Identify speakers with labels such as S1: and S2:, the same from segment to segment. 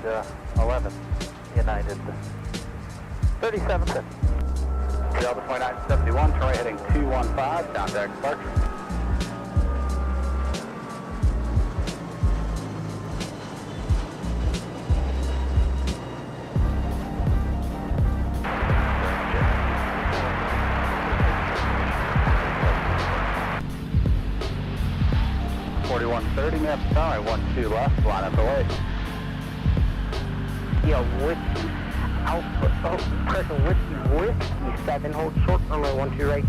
S1: 11, United. 37 seconds. Delta 2971, turn right heading 215, contact departure. Sorry, 12 left, line up away.
S2: Yo, whiskey, output, pressure whiskey, 7, hold short, runway 12 right.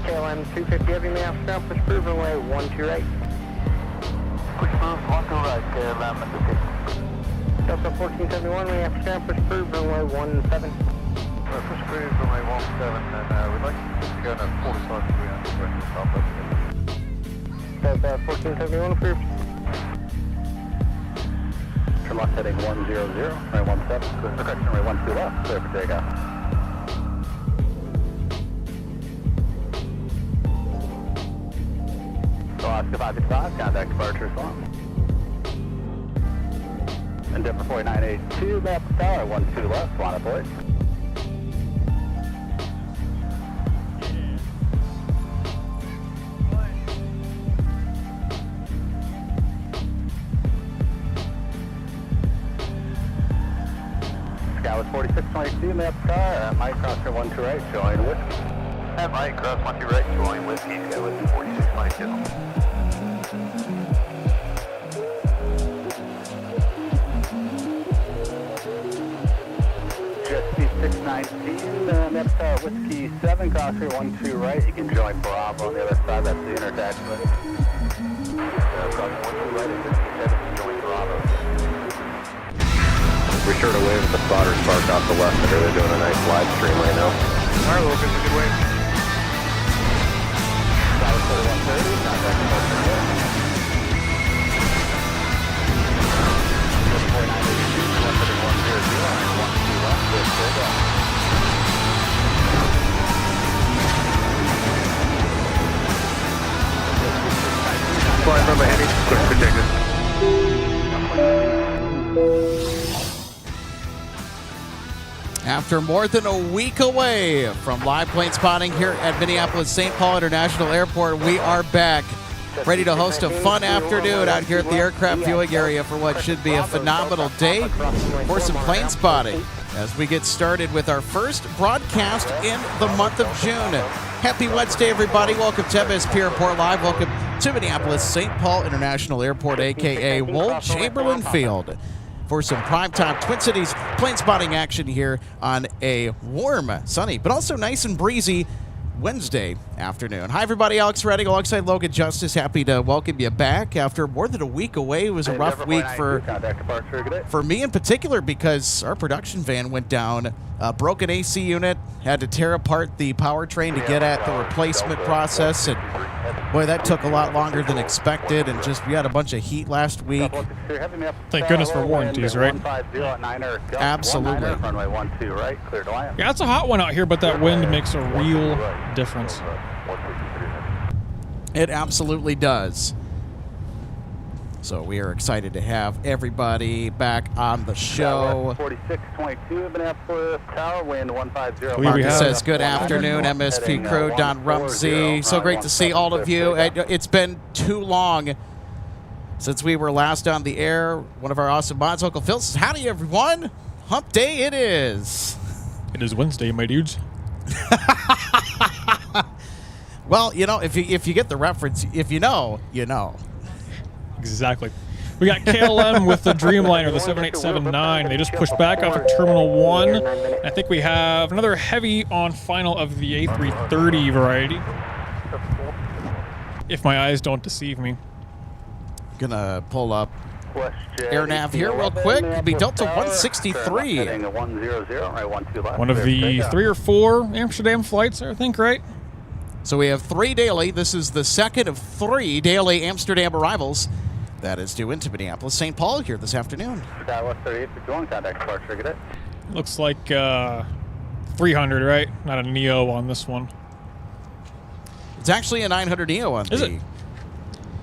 S2: KLM 250 heavy mass ground, push through, runway 12 right.
S1: Push through, 12 right, KLM at the peak.
S2: Delta 1471, we have to push through, runway 17.
S1: Push through, runway 17, and we'd like to go in at 45 degree angle direction southwest.
S2: Delta 1471, approved.
S1: Turn left heading 100, runway 17, correction, runway 12 left, clear for takeoff. Alaska 555, contact departure as well. And Denver 4982, map tower, 12 left, line up away. Skyward 4622, map tower, Mike Crosshair 12 right, join whiskey. At Mike, cross 12 right, join whiskey, Skyward 46 Mike, Speed 619, next whiskey 7, crosshair 12 right. You can join Bravo on the other side, that's the interattachment. Crossing 12 right and whiskey 7 can join Bravo. Be sure to wave at the spotters parked off the left there. They're doing a nice live stream right now. Alright, Lucas, a good wave. Dallas 4130, contact departure. 4982, 13100, Flying from Miami, quick protected.
S3: After more than a week away from live plane spotting here at Minneapolis St. Paul International Airport, we are back, ready to host a fun afternoon out here at the aircraft viewing area for what should be a phenomenal day for some plane spotting as we get started with our first broadcast in the month of June. Happy Wednesday, everybody. Welcome to MSP Airport Live. Welcome to Minneapolis St. Paul International Airport, a.k.a. Wold Chamberlain Field, for some primetime Twin Cities plane spotting action here on a warm, sunny, but also nice and breezy Wednesday afternoon. Hi, everybody. Alex Redding alongside Logan Justice. Happy to welcome you back after more than a week away. It was a rough week for me in particular because our production van went down, broke an AC unit, had to tear apart the powertrain to get at the replacement process, and boy, that took a lot longer than expected, and just we had a bunch of heat last week.
S4: Thank goodness for warranties, right?
S3: Absolutely.
S4: Yeah, it's a hot one out here, but that wind makes a real difference.
S3: It absolutely does. So we are excited to have everybody back on the show.
S1: 4622 Minneapolis Tower, wind 150.
S3: Marcus says, good afternoon, MSP crew, Don Rumsey. So great to see all of you. It's been too long since we were last on the air. One of our awesome mods, Uncle Phil, says, howdy, everyone. Hump day it is.
S4: It is Wednesday, my dudes.
S3: Well, you know, if you get the reference, if you know, you know.
S4: Exactly. We got KLM with the Dreamliner, the 7879. They just pushed back off of Terminal 1. I think we have another heavy on final of the A330 variety, if my eyes don't deceive me.
S3: Gonna pull up AirNav here real quick. It'll be Delta 163.
S4: One of the 3 or 4 Amsterdam flights, I think, right?
S3: So we have 3 daily. This is the second of 3 daily Amsterdam arrivals that is due into Minneapolis, St. Paul here this afternoon.
S1: Skywest 3851, contact departure, get it?
S4: Looks like 300, right? Not a Neo on this one.
S3: It's actually a 900 Neo on
S4: Is
S3: the
S4: it?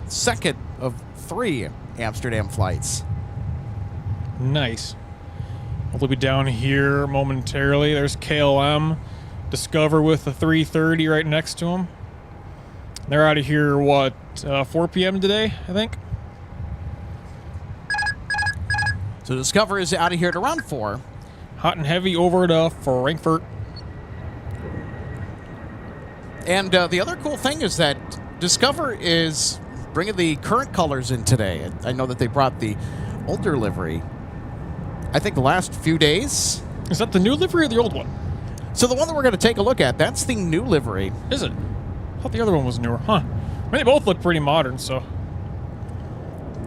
S3: second of 3 Amsterdam flights.
S4: Nice. We'll be down here momentarily. There's KLM. Discover with the 330 right next to him. They're out of here, what, 4 p.m. today, I think?
S3: So Discover is out of here at around 4.
S4: Hot and heavy over to Frankfurt.
S3: And the other cool thing is that Discover is bringing the current colors in today. I know that they brought the older livery, I think, the last few days.
S4: Is that the new livery or the old one?
S3: So the one that we're going to take a look at, that's the new livery.
S4: Is it? I thought the other one was newer. Huh. I mean, they both look pretty modern, so.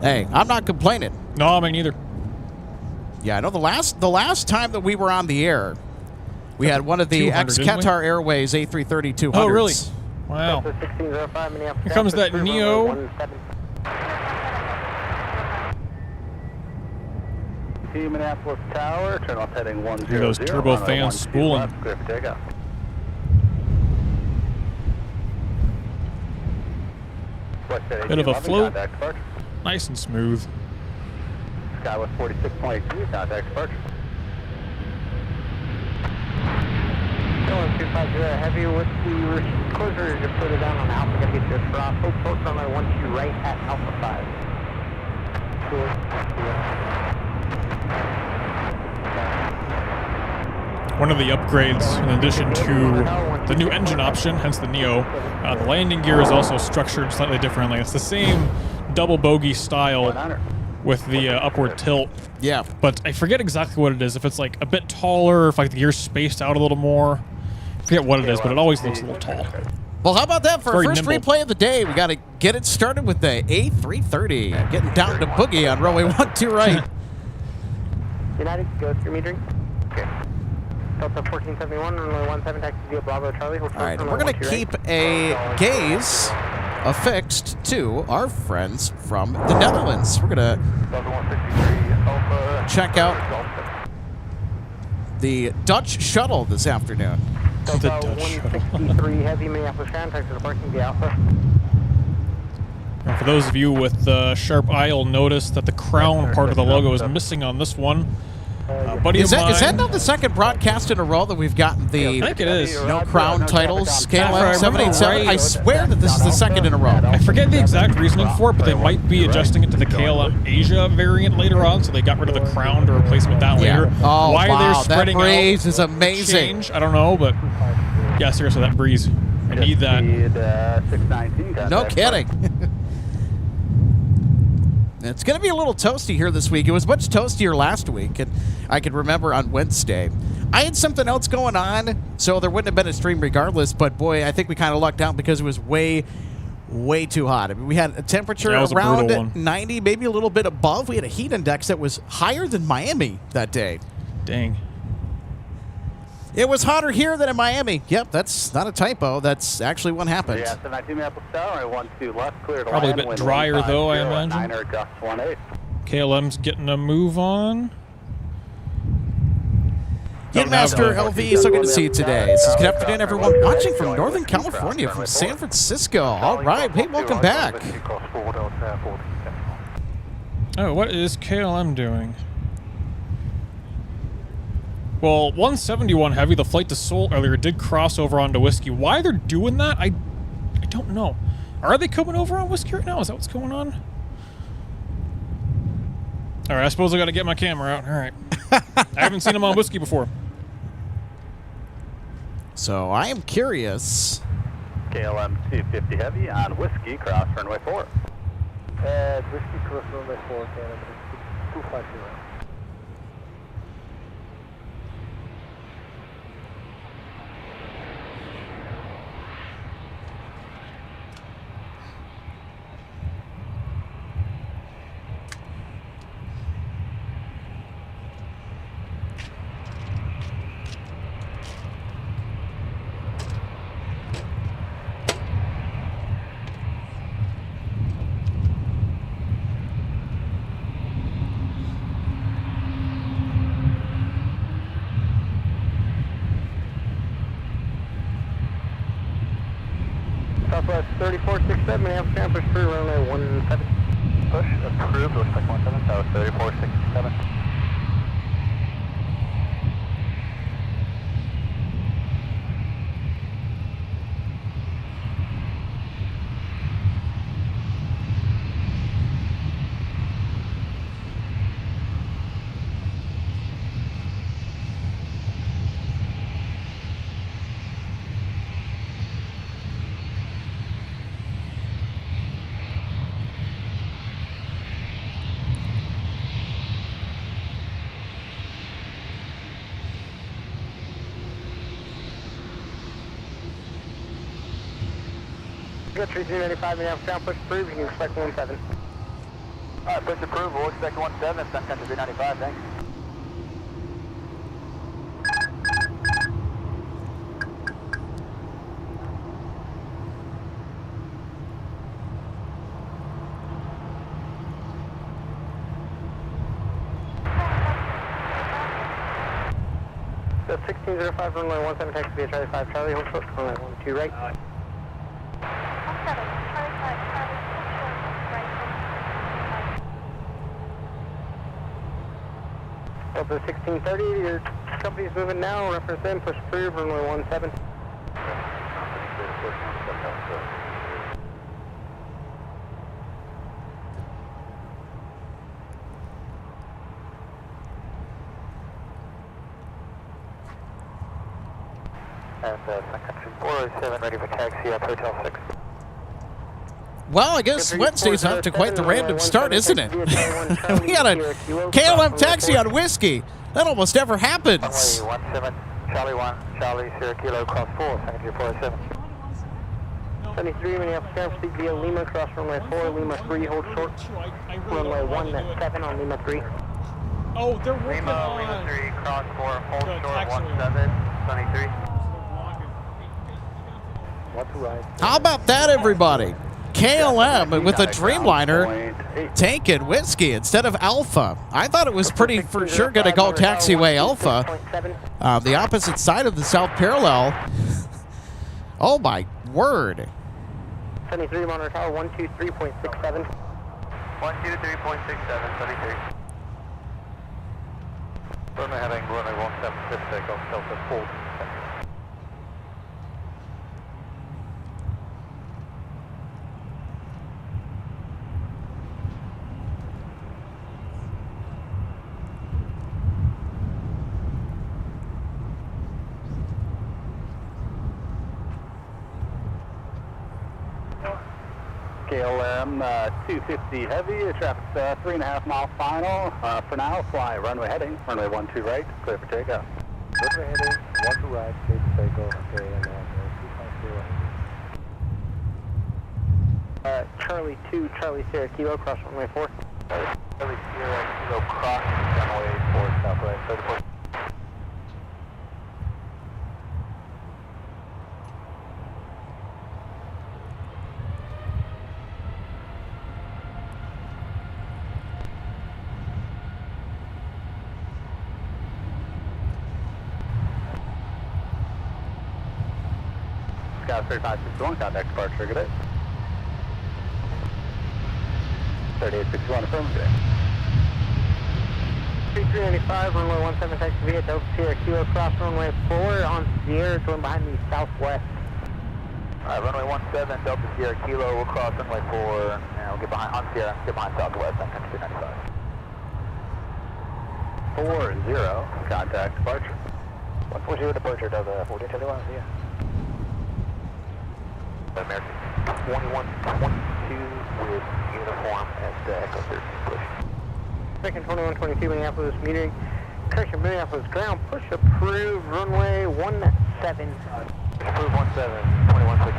S3: Hey, I'm not complaining.
S4: No, me neither.
S3: Yeah, I know the last time that we were on the air, we had one of the
S4: 200,
S3: ex-Qatar Airways A330-200s.
S4: Oh, really? Wow.
S2: 1605 Minneapolis.
S4: Here comes that Neo.
S1: Minneapolis Tower, turn off heading 100.
S4: Look at those turbo fans spooling.
S1: Clear for takeoff.
S4: Bit of a float. Nice and smooth.
S1: Skywest 46.2, contact departure.
S2: Going 250 heavy with the closure, just put it down on Alpha. Gonna get you across. Hold short runway 12 right at Alpha 5.
S4: One of the upgrades, in addition to the new engine option, hence the Neo, the landing gear is also structured slightly differently. It's the same double bogey style with the upward tilt.
S3: Yeah.
S4: But I forget exactly what it is. If it's like a bit taller, if like the gear's spaced out a little more. I forget what it is, but it always looks a little tall.
S3: Well, how about that for our
S4: Very
S3: first
S4: nimble.
S3: replay of the day? We got to get it started with the A330. Getting down to boogie on runway 12 right.
S2: United, go through metering. Okay. Delta 1471, runway 17, taxi via Bravo Charlie. Hold
S3: All right, and
S2: runway
S3: we're going to
S2: 12
S3: keep
S2: right.
S3: a gaze affixed to our friends from the Netherlands. We're going to check out the Dutch shuttle this afternoon.
S4: The
S2: Delta
S4: Dutch shuttle.
S2: 163 heavy Minneapolis ground, taxi to parking via Alpha.
S4: And for those of you with sharp eye, you'll notice that the crown part of the logo is missing on this one. Buddy
S3: Is
S4: of mine,
S3: that not the second broadcast in a row that we've gotten the
S4: I think it is.
S3: no crown titles?
S4: If I
S3: KLM
S4: remember
S3: 787.
S4: right-
S3: I swear that this is the second in a row.
S4: I forget the exact reasoning for it, but they might be adjusting it to the KLM Asia variant later on, so they got rid of the crown to replace it with that later.
S3: Oh,
S4: Why
S3: wow,
S4: they're
S3: that
S4: spreading
S3: breeze
S4: out
S3: is amazing.
S4: change, I don't know, but yeah, seriously, that breeze. I need that.
S1: Speed, 619,
S3: No
S1: contact
S3: kidding. It's going to be a little toasty here this week. It was much toastier last week, and I can remember on Wednesday. I had something else going on, so there wouldn't have been a stream regardless, but boy, I think we kind of lucked out because it was way too hot. I mean, we had a temperature
S4: Yeah, it was a brutal one.
S3: around 90, maybe a little bit above. We had a heat index that was higher than Miami that day.
S4: Dang.
S3: It was hotter here than in Miami. Yep, that's not a typo. That's actually what happened.
S1: Yeah, 719 Minneapolis Tower, 12 left, clear to
S4: Probably a
S1: land,
S4: bit
S1: wind
S4: drier, though, I
S1: 150,
S4: imagine.
S1: 9er, gust 18.
S4: KLM's getting a move on.
S3: Hitmaster LV, so good to see you today. This is good afternoon, everyone watching from Northern California, from San Francisco. All right, hey, welcome back.
S4: Oh, what is KLM doing? Well, 171 Heavy, the flight to Seoul earlier, did cross over onto Whiskey. Why they're doing that, I don't know. Are they coming over on Whiskey right now? Is that what's going on? All right, I suppose I got to get my camera out. All right. I haven't seen them on Whiskey before.
S3: So I am curious.
S1: KLM 250 Heavy on Whiskey, cross runway 4.
S2: Whiskey cross runway 4, Canada, 250. Bus 3467, Minneapolis, push through runway 17.
S1: Push approved, looks like 17, so 3467.
S2: Good 3395, Minneapolis, push through, you can expect 17.
S1: Push approved, we'll expect 17, Sun Country 395, thanks.
S2: The 1605, runway 17, taxi via Charlie 5, Charlie, hold short, runway 12 right. Delta 1630, your company's moving now, reference in, push through, runway 17.
S1: And Sun Country 407, ready for taxi at Hotel 6.
S3: Well, I guess Wednesday's off to quite the random start, isn't it? We got a KLM taxi on Whiskey. That almost never happens.
S1: Runway 17, Charlie 1, Charlie, Sierra Kilo, cross 4, Sun Country 407.
S2: 73, Minneapolis, Airport, via Lima, cross runway 4, Lima 3, hold short, runway 17 on Lima 3.
S4: Oh, they're working
S1: Lima,
S4: on
S1: Lima 3, cross 4, hold
S4: the
S1: short,
S4: taxiway.
S1: 17, Sunny 3.
S2: What to ride?
S3: How about that, everybody? KLM with a Dreamliner taking Whiskey instead of Alpha. I thought it was pretty for sure going to go taxiway Alpha. The opposite side of the south parallel. Oh my word.
S2: 73, monitor tower, 123.67.
S1: 123.67, Sunny 3. Runway heading runway 17, takeoff, Delta 4. KLM 250 heavy, traffic's 3.5 mile final. For now, fly runway heading, runway 12 right, clear for takeoff.
S2: Runway heading, 12 right, clear for takeoff, okay, and 250. Charlie 2, Charlie Sierra Kilo, cross runway 4.
S1: Charlie Sierra Kilo, cross runway 4, southwest, 34. Scout 3561, contact departure, good day. 3861, affirmative.
S2: 3395, runway 17, taxi via Delta Sierra Kilo, cross runway 4 on Sierra, going behind the southwest.
S1: Alright, runway 17, Delta Sierra Kilo, we'll cross runway 4, and we'll get behind, on Sierra, get behind southwest, Sun Country 395. 40, contact departure. 140 departure, does 1471, yeah. American 2122 with uniform at Echo 13, push.
S2: Second 2122, Minneapolis metering. Correction, Minneapolis ground, push approved, runway 17.
S1: Approved 17, 2122.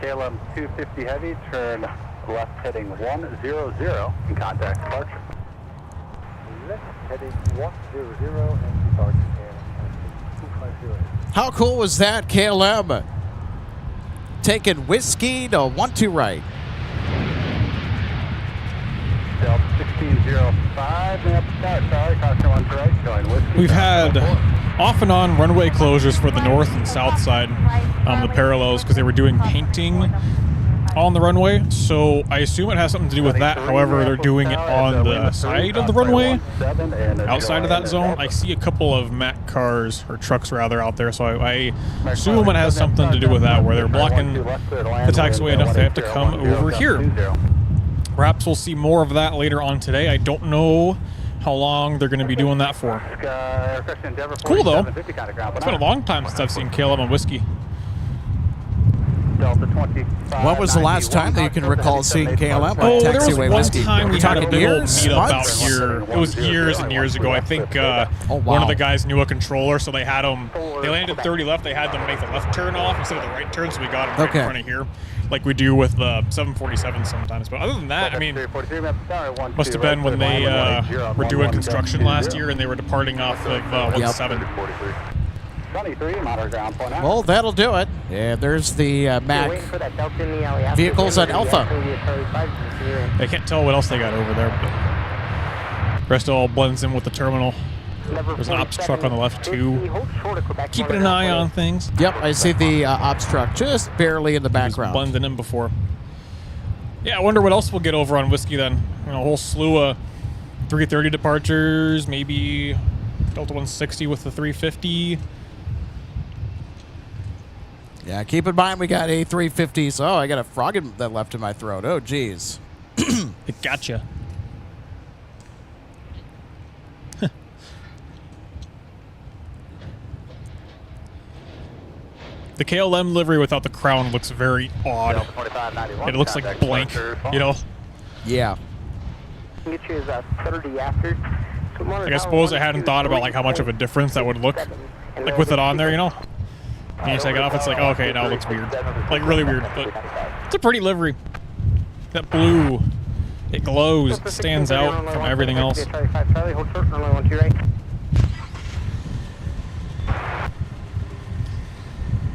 S1: KLM 250 heavy, turn left heading 100 in contact departure.
S2: Left heading 100 and departure KLM 250.
S3: How cool was that, KLM? Taking Whiskey to 12 right.
S1: Delta 1605, Minneapolis Tower, Charlie, crossing 1 to right, join whiskey.
S4: We've had off and on runway closures for the north and south side, the parallels, because they were doing painting on the runway, so I assume it has something to do with that. However, they're doing it on the side of the runway, outside of that zone. I see a couple of Mac cars, or trucks rather, out there, so I assume it has something to do with that, where they're blocking the taxiway enough they have to come over here. Perhaps we'll see more of that later on today. I don't know how long they're going to be doing that for. It's cool, though. It's been a long time since I've seen KLM on whiskey.
S3: When was the last time that you can recall seeing KLM on
S4: Oh, there was
S3: taxiway
S4: one
S3: whiskey?
S4: time we had a big old
S3: years,
S4: meetup out
S3: months?
S4: here. It was years and years ago. I think one of the guys knew a controller, so they had them. They landed 30 left. They had them make the left turn off instead of the right turn, so we got them right in front of here, like we do with the 747 sometimes. But other than that, I mean, must have been when they were doing construction last year and they were departing off of 17.
S3: Well, that'll do it. Yeah, there's the Mac vehicles on Alpha.
S4: I can't tell what else they got over there, but the rest all blends in with the terminal. There's an ops truck on the left, too. Keeping an eye on things.
S3: Yep, I see the ops truck just barely in the background.
S4: Blending in before. Yeah, I wonder what else we'll get over on whiskey then. You know, a whole slew of 330 departures, maybe Delta 160 with the 350.
S3: Yeah, keep in mind we got A350s. Oh, I got a frog that left in my throat. Oh, geez.
S4: It gotcha. The KLM livery without the crown looks very odd. It looks like blank, you know?
S3: Yeah.
S4: Like, I suppose I hadn't thought about like how much of a difference that would look like with it on there, you know? And you take it off, it's like, oh, okay, now it looks weird. Like, really weird, but it's a pretty livery. That blue, it glows, it stands out from everything else.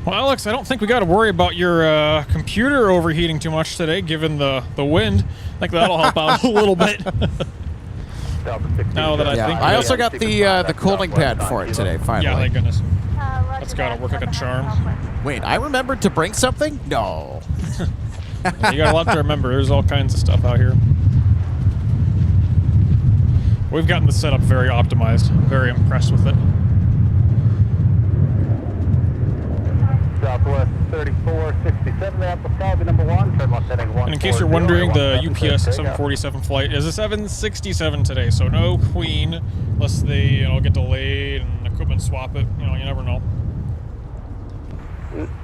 S4: Well, Alex, I don't think we got to worry about your computer overheating too much today, given the wind. I think that'll help out a little bit. Now that I think
S3: I also got the cooling pad for it today, finally.
S4: Yeah, thank goodness. That's got to work like a charm.
S3: Wait, I remembered to bring something? No.
S4: You got a lot to remember. There's all kinds of stuff out here. We've gotten the setup very optimized. I'm very impressed with it.
S1: Southwest 3467, Apple Sky, number 1, turn left heading 1.
S4: And in case you're wondering, the UPS 747 flight is a 767 today, so no Queen, unless they get delayed and equipment swap it. You never know.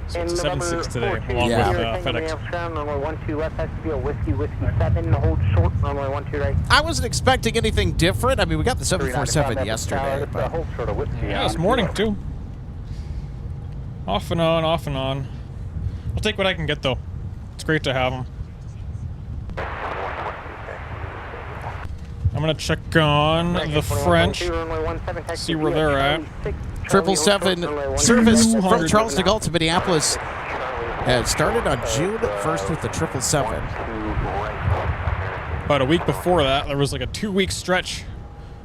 S4: So it's a 76 today, along with FedEx.
S3: I wasn't expecting anything different. I mean, we got the 747 yesterday. But
S4: yeah, this morning, too. Off and on, off and on. I'll take what I can get, though. It's great to have them. I'm going to check on the French, see where they're at.
S3: 777 service from Charles de Gaulle to Minneapolis had started on June 1st with the 777.
S4: About a week before that, there was like a 2-week stretch,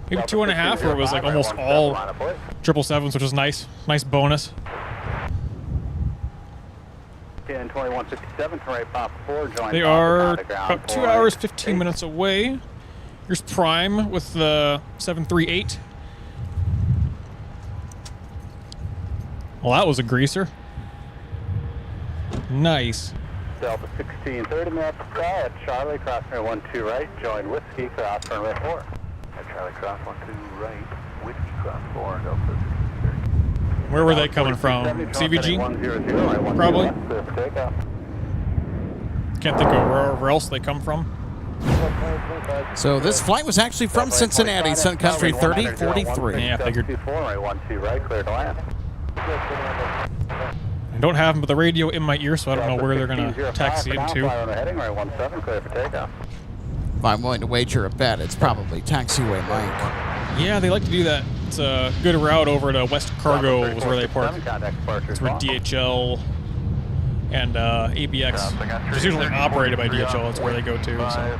S4: maybe 2.5, where it was like almost all 777s, which was nice. Nice bonus. They are about 2 hours, 15 minutes away. Here's Prime with the 738. Well, that was a greaser. Nice.
S1: Delta 1630, Minneapolis Sky at Charlie, cross runway 12 right, join whiskey, cross runway 4. At Charlie, cross 12 right, whiskey, cross 4, Delta 1630.
S4: Where were they coming from? CVG? Probably. Can't think of where else they come from.
S3: So this flight was actually from Cincinnati, Sun Country 3043.
S4: Yeah, I figured. I don't have the radio in my ear, so I don't know where they're going to taxi into.
S3: If I'm willing to wager a bet, it's probably Taxiway Mike.
S4: Yeah, they like to do that. It's a good route over to West Cargo was where they park. It's where DHL and ABX, which is usually operated by DHL. That's where they go to. So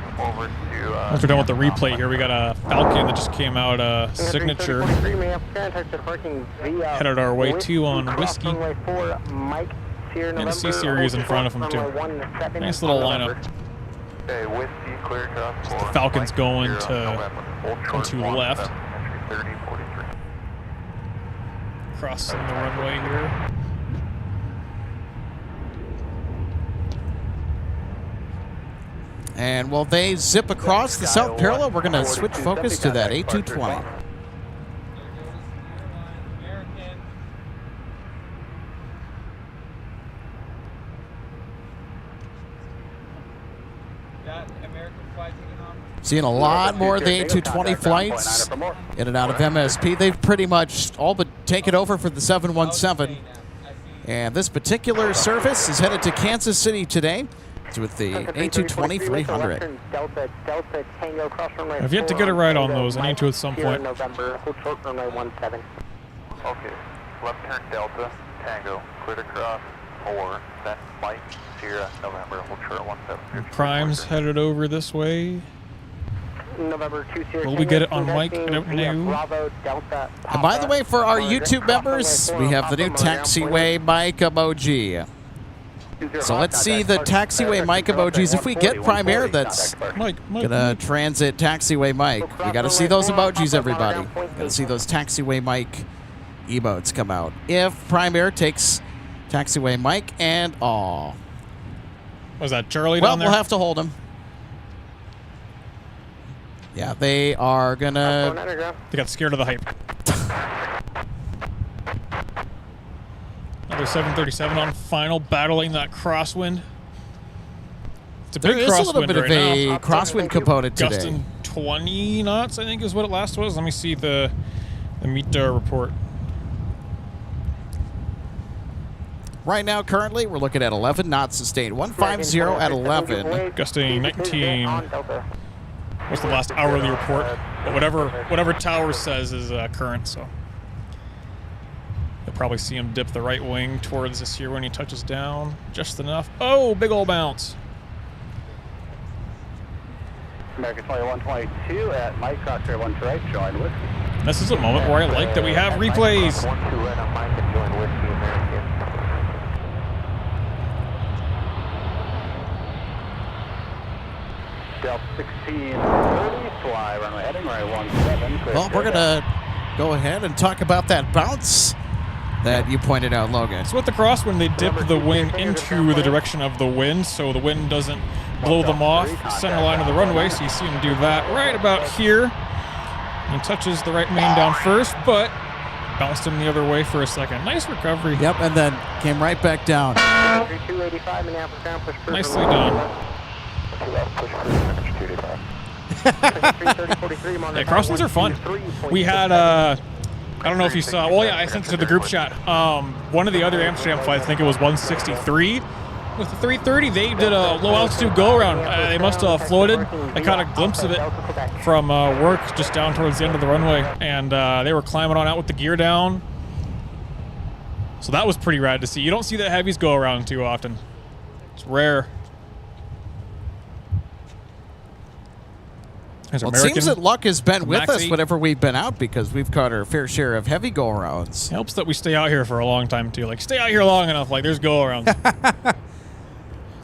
S4: once we're done with the replay here, we got a Falcon that just came out, signature, headed our way too on Whiskey, and C Series in front of them too. Nice little lineup. The Falcon's going to left. Crossing the runway here.
S3: And while they zip across the south parallel, we're going to switch focus to that A220. Seeing a lot more of the A220 flights in and out of MSP. They've pretty much all but taken over for the 717. And this particular service is headed to Kansas City today. It's with the A220-300.
S4: I've yet to get a ride on those. I need to at some point.
S1: Okay, left turn Delta, Tango, clear to cross 4, then Mike, Sierra, November, hold short 17.
S4: Prime's headed over this way. Will we get it on mic? I don't know.
S3: And by the way, for our YouTube members, we have the new taxiway mic emoji. So let's see the taxiway mic emojis. If we get Prime Air that's gonna transit taxiway mic, we gotta see those emojis, everybody. Gotta see those taxiway mic emotes come out. If Prime Air takes taxiway mic and
S4: Was that Charlie
S3: well,
S4: down there?
S3: we'll have to hold him. Yeah, they are gonna.
S4: They got scared of the hype. Another 737 on final, battling that crosswind. It's a big
S3: There is a little
S4: crosswind
S3: bit of
S4: right
S3: a
S4: now.
S3: crosswind component today.
S4: Gusting 20 knots, I think, is what it last was. Let me see the meter report.
S3: Right now, currently, we're looking at 11 knots sustained. 150 at 11.
S4: Gusting 19. What's the last hourly report? But whatever tower says is current, so. You'll probably see him dip the right wing towards this here when he touches down. Just enough. Oh, big old bounce.
S1: American 2122 at Mike, crosshair 1 to right, join Whiskey.
S4: This is a moment where I like that we have replays.
S1: 1 to right on Mike and join Whiskey, American. Delta 1630, fly runway heading right 17.
S3: Well, we're going to go ahead and talk about that bounce that you pointed out, Logan.
S4: So with the crosswind, they dip the wing into the direction of the wind, so the wind doesn't blow them off center line of the runway. So you see him do that right about here. He touches the right main down first, but bounced him the other way for a second. Nice recovery.
S3: Yep, and then came right back down.
S4: Nicely done. Yeah, crosswinds are fun. We had, I don't know if you saw, well, yeah, I think to the group shot, one of the other Amsterdam flights, I think it was 163. With the 330, they did a low altitude go around. They must have floated. I caught a glimpse of it from work just down towards the end of the runway, and they were climbing on out with the gear down. So that was pretty rad to see. You don't see the heavies go around too often. It's rare.
S3: Well, it seems that luck has been with us whenever we've been out because we've caught our fair share of heavy go-arounds.
S4: Helps that we stay out here for a long time, too. Like, stay out here long enough, like, there's go-arounds.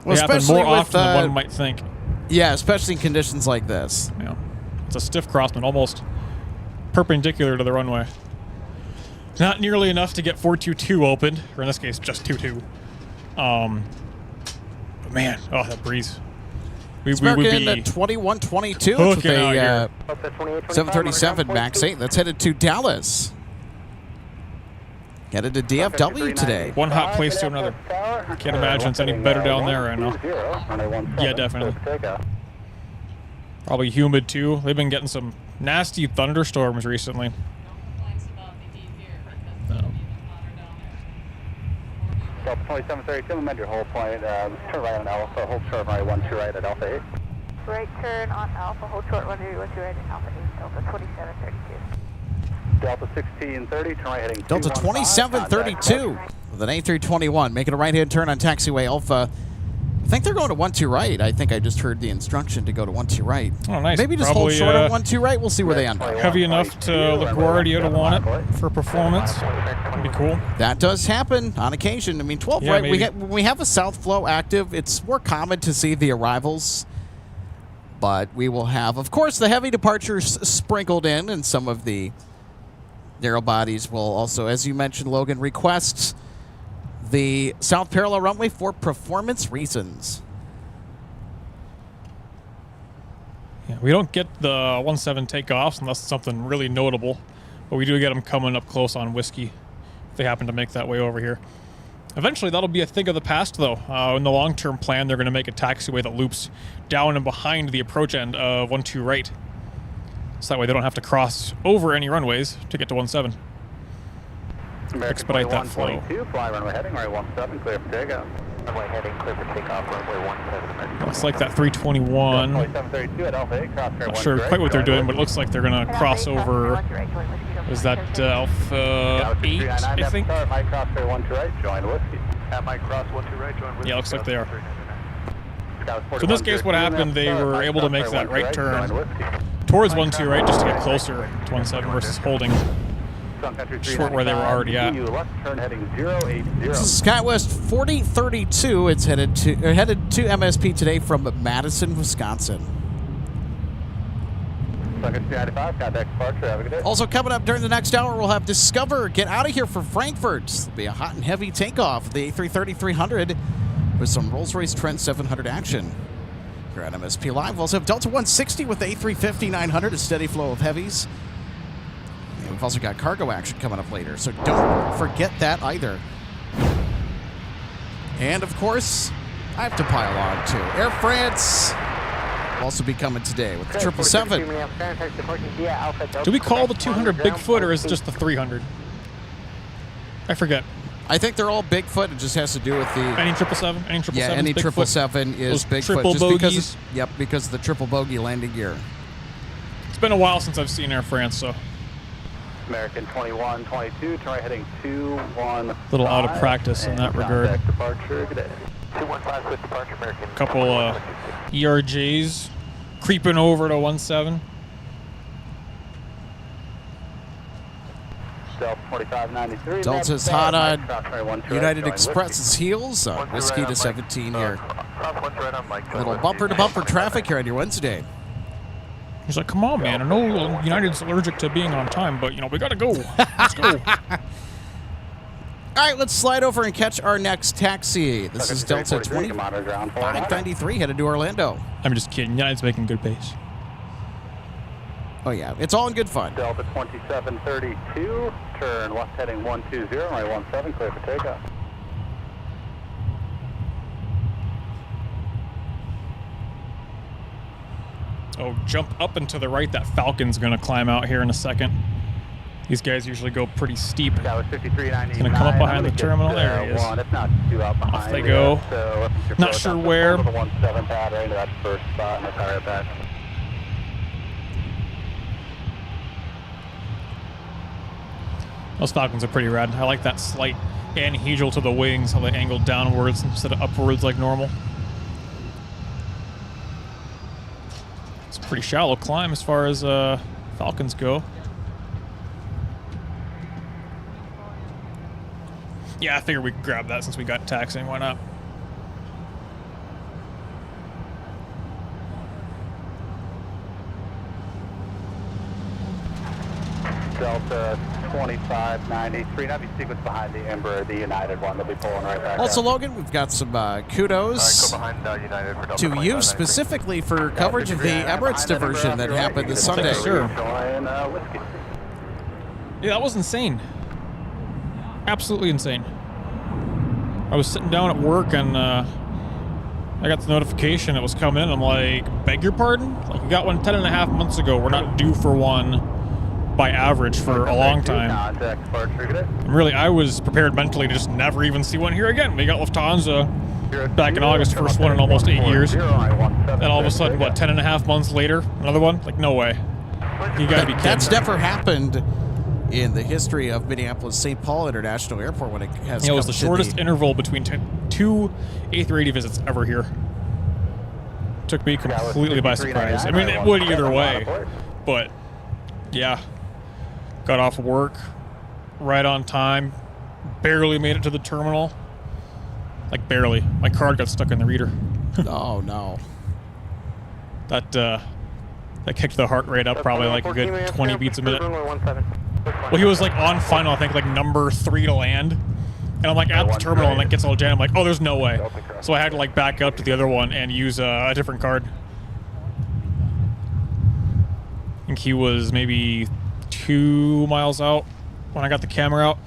S3: Well,
S4: they happen more often than one might think.
S3: Yeah, especially in conditions like this.
S4: Yeah. It's a stiff crosswind, almost perpendicular to the runway. Not nearly enough to get 422 opened, or in this case, just 22. But man, oh, that breeze. We would be
S3: at 2122 with a 737 MAX 8 that's headed to Dallas. Headed to DFW today.
S4: One hot place to another. Can't imagine it's any better down there right now. Yeah, definitely. Probably humid too. They've been getting some nasty thunderstorms recently.
S1: Delta 2732, amend your hold point. Turn right on Alpha, hold short right 12 right at Alpha 8.
S5: Right turn on Alpha, hold short 12 right at Alpha 8, Delta 2732.
S1: Delta 1630, turn right heading
S3: Delta 2732 with an A321, making a right-hand turn on taxiway Alpha. I think they're going to 12 right. I think I just heard the instruction to go to 12 right.
S4: Oh, nice.
S3: Maybe just
S4: Probably,
S3: hold short of 12 right. We'll see where they end up.
S4: Heavy enough to LaGuardia to want it for performance. That'd be cool.
S3: That does happen on occasion. I mean, 12
S4: Yeah,
S3: right,
S4: maybe.
S3: when we have a south flow active, it's more common to see the arrivals. But we will have, of course, the heavy departures sprinkled in, and some of the narrow bodies will also, as you mentioned, Logan, request the south parallel runway for performance reasons.
S4: Yeah, we don't get the 17 takeoffs unless it's something really notable, but we do get them coming up close on Whiskey if they happen to make that way over here. Eventually, that'll be a thing of the past, though. In the long-term plan, they're going to make a taxiway that loops down and behind the approach end of 12 right. So that way they don't have to cross over any runways to get to 17. Expedite that flow.
S1: 22, fly runway heading, runway 17, clear for takeoff. Runway heading, clear for takeoff, runway 17.
S4: Looks like that 321.
S1: 2732 at Alpha 8, cross
S4: Not sure quite what they're doing, but it looks like they're going to cross over. Is that Alpha 8, I think?
S1: Mike cross 12 right, join Whiskey. Mike cross 12 right, join Whiskey.
S4: Yeah, looks like they are. So in this case, what happened, they were able to make that right turn towards 12 right just to get closer to 17 versus holding short where they were already at.
S3: This is SkyWest 4032. It's headed to MSP today from Madison, Wisconsin. Also coming up during the next hour, we'll have Discover get out of here for Frankfurt. It'll be a hot and heavy takeoff. The A330-300 with some Rolls-Royce Trent 700 action. Here at MSP Live, we'll also have Delta 160 with the A350-900, a steady flow of heavies. And we've also got cargo action coming up later, so don't forget that either. And of course, I have to pile on too. Air France will also be coming today with the 777.
S4: Do we call the 200 Bigfoot or is it just the 300? I forget.
S3: I think they're all Bigfoot. It just has to do with the
S4: Any 777? Any 777?
S3: yeah, any 777 is
S4: Those
S3: Bigfoot.
S4: triple
S3: Just because
S4: bogies.
S3: because of the triple bogey landing gear.
S4: It's been a while since I've seen Air France, so
S1: American 2122, turn right heading 215.
S4: a little out of practice in that regard.
S1: Departure, good day. 215 with departure, American.
S4: Couple ERJs creeping over to 17.
S1: Delta 4593.
S3: Delta's hot on United Express's heels. Whiskey to 17 here. Little bumper-to-bumper traffic here on your Wednesday.
S4: He's like, come on, man. I know United's allergic to being on time, but, you know, we got to go. Let's go.
S3: All right, let's slide over and catch our next taxi. This is Delta 2593 headed to Orlando.
S4: I'm just kidding. United's making good pace.
S3: Oh, yeah. It's all in good fun.
S1: Delta 2732, turn left heading 120, runway 17, clear for takeoff.
S4: Oh, jump up and to the right. That Falcon's going to climb out here in a second. These guys usually go pretty steep.
S1: That was 5399.
S4: He's going to come up behind the terminal. There he is.
S1: One, if not two out behind.
S4: Off they go.
S1: So
S4: Not sure where.
S1: The 17 pad right into that first spot in the tire pad.
S4: Those Falcons are pretty rad. I like that slight anhedral to the wings, how they angle downwards instead of upwards like normal. It's a pretty shallow climb as far as Falcons go. Yeah, I figured we could grab that since we got taxiing. Why not?
S1: Delta 2593. Now be sequence behind the Embraer, the United one. They'll be pulling right back.
S3: Also,
S1: up.
S3: Logan, we've got some kudos
S1: Go behind United for Delta
S3: to you specifically for coverage of the Emirates diversion that happened this Sunday.
S4: Sure.
S1: Whiskey.
S4: Yeah, that was insane. Absolutely insane. I was sitting down at work and I got the notification it was coming in. I'm like, beg your pardon? Like, we got one 10.5 months ago. We're not due for one by average for a long time. And really, I was prepared mentally to just never even see one here again. We got Lufthansa back in August, first one in almost 8 years. Then all of a sudden, what, 10.5 months later, another one? Like, no way. You gotta be kidding.
S3: That's never happened in the history of Minneapolis-St. Paul International Airport when it has
S4: It was the
S3: come to
S4: shortest interval between two A380 visits ever here. Took me completely by surprise. I mean, it would either way, but yeah. Got off work right on time. Barely made it to the terminal. Like barely. My card got stuck in the reader.
S3: Oh no.
S4: That kicked the heart rate up probably like a good 20 beats a minute. Well, he was like on final, I think like number 3 to land. And I'm like at the terminal and it gets all jammed. I'm like, oh, there's no way. So I had to like back up to the other one and use a different card. I think he was maybe 2 miles out when I got the camera out.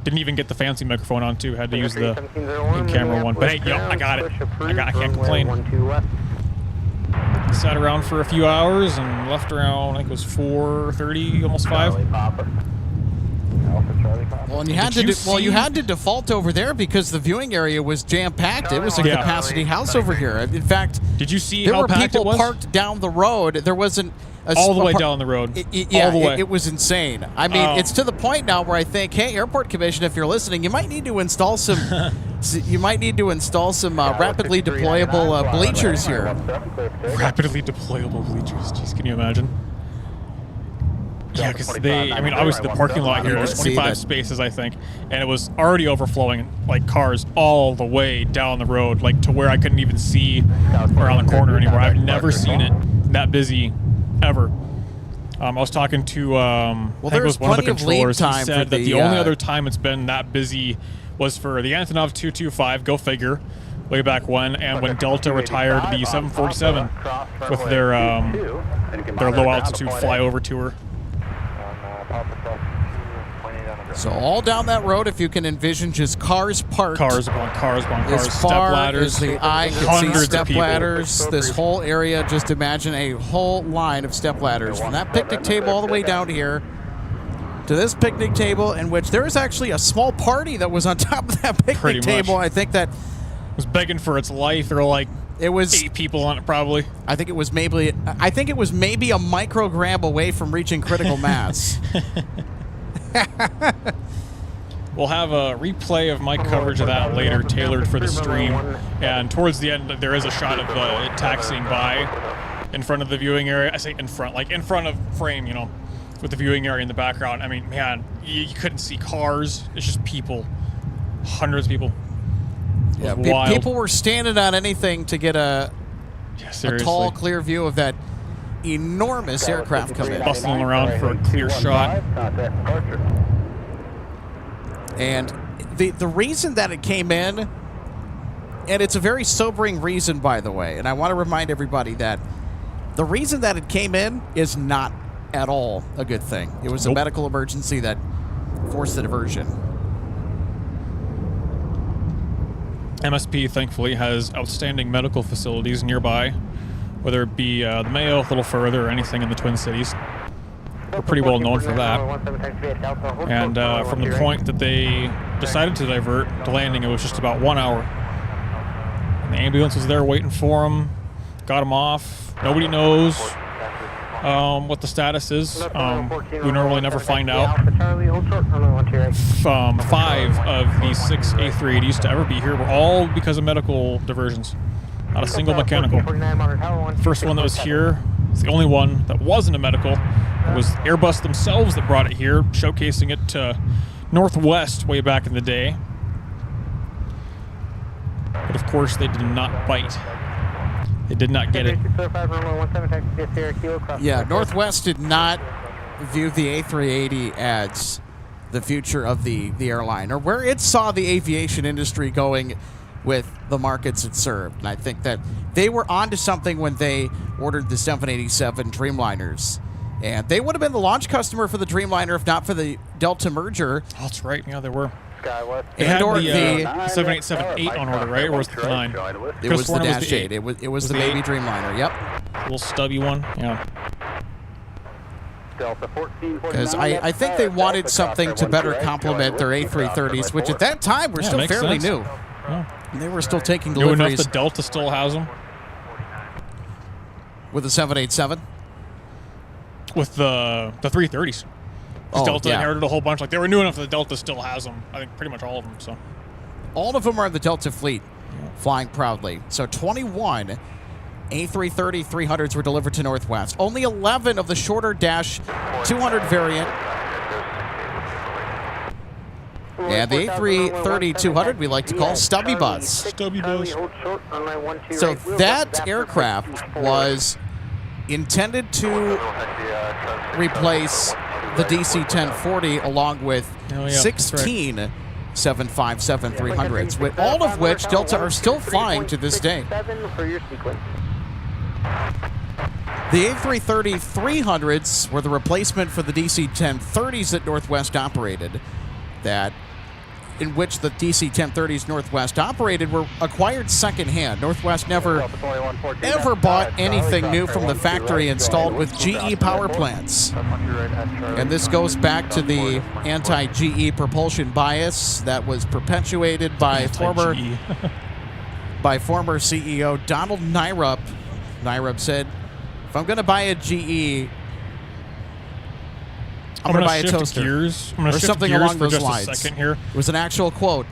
S4: Didn't even get the fancy microphone on too. Had to use the in-camera one. But hey, yo, I got it. I can't complain. Sat around for a few hours and left around, I think it was 4:30, almost 5.
S3: Well, and you had to default over there because the viewing area was jam-packed. It was a capacity house over here. In fact,
S4: did you see
S3: there
S4: how
S3: were
S4: packed
S3: people
S4: it was?
S3: parked down the road. There wasn't
S4: all the way down the road.
S3: Yeah,
S4: all the way.
S3: It was insane. I mean, it's to the point now where I think, hey, Airport Commission, if you're listening, you might need to install some. Rapidly deployable bleachers here.
S4: Rapidly deployable bleachers. Jeez, can you imagine? Yeah, because obviously the parking lot here, there's 25 spaces, I think, and it was already overflowing, like cars all the way down the road, like to where I couldn't even see around the corner anymore. I've never seen it that busy, ever. I was talking to, I think it was one of the controllers. He said that the only other time it's been that busy was for the Antonov 225, go figure, way back when, and when Delta retired the 747 with their low altitude flyover tour.
S3: So all down that road, if you can envision just cars parked.
S4: Cars upon cars upon cars,
S3: as
S4: step
S3: far
S4: ladders.
S3: as the eye can see step
S4: people.
S3: ladders. This whole area, just imagine a whole line of step ladders. From that picnic table all the way down here to this picnic table, in which there was actually a small party that was on top of that picnic table. I think that
S4: was begging for its life. There were like
S3: it was
S4: 8 people on it probably.
S3: I think it was maybe a microgram away from reaching critical mass.
S4: We'll have a replay of my coverage of that later, tailored for the stream. And towards the end, there is a shot of it taxiing by in front of the viewing area. I say in front, like in front of frame, you know, with the viewing area in the background. I mean, man, you couldn't see cars. It's just people, hundreds of people.
S3: Yeah, people were standing on anything to get a tall, clear view of that enormous aircraft come in.
S4: Bustling around for a clear shot.
S3: And the reason that it came in, and it's a very sobering reason, by the way, and I want to remind everybody that the reason that it came in is not at all a good thing. It was a medical emergency that forced the diversion.
S4: MSP, thankfully, has outstanding medical facilities nearby, whether it be the Mayo, a little further, or anything in the Twin Cities. We're pretty well known for that. And from the point that they decided to divert to landing, it was just about 1 hour. And the ambulance was there waiting for them, got them off. Nobody knows what the status is. We normally never find out. 5 of the 6 A380s to ever be here were all because of medical diversions. Not a single mechanical. First one that was here, it's the only one that wasn't a medical. It was Airbus themselves that brought it here, showcasing it to Northwest way back in the day. But of course, they did not bite. They did not get it.
S3: Yeah, Northwest did not view the A380 as the future of the airline, or where it saw the aviation industry going with the markets it served. And I think that they were onto something when they ordered the 787 Dreamliners. And they would have been the launch customer for the Dreamliner if not for the Delta merger.
S4: Oh, that's right. Yeah, they were.
S3: They had the
S4: 787-8 on order, right? Or was it the 9?
S3: It was the Dash 8. It was the baby Dreamliner. Yep.
S4: Little stubby one. Yeah.
S3: Because I think they wanted something to better complement their A330s, which at that time were still fairly new.
S4: Yeah.
S3: And they were still taking deliveries.
S4: New enough that Delta still has them?
S3: With the 787?
S4: With the 330s.
S3: Oh,
S4: Delta
S3: yeah.
S4: inherited a whole bunch. Like, they were new enough that Delta still has them. I think pretty much all of them. So
S3: All of them are in the Delta fleet, flying proudly. So 21 A330-300s were delivered to Northwest. Only 11 of the shorter Dash 200 variant. And the A330-200 we like to call Stubby Buzz.
S4: Stubby Buzz.
S3: So that aircraft was intended to replace the DC-1040 along with
S4: Oh, yeah,
S3: 16 757-300s, with all of which Delta are still flying to this day. The A330-300s were the replacement for the DC-1030s that Northwest operated, in which the DC-1030s Northwest operated were acquired secondhand. Northwest never ever bought anything new from the factory installed with GE power plants. And this goes back to the anti-GE propulsion bias that was perpetuated by former CEO Donald Nyrup. Nyrup said, if I'm going to buy a GE, I'm going to buy a toaster.
S4: Gears. I'm gonna
S3: or
S4: shift
S3: something
S4: gears
S3: along
S4: for
S3: those
S4: just
S3: lines.
S4: a second here.
S3: It was an actual quote.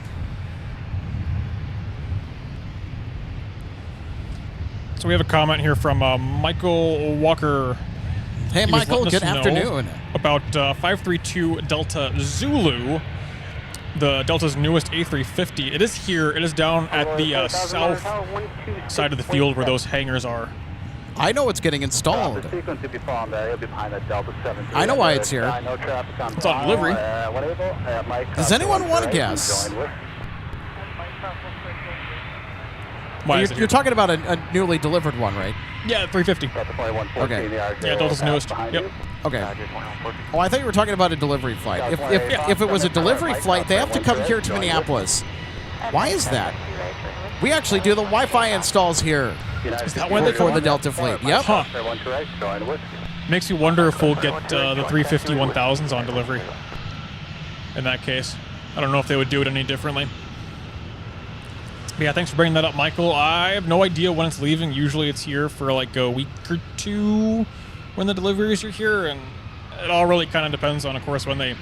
S4: So we have a comment here from Michael Walker.
S3: Hey,
S4: He was
S3: Michael,
S4: letting
S3: good
S4: us know
S3: afternoon.
S4: About 532 Delta Zulu, the Delta's newest A350. It is here. It is down at the south side of the field where those hangars are.
S3: I know it's getting installed. I know why it's here.
S4: It's on delivery.
S3: Does anyone want to guess?
S4: Why is it
S3: You're
S4: here?
S3: talking about a newly delivered one, right?
S4: Yeah, 350.
S3: Okay.
S4: Yeah, Delta's newest. Yep.
S3: Okay. Oh, I thought you were talking about a delivery flight. If it was a delivery flight, they have to come here to Minneapolis. Why is that? We actually do the Wi-Fi installs here.
S4: Is that when they
S3: for
S4: come
S3: the
S4: on?
S3: Delta fleet? Yep.
S4: Huh. Makes you wonder if we'll get the 350 1000s on delivery. In that case, I don't know if they would do it any differently. But yeah, thanks for bringing that up, Michael. I have no idea when it's leaving. Usually it's here for like a week or two when the deliveries are here, and it all really kind of depends on, of course, when they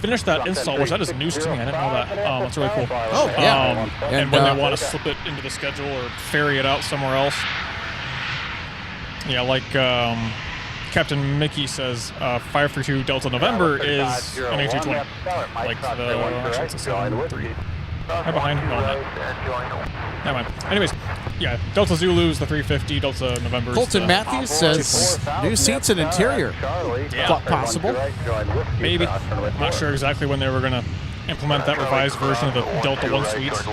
S4: finish that install, which that is news to me. I didn't know that. That's really cool.
S3: Oh, yeah.
S4: And when they want to slip it into the schedule or ferry it out somewhere else. Yeah, like Captain Mickey says, 532 Delta November is an A220. Like actually it's a 73. Right behind him. No, not. Never mind. Anyways, yeah, Delta Zulu's the 350, Delta November's
S3: Colton Matthews says new seats and interior.
S4: Yeah.
S3: Possible.
S4: Maybe. I'm not sure exactly when they were going to implement that revised version of the Delta 1 suites.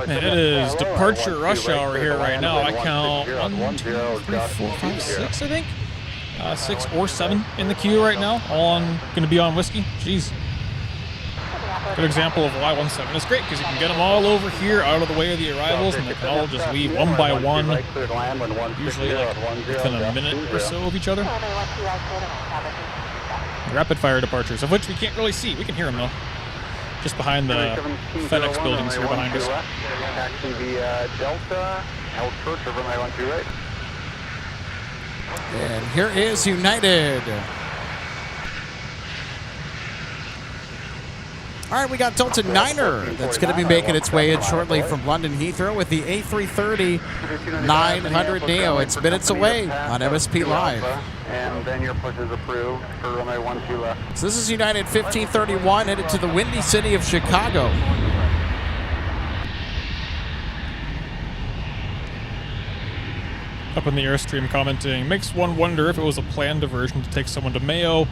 S4: Man, it is departure rush hour here right now. I count 1, 2, 3, 4, 5, 6, I think. 6 or 7 in the queue right now, all going to be on whiskey. Jeez. Good example of why 17 is great, because you can get them all over here out of the way of the arrivals, and they can all just leave one by one, usually like within a minute or so of each other. Rapid fire departures, of which we can't really see. We can hear them though. Just behind the FedEx buildings here behind us.
S1: Taxi via Delta, L Church over my 12 right.
S3: And here is United. All right, we got Delta Niner that's going to be making its way in shortly from London Heathrow with the A330-900 Neo. It's minutes away on MSP Live.
S1: And then your push is approved for runway 12 left.
S3: So this is United 1531 headed to the windy city of Chicago.
S4: Up in the Airstream commenting, makes one wonder if it was a planned diversion to take someone to Mayo.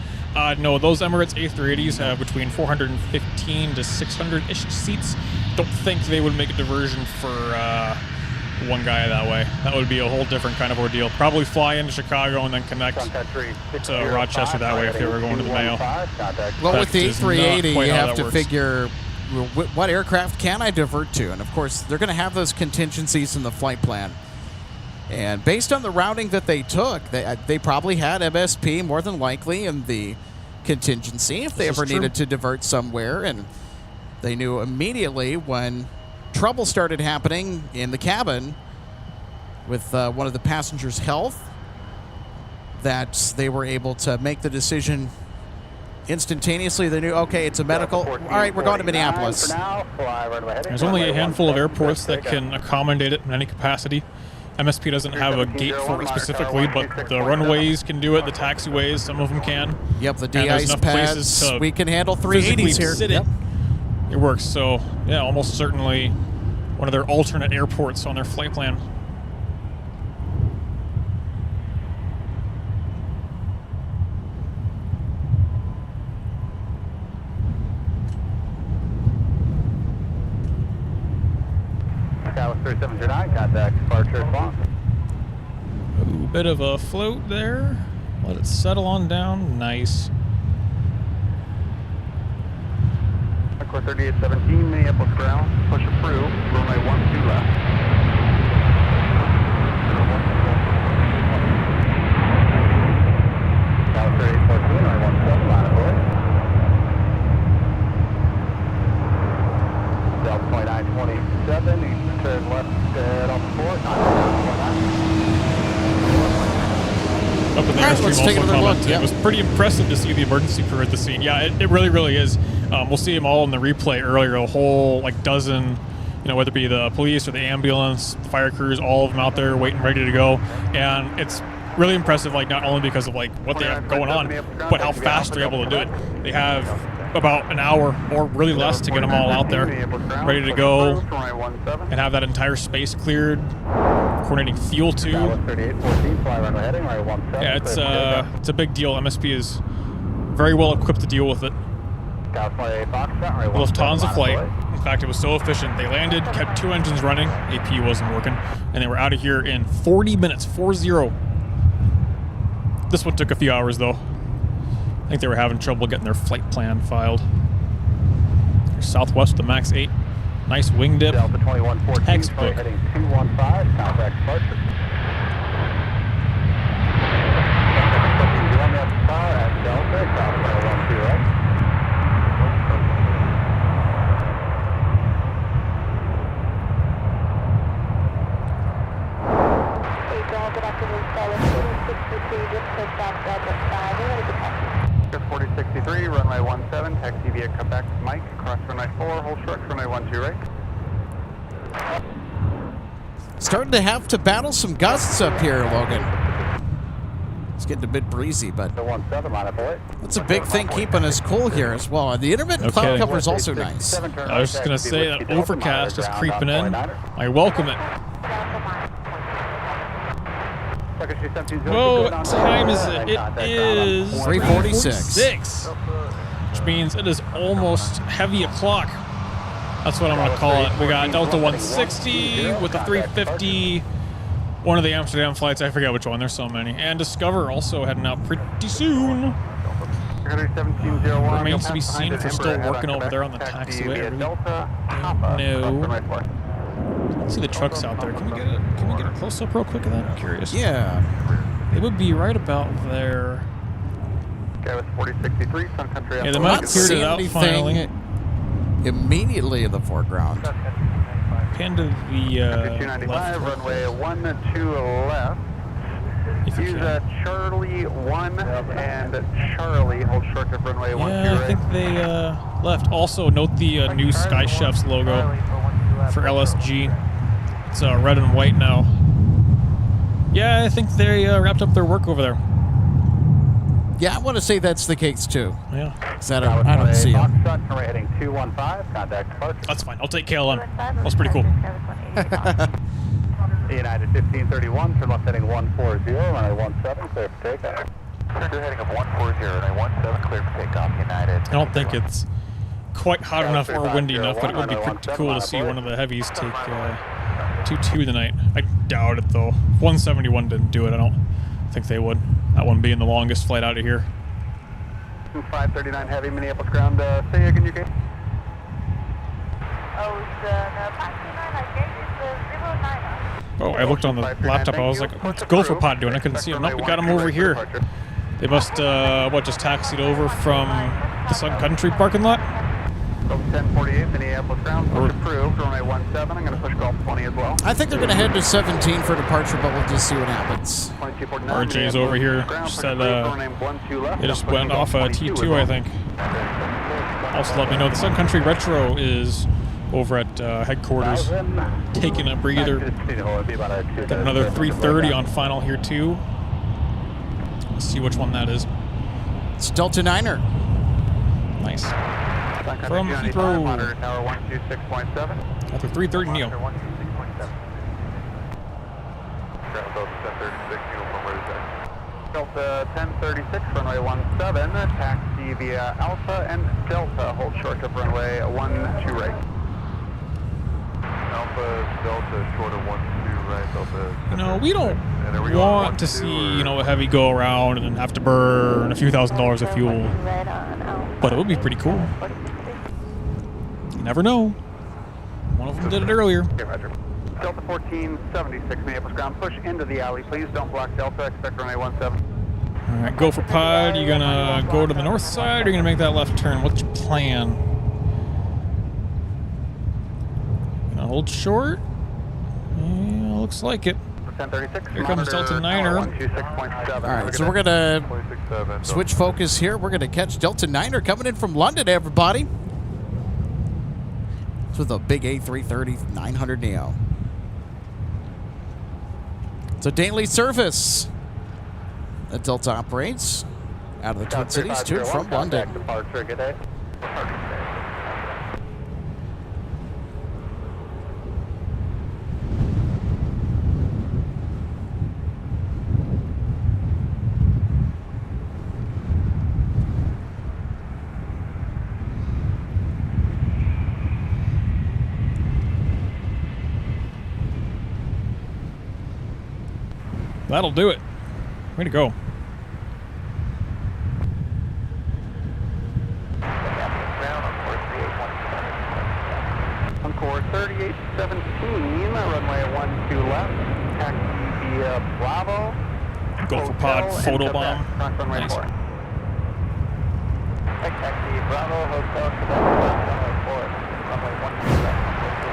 S4: No, those Emirates A380s have between 415 to 600-ish seats. Don't think they would make a diversion for one guy that way. That would be a whole different kind of ordeal. Probably fly into Chicago and then connect to Rochester that way if they were going to the Mayo.
S3: Well, with the
S4: That is not
S3: A380,
S4: quite
S3: you
S4: how
S3: have
S4: that
S3: to
S4: works.
S3: figure what aircraft can I divert to? And of course, they're going to have those contingencies in the flight plan. And based on the routing that they took, they probably had MSP more than likely in the contingency if they ever needed to divert somewhere. And they knew immediately when trouble started happening in the cabin with one of the passengers' health that they were able to make the decision instantaneously. They knew, okay, it's a medical. All right, we're going to Minneapolis.
S4: There's only a handful of airports that can accommodate it in any capacity. MSP doesn't have a gate for it specifically, but the runways can do it, the taxiways, some of them can.
S3: Yep, the
S4: And there's
S3: de-ice
S4: enough
S3: pads.
S4: places to
S3: We can handle
S4: physically
S3: 380s here.
S4: sit
S3: Yep.
S4: in. It works. So, yeah, almost certainly one of their alternate airports on their flight plan.
S1: Dallas 3709, contact departure response.
S4: Ooh, bit of a float there. Let it settle on down. Nice.
S1: Course 3817, Minneapolis ground. Push approved. Runway 12 left. Dallas 3814, runway 17, line of way. Delta 2927, you can turn left at Alpha 4,
S4: Up in the
S3: All right,
S4: airstream
S3: let's
S4: also
S3: take another look.
S4: commented.
S3: Yep.
S4: It was pretty impressive to see the emergency crew at the scene. Yeah, it really, really is. We'll see them all in the replay earlier. A whole dozen, whether it be the police or the ambulance, the fire crews, all of them out there waiting, ready to go. And it's really impressive, not only because of what they have going on, but how fast they're able to do it. They have about an hour or really less to get them all out there, ready to go, and have that entire space cleared, coordinating fuel too. Yeah, it's a big deal. MSP is very well equipped to deal with it. Lufthansa flight. In fact, it was so efficient. They landed, kept 2 engines running. AP wasn't working, and they were out of here in 40 minutes. 40. This one took a few hours though. I think they were having trouble getting their flight plan filed. They're southwest with the MAX 8. Nice wing dip.
S1: Delta 2114,
S4: Textbook.
S1: heading 215, contact departure. Delta, Delta 120.
S5: Good afternoon, Dallas 4063, just push back Delta 5, ready to taxi.
S1: 4063, runway 17, taxi via Quebec, Mike, cross runway 4, hold short, runway 12 right.
S3: Starting to have to battle some gusts up here, Logan. It's getting a bit breezy, but
S1: The 17, line up away.
S3: that's a big thing keeping us cool here as well. And the intermittent cloud
S4: Okay.
S3: cover is also nice.
S4: I was just going to say that overcast is creeping in. I welcome it. Well, what time is it? It is
S3: 3:46.
S4: Which means it is almost heavy o'clock. That's what I'm going to call it. We got Delta 160 with the 350. One of the Amsterdam flights, I forget which one. There's so many. And Discover also heading out pretty soon. Remains to be seen if they're still working over there on the taxiway. No. See the trucks out there. Can we get a close up real quick of that? I'm curious.
S3: Yeah.
S4: It would be right about there.
S1: Okay, with 4063, Sun Country
S4: Yeah, they
S1: Airport.
S4: might
S3: Not
S4: cleared it
S3: seeing
S4: out finally.
S3: anything immediately in the foreground.
S4: Pan to the
S1: 295,
S4: left.
S1: runway 12 left.
S4: If you
S1: Use
S4: can.
S1: Charlie 1 and Charlie, hold short of runway 12
S4: Yeah, I
S1: right.
S4: think they left. Also, note the new Sky Chefs logo for LSG. It's red and white now. Yeah, I think they wrapped up their work over there.
S3: Yeah, I want to say that's the case too.
S4: Yeah,
S3: 'Cause I don't see them.
S1: Foxtrot, runway heading 215, contact departure.
S4: that's fine. I'll take KLM. That's pretty cool.
S1: United 1531, turn left heading 140, runway 17, clear for takeoff. Clear heading of 140, runway 17, clear for takeoff, United.
S4: I don't think it's quite hot enough or windy enough, but it would be pretty cool to see one of the heavies take 2-2 tonight. I doubt it though. 171 didn't do it. I don't think they would. That one being the longest flight out of here.
S1: 539 heavy, Minneapolis ground. Say again, UK.
S5: Oh, the taxi 9 I gave you the 09.
S4: Oh, I looked on the laptop. I was like, what's Gopher Pod doing? I couldn't see him. Nope, we got him over here. They must, just taxied over from the Sun Country parking lot?
S1: Delta 1048, Minneapolis ground, push approved, runway 17. I'm going to push Gulf 20 as well.
S3: I think they're going to head to 17 for departure, but we'll just see what happens.
S1: 2249,
S4: RJ's over here. She said it just went off T2, I think. Also, let me know the Sun Country Retro is over at headquarters, taking a breather. Got another 330 on final here too. Let's see which one that is.
S3: It's Delta Niner.
S4: Nice. From Heathrow.
S1: Tower 126.7.
S4: After 330 Neo.
S1: Delta 1036, runway 17, taxi via Alpha and Delta, hold short of runway 12 right. Alpha, Delta, short of 12 right, Delta.
S4: You know, we don't want to see, a heavy go around and have to burn a few $1,000s of fuel. But it would be pretty cool. You never know. One of them did it earlier.
S1: Okay, Roger. Delta 1476, Minneapolis ground, push into the alley. Please don't block Delta, expect runway 17.
S4: All right, go for pod. You gonna go to the north side, or you gonna make that left turn? What's your plan? Gonna hold short? Yeah, looks like it.
S1: 1036.
S4: Here comes Delta Niner.
S1: 126.7.
S3: All right, so we're going to switch focus here. We're going to catch Delta Niner coming in from London, everybody. It's with a big A330 900 Neo. It's a daily service that Delta operates out of the Twin Cities to and from London.
S1: Departure, good day.
S4: That'll do it. Way to go.
S1: Encore 3817, runway 12 left, taxi via Bravo.
S4: Go for pod, photo bomb.
S1: Nice.
S4: Nice.
S1: Taxi Bravo, hotel, runway 12.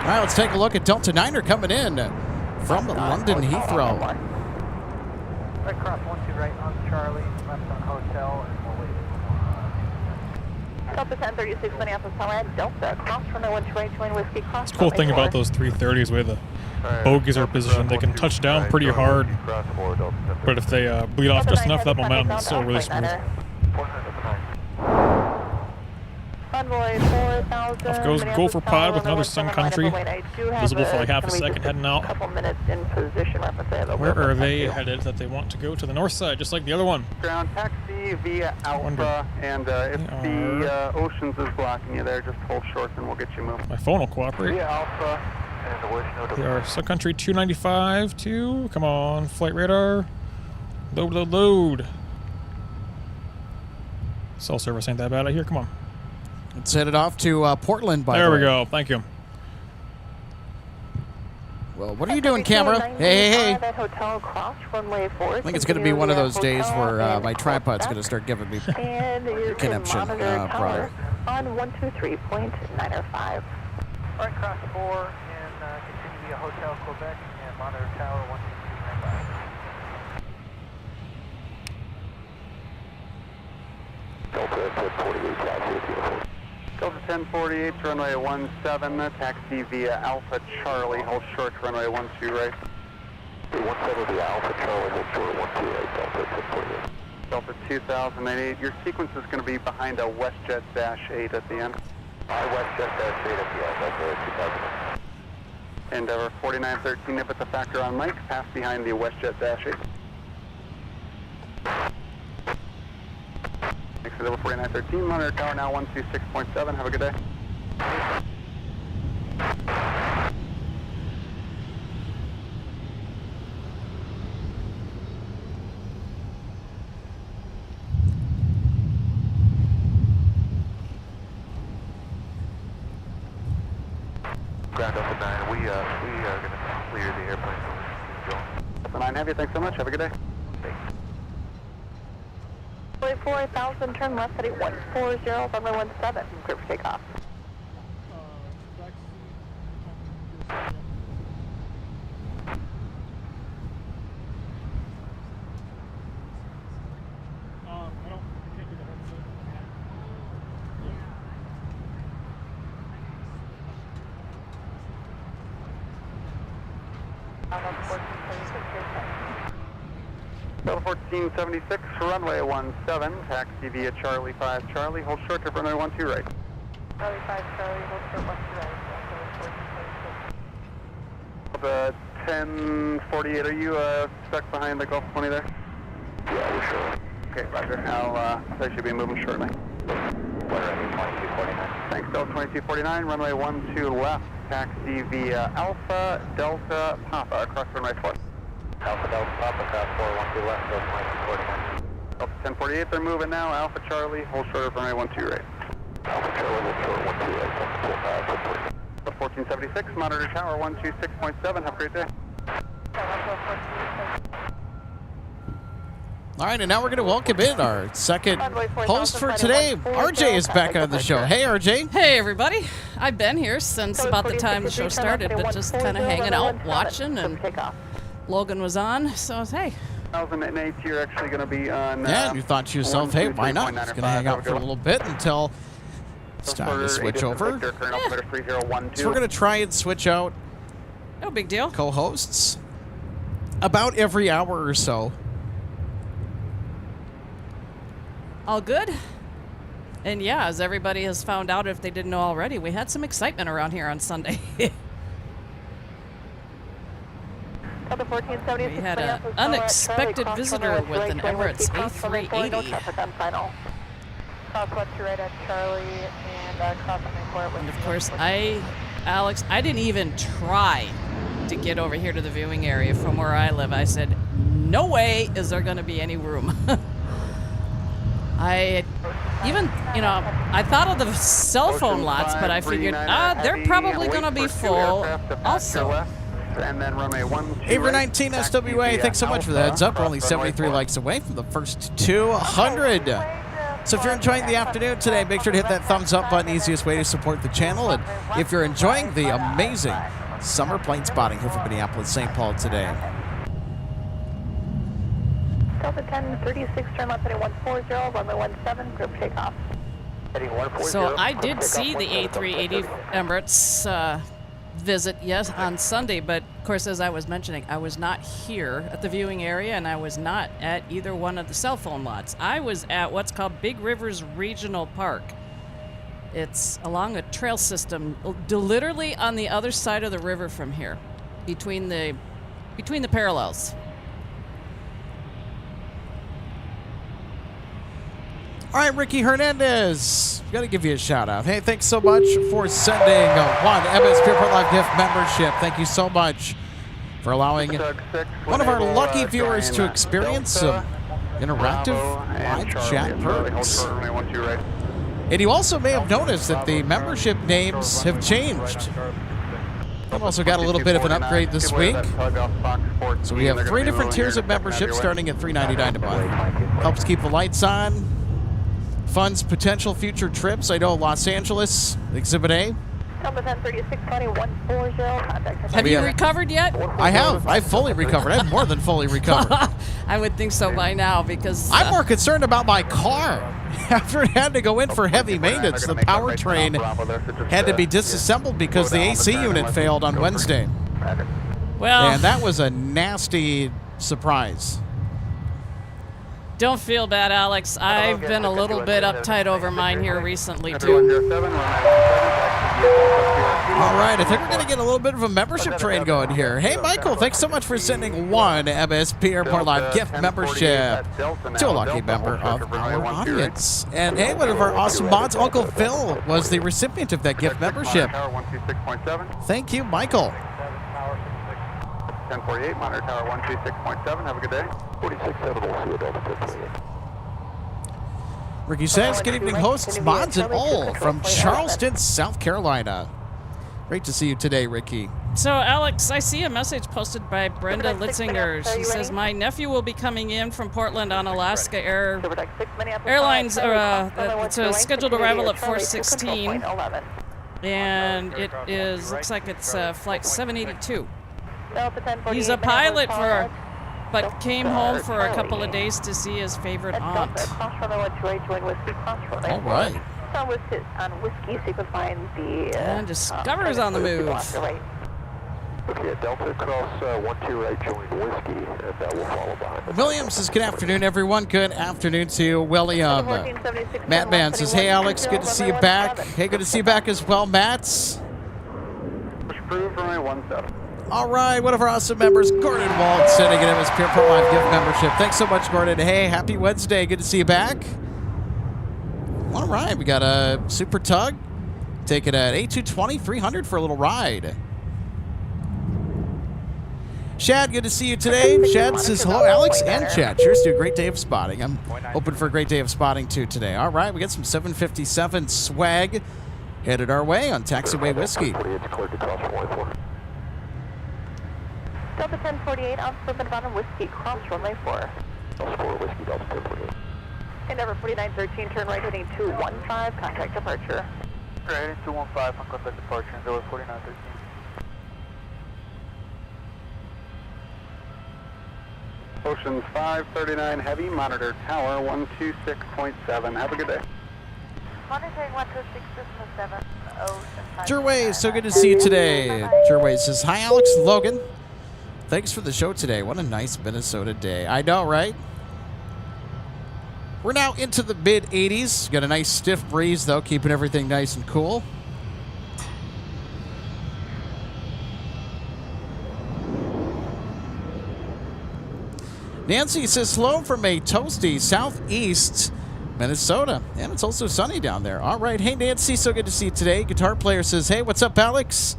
S3: All right, let's take a look at Delta Niner coming in from London Heathrow.
S2: Right cross 12 right on Charlie, left on hotel, and we'll wait.
S5: Delta 1036, Minneapolis, Thailand, Delta, cross runway 12 right, join Whiskey, cross.
S4: Cool thing about those 330s, where the bogies are positioned, they can touch down pretty hard. But if they bleed off just enough, that momentum is still really smooth.
S5: Convoy 4000.
S4: Off goes Go for pod with another Sun Country. Visible for like half a second, heading out.
S5: Couple minutes in position.
S4: Where are they headed that they want to go? To the north side, just like the other one.
S1: Ground taxi via Alpha, and if the Oceans is blocking you there, just hold short and we'll get you moving.
S4: My phone will cooperate.
S1: Via Alpha, and the wish no
S4: We are Sun Country 295 to, come on, flight radar. Load, load, load. Cell service ain't that bad out here, come on.
S3: Let's head it off to Portland, by
S4: There
S3: the way.
S4: we go, thank you.
S3: Well, what are you doing, camera? Hey, hey, hey.
S5: Hotel cross runway 4.
S3: I think it's going to be one of those days where my tripod's going to start giving me connection problem.
S5: On 123.905.
S2: Right cross 4 and continue via Hotel Quebec and monitor tower 123.95.
S1: Delta 1048, taxi. Delta 1048, runway 17, taxi via Alpha Charlie, hold short to runway 12 right. 17 via Alpha Charlie, hold short 12 right, Delta 1048. Delta 2008, your sequence is going to be behind a WestJet Dash 8 at the end. WestJet Dash 8 at the end, Delta 2008. Endeavor 4913, if it's a factor on Mike, pass behind the WestJet Dash 8. Thanks for level 4913, monitor tower now 126.7, have a good day. Ground Delta 9, we are going to clear the airplane. Delta 9 Heavy, thanks so much, have a good day. Thanks.
S5: 4000, turn left heading 140, runway 17, clear for takeoff.
S1: Delta 1476, runway 17, taxi via Charlie 5 Charlie, hold short to runway 12 right.
S5: Charlie 5 Charlie, hold short 1 2 right.
S1: The 1048, are you stuck behind the Gulf 20 there? Yeah, we're sure. Okay, roger. They should be moving shortly. Runway 2249. Thanks, Delta 2249, runway 12 left, taxi via Alpha Delta Papa across runway 4. Alpha Delta Papa, cross 412 left, Delta 2249. Delta 1048, they're moving now. Alpha Charlie, hold short of runway 12 right. Alpha Charlie, hold short 12 right, 1476, monitor tower 126.7. Have a great day.
S3: All right, and now we're going to welcome in our second host for today. RJ is back on the show. Hey, RJ.
S6: Hey, everybody. I've been here since about the time the show started, but just kind of hanging out, watching, and Logan was on, so hey.
S1: 2008, you're actually going to be on...
S3: Yeah, you thought to yourself, hey, why not? Just going to hang out for a little bit until it's time to switch over.
S6: Yeah.
S3: So we're going to try and switch out
S6: No big deal.
S3: co-hosts about every hour or so.
S6: All good? And yeah, as everybody has found out, if they didn't know already, we had some excitement around here on Sunday. We had an unexpected visitor with an Emirates A380. And of course, Alex, I didn't even try to get over here to the viewing area from where I live. I said, no way is there going to be any room. I thought of the cell phone lots, but I figured, they're probably going to be full also.
S1: And then runway 12
S3: Aver 19 SWA, thanks so much for the heads up. We're only 73 likes away from the first 200. So if you're enjoying the afternoon today, make sure to hit that thumbs up button, easiest way to support the channel. And if you're enjoying the amazing summer plane spotting here from Minneapolis, St. Paul today.
S5: Delta 1036, turn left heading 140, runway 17, group takeoff.
S6: So I did see the A380 Emirates visit, yes, on Sunday, but of course, as I was mentioning, I was not here at the viewing area, and I was not at either one of the cell phone lots. I was at what's called Big Rivers Regional Park. It's along a trail system, literally on the other side of the river from here, between the parallels.
S3: All right, Ricky Hernandez, got to give you a shout out. Hey, thanks so much for sending one MSP Airport Live gift membership. Thank you so much for allowing one of our lucky viewers to experience some interactive live chat perks. And you also may have noticed that the membership names have changed. We've also got a little bit of an upgrade this week. So we have 3 different tiers of membership starting at $3.99 a month. Helps keep the lights on. Funds potential future trips. I know Los Angeles, Exhibit A.
S6: Have you recovered yet?
S3: I have. I've fully recovered. I've more than fully recovered.
S6: I would think so by now because...
S3: I'm more concerned about my car. After it had to go in for heavy maintenance, the powertrain had to be disassembled because the AC unit failed on Wednesday.
S6: Well...
S3: And that was a nasty surprise.
S6: Don't feel bad, Alex. I've been a little bit uptight over mine here recently, too.
S3: All right, I think we're going to get a little bit of a membership train going here. Hey, Michael, thanks so much for sending one MSP Airport Live gift membership to a lucky member of our audience. And hey, one of our awesome mods, Uncle Phil, was the recipient of that gift membership. Thank you, Michael.
S1: 1048, monitor tower 126.7. Have a good day. 4670,
S3: Ricky says, good evening, hosts, mods, and all from Charleston, South Carolina. Great to see you today, Ricky.
S6: So, Alex, I see a message posted by Brenda Litzinger. She says, my nephew will be coming in from Portland on Alaska Airlines. It's a scheduled arrival at 4:16. And it is, looks like it's flight 782. He's a pilot but came home for a couple of days to see his favorite aunt.
S3: All right.
S6: And Discover's on the move.
S1: Okay, Delta cross 12 right, join Whiskey, and we'll follow behind.
S3: William says, good afternoon, everyone. Good afternoon to William. Matt Man says, hey, Alex, good to see you back. Hey, good to see you back as well, Matt.
S1: Approved runway 17.
S3: All right, one of our awesome members, Gordon Wald, sending an MSP Airport Live gift membership. Thanks so much, Gordon. Hey, happy Wednesday. Good to see you back. All right, we got a Super Tug. Take it at 8220, 300 for a little ride. Shad, good to see you today. Shad says, hello, Alex and Chad. Cheers to a great day of spotting. I'm hoping for a great day of spotting, too, today. All right, we got some 757 swag headed our way on Taxiway Whiskey.
S5: Delta 1048 on Slip on Whiskey, cross runway 4.
S1: Delta 4 Whiskey, Delta 1048.
S5: Endeavor 4913, turn right heading 215, contact departure.
S1: Right, heading 215 on contact departure, Endeavor 4913. Ocean 539 Heavy, monitor tower 126.7. Have a good day.
S5: Monitoring 126.7.
S3: Jerway, so good to see you today. Jerway says, hi, Alex and Logan. Thanks for the show today. What a nice Minnesota day. I know, right? We're now into the mid-80s. Got a nice stiff breeze, though, keeping everything nice and cool. Nancy says, hello from a toasty southeast Minnesota. And it's also sunny down there. All right. Hey, Nancy, so good to see you today. Guitar player says, hey, what's up, Alex?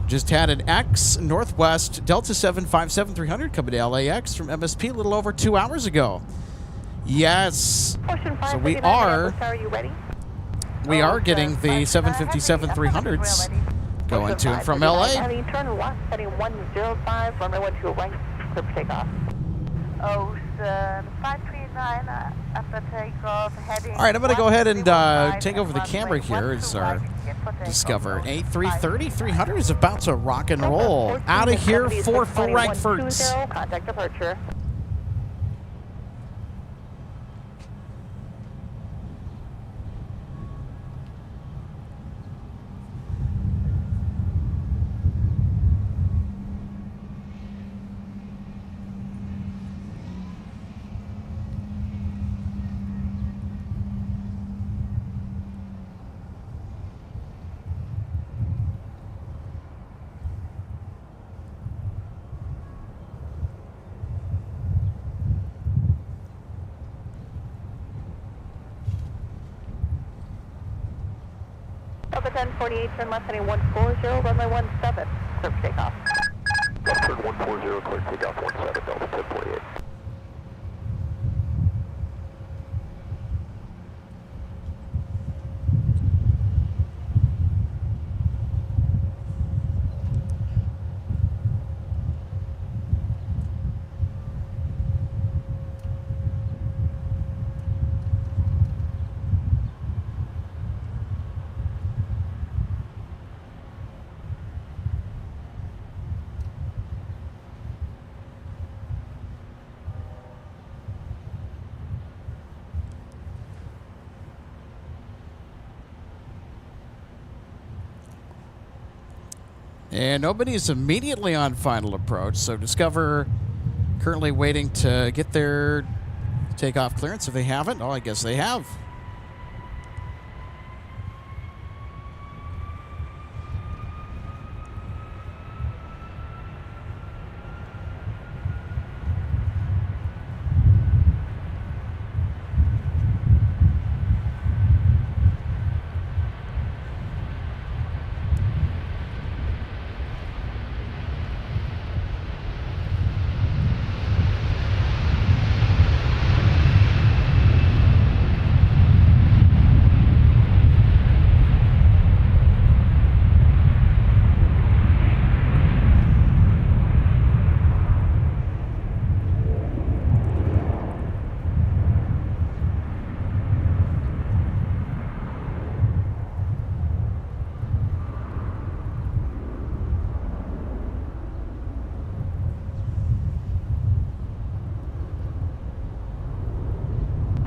S3: Just had an X Northwest Delta 757-300 coming to LAX from MSP a little over 2 hours ago. Yes. So we are getting the 757-300s going to and from LA.
S5: Turn left, heading 105, runway 12 right, clear for takeoff. Ocean 539 after takeoff, heading.
S3: All right, I'm going to go ahead and take over the camera here as our Discover A330-300 is about to rock and roll out of here for Frankfurt.
S5: Contact departure. Delta 1048, turn left heading 140, runway 17, clear for takeoff.
S1: Delta 140, clear for takeoff 17, Delta 1048.
S3: And nobody's immediately on final approach, so Discover currently waiting to get their takeoff clearance if they haven't. Oh, I guess they have.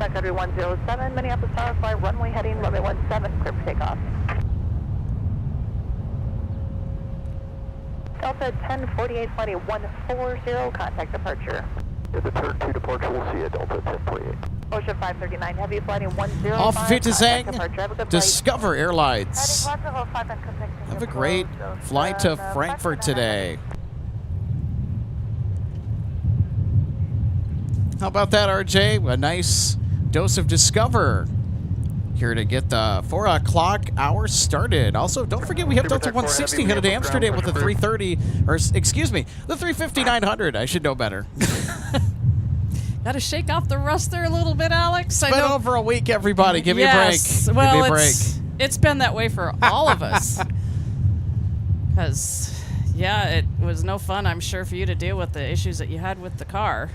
S5: Sun Country 107, Minneapolis Tower, fly runway heading runway 17, clear for takeoff. Delta 1048, flight 140, contact departure.
S1: If it's turn 2 departure, we'll see you, Delta 1048.
S5: Ocean 539, heavy flight 105.
S3: Auf Wiedersehen,
S5: departure. Have a good
S3: Discover Airlines.
S5: flight. Heading 105 and connecting
S3: Have a
S5: your
S3: great
S5: approach,
S3: flight to
S5: Ocean,
S3: Frankfurt
S5: 539.
S3: today. How about that, RJ? A nice dose of Discover here to get the 4 o'clock hour started. Also, don't forget we have Delta 160 headed to Amsterdam with the 330, or excuse me, the 350-900. I should know better.
S6: Got to shake off the rust there a little bit, Alex.
S3: It's been over a week, everybody. Give me a break.
S6: Well,
S3: Give me a break.
S6: It's been that way for all of us. Because, yeah, it was no fun, I'm sure, for you to deal with the issues that you had with the car.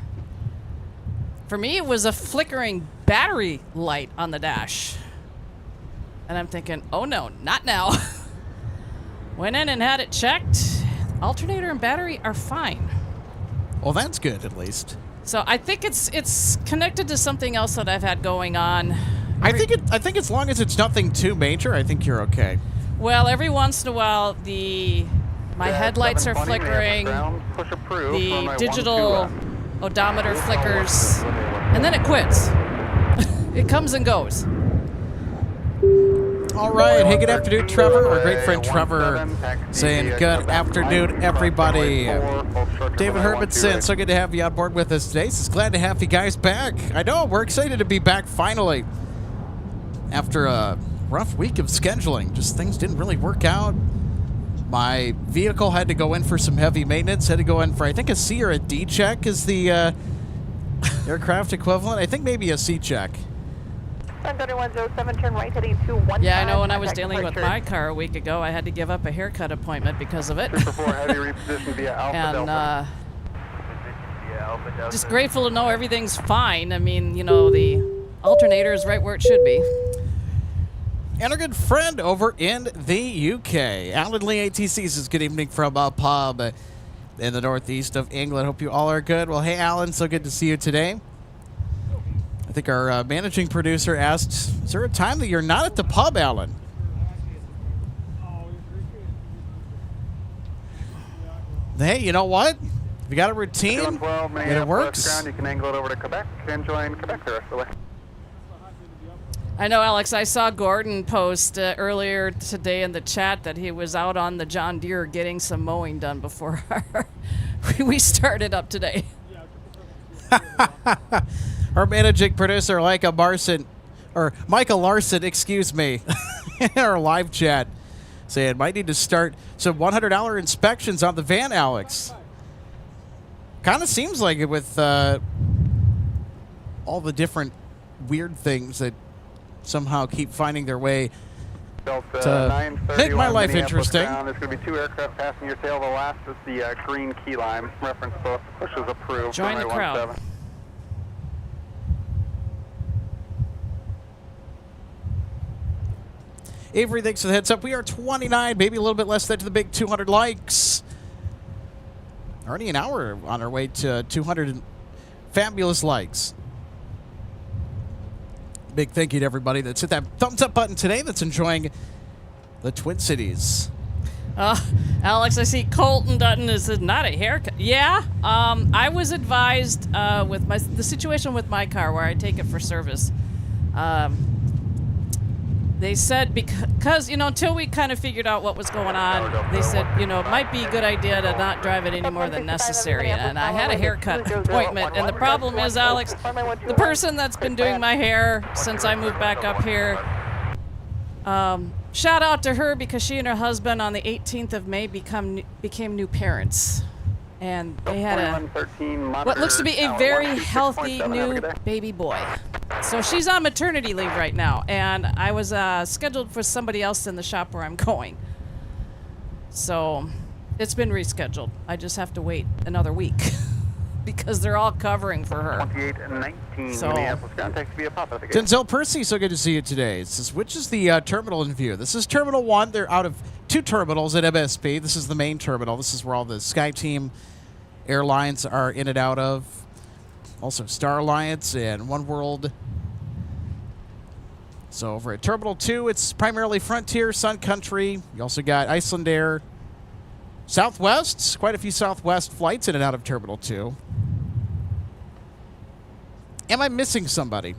S6: For me, it was a flickering battery light on the dash. And I'm thinking, oh no, not now. Went in and had it checked. Alternator and battery are fine.
S3: Well, that's good, at least.
S6: So I think it's connected to something else that I've had going on.
S3: I think as long as it's nothing too major, I think you're okay.
S6: Well, every once in a while, my headlights are flickering.
S1: Push approved.
S6: The digital odometer flickers, and then it quits. It comes and goes.
S3: All right. Hey, good afternoon, Trevor. Our great friend Trevor saying good afternoon, everybody. David Hermanson, so good to have you on board with us today. Just glad to have you guys back. I know, we're excited to be back finally. After a rough week of scheduling, just things didn't really work out. My vehicle had to go in for some heavy maintenance, had to go in for, I think, a C or a D check is the aircraft equivalent. I think maybe a C check.
S5: 3107, turn right, heading 215.
S6: Yeah, I know when I was dealing with my car a week ago, I had to give up a haircut appointment because of it. And just grateful to know everything's fine. I mean, you know, the alternator is right where it should be.
S3: And our good friend over in the UK, Alan Lee ATC says good evening from a pub in the northeast of England. Hope you all are good. Well, hey, Alan, so good to see you today. I think our managing producer asked, is there a time that you're not at the pub, Alan? Hey, you know what? We got a routine, and it works.
S1: You can angle it over to Quebec and join Quebec the rest of the way.
S6: I know, Alex, I saw Gordon post earlier today in the chat that he was out on the John Deere getting some mowing done before we started up today.
S3: Our managing producer, Michael Larson, excuse me, in our live chat, saying might need to start some $100 inspections on the van, Alex. Kind of seems like it with all the different weird things that somehow keep finding their way to make my life interesting.
S1: There's going to be 2 aircraft passing your tail. The last is the green key line. Reference both pushes approved.
S6: Join the crowd.
S3: Avery, thanks for the heads up. We are 29, maybe a little bit less than to the big 200 likes. Already an hour on our way to 200 fabulous likes. Big thank you to everybody that's hit that thumbs up button today that's enjoying the Twin Cities.
S6: Alex, I see Colton Dutton is not a haircut. Yeah, I was advised with the situation with my car where I take it for service. They said because, you know, until we kind of figured out what was going on, they said, you know, it might be a good idea to not drive it any more than necessary. And I had a haircut appointment. And the problem is, Alex, the person that's been doing my hair since I moved back up here, shout out to her because she and her husband on the 18th of May became new parents. And they had what looks to be a very healthy new baby boy. So she's on maternity leave right now, and I was scheduled for somebody else in the shop where I'm going. So it's been rescheduled. I just have to wait another week because they're all covering for her.
S1: 28 and 19,
S6: so,
S1: Minneapolis contact via Papa.
S3: Denzel Percy, so good to see you today. It says, which is the terminal in view? This is Terminal 1. They're out of 2 terminals at MSP. This is the main terminal. This is where all the SkyTeam airlines are in and out of. Also Star Alliance and One World. So over at Terminal 2, it's primarily Frontier, Sun Country. You also got Iceland Air, Southwest, quite a few Southwest flights in and out of Terminal 2. Am I missing somebody?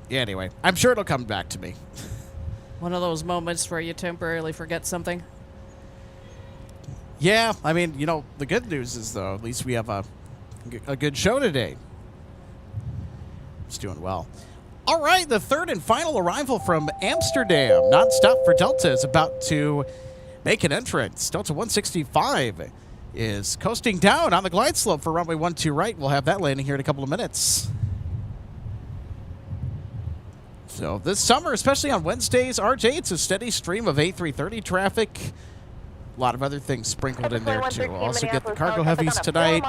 S3: Yeah, anyway, I'm sure it'll come back to me.
S6: One of those moments where you temporarily forget something.
S3: Yeah, I mean, you know, the good news is, though, at least we have a good show today. It's doing well. All right, the third and final arrival from Amsterdam. Nonstop for Delta is about to make an entrance. Delta 165 is coasting down on the glide slope for runway 12 right. We'll have that landing here in a couple of minutes. So this summer, especially on Wednesdays, RJ, it's a steady stream of A330 traffic. A lot of other things sprinkled in there, too. We'll also get the cargo heavies tonight.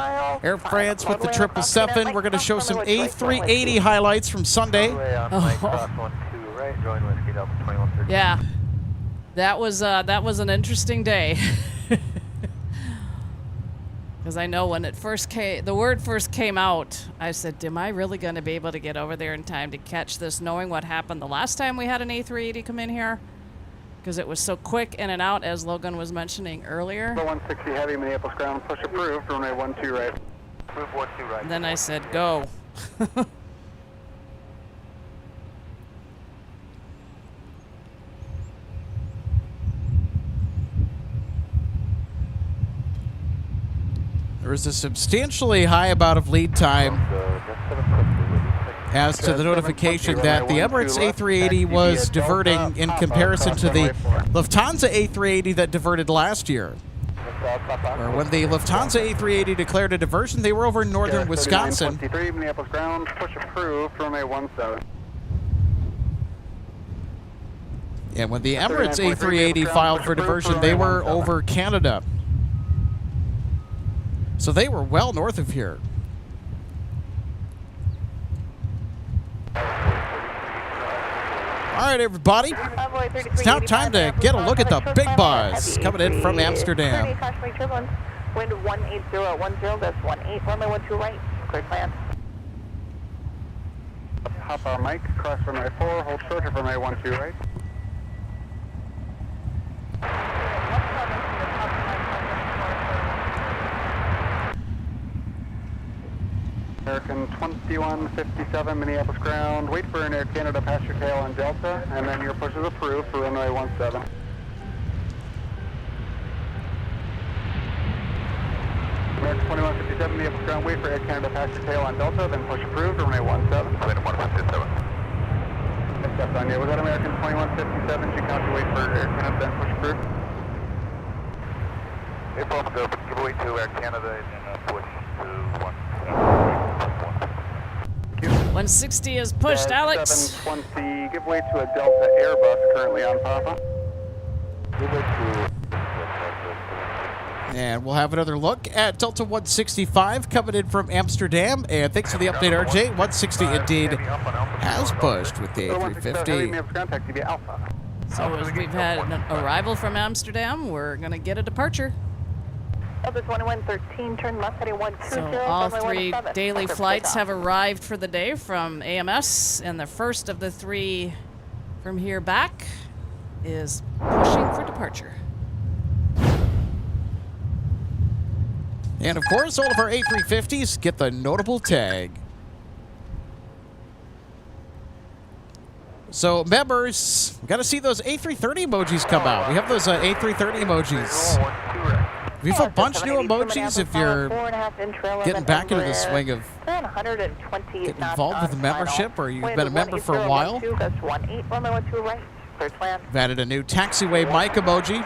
S3: Air France with the 777. We're going to show some A380 highlights from Sunday.
S6: Yeah, that was an interesting day. Because I know when it first came, the word first came out, I said, am I really going to be able to get over there in time to catch this, knowing what happened the last time we had an A380 come in here? Because it was so quick in and out, as Logan was mentioning earlier.
S1: 160 heavy, Minneapolis ground, push approved, runway 12 right. Approved 12 right.
S6: And then I said, go.
S3: There was a substantially high amount of lead time as to the notification that the Emirates A380 was diverting in comparison to the Lufthansa A380 that diverted last year. Where when the Lufthansa A380 declared a diversion, they were over in northern Wisconsin.
S1: Minneapolis ground, push approved, runway 17.
S3: And when the Emirates A380 filed for diversion, they were over Canada. So they were well north of here. All right, everybody. It's now time to get a look at the big buzz coming in from Amsterdam.
S5: Wind 18010, that's 18, runway 12 right, clear plan.
S1: Hop our mic, cross runway 4, hold short of runway 12 right. American 2157, Minneapolis ground. Wait for an Air Canada passenger tail on Delta, and then your push is approved for runway 17. American 2157, Minneapolis ground. Wait for Air Canada passenger tail on Delta, then push approved for runway 17. Wind 157. Accept on you. Was that American 2157? Chicago, wait for Air Canada, then push approved. April, go give away to Air Canada and then push to 17.
S6: 160 is pushed, Alex.
S1: 720, give way to a Delta Airbus currently on Papa. Give way to...
S3: And we'll have another look at Delta 165 coming in from Amsterdam. And thanks for the update, RJ. 160 indeed has pushed with the A350.
S6: So as we've had an arrival from Amsterdam, we're going to get a departure.
S5: Delta 2113, turn left heading 120.
S6: So all three daily flights have arrived for the day from AMS, and the first of the three from here back is pushing for departure.
S3: And of course, all of our A350s get the notable tag. So members, we got to see those A330 emojis come out. We have those A330 emojis. We have a bunch of new emojis if you're getting back into the swing of getting involved with the membership, or you've been a member for a while. We've added a new taxiway mic emoji,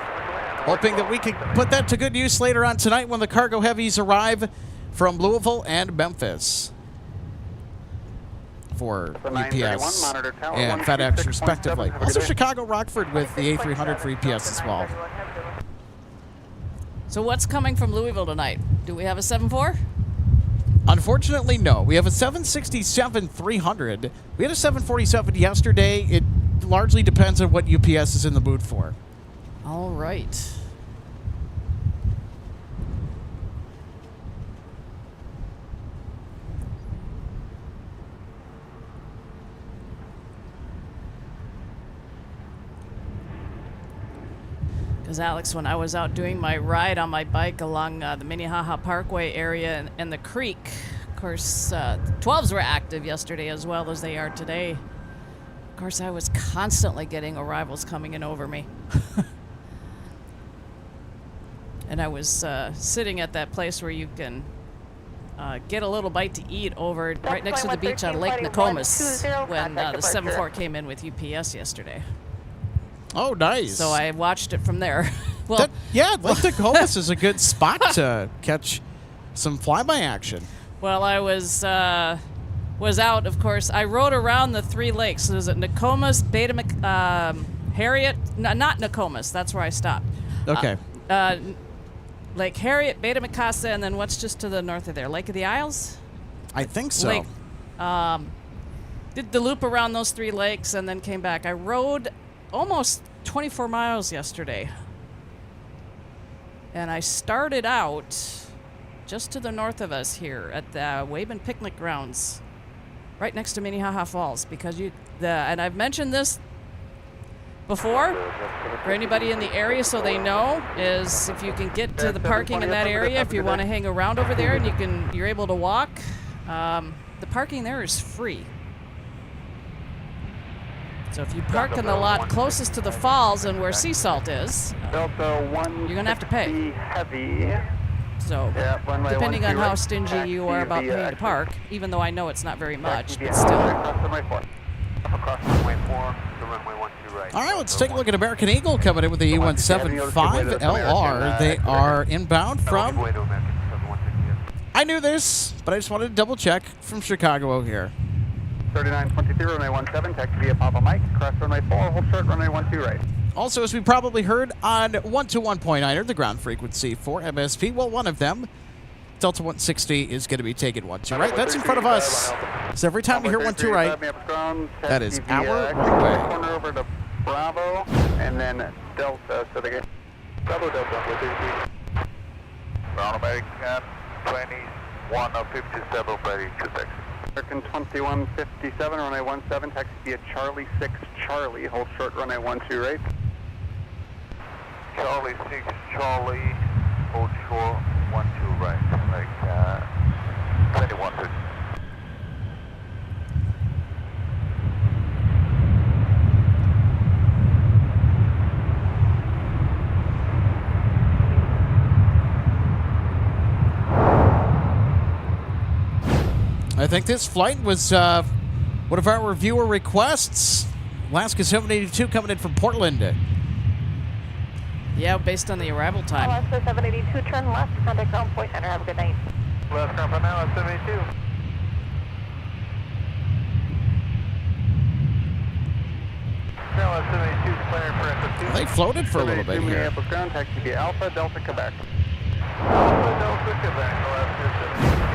S3: hoping that we can put that to good use later on tonight when the cargo heavies arrive from Louisville and Memphis for UPS and FedEx respectively. Also Chicago Rockford with the A300 for UPS as well.
S6: So what's coming from Louisville tonight? Do we have a 7-4?
S3: Unfortunately, no. We have a 767-300. We had a 747 yesterday. It largely depends on what UPS is in the mood for.
S6: All right. Because Alex, when I was out doing my ride on my bike along the Minnehaha Parkway area and the creek, of course, 12s were active yesterday as well as they are today. Of course, I was constantly getting arrivals coming in over me. And I was sitting at that place where you can get a little bite to eat over right next to the beach on Lake Nokomis when the 7-4 came in with UPS yesterday.
S3: Oh, nice.
S6: So I watched it from there. Well,
S3: Lake Nokomis is a good spot to catch some flyby action.
S6: Well, I was out, of course. I rode around the 3 lakes. So was it Nokomis, Harriet? No, not Nokomis. That's where I stopped.
S3: Okay.
S6: Lake Harriet, Beta Mikasa, and then what's just to the north of there? Lake of the Isles?
S3: I think so.
S6: Did the loop around those 3 lakes and then came back. I rode almost 24 miles yesterday. And I started out just to the north of us here at the Wabin Picnic Grounds, right next to Minnehaha Falls, because and I've mentioned this before for anybody in the area so they know, is if you can get to the parking in that area, if you want to hang around over there and you're able to walk, the parking there is free. So if you park in the lot closest to the falls and where sea salt is, you're going to have to pay. So depending on how stingy you are about paying to park, even though I know it's not very much, but still.
S3: All right, let's take a look at American Eagle coming in with the E175LR. They are inbound from... I knew this, but I just wanted to double check from Chicago here.
S1: 3923, runway 17, taxi via Papa Mike, cross runway 4, hold short, runway 12 right.
S3: Also, as we probably heard on 121.9, the ground frequency for MSP, well, one of them, Delta 160, is going to be taken 12 right. That's in front of us. So every time you hear 12 right, that is our runway.
S1: Corner over to Bravo, and then Delta, so they get Bravo Delta. Brown American 2157, ready to taxi. American 2157, runway 17, taxi via Charlie 6 Charlie, hold short, runway 12 right. Charlie 6 Charlie, hold short, 12 right, like 2150.
S3: I think this flight was one of our viewer requests. Alaska 782 coming in from Portland.
S6: Yeah, based on the arrival time.
S5: Alaska 782, turn left, contact ground point center. Have a good night.
S1: Left ground point now, 782. Now 782 clearing for SF2.
S3: They floated for a little bit here.
S1: Minneapolis ground, taxi via Alpha, Delta, Quebec. Alpha, Delta, Quebec, Alaska 782.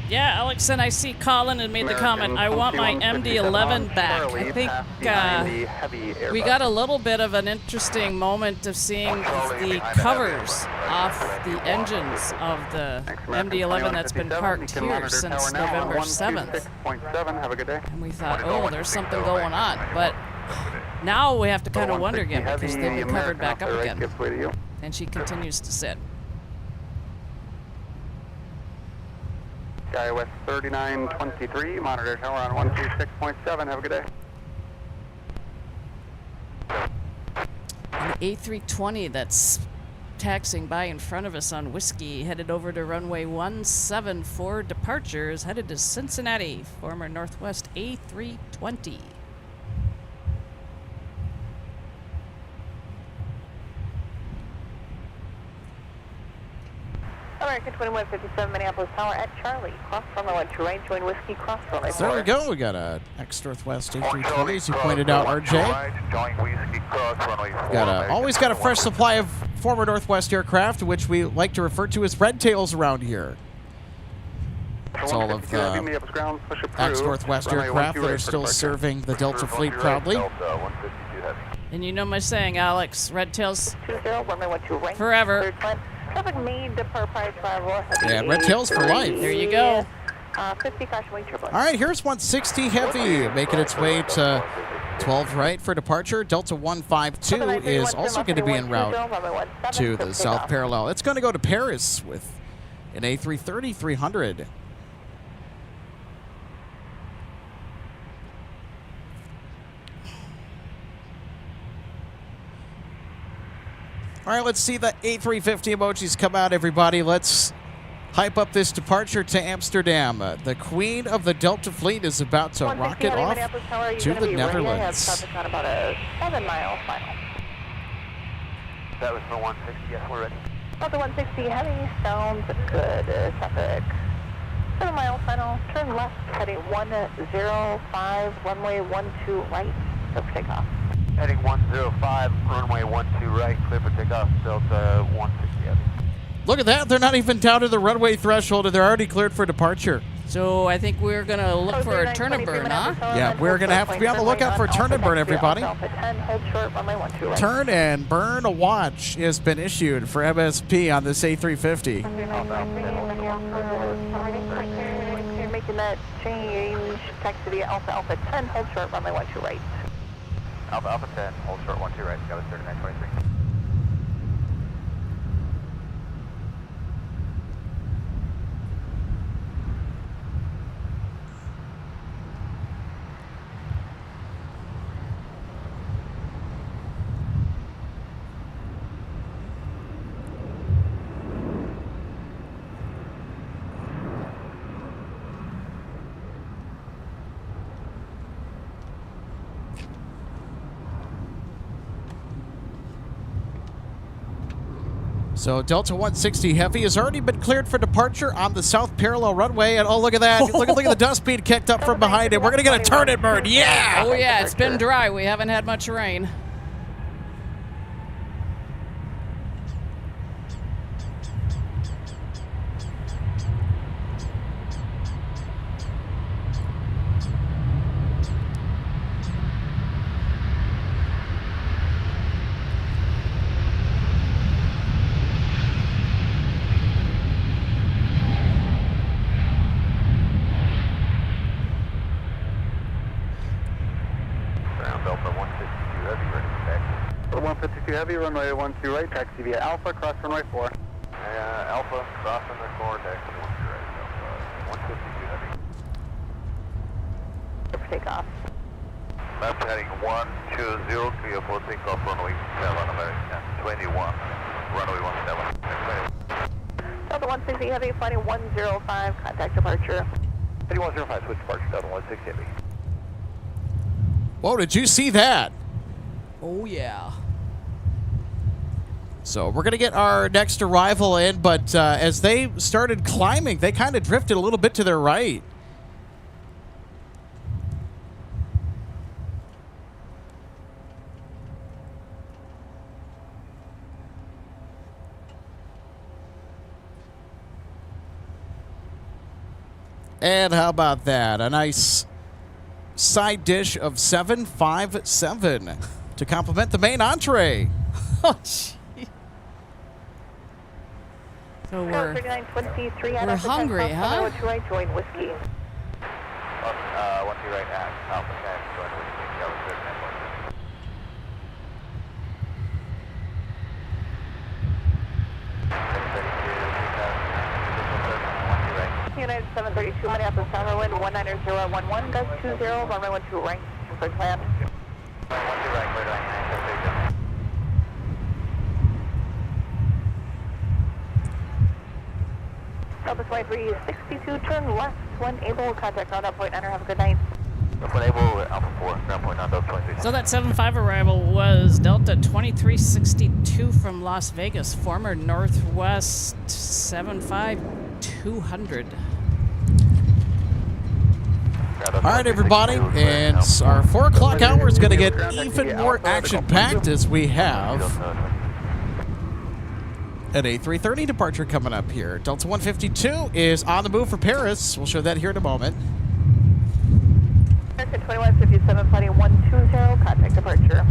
S6: Yeah, Alex, and I see Colin had made the comment, I want my MD-11 back. I think we got a little bit of an interesting moment of seeing the covers off the engines of the MD-11 that's been parked here since November 7th. And we thought, oh, there's something going on. But now we have to kind of wonder again because they've been covered back up again. And she continues to sit.
S1: Sky West 3923, monitor tower on 126.7. Have a good day.
S6: An A320 that's taxiing by in front of us on Whiskey, headed over to runway 17 for departures, headed to Cincinnati, former Northwest A320.
S5: American 2157, Minneapolis Tower at Charlie. Cross runway 12 right, join Whiskey, cross runway 4.
S3: So there we go. We got a ex-Northwest A320, as you pointed out, RJ. Always got a fresh supply of former Northwest aircraft, which we like to refer to as red tails around here. It's all of the ex-Northwest aircraft that are still serving the Delta fleet proudly.
S6: And you know my saying, Alex, red tails
S5: 20, runway 12 right.
S6: forever.
S5: Traffic made to per price travel.
S3: Yeah, red tails for life.
S6: There you go.
S5: 50 caution wing turbulence.
S3: All right, here's 160 Heavy making its way to 12 right for departure. Delta 152 is also going to be en route to the south parallel. It's going to go to Paris with an A330-300. All right, let's see the A350 emojis come out, everybody. Let's hype up this departure to Amsterdam. The queen of the Delta fleet is about to rocket off to the Netherlands.
S5: About a 7-mile final.
S1: That was for 160, yes, we're ready.
S5: Delta 160 Heavy, sounds good. Traffic. 7-mile final, turn left, heading 105, runway 12 right, go for takeoff.
S1: Heading 105, runway 12 right, clear for takeoff, Delta 160 Heavy.
S3: Look at that. They're not even down to the runway threshold, and they're already cleared for departure.
S6: So I think we're going to look for a turn and burn, huh?
S3: Yeah, we're going to have to be on the lookout for a turn and burn, everybody. Turn and burn a watch has been issued for MSP on this A350.
S5: You're making that change, taxi via Alpha Alpha 10, hold short, runway 12 right.
S1: Alpha Alpha 10, hold short 12 right, that was 3923.
S3: So Delta 160 Heavy has already been cleared for departure on the south parallel runway. And oh, look at that. Look at the dust being kicked up from behind it. We're going to get a turn and burn. Yeah!
S6: Oh, yeah, it's been dry. We haven't had much rain.
S1: Heavy, runway 12 right, taxi via Alpha, cross runway 4. Alpha, cross runway 4, taxi 12 right, Alpha, 152 Heavy.
S5: Takeoff.
S1: Left heading 120, clear for takeoff, runway 7, American 21, runway 17.
S5: Delta 160 Heavy, flighting 105, contact departure.
S1: Heading 105, switch departure, Delta 160 Heavy.
S3: Whoa, did you see that?
S6: Oh, yeah.
S3: So we're going to get our next arrival in, but as they started climbing, they kind of drifted a little bit to their right. And how about that? A nice side dish of 757 to complement the main entree.
S6: Oh, gee. So we're hungry, huh?
S5: Join whiskey.
S1: 12 right at Alpha 10, join whiskey, that was 39.
S5: United 732, Minneapolis, Wind 19011, gust 20, runway 12 right, confirmed land.
S1: 12 right, clear to 99,
S5: Delta 2362, turn left when able, contact ground point 9, have a good night.
S1: when able, Alpha 4, ground point on Delta 23.
S6: So that 7-5 arrival was Delta 2362 from Las Vegas, former Northwest 75200.
S3: All right, everybody, and our 4 o'clock hour is going to get even more action-packed as we have an A330 departure coming up here. Delta 152 is on the move for Paris. We'll show that here in a moment.
S5: American 2157, flighting 120, contact departure.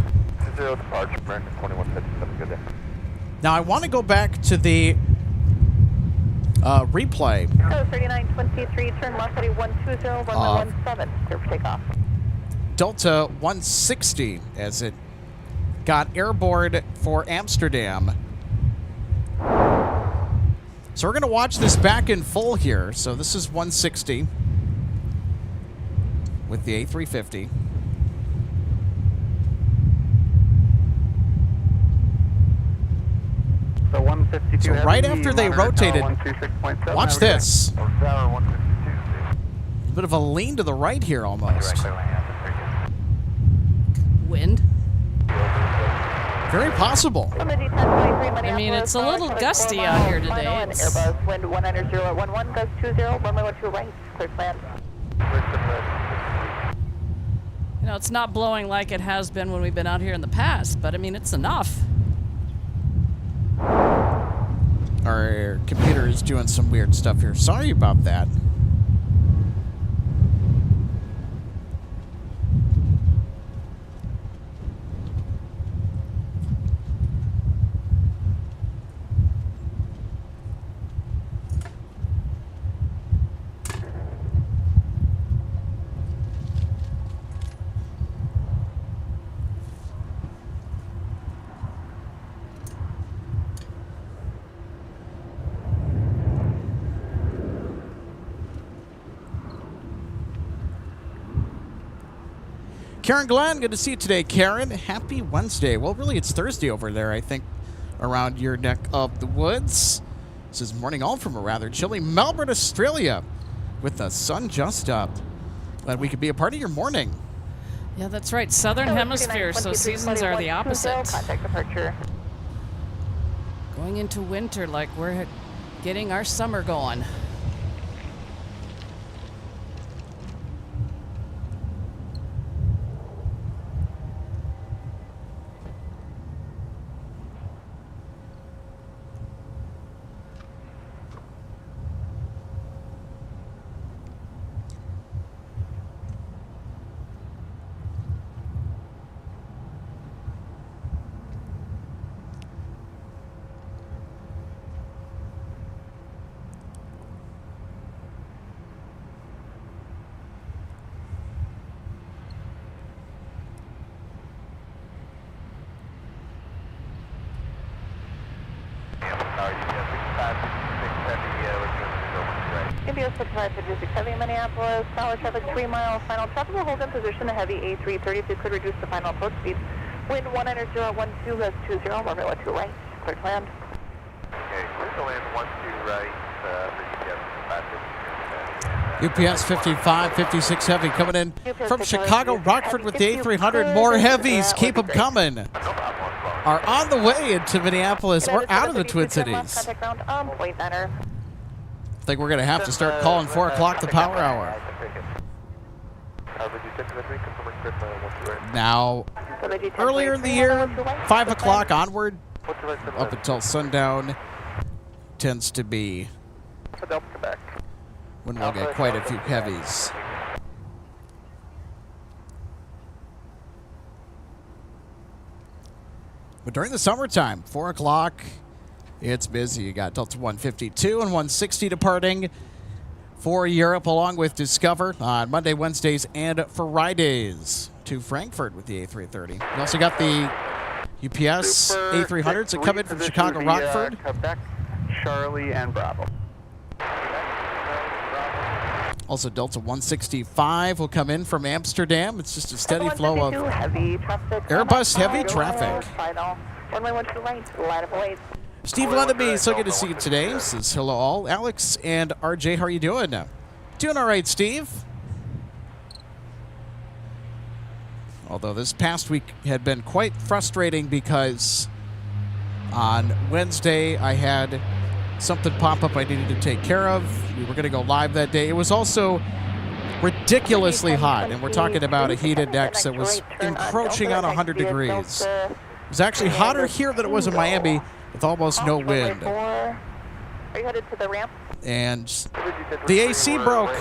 S1: 20 departure, American 2157, good day.
S3: Now, I want to go back to the replay.
S5: 3923, turn left heading 120, runway 17, clear for takeoff.
S3: Delta 160 as it got airborne for Amsterdam. So we're going to watch this back in full here. So this is 160 with the A350.
S1: So 152.
S3: So right after they rotated, watch this. A bit of a lean to the right here almost.
S6: Wind.
S3: Very possible.
S6: I mean, it's a little gusty out here today. It's...
S5: Airbus wind 190 at 11, gust 20, runway 12 right, clear land.
S6: You know, it's not blowing like it has been when we've been out here in the past, but I mean, it's enough.
S3: Our computer is doing some weird stuff here. Sorry about that. Karen Glenn, good to see you today, Karen. Happy Wednesday. Well, really, it's Thursday over there, I think, around your neck of the woods. This is morning all from a rather chilly Melbourne, Australia, with the sun just up. Glad we could be a part of your morning.
S6: Yeah, that's right. Southern Hemisphere, so seasons are the opposite.
S5: Contact departure.
S6: Going into winter like we're getting our summer going.
S5: India 6556 Heavy Minneapolis, tower traffic 3 mile, final traffic will hold in position, the Heavy A330 if you could reduce the final approach speed. Wind 190 12, gust 20, runway 12 right, clear to land.
S1: Okay, clear to land 12 right,
S3: UPS 5556 Heavy coming in from Chicago, Rockford with the A300. More heavies, keep them coming. Are on the way into Minneapolis or out of the Twin Cities. I think we're going to have to start calling 4 o'clock the power hour. Now, earlier in the year, 5 o'clock onward, up until sundown, tends to be when we'll get quite a few heavies. But during the summertime, 4 o'clock, it's busy. You got Delta 152 and 160 departing for Europe, along with Discover on Monday, Wednesdays, and Fridays to Frankfurt with the A330. You also got the UPS A300s that come in from Chicago, Rockford.
S1: Quebec, Charlie, and Bravo.
S3: Also, Delta 165 will come in from Amsterdam. It's just a steady flow of Airbus heavy traffic. Steve Lenderby, so good to see you today. Says hello all. Alex and RJ, how are you doing? Doing all right, Steve. Although this past week had been quite frustrating because on Wednesday I had something pop up I needed to take care of. We were going to go live that day. It was also ridiculously hot, and we're talking about a heat index that was encroaching on 100 degrees. It was actually hotter here than it was in Miami with almost no wind.
S5: Are you headed to the ramp?
S3: And the AC broke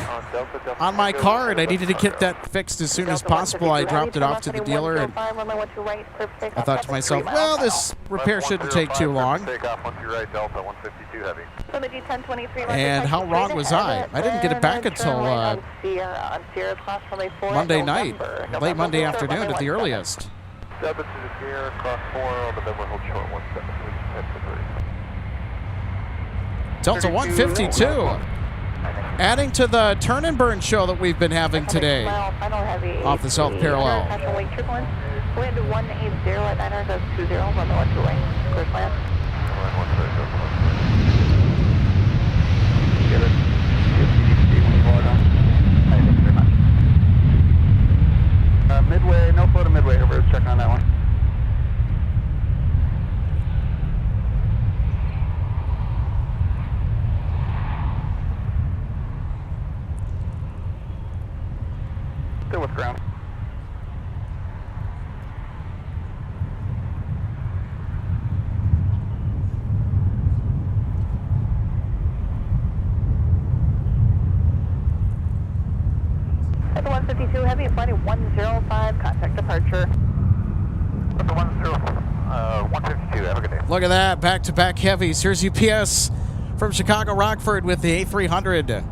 S3: on my car, and I needed to get that fixed as soon as possible. I dropped it off to the dealer, and I thought to myself, well, this repair shouldn't take too long. And how wrong was I? I didn't get it back until Monday night, late Monday afternoon at the earliest. Delta 152, adding to the turn and burn show that we've been having today off the South Parallel.
S5: Wind 180 at 920, runway 12 right, clear land.
S1: Midway, no flow to midway, over, check on that one. Still with ground.
S5: At the 152 heavy, flight 105, contact departure.
S1: At the 152, have a good day.
S3: Look at that, back-to-back heavies. Here's UPS from Chicago Rockford with the A300.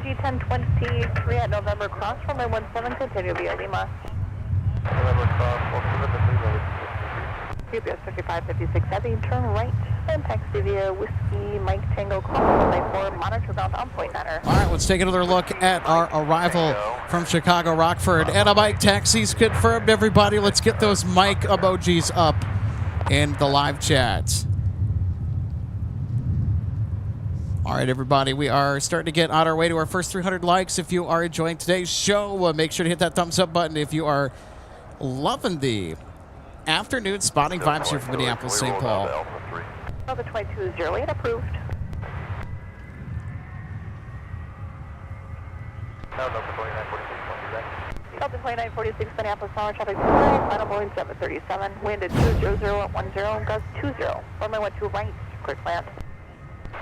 S5: G1023 at November cross, runway 17, continue via Lima.
S1: November cross, 17,
S5: UPS 5556 heavy, turn right, and taxi via Whiskey Mike Tango cross, runway 4, monitor ground on point 9er.
S3: All right, let's take another look at our arrival from Chicago Rockford. And a Mike taxis confirmed, everybody. Let's get those Mike emojis up in the live chat. All right, everybody, we are starting to get on our way to our first 300 likes. If you are enjoying today's show, make sure to hit that thumbs up button. If you are loving the afternoon spotting vibes here from Minneapolis, St. Paul.
S5: Delta 2208 approved. Delta 2946 Minneapolis, power traffic 0, final Boeing 737, wind at 200 at 10, gust 20, runway 12 right, quick land.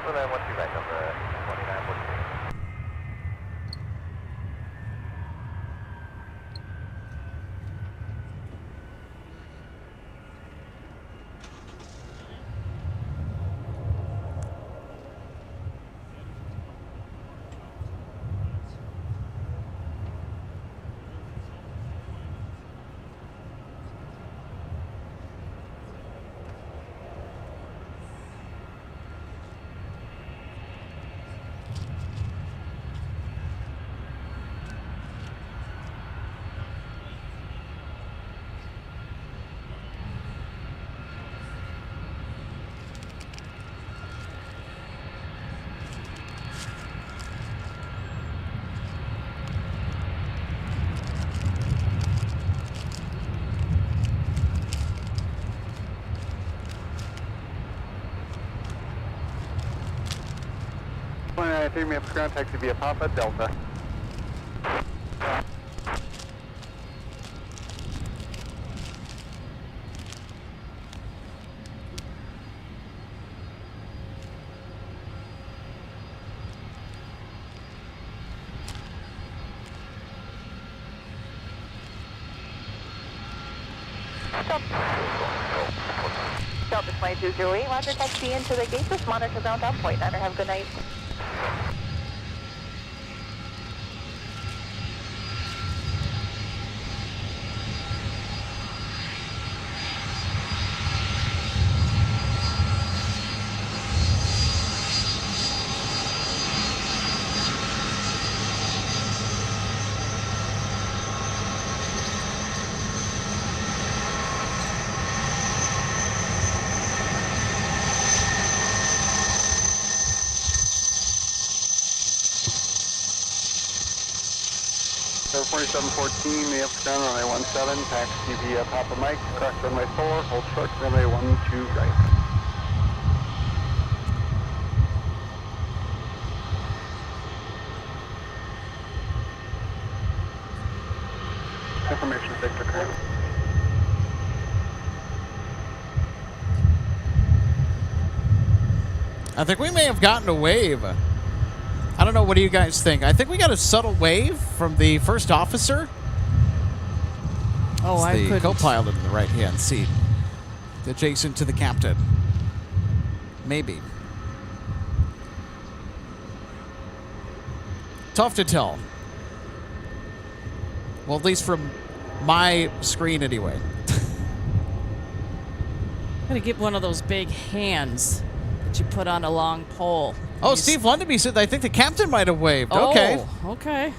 S1: So then once you're back on the 2946. Take me up to ground, taxi via Papa Delta.
S5: Delta 2208, roger, taxi into the gate, just monitor ground on point 9er, have a good night.
S1: 4714, Minneapolis ground, runway 17, taxi via Papa Mike, cross runway 4, hold short, runway 12 right. Information Victor current.
S3: I think we may have gotten a wave. I don't know. What do you guys think? I think we got a subtle wave from the first officer.
S6: Oh,
S3: it's
S6: I
S3: the
S6: couldn't.
S3: co-pilot in the right-hand seat, adjacent to the captain. Maybe. Tough to tell. Well, at least from my screen, anyway.
S6: I'm gonna get one of those big hands that you put on a long pole.
S3: Oh, Steve Lundenby said, I think the captain might have waved.
S6: Oh,
S3: Okay.
S6: okay.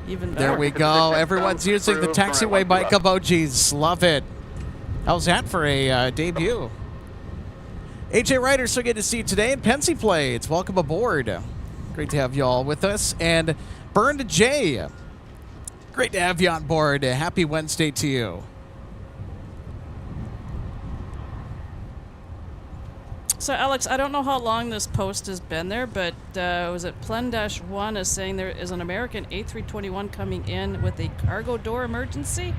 S6: Even better.
S3: There we go. Everyone's using the taxiway bike emojis. Love it. How's that for a debut? AJ Ryder, so good to see you today. And Pensy Plates, welcome aboard. Great to have you all with us. And Burned J, great to have you on board. Happy Wednesday to you.
S6: So, Alex, I don't know how long this post has been there, but was it Plen-1 is saying there is an American A321 coming in with a cargo door emergency?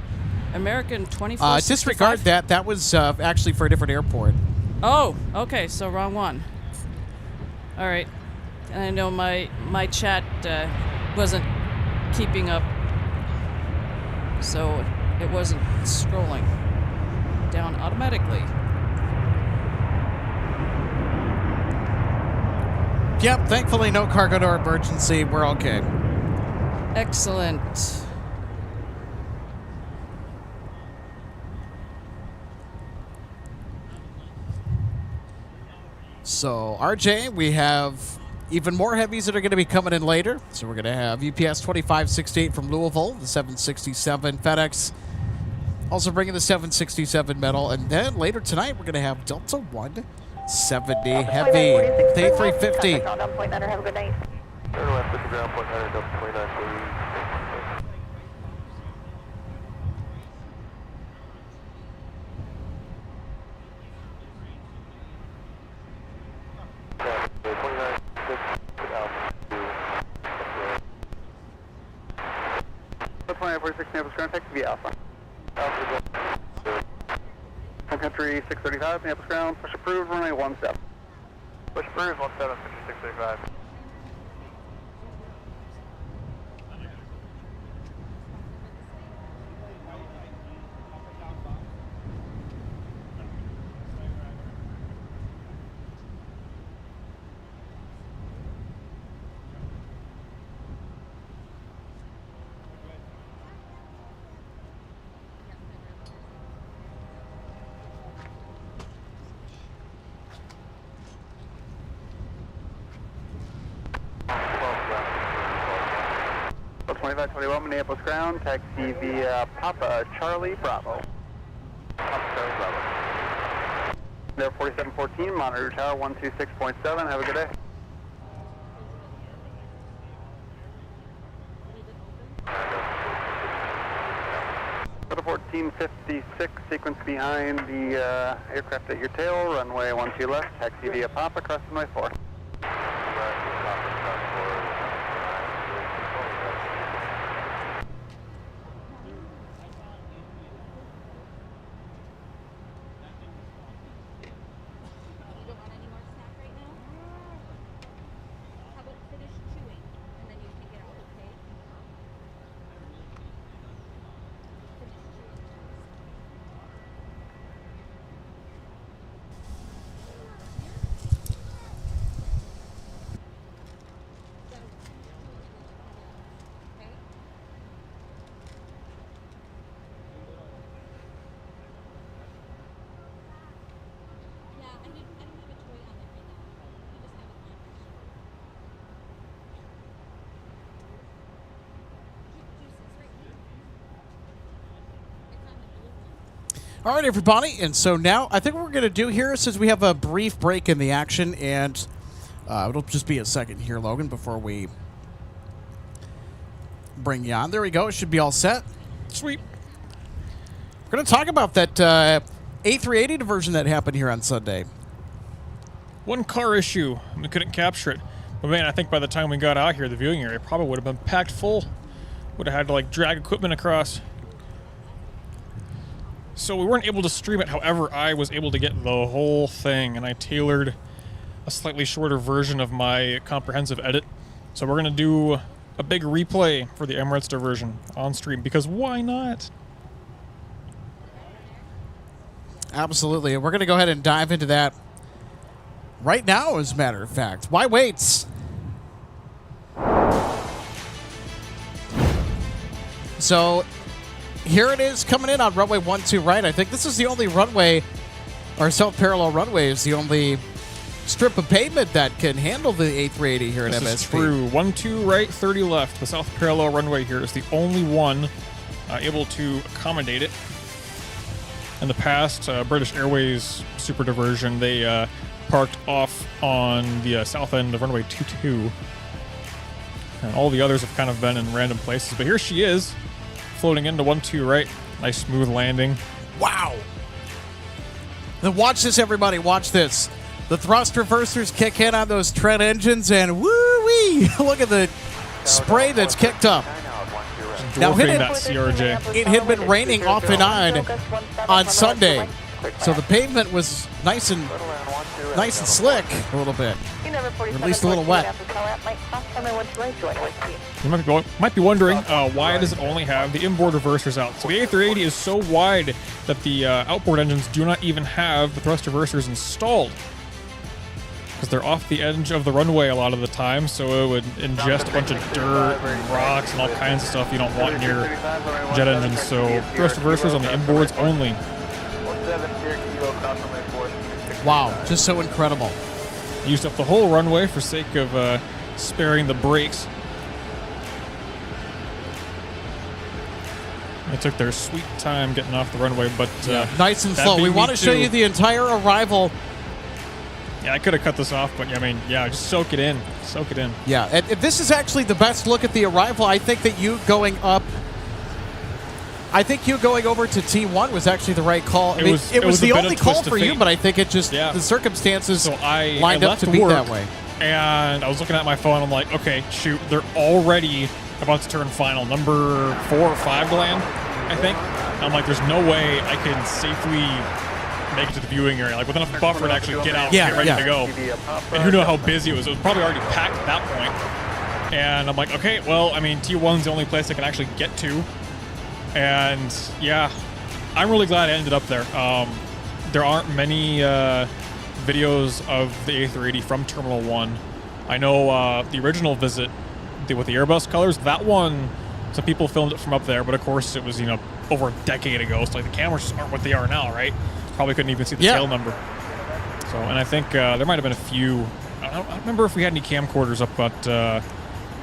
S6: American 2465?
S3: Disregard that. That was actually for a different airport.
S6: Oh, okay, so wrong one. All right. And I know my chat wasn't keeping up, so it wasn't scrolling down automatically.
S3: Yep, thankfully no cargo door emergency. We're okay.
S6: Excellent.
S3: So, RJ, we have even more heavies that are going to be coming in later. So we're going to have UPS 2568 from Louisville, the 767 FedEx. Also bringing the 767 metal. And then later tonight, we're going to have Delta 170 heavy, the A350.
S5: Have a good night.
S1: Turn left at the ground point, Hunter, Delta 29, via Alpha. Sun Country 635, Minneapolis ground, push approved, runway 17. Push approved, 17, 635. Minneapolis ground, taxi via Papa Charlie Bravo. Papa Charlie Bravo. There 4714, monitor tower 126.7. Have a good day. Go to 1456, sequence behind the aircraft at your tail, runway 12 left, taxi via Papa, cross runway 4.
S3: All right, everybody, and so now I think what we're going to do here is we have a brief break in the action, and it'll just be a second here, Logan, before we bring you on. There we go. It should be all set.
S4: Sweet.
S3: We're going to talk about that A380 diversion that happened here on Sunday.
S4: One car issue. We couldn't capture it. But man, I think by the time we got out here, the viewing area probably would have been packed full. Would have had to like drag equipment across. So we weren't able to stream it. However, I was able to get the whole thing, and I tailored a slightly shorter version of my comprehensive edit. So we're going to do a big replay for the Emirates diversion on stream, because why not?
S3: Absolutely. And we're going to go ahead and dive into that right now, as a matter of fact. Why wait? So here it is coming in on runway 12 right. I think this is the only runway, or south parallel runway is the only strip of pavement that can handle the A380 here at MSP.
S4: This is true. 12 right, 30 left. The south parallel runway here is the only one able to accommodate it. In the past, British Airways super diversion, they parked off on the south end of runway 22. And all the others have kind of been in random places. But here she is, floating into 12 right. Nice smooth landing.
S3: Wow. Then watch this, everybody. Watch this. The thrust reversers kick in on those Trent engines, and woo-wee! Look at the spray that's kicked up. Now,
S4: That CRJ.
S3: it had been raining off and on Sunday, so the pavement was nice and slick a little bit, or at least a little wet.
S4: You might be wondering why does it only have the inboard reversers out? So the A380 is so wide that the outboard engines do not even have the thrust reversers installed, because they're off the edge of the runway a lot of the time, so it would ingest a bunch of dirt and rocks and all kinds of stuff you don't want in your jet engines. So thrust reversers on the inboards only.
S3: Wow, just so incredible.
S4: Used up the whole runway for sake of sparing the brakes. They took their sweet time getting off the runway, but
S3: nice and slow. We want to show you the entire arrival.
S4: Yeah, I could have cut this off, but I mean, yeah, just soak it in. Soak it in.
S3: Yeah, and this is actually the best look at the arrival. I think that you going over to T1 was actually the right call. It was the only call for you, but I think it just, the circumstances lined up to be that way.
S4: And I was looking at my phone. I'm like, okay, shoot, they're already about to turn final. Number 4 or 5 to land, I think. I'm like, there's no way I can safely make it to the viewing area, like with enough buffer to actually get out and get ready to go. And who knows how busy it was. It was probably already packed at that point. And I'm like, okay, well, I mean, T1's the only place I can actually get to. And yeah, I'm really glad I ended up there. There aren't many videos of the A380 from Terminal 1. I know the original visit with the Airbus colors, that one, some people filmed it from up there, but of course it was, over a decade ago. So like the cameras just aren't what they are now, right? Probably couldn't even see the tail number. So, and I think there might have been a few. I don't remember if we had any camcorders up at the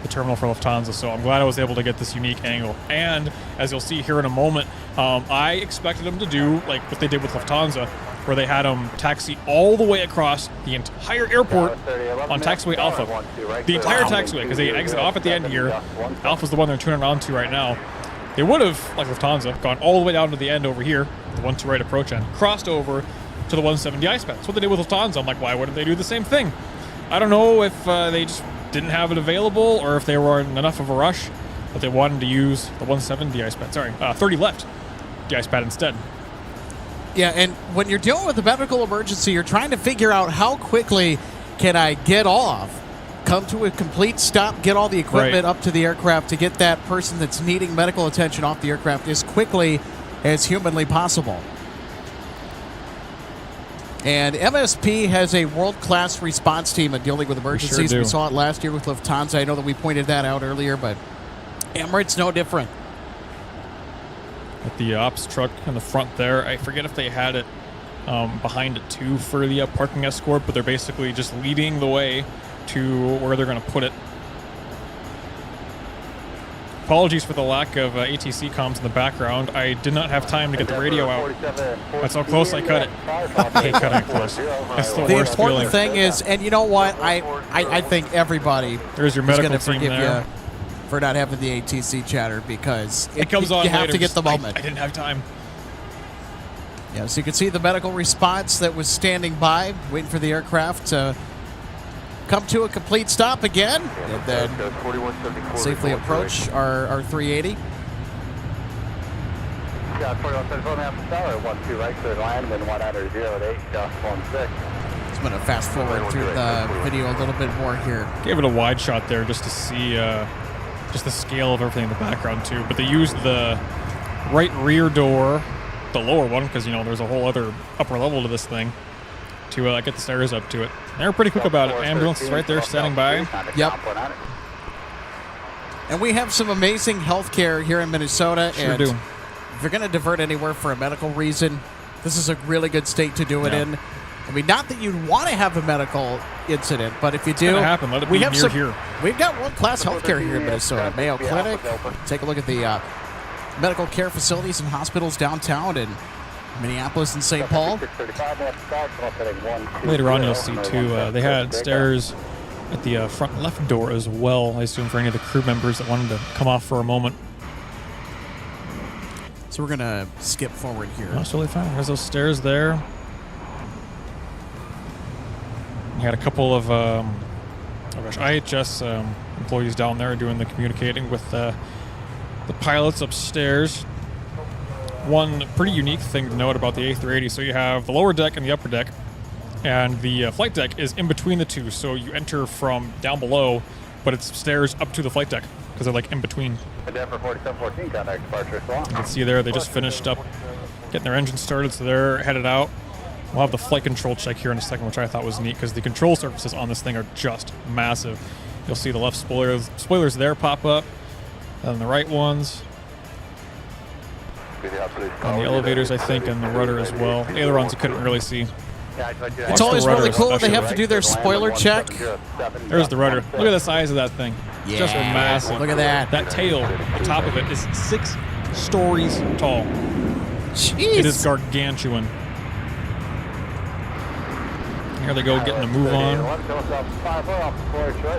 S4: terminal for Lufthansa. So I'm glad I was able to get this unique angle. And as you'll see here in a moment, I expected them to do like what they did with Lufthansa, where they had them taxi all the way across the entire airport on taxiway Alpha. The entire taxiway, because they exit off at the end here. Alpha's the one they're turning on to right now. They would have, like Lufthansa, gone all the way down to the end over here, the 12 right approach end, crossed over to the 170 ice pad. That's what they did with Lufthansa. I'm like, why wouldn't they do the same thing? I don't know if they just didn't have it available or if they were in enough of a rush, but they wanted to use the 170 ice pad. Sorry, 30 left, the ice pad instead.
S3: Yeah, and when you're dealing with a medical emergency, you're trying to figure out how quickly can I get off, come to a complete stop, get all the equipment up to the aircraft to get that person that's needing medical attention off the aircraft as quickly as humanly possible. And MSP has a world-class response team at dealing with emergencies. We saw it last year with Lufthansa. I know that we pointed that out earlier, but Emirates no different.
S4: With the ops truck in the front there, I forget if they had it behind it too for the parking escort, but they're basically just leading the way to where they're going to put it. Apologies for the lack of ATC comms in the background. I did not have time to get the radio out. That's how close I cut it. I hate cutting it close. That's the worst
S3: important
S4: feeling.
S3: thing is, and you know what, I think everybody
S4: there's your medical team there.
S3: for not having the ATC chatter because
S4: it comes on
S3: you have
S4: later.
S3: to get the moment.
S4: I didn't have time.
S3: Yeah, so you can see the medical response that was standing by, waiting for the aircraft to come to a complete stop again, and then safely approach our 380.
S1: Yeah, 4174 Minneapolis Tower, 12 right, clear line, wind 108, 16.
S3: It's going to fast forward through the video a little bit more here.
S4: Gave it a wide shot there just to see just the scale of everything in the background too. But they used the right rear door, the lower one, because you know there's a whole other upper level to this thing, to get the stairs up to it. They were pretty quick about it. Ambulance is right there standing by.
S3: Yep. And we have some amazing healthcare here in Minnesota.
S4: Sure
S3: and
S4: do.
S3: If you're going to divert anywhere for a medical reason, this is a really good state to do it in. I mean, not that you'd want to have a medical incident, but if you do,
S4: happen. Let it be near here.
S3: We've got world-class healthcare here in Minnesota. Mayo Clinic. Take a look at the medical care facilities and hospitals downtown in Minneapolis and St. Paul.
S4: Later on, you'll see too. They had stairs at the front left door as well. I assume for any of the crew members that wanted to come off for a moment.
S3: So we're gonna skip forward here.
S4: That's totally fine. There's those stairs there. You had a couple of IHS employees down there doing the communicating with the pilots upstairs. One pretty unique thing to note about the A380, so you have the lower deck and the upper deck, and the flight deck is in between the two, so you enter from down below, but it's stairs up to the flight deck, because they're like in between. You can see there, they just finished up getting their engine started, so they're headed out. We'll have the flight control check here in a second, which I thought was neat, because the control surfaces on this thing are just massive. You'll see the left spoilers there pop up, and the right ones. On the elevators, I think, and the rudder as well. The ailerons you couldn't really see.
S3: It's always really cool when they have to do their spoiler check.
S4: There's the rudder. Look at the size of that thing.
S3: Yeah,
S4: just massive.
S3: Look at that.
S4: That tail, the top of it, is 6 stories tall.
S3: Jeez.
S4: It is gargantuan. Here they go, getting a move on.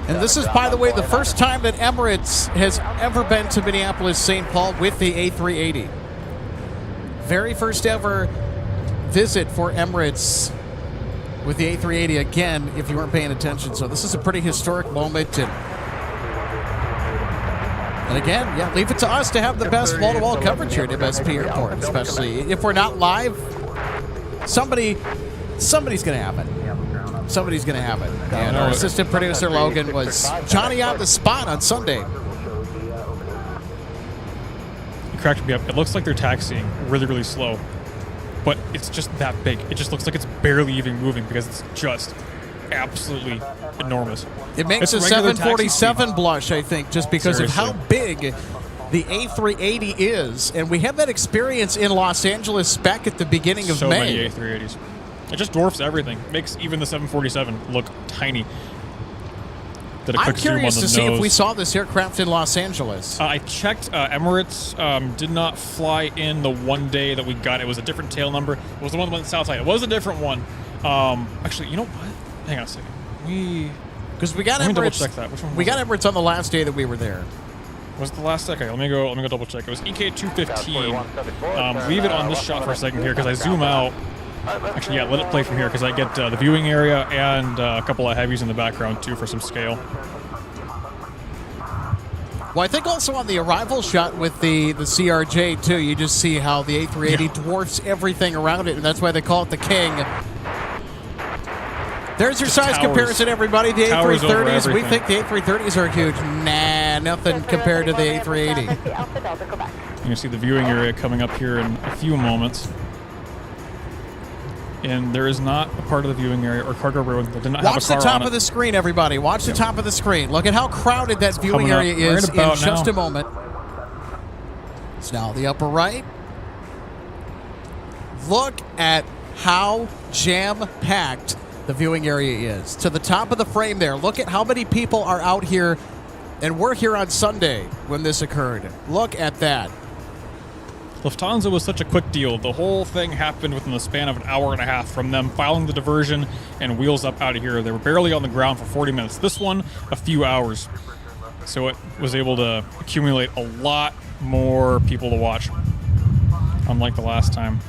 S3: And this is, by the way, the first time that Emirates has ever been to Minneapolis-St. Paul with the A380. Very first ever visit for Emirates with the A380, again, if you weren't paying attention. So this is a pretty historic moment. And again, yeah, leave it to us to have the best wall-to-wall coverage here at MSP Airport, especially if we're not live. Somebody's going to have it. Somebody's going to have it. And our assistant producer, Logan, was Johnny on the spot on Sunday.
S4: It cracked me up. It looks like they're taxiing really, really slow. But it's just that big. It just looks like it's barely even moving because it's just absolutely enormous.
S3: It makes a 747 blush, I think, just because of how big the A380 is. And we had that experience in Los Angeles back at the beginning of May.
S4: So many A380s. It just dwarfs everything. Makes even the 747 look tiny.
S3: I'm curious to see if we saw this aircraft in Los Angeles.
S4: I checked. Emirates did not fly in the one day that we got. It was a different tail number. It was the one that went south side. It was a different one. Actually, you know what? Hang on a second.
S3: Because we got
S4: Emirates.
S3: Double
S4: check that. Which one?
S3: We got Emirates on the last day that we were there.
S4: Was it the last second? Let me go double check. It was EK215. Leave it on this shot for a second here because I zoom out. Actually, yeah, let it play from here because I get the viewing area and a couple of heavies in the background too for some scale.
S3: Well, I think also on the arrival shot with the CRJ too, you just see how the A380 dwarfs everything around it, and that's why they call it the King. There's your size comparison, everybody. The A330s, we think the A330s are huge. Nah, nothing compared to the A380.
S4: You're going to see the viewing area coming up here in a few moments. And there is not a part of the viewing area or cargo room that did not have a car on it.
S3: Watch the top of the screen, everybody. Watch the top of the screen. Look at how crowded that viewing area is in just a moment. It's now the upper right. Look at how jam-packed the viewing area is. To the top of the frame there. Look at how many people are out here, and we're here on Sunday when this occurred. Look at that.
S4: Lufthansa was such a quick deal. The whole thing happened within the span of an hour and a half from them filing the diversion and wheels up out of here. They were barely on the ground for 40 minutes. This one, a few hours. so it was able to accumulate a lot more people to watch, unlike the last time.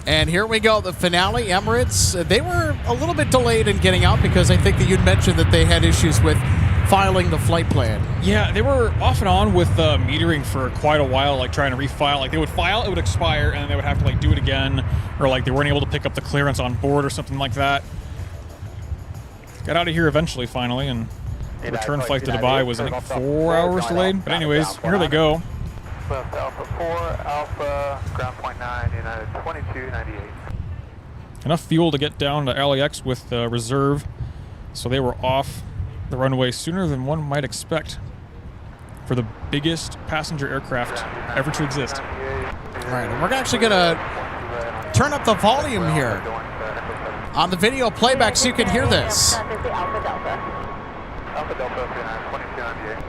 S3: And here we go, the finale, Emirates. They were a little bit delayed in getting out because I think that you'd mentioned that they had issues with filing the flight plan.
S4: Yeah, they were off and on with metering for quite a while, like trying to refile. Like they would file, it would expire, and then they would have to like do it again, or like they weren't able to pick up the clearance on board or something like that. Got out of here eventually, finally, and the return flight to Dubai was, I think, 4 hours delayed. But anyways, here they go.
S1: West Alpha 4, Alpha, ground point 9, United 2298.
S4: Enough fuel to get down to LAX with reserve, so they were off the runway sooner than one might expect for the biggest passenger aircraft ever to exist.
S3: All right, and we're actually going to turn up the volume here on the video playback so you can hear this.
S5: Alpha Delta.
S1: Alpha Delta 2298.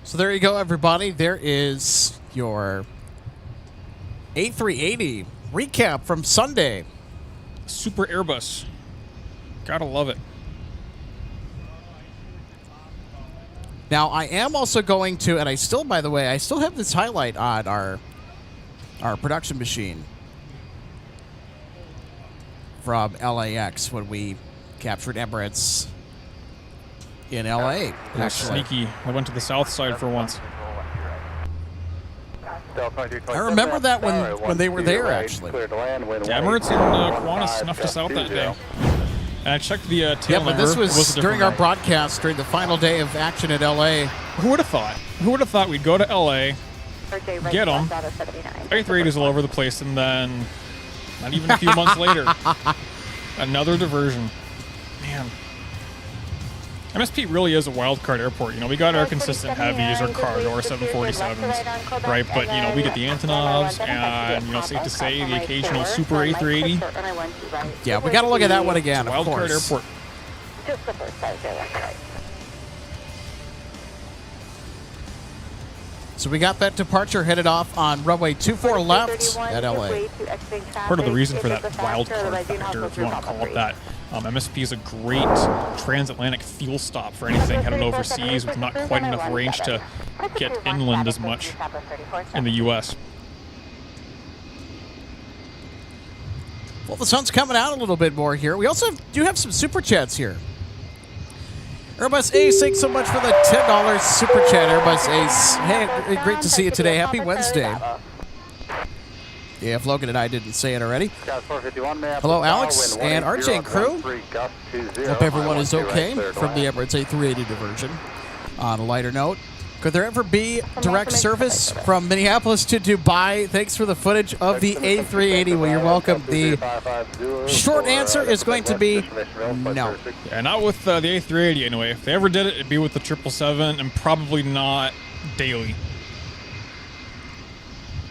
S3: So there you go, everybody. There is your A380 recap from Sunday.
S4: Super Airbus. Gotta love it.
S3: Now, I am also going to, and I still, by the way, I still have this highlight on our production machine from LAX when we captured Emirates in LA. Actually,
S4: Sneaky. I went to the south side for once.
S3: I remember that when they were there, actually.
S4: Emirates and Qantas snuffed us out that day. And I checked the tail number.
S3: Yeah, but this was
S4: a
S3: during
S4: different
S3: our
S4: guy.
S3: broadcast during the final day of action at LA.
S4: Who would have thought? Who would have thought we'd go to LA, get them, A380s all over the place, and then, not even a few months later, another diversion. Man. MSP really is a wild card airport. You know, we got our consistent heavies, our cargo, our 747s, right? But, you know, we get the Antonovs and, you know, safe to say, the occasional Super A380.
S3: Yeah, we got to look at that one again,
S4: Wild
S3: of
S4: card
S3: course.
S4: airport.
S5: Just the first time, that's right.
S3: So we got that departure headed off on runway 24 left at LA.
S4: Part of the reason for that wild card factor, if you want to call it that, MSP is a great transatlantic fuel stop for anything headed overseas with not quite enough range to get inland as much in the U.S.
S3: Well, the sun's coming out a little bit more here. We also do have some super chats here. Airbus Ace, thanks so much for the $10 super chat, Airbus Ace. Hey, great to see you today. Happy Wednesday. Yeah, if Logan and I didn't say it already. Hello, Alex and RJ and crew. Hope everyone is okay from the Emirates A380 diversion. On a lighter note, could there ever be direct service from Minneapolis to Dubai? Thanks for the footage of the A380. Well, you're welcome. The short answer is going to be no.
S4: Yeah, not with the A380 anyway. If they ever did it, it'd be with the 777 and probably not daily.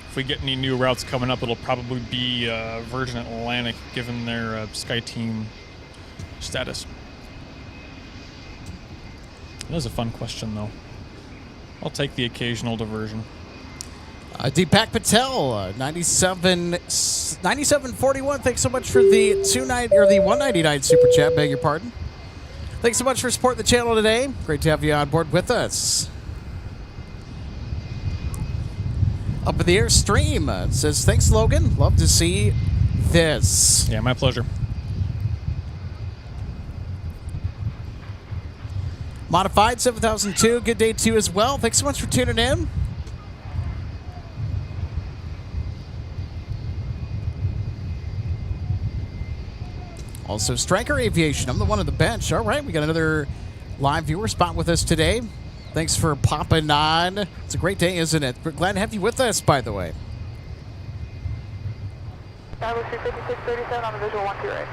S4: If we get any new routes coming up, it'll probably be Virgin Atlantic, given their SkyTeam status. That is a fun question, though. I'll take the occasional diversion.
S3: Deepak Patel, 9741. Thanks so much for the 199 super chat. Beg your pardon. Thanks so much for supporting the channel today. Great to have you on board with us. Up in the air stream says, thanks, Logan. Love to see this.
S4: Yeah, my pleasure.
S3: Modified 7002, good day to you as well. Thanks so much for tuning in. Also, Striker Aviation. I'm the one on the bench. All right, we got another live viewer spot with us today. Thanks for popping on. It's a great day, isn't it? We're glad to have you with us, by the way.
S5: Louis 5637 on the visual 1-2 right.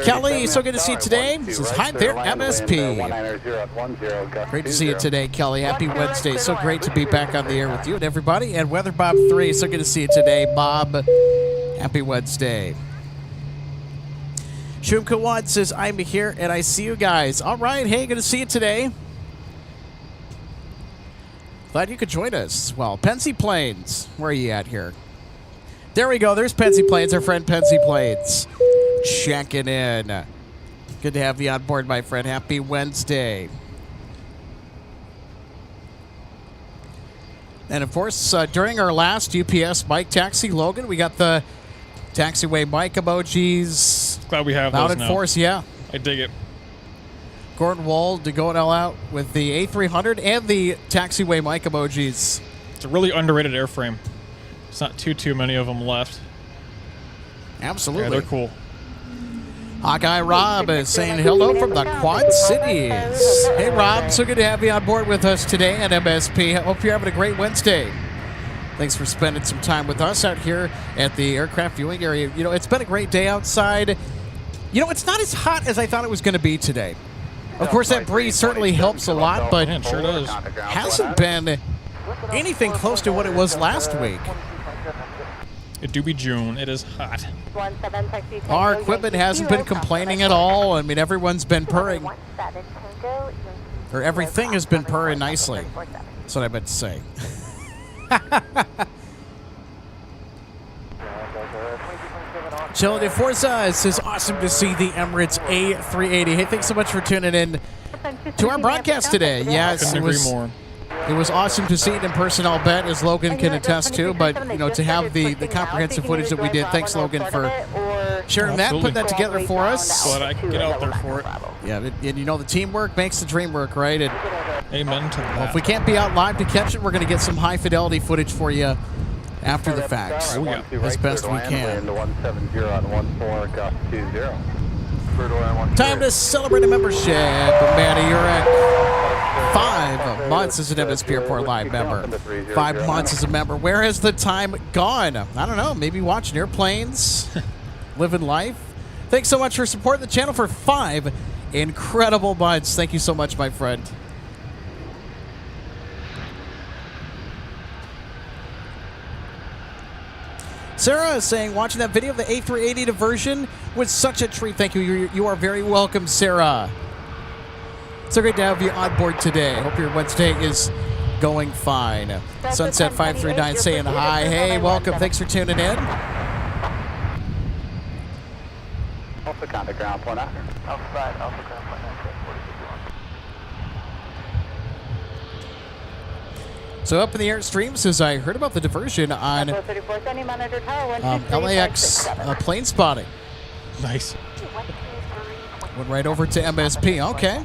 S3: Kelly, so good to see you today. This is hi there, MSP. Great to see you today, Kelly. Happy Wednesday. So great to be back on the air with you and everybody. And Weather Bob 3, so good to see you today, Bob. Happy Wednesday. Shumka One says, I'm here and I see you guys. All right, hey, good to see you today. Glad you could join us. Well, Pensy Plains, where are you at here? There we go. There's Pensy Plains, our friend Pensy Plains. Checking in. Good to have you on board, my friend. Happy Wednesday. And, of course, during our last UPS bike taxi, Logan, we got the taxiway bike emojis.
S4: Glad we have
S3: out
S4: those
S3: in
S4: now.
S3: Force, yeah.
S4: I dig it.
S3: Gordon Wold to go all out with the A300 and the taxiway mic emojis.
S4: It's a really underrated airframe. There's not too many of them left.
S3: Absolutely.
S4: Yeah, they're cool.
S3: Hawkeye Rob is saying hello from the Quad Cities. Hey, Rob, so good to have you on board with us today at MSP. Hope you're having a great Wednesday. Thanks for spending some time with us out here at the aircraft viewing area. You know, it's been a great day outside. You know, it's not as hot as I thought it was going to be today. Of course, that breeze certainly helps a lot, but
S4: it sure does.
S3: Hasn't been anything close to what it was last week.
S4: It do be June. It is hot.
S3: Our equipment hasn't been complaining at all. I mean, everyone's been purring. Or everything has been purring nicely. That's what I meant to say. Chilling in Forza, it says awesome to see the Emirates A380. Hey, thanks so much for tuning in to our broadcast today. Yes,
S4: Couldn't agree more.
S3: It was awesome to see it in person, I'll bet, as Logan can attest to. But, you know, to have the comprehensive footage that we did, thanks, Logan, for sharing that, putting that together for us.
S4: Glad I could get out there for it.
S3: Yeah, and you know, the teamwork makes the dream work, right? And,
S4: amen to that.
S3: well, if we can't be out live to catch it, we're going to get some high-fidelity footage for you after the fact,
S4: Oh, yeah.
S3: as best we can.
S1: 170 on 14, gust 20.
S3: Time to celebrate a membership. Manny, you're at 5 months as an MSP Airport Live member. 5 months as a member. Where has the time gone? I don't know. Maybe watching airplanes, living life. Thanks so much for supporting the channel for 5 incredible months. Thank you so much, my friend. Sarah is saying, watching that video of the A380 diversion was such a treat. Thank you. You are very welcome, Sarah. So great to have you on board today. Hope your Wednesday is going fine. Sunset 539 saying hi. Hey, welcome. Thanks for tuning in.
S1: Alpha contact ground point after.
S2: Outside, Alpha ground point after.
S3: So up in the airstream says, I heard about the diversion on LAX plane spotting.
S4: Nice.
S3: Went right over to MSP. Okay.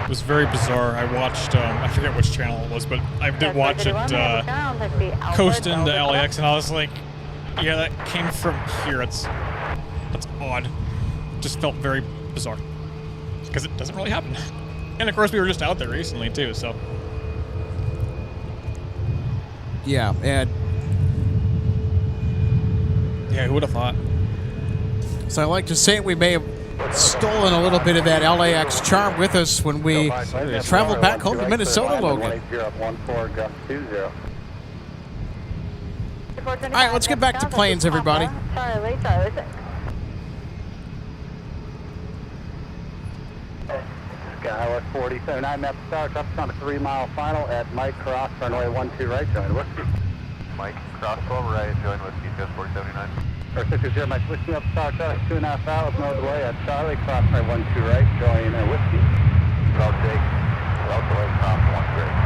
S4: It was very bizarre. I watched, I forget which channel it was, but I did watch it coast into LAX, and I was like, yeah, that came from here. That's odd. Just felt very bizarre. Because it doesn't really happen. And of course, we were just out there recently, too, so.
S3: Yeah, and
S4: yeah, who would have thought?
S3: so I like to say we may have stolen a little bit of that LAX charm with us when we traveled back home to Minnesota, Logan. All right, let's get back to planes, everybody.
S1: Skywest 4079, map star, traffic on a 3-mile final at Mike Cross, runway 12 right, join Whiskey. Mike Cross 12 right, join Whiskey, just 4079. Or 6-0, Mike Whiskey up star, traffic 2.5 hours, no delay at Charlie, cross runway 12 right, join Whiskey. Route Jake, route delay, cross 1 right,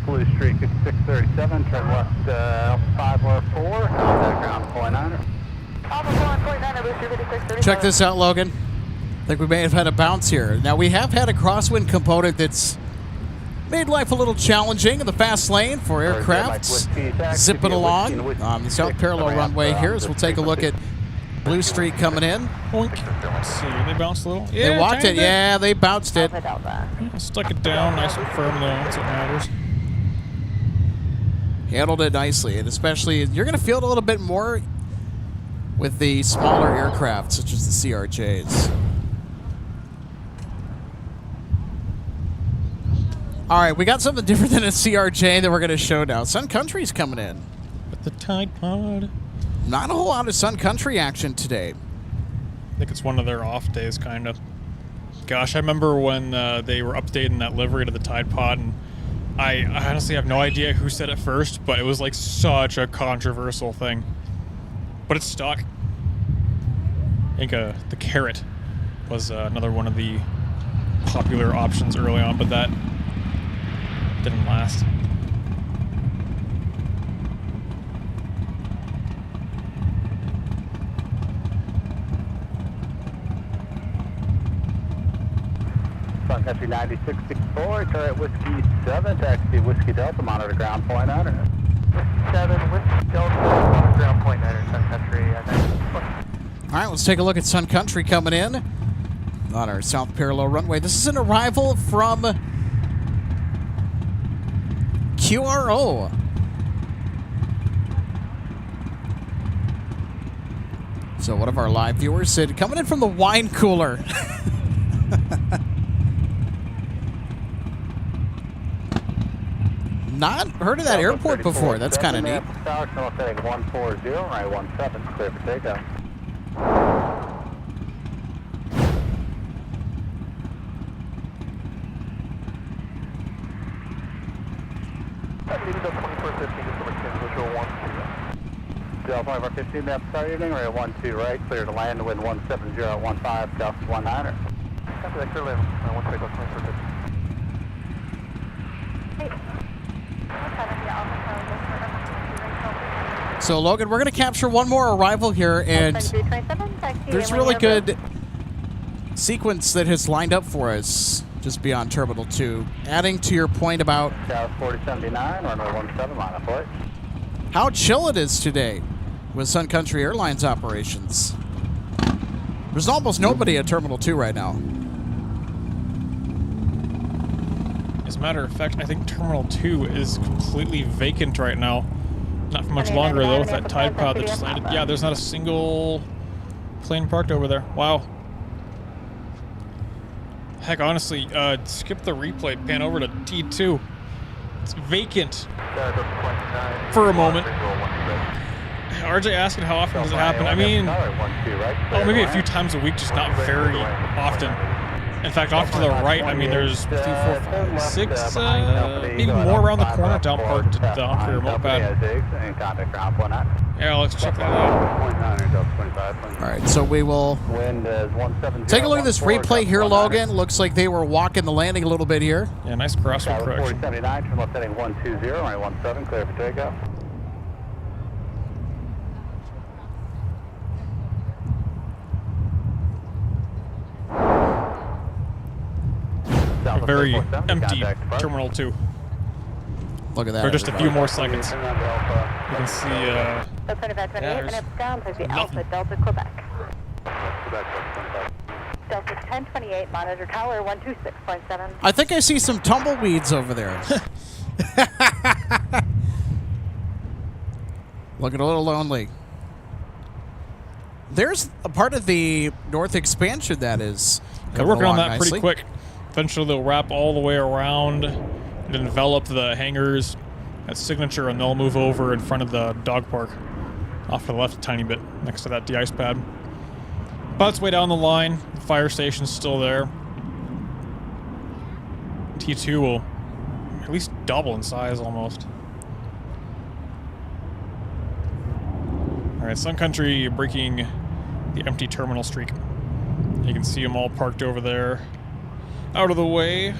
S1: Blue Street 5637, turn left 504, contact ground 49er.
S3: Check this out, Logan. think we may have had a bounce here. Now, we have had a crosswind component that's made life a little challenging in the fast lane for aircraft zipping along on the south parallel runway here as we'll take a look at Blue Streak coming in.
S4: Boink. Let's see, they bounced a little. Yeah,
S3: they walked it. Yeah, they bounced it.
S4: Yeah, stuck it down nice and firm though. That's what matters.
S3: Handled it nicely, and especially you're going to feel it a little bit more with the smaller aircraft such as the CRJs. All right, we got something different than a CRJ that we're going to show now. Sun Country's coming in.
S4: With the Tide Pod.
S3: Not a whole lot of Sun Country action today.
S4: I think it's one of their off days, kind of. Gosh, I remember when they were updating that livery to the Tide Pod, and I honestly have no idea who said it first, but it was like such a controversial thing. But it's stuck. I think the Carrot was another one of the popular options early on, but that didn't last.
S1: Sun Country 9064, turret Whiskey 7, taxi Whiskey Delta, monitor ground point under.
S2: Whiskey 7, Whiskey Delta, monitor ground point under, Sun Country 94.
S3: All right, let's take a look at Sun Country coming in on our south parallel runway. This is an arrival from QRO. So one of our live viewers said, coming in from the wine cooler. Not heard of that airport before. That's kind of neat.
S1: Tower, setting 140, right 17, clear for takeoff. Delta 2415, map start evening, right 12 right, clear to land, wind 170 at 15, Delta 19er.
S2: Copy that, clear land, 1 takeoff, 2415.
S3: So, Logan, we're going to capture one more arrival here, and there's a really good sequence that has lined up for us just beyond Terminal 2. Adding to your point about
S1: South 4079, runway 17, line of flight.
S3: How chill it is today with Sun Country Airlines operations. There's almost nobody at Terminal 2 right now.
S4: As a matter of fact, I think Terminal 2 is completely vacant right now. Not for much longer, though, with that Tide Pod that just landed. Yeah, there's not a single plane parked over there. Wow. Heck, honestly, skip the replay, pan over to T2. It's vacant for a moment. RJ asking how often does it happen? I mean, maybe a few times a week, just not very often. In fact, off to the right, I mean, there's 2, 4, 5, 6, maybe more around the corner down parked at the onto your remote pad. Yeah, let's check that out.
S3: All right, so we will take a look at this replay here, Logan. Looks like they were walking the landing a little bit here.
S4: Yeah, nice crosswind correction.
S1: 4079, terminal setting 120, right 17, clear for takeoff.
S4: A very empty Terminal 2.
S3: Look at that.
S4: For just a few more seconds. You can see, yeah, there's nothing.
S5: Delta Quebec. Delta 1028, monitor tower 126.7.
S3: I think I see some tumbleweeds over there. Looking a little lonely. There's a part of the north expansion that is
S4: They're working on that
S3: nicely.
S4: pretty quick. Eventually they'll wrap all the way around and envelop the hangars at Signature, and they'll move over in front of the dog park off to the left a tiny bit next to that de-ice pad. But it's way down the line. The fire station's still there. T2 will at least double in size almost. Alright, Sun Country breaking the empty terminal streak. You can see them all parked over there. Out of the way.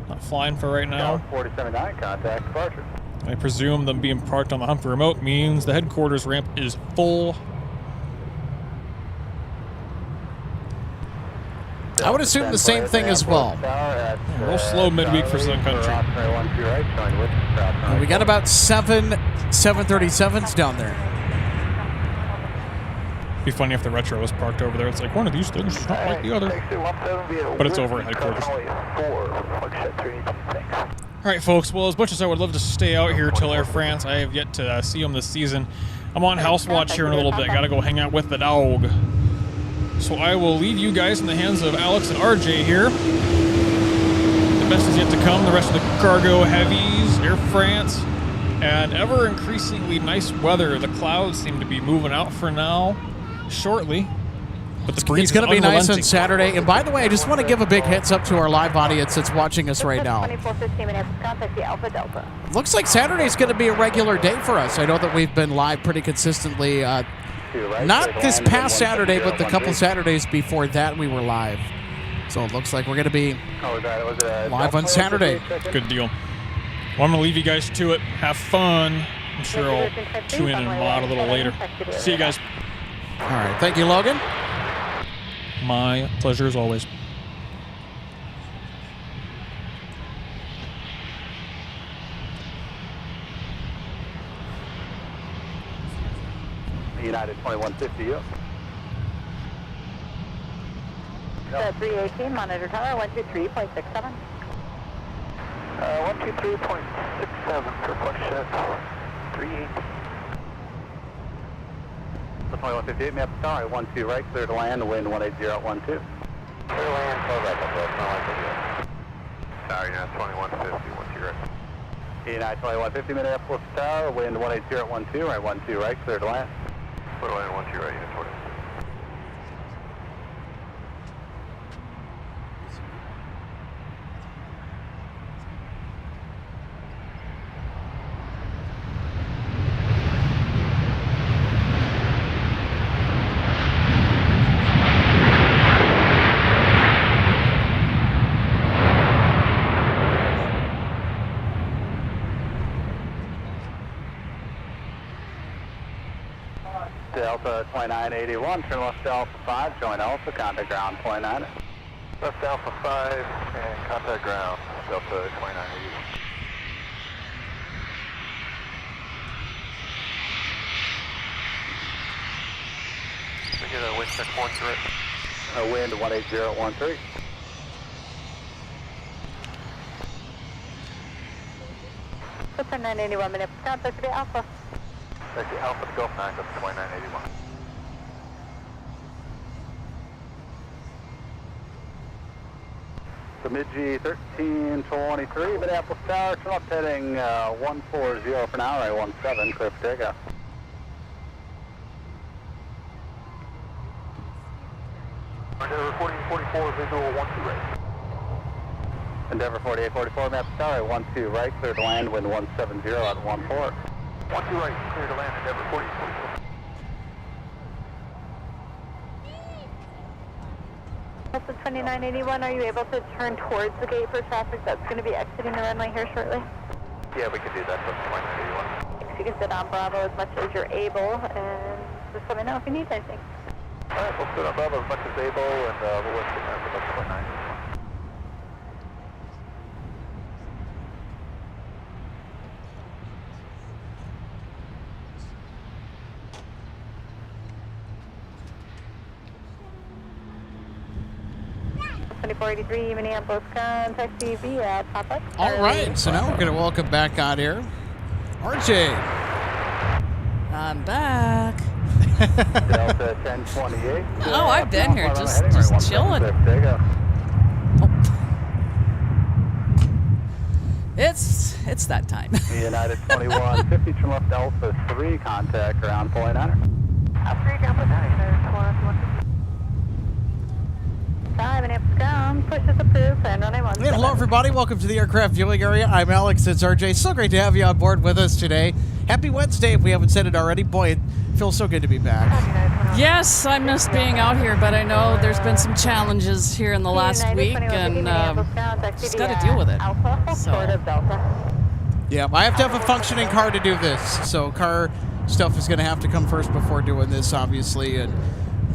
S4: Not flying for right now.
S1: 4079, contact departure.
S4: I presume them being parked on the Humphrey remote means the headquarters ramp is full.
S3: I would assume the same thing as well.
S4: Real slow midweek for Sun Country.
S3: We got about 737s down there.
S4: Be funny if the retro was parked over there. It's like one of these things is not like the other. But it's over at headquarters. All right, folks. Well, as much as I would love to stay out here till Air France, I have yet to see them this season. I'm on house watch here in a little bit. Got to go hang out with the dog. So I will leave you guys in the hands of Alex and RJ here. The best is yet to come. The rest of the cargo heavies, Air France, and ever increasingly nice weather. The clouds seem to be moving out for now, shortly. But the breeze
S3: it's going to be nice on
S4: unrelenting.
S3: Saturday. And by the way, I just want to give a big heads up to our live audience that's watching us right now. Looks like Saturday's going to be a regular day for us. I know that we've been live pretty consistently. Not this past Saturday, but the couple Saturdays before that we were live. So it looks like we're going to be live on Saturday.
S4: Good deal. Well, I'm going to leave you guys to it. Have fun. I'm sure I'll tune in and mod a little later. See you guys.
S3: All right. Thank you, Logan.
S4: My pleasure as always.
S1: United 2150 up.
S5: 318, monitor tower, 123.67.
S1: 123.67 for function. 318. 2158, map tower, 12 right, clear to land, wind 180 at 12. Clear to land, close up, Tower, United 2150, 12 right. United 2150, Minneapolis tower, wind 180 at 12, right, 12 right, clear to land. Clear to land, 12 right, Unit 20. Delta 2981, turn left to Alpha 5, join Alpha, contact ground 29. Left to Alpha 5 and contact ground, Delta 2981. We get a wind check point correct. A wind 180.13.
S5: Delta 981 minutes, contact to the Alpha.
S1: That's the Alpha to Gulf 9, that's 2981. So mid-G 1323, Minneapolis Tower, turn left heading 140 for now, right 17, clear for takeoff. Endeavor 4844, visual 12 right. Endeavor 4844, map tower, right 12 right, clear to land, wind 170 at 14. 12 right, clear to land, Endeavor 4844.
S5: Delta 2981, are you able to turn towards the gate for traffic that's going to be exiting the runway here shortly?
S1: Yeah, we can do that, that's 2981.
S5: You can sit on Bravo as much as you're able, and just let me know if you need anything.
S1: Alright, we'll sit on Bravo as much as able, and we'll work the time for that's 29.
S5: Minneapolis, contact TV at Papa.
S3: All right. So now we're going to welcome back out here RJ.
S6: I'm back.
S1: Delta 1028.
S6: Oh, I've been here, just chilling. Oh. It's that time.
S1: United 2150, turn left Alpha 3, contact ground 49er.
S5: Alpha 3, ground 49er, United 2150. Time and Minneapolis ground, push is approved, and runway 17.
S3: Hey, hello, everybody. Welcome to the aircraft viewing area. I'm Alex. It's RJ. So great to have you on board with us today. Happy Wednesday, if we haven't said it already. Boy, it feels so good to be back.
S6: Yes, I miss being out here, but I know there's been some challenges here in the last week, and just got to deal with it. So.
S3: Yeah, I have to have a functioning car to do this. So car stuff is going to have to come first before doing this, obviously. And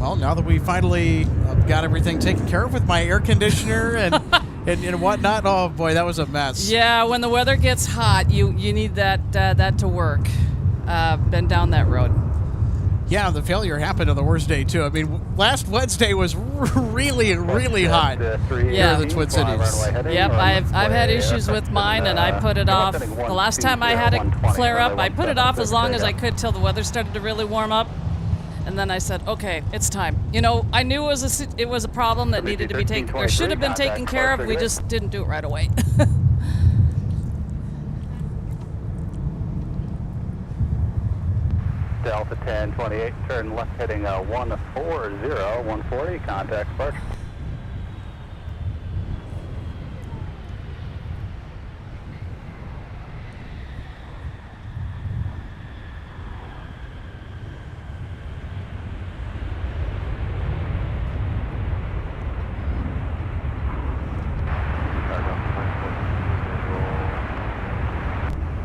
S3: Well, now that we finally got everything taken care of with my air conditioner and and whatnot, oh boy, that was a mess.
S6: Yeah, when the weather gets hot, you need that to work. Been down that road.
S3: Yeah, the failure happened on the worst day too. I mean, last Wednesday was really, really hot here in the Twin Cities.
S6: Yep, I've had issues with mine, and I put it off. The last time I had it flare up, I put it off as long as I could till the weather started to really warm up. And then I said, okay, it's time. You know, I knew it was a problem that needed to be taken, or should have been taken care of. We just didn't do it right away.
S1: Delta 1028, turn left heading 140, 140, contact departure.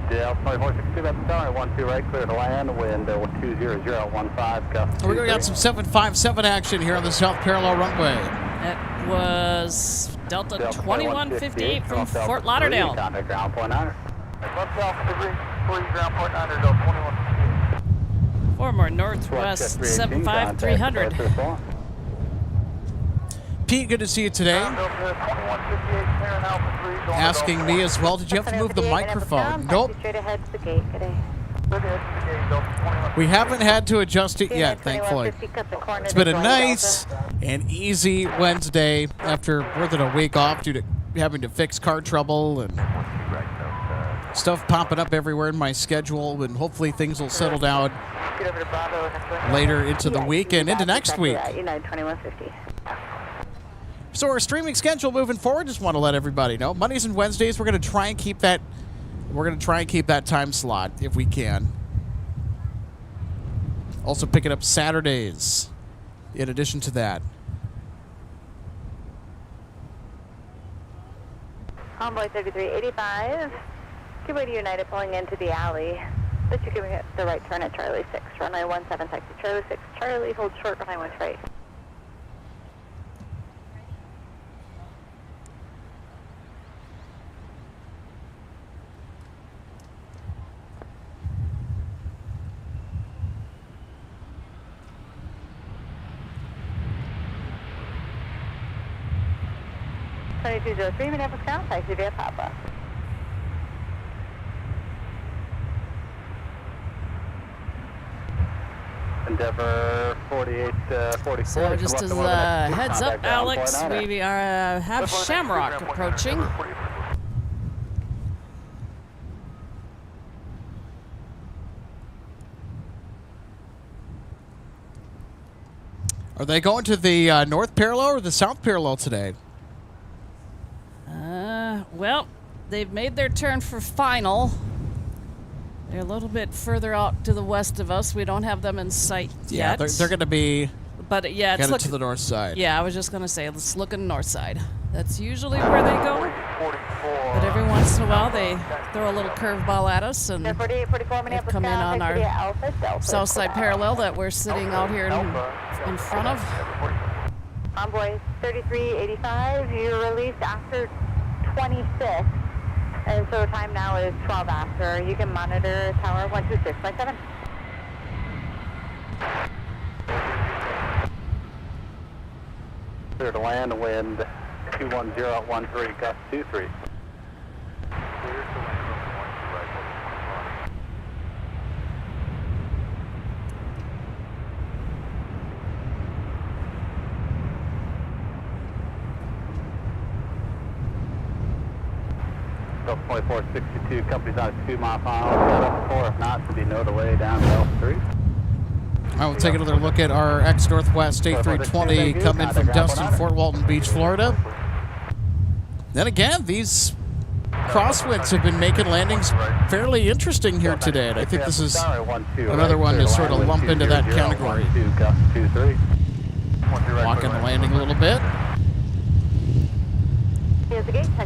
S1: Delta 2462, that's the tower, 12 right, clear to land, wind 20015, gust.
S3: We got some 757 action here on the south parallel runway.
S6: That was Delta 2158 from Fort Lauderdale.
S1: Contact ground point 9. Ground point 9, Delta 2158.
S6: Former Northwest 75300.
S3: Pete, good to see you today. Asking me as well, did you have to move the microphone? Nope. We haven't had to adjust it yet, thankfully. It's been a nice and easy Wednesday after more than a week off due to having to fix car trouble and stuff popping up everywhere in my schedule, and hopefully things will settle down later into the week and into next week. So our streaming schedule moving forward, just want to let everybody know. Mondays and Wednesdays, we're going to try and keep that. We're going to try and keep that time slot if we can. Also picking up Saturdays in addition to that.
S5: Envoy 3385. Keep to United pulling into the alley. But you're giving it the right turn at Charlie 6. Runway 17 taxi Charlie 6. Charlie, hold short behind west right. Minneapolis Ground, taxi via Papa.
S1: Endeavor 4844.
S6: So just as a heads up, Alex, we have Shamrock approaching.
S3: Are they going to the north parallel or the south parallel today?
S6: Well, they've made their turn for final. They're a little bit further out to the west of us. We don't have them in sight yet.
S3: Yeah, they're going to be
S6: but yeah, it's
S3: headed to the north side.
S6: Yeah, I was just going to say, let's look at the north side. That's usually where they go. But every once in a while, they throw a little curveball at us, and they've come in on our south side parallel that we're sitting out here in front of.
S5: Envoy 3385, you're released after 26, and so time now is 12 after. You can monitor tower 126.7.
S1: Clear to land, wind 21013, gust 23. Delta 2462, company's on a 2-mile final, set up 4, if not, to be no delay down to Delta 3.
S3: I will take another look at our ex-Northwest A320 coming from Destin, Fort Walton Beach, Florida. Then again, these crosswinds have been making landings fairly interesting here today, and I think this is another one to sort of lump into that category. Walking the landing a little bit.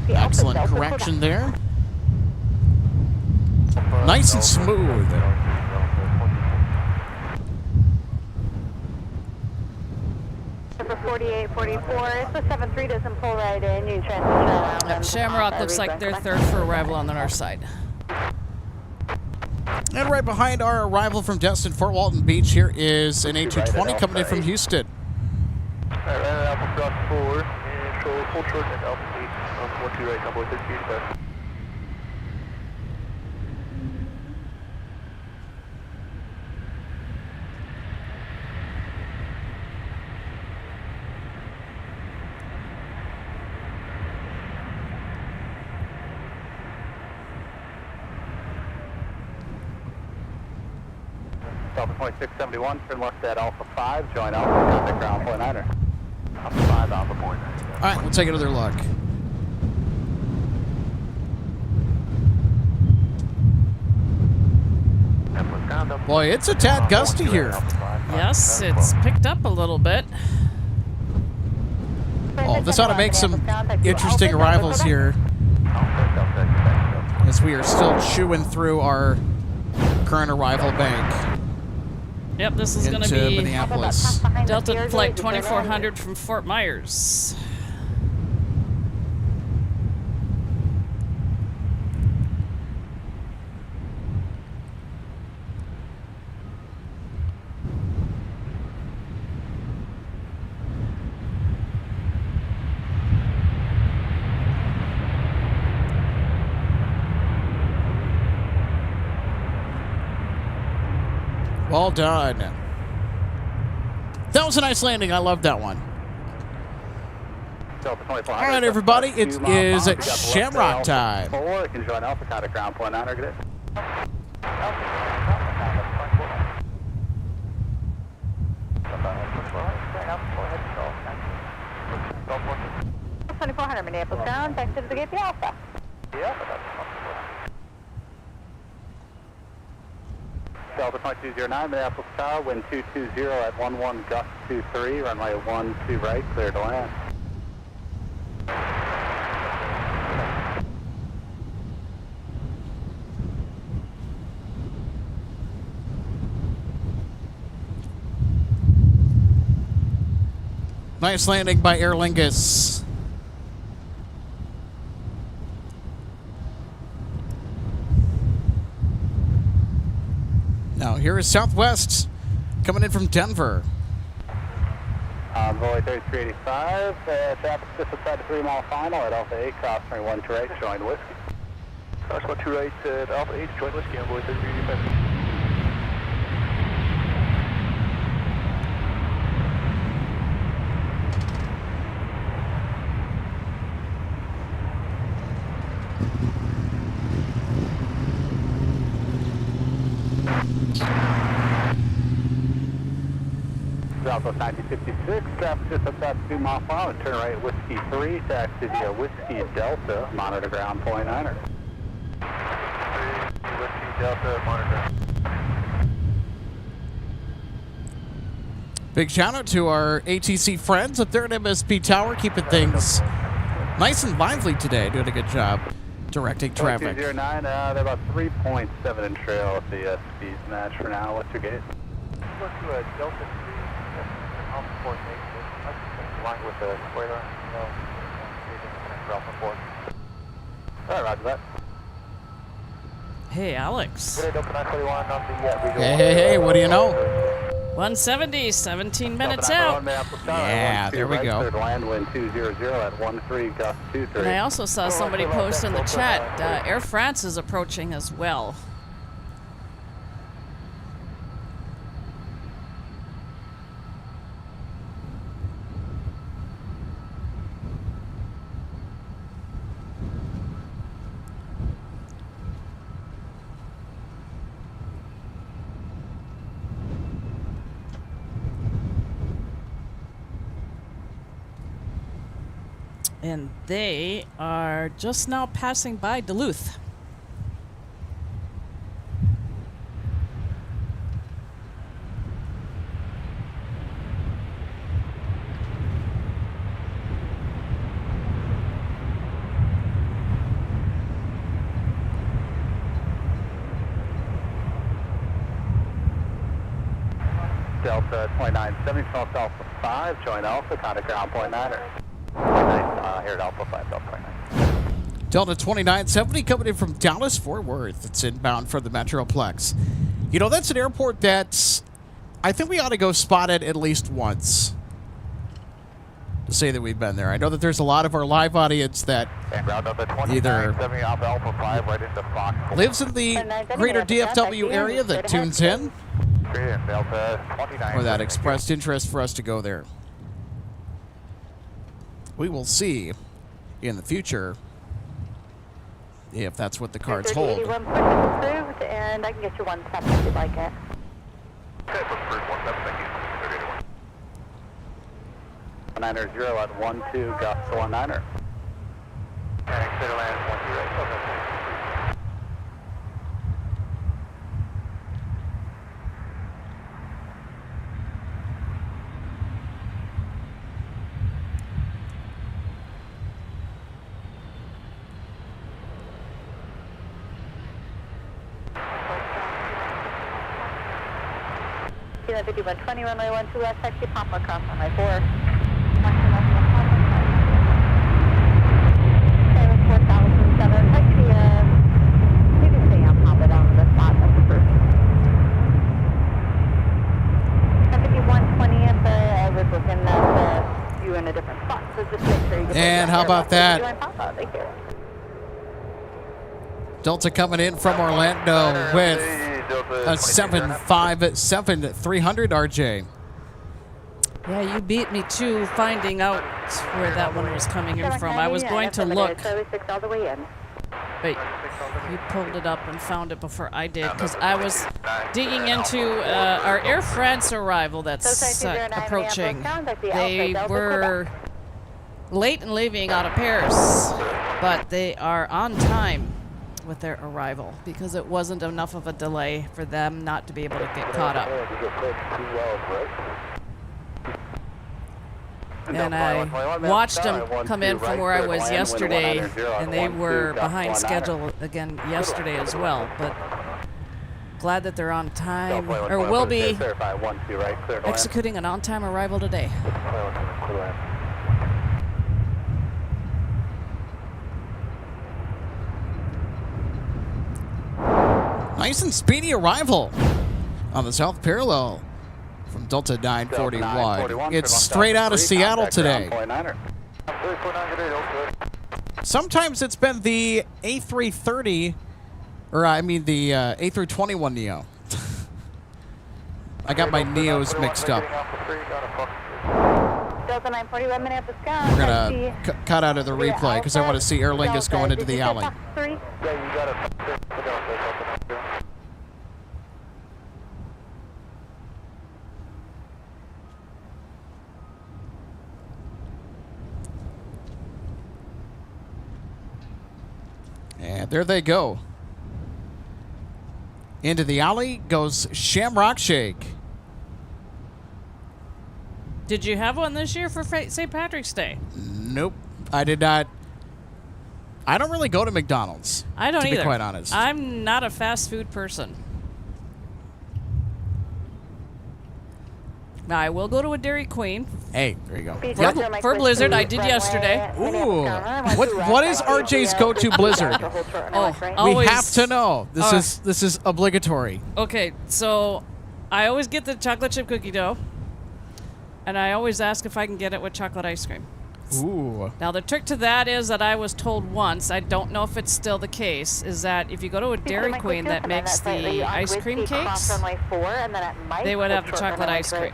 S3: Excellent correction there. Nice and smooth.
S5: for 4844. If the 73 doesn't pull right in, you can transition around.
S6: Yep, Shamrock looks like they're third for arrival on the north side.
S3: And right behind our arrival from Destin, Fort Walton Beach, here is an A220 coming in from Houston.
S1: Alright, right at Alpha Cross 4, and show full short at Alpha 8, 12 right, Cowboy 685. Alpha 2671, turn left at Alpha 5, join Alpha, contact ground point 9er. Alpha 5, Alpha point 9.
S3: All right, we'll take another look. Boy, it's a tad gusty here.
S6: Yes, it's picked up a little bit.
S3: Oh, this ought to make some interesting arrivals here, as we are still chewing through our current arrival bank.
S6: Yep, this is going to
S3: into
S6: be
S3: Minneapolis.
S6: Delta Flight 2400 from Fort Myers.
S3: Well done. That was a nice landing. I love that one. All right, everybody, it is Shamrock time.
S1: You can join Alpha, contact ground point 9er, get it?
S5: 2400 Minneapolis ground, back to the gate Alpha.
S1: Delta 2209, Minneapolis Tower, wind 220 at 11, gust 23, runway 12 right, clear to land.
S3: Nice landing by Aer Lingus. Now here is Southwest coming in from Denver.
S1: Boy 3385, traffic just outside the 3-mile final at Alpha 8, cross 21 to right, join Whiskey. Cross 1 to right at Alpha 8, join Whiskey on boy 3385. Southwest 1956, traffic just outside the 2-mile final, turn right at Whiskey 3, taxi via Whiskey Delta, monitor ground point 9er. Whiskey Delta, monitor.
S3: Big shout out to our ATC friends up there at MSP Tower, keeping things nice and lively today, doing a good job directing traffic.
S1: 209, they're about 3.7 in trail at the speed match for now. What's your gate? Go to Delta 3. Line with the spoiler. Alright, roger that.
S6: Hey, Alex.
S3: Hey, what do you know?
S6: 170, 17 minutes out.
S3: Yeah, there we go.
S1: Land wind 200 at 13, gust 23.
S6: And I also saw somebody post in the chat, Air France is approaching as well. And they are just now passing by Duluth.
S1: Delta Delta 2970 from Alpha 5, join Alpha, contact ground point 9er. Here at Alpha 5, Delta 29.
S3: Delta 2970 coming in from Dallas, Fort Worth. It's inbound for the Metroplex. You know, that's an airport that's, I think we ought to go spot it at least once to say that we've been there. I know that there's a lot of our live audience that either lives in the greater DFW area that tunes in, or that expressed interest for us to go there. We will see in the future if that's what the cards hold.
S5: Approved, and I can get you 17 if you'd like it.
S1: Okay, approved 17, thank you. 90 at 12, gust 19er. And clear land 12 right. Okay.
S5: Kilo 5120, runway 12 left, taxi, pop across runway 4. 4,007, taxi, you can stay on top of it on the spot, that's approved. 5120, I was looking at you in a different spot, so just make sure you get
S3: And how about that?
S5: Thank you.
S3: Delta coming in from Orlando with a 757-300 RJ.
S6: Yeah, you beat me to finding out where that one was coming in from. I was going to look, but you pulled it up and found it before I did, because I was digging into our Air France arrival that's approaching. They were late in leaving out of Paris, but they are on time with their arrival because it wasn't enough of a delay for them not to be able to get caught up. And I watched them come in from where I was yesterday, and they were behind schedule again yesterday as well. But glad that they're on time, or will be executing an on-time arrival today.
S3: Nice and speedy arrival on the South Parallel from Delta 941. It's straight out of Seattle today. Sometimes it's been the A330, or I mean the A321 Neo. I got my Neos mixed up.
S5: Delta 941 Minneapolis.
S3: We're going to cut out of the replay because I want to see Aer Lingus going into the alley. And there they go. Into the alley goes Shamrock Shake.
S6: Did you have one this year for St. Patrick's Day?
S3: Nope, I did not. I don't really go to McDonald's.
S6: I don't
S3: either, to be quite honest.
S6: I'm not a fast food person. Now, I will go to a Dairy Queen.
S3: Hey, there you go.
S6: For Blizzard, I did yesterday.
S3: Ooh, what is RJ's go-to Blizzard?
S6: Oh, always.
S3: We have to know. This is obligatory.
S6: Okay, so I always get the chocolate chip cookie dough, and I always ask if I can get it with chocolate ice cream.
S3: Ooh.
S6: Now, the trick to that is that I was told once, I don't know if it's still the case, is that if you go to a Dairy Queen that makes the ice cream cakes, they would have the chocolate ice cream.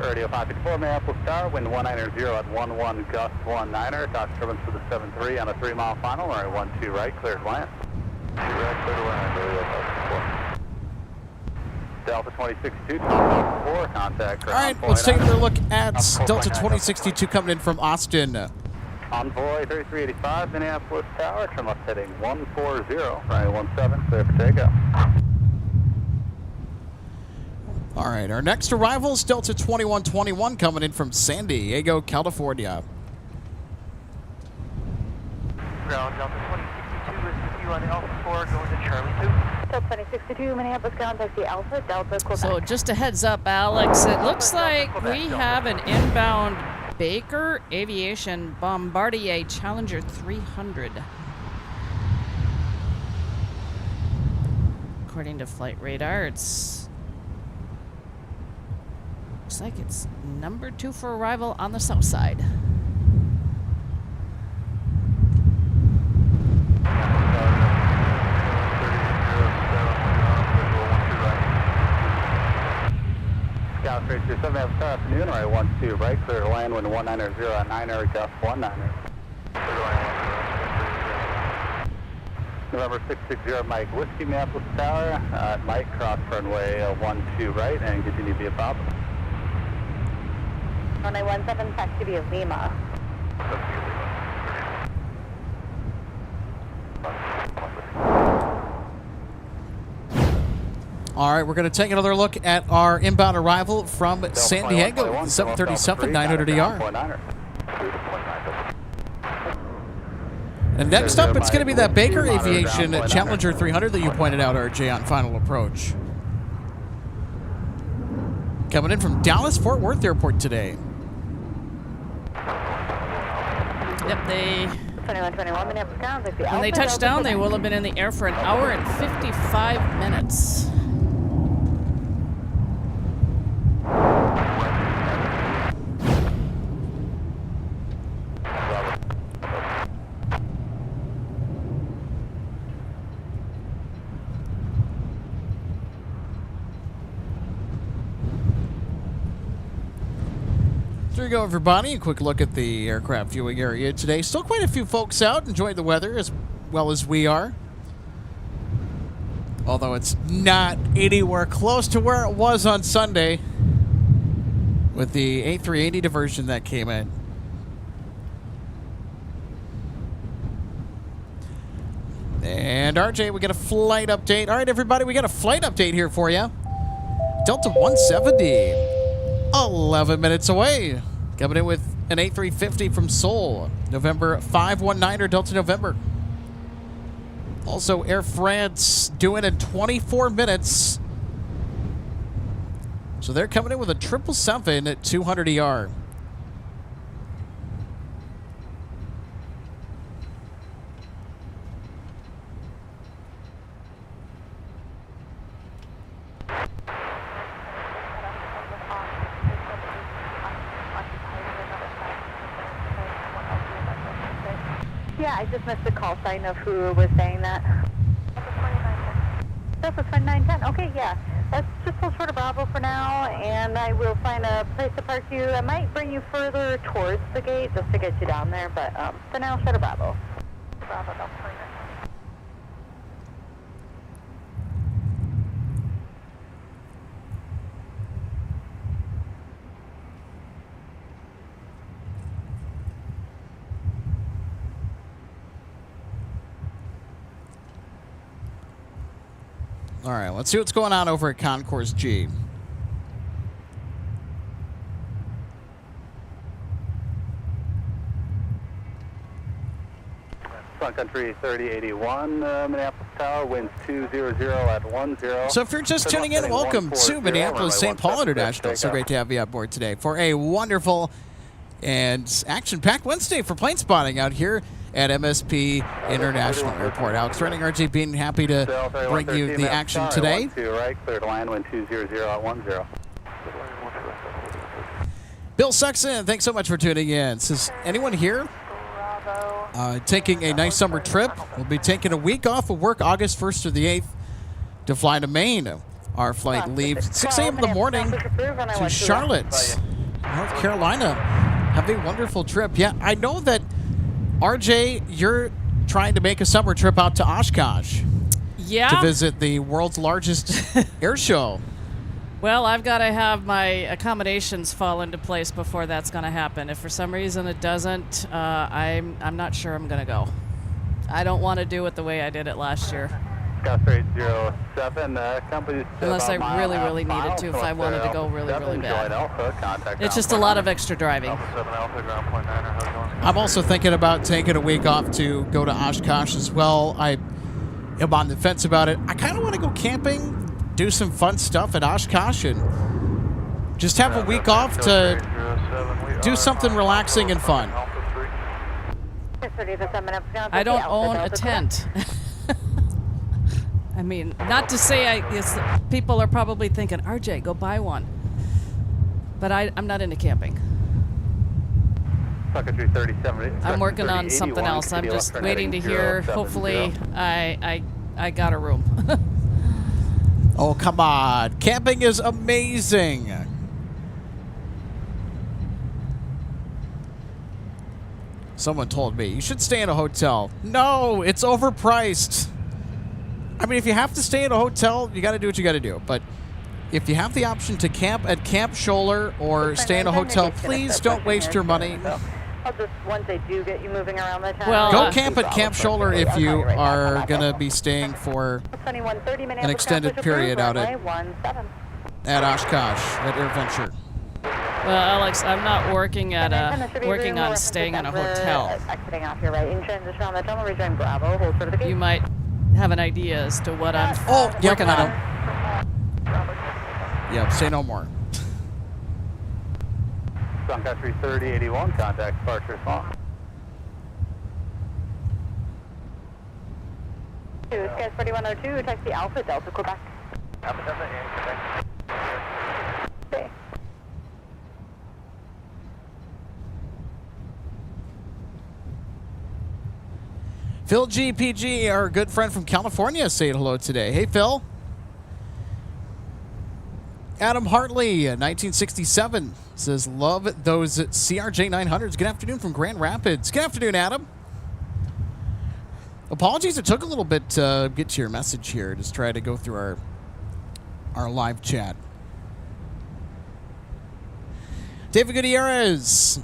S1: Radio 554 Minneapolis Tower, wind 190 at 11, gust 19er, top disturbance for the 73 on a 3-mile final, runway 12 right, cleared land. Delta 2062, top 4, contact.
S3: All right, let's take another look at Delta 2062 coming in from Austin.
S1: Envoy 3385, Minneapolis Tower, trim left heading 140, runway 17, clear for takeoff.
S3: All right, our next arrival is Delta 2121 coming in from San Diego, California.
S2: Ground Delta 2062 is with you on Alpha 4 going to Charlie 2.
S5: Delta 2062, Minneapolis ground taxi Alpha, Delta, Quebec.
S6: So just a heads up, Alex, it looks like we have an inbound Baker Aviation Bombardier Challenger 300. According to flight radar, looks like it's number 2 for arrival on the south side.
S1: Scout 327 afternoon, right 12, right, clear land wind 190 at 9er, gust 19er. November 660 Mike Whiskey, Minneapolis Tower, Mike, cross runway 12 right, and continue via Papa.
S5: Runway 17, taxi via Lima.
S3: All right, we're going to take another look at our inbound arrival from San Diego, 737 900ER. And next up, it's going to be that Baker Aviation Challenger 300 that you pointed out, RJ, on final approach. Coming in from Dallas-Fort Worth Airport today.
S6: Yep,
S5: 2121 Minneapolis ground taxi Alpha.
S6: when they touched down, they will have been in the air for an hour and 55 minutes.
S3: There you go, everybody. A quick look at the aircraft viewing area today. Still quite a few folks out enjoying the weather as well as we are. Although it's not anywhere close to where it was on Sunday with the A380 diversion that came in. And RJ, we got a flight update. All right, everybody, we got a flight update here for you. Delta 170, 11 minutes away. Coming in with an A350 from Seoul, November 519er Delta November. Also, Air France doing in 24 minutes. So they're coming in with a 777 at 200ER.
S5: Yeah, I just missed the call sign of who was saying that. That's a 2910. Okay, yeah. Let's just hold short of Bravo for now, and I will find a place to park you. I might bring you further towards the gate just to get you down there, but for now, short of Bravo. Bravo, Delta 2910.
S3: All right, let's see what's going on over at Concourse G.
S1: Sun Country 3081, Minneapolis Tower, winds 200 at 10.
S3: So if you're just tuning in, welcome to Minneapolis St. Paul International. So great to have you on board today for a wonderful and action-packed Wednesday for plane spotting out here at MSP International Airport. Alex Redding, RJ being happy to bring you the action today.
S1: Right, clear to land, wind 200 at 10.
S3: Bill Sexton, thanks so much for tuning in. Says, anyone here taking a nice summer trip? We'll be taking a week off of work August 1st through the 8th to fly to Maine. Our flight leaves at 6 a.m. in the morning to Charlotte, North Carolina. Have a wonderful trip. Yeah, I know that, RJ, you're trying to make a summer trip out to Oshkosh.
S6: Yeah.
S3: To visit the world's largest air show.
S6: Well, I've got to have my accommodations fall into place before that's going to happen. If for some reason it doesn't, I'm not sure I'm going to go. I don't want to do it the way I did it last year.
S1: Oscar 807, company's
S6: Unless I
S1: about
S6: really,
S1: mile
S6: really
S1: and a half
S6: needed to, if I
S1: mile,
S6: wanted to
S1: Alpha
S6: go really,
S1: 7,
S6: really bad.
S1: join Alpha, contact
S6: It's just a
S1: ground
S6: lot
S1: point
S6: of extra driving.
S1: Alpha 7 Alpha, ground point 9, how's it going?
S3: I'm also thinking about taking a week off to go to Oshkosh as well. I am on the fence about it. I kind of want to go camping, do some fun stuff at Oshkosh, and just have a week off to do something relaxing and fun.
S6: I don't own a tent. I mean, not to say people are probably thinking, RJ, go buy one. But I'm not into camping. I'm working on something else. I'm just waiting to hear. Hopefully, I got a room.
S3: Oh, come on. Camping is amazing. Someone told me, you should stay in a hotel. No, it's overpriced. I mean, if you have to stay in a hotel, you got to do what you got to do. But if you have the option to camp at Camp Scholler or stay in a hotel, please don't waste your money.
S5: I'll just, once they do get you moving around the town.
S6: Well,
S3: Go camp at Camp Scholler if you are going to be staying for an extended period out at Oshkosh, at AirVenture.
S6: Well, Alex, I'm not working on staying in a hotel.
S5: Exiting off your right in transition on the tunnel, rejoin Bravo, hold for the gate.
S6: You might have an idea as to what I'm working on.
S3: Yep, say no more.
S1: Sun Country 3081, contact departure small.
S5: Skies 4102, taxi Alpha Delta, Quebec.
S1: Alpha Delta and Quebec.
S5: Okay.
S3: Phil GPG, our good friend from California, saying hello today. Hey, Phil. Adam Hartley, 1967, says, love those CRJ 900s. Good afternoon from Grand Rapids. Good afternoon, Adam. Apologies, it took a little bit to get to your message here. Just try to go through our live chat. David Gutierrez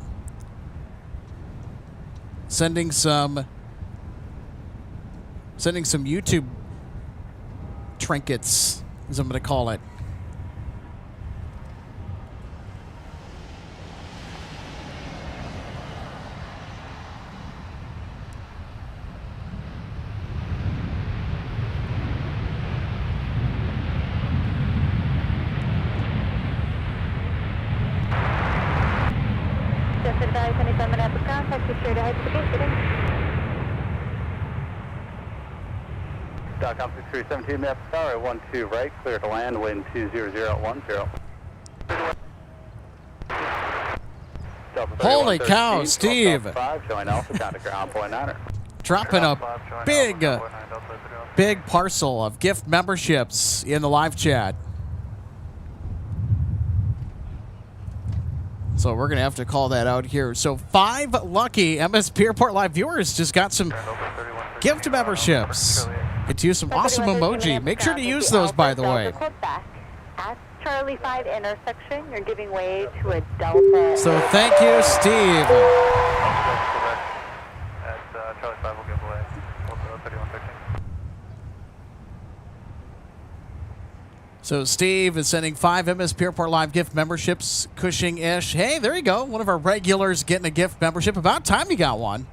S3: sending some YouTube trinkets, as I'm going to call it.
S5: Just advise anytime Minneapolis ground, taxi straight ahead to the gate, getting.
S1: Stockholm 6317, map tower 12 right, clear to land, wind 20010.
S3: Holy cow, Steve.
S1: 5, join Alpha, contact ground point 9.
S3: Dropping a big parcel of gift memberships in the live chat. So we're going to have to call that out here. So 5 lucky MSP Airport Live viewers just got some gift memberships. Get to use some awesome emoji. Make sure to use those, by the way.
S5: At Charlie 5 intersection, you're giving way to a Delta.
S3: So thank you, Steve.
S1: At Charlie 5 will give away. 3113.
S3: So Steve is sending 5 MSP Airport Live gift memberships, Cushing-ish. Hey, there you go. One of our regulars getting a gift membership. About time you got one.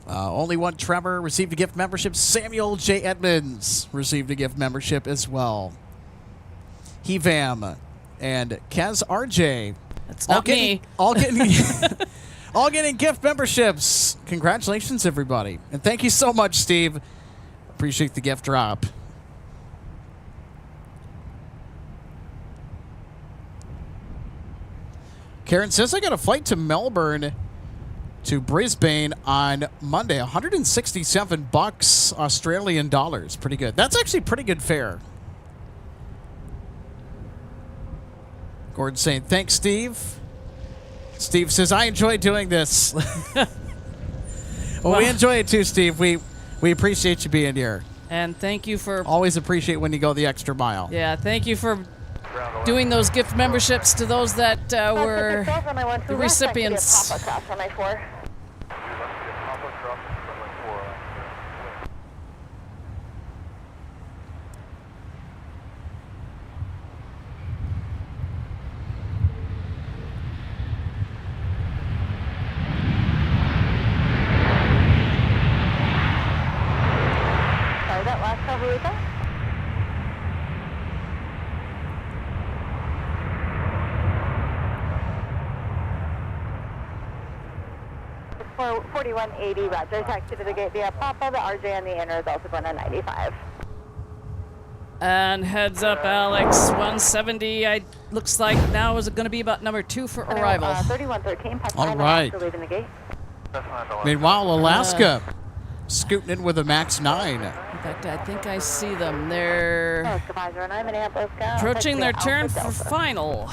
S3: Only one Trevor received a gift membership. Samuel J. Edmonds received a gift membership as well. Hevam and Kez RJ.
S6: That's not me.
S3: All getting gift memberships. Congratulations, everybody. And thank you so much, Steve. Appreciate the gift drop. Karen says, I got a flight to Melbourne to Brisbane on Monday. $167 Australian dollars. Pretty good. That's actually pretty good fare. Gordon saying, thanks, Steve. Steve says, I enjoy doing this. Well, we enjoy it too, Steve. We appreciate you being here.
S6: And thank you for...
S3: Always appreciate when you go the extra mile.
S6: Yeah, thank you for doing those gift memberships to those that were the recipients.
S5: that last call, who is that? For 4180, Roger. Taxi to the gate via Papa. The RJ on the inner is also going on 95.
S6: And heads up, Alex. 170. Looks like now is going to be about number 2 for arrival.
S5: 3113.
S3: All right.
S5: Leaving the gate.
S3: Meanwhile, Alaska scooting in with a max 9.
S6: In fact, I think I see them. They're
S5: Minneapolis,
S6: approaching their turn for final.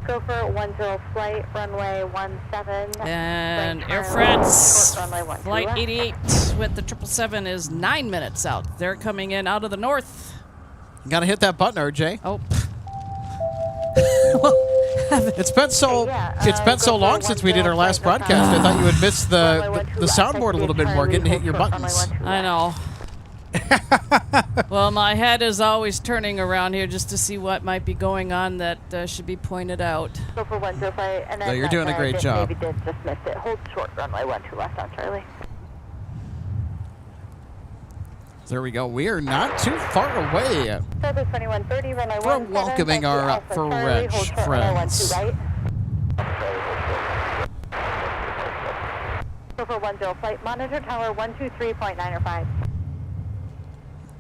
S5: Go for 10 flight, runway 17.
S6: And Air France, flight 88 with the 777 is 9 minutes out. They're coming in out of the north.
S3: You gotta hit that button, RJ.
S6: Oh.
S3: It's been so long since we did our last broadcast. I thought you would miss the soundboard a little bit more, getting to hit your buttons.
S6: I know. Well, my head is always turning around here just to see what might be going on that should be pointed out.
S5: Go for 10 flight, and then
S3: No, you're doing a great job.
S5: Maybe did just missed it. Hold short, runway 12 left on Charlie.
S3: There we go. We are not too far away
S5: Service 2130, runway 17.
S3: from welcoming our French friends.
S5: Go for 10 flight, monitor tower 123.905.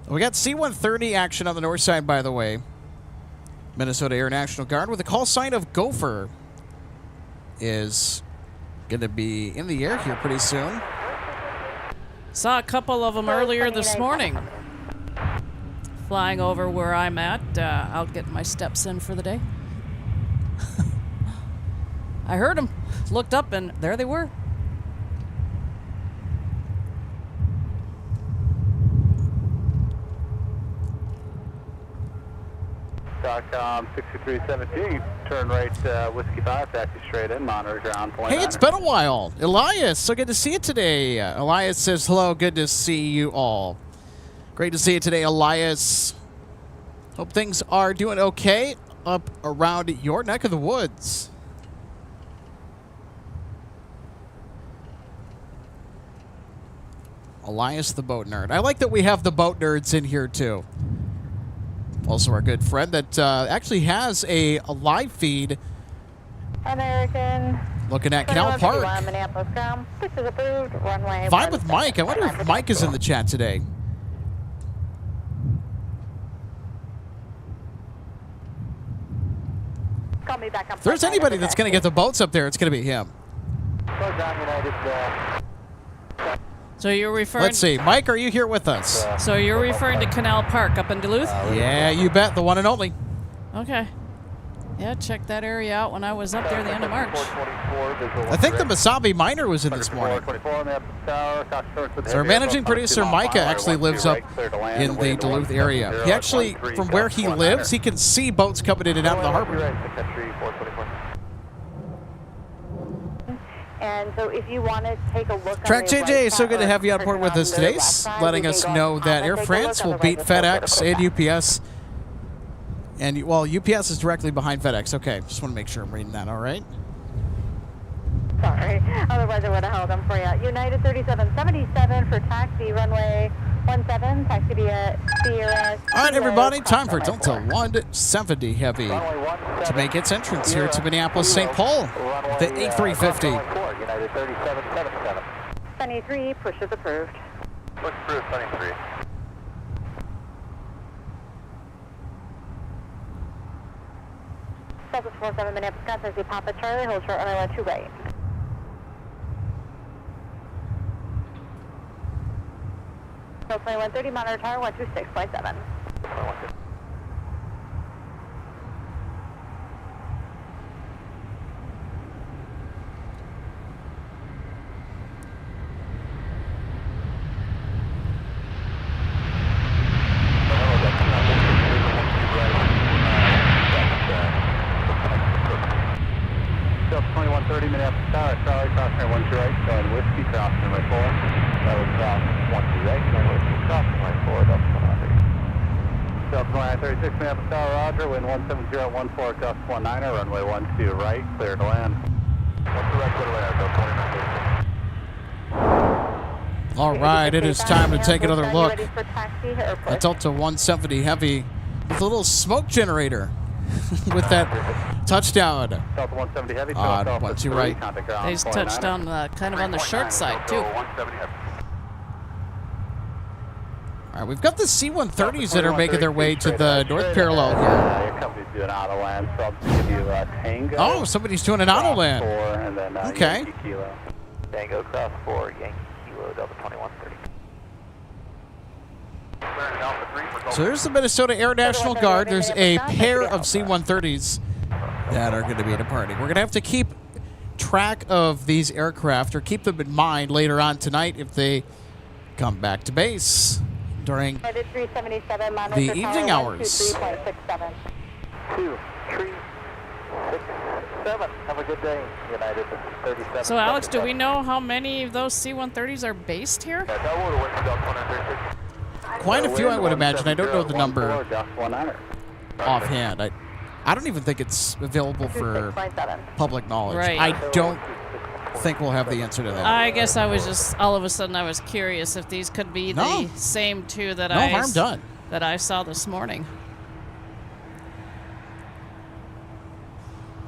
S3: We got C-130 action on the north side, by the way. Minnesota Air National Guard with a call sign of Gopher is going to be in the air here pretty soon.
S6: Saw a couple of them earlier this morning. Flying over where I'm at, out getting my steps in for the day. I heard them, looked up, and there they were.
S1: .com 6317, turn right, Whiskey 5, taxi straight in, monitor ground point.
S3: Hey, it's been a while. Elias, so good to see you today. Elias says hello, good to see you all. Great to see you today, Elias. Hope things are doing okay up around your neck of the woods. Elias the boat nerd. I like that we have the boat nerds in here too. Also our good friend that actually has a live feed.
S5: American.
S3: Looking at Canal Park.
S5: Minneapolis ground. This is approved. Runway.
S3: Fine with Mike. I wonder if Mike is in the chat today.
S5: Call me back.
S3: If there's anybody that's going to get the boats up there, it's going to be him.
S6: So you're referring...
S3: Let's see. Mike, are you here with us?
S6: So you're referring to Canal Park up in Duluth?
S3: Yeah, you bet. The one and only.
S6: Okay. Yeah, checked that area out when I was up there the end of March.
S3: I think the Masabi Miner was in this morning. So our managing producer, Micah, actually lives up in the Duluth area. He actually, from where he lives, he can see boats coming in and out of the harbor.
S5: And so if you want to take a look
S3: Track
S5: on the
S3: JJ,
S5: right
S3: so good to have you on
S5: turn
S3: board with us
S5: the
S3: today,
S5: left side,
S3: letting
S5: you
S3: us
S5: can go
S3: know that
S5: up
S3: Air
S5: and take a
S3: France
S5: look on
S3: will
S5: the
S3: beat
S5: right side.
S3: FedEx and UPS. And, well, UPS is directly behind FedEx. Okay, just want to make sure I'm reading that, all right?
S5: Sorry, otherwise I would have held them for you. United 3777 for taxi, runway 17, taxi via Sierra.
S3: All right, everybody, time for Delta 170 Heavy to make its entrance here to Minneapolis, St. Paul, the A350.
S1: United 3777.
S5: Sunny 3, push is approved.
S1: Push approved, Sunny 3.
S5: Delta 47 Minneapolis, taxi Papa Charlie, hold short runway 12 right. Delta 2130, monitor tower 126.7.
S1: Delta 2130, Minneapolis Tower, Charlie, crossing right 12 right, going Whiskey, crossing right 4. That was 12 right, going Whiskey, crossing right 4, Delta 130. Delta 2936, Minneapolis Tower, Roger, wind 170.14, gust 19er, runway 12 right, clear to land. 1 right, clear to land, Delta 29.
S3: All right, it is time to take another look
S5: Ready for taxi, airport.
S3: at Delta 170 Heavy with a little smoke generator with that touchdown.
S1: Delta 170 Heavy.
S3: Once you're right.
S6: They just touched on kind of on the short side too.
S3: All right, we've got the C-130s that are making their way to the north parallel here.
S1: Your company's doing auto land, so I'll just give you Tango.
S3: Oh, somebody's doing an auto land.
S1: 4, and then,
S3: Okay.
S1: Yankee Kilo. Tango cross 4, Yankee Kilo, Delta 2130.
S3: So there's the Minnesota Air National Guard. There's a pair of C-130s that are going to be departing. We're going to have to keep track of these aircraft or keep them in mind later on tonight if they come back to base during the evening hours.
S1: 2, 3, 6, 7. Have a good day, United 37.
S6: So Alex, do we know how many of those C-130s are based here?
S3: Quite a few, I would imagine. I don't know the number offhand. I don't even think it's available for public knowledge.
S6: Right.
S3: I don't think we'll have the answer to that.
S6: I guess I was just all of a sudden I was curious if these could be
S3: No.
S6: the same two that
S3: No harm done.
S6: that I saw this morning.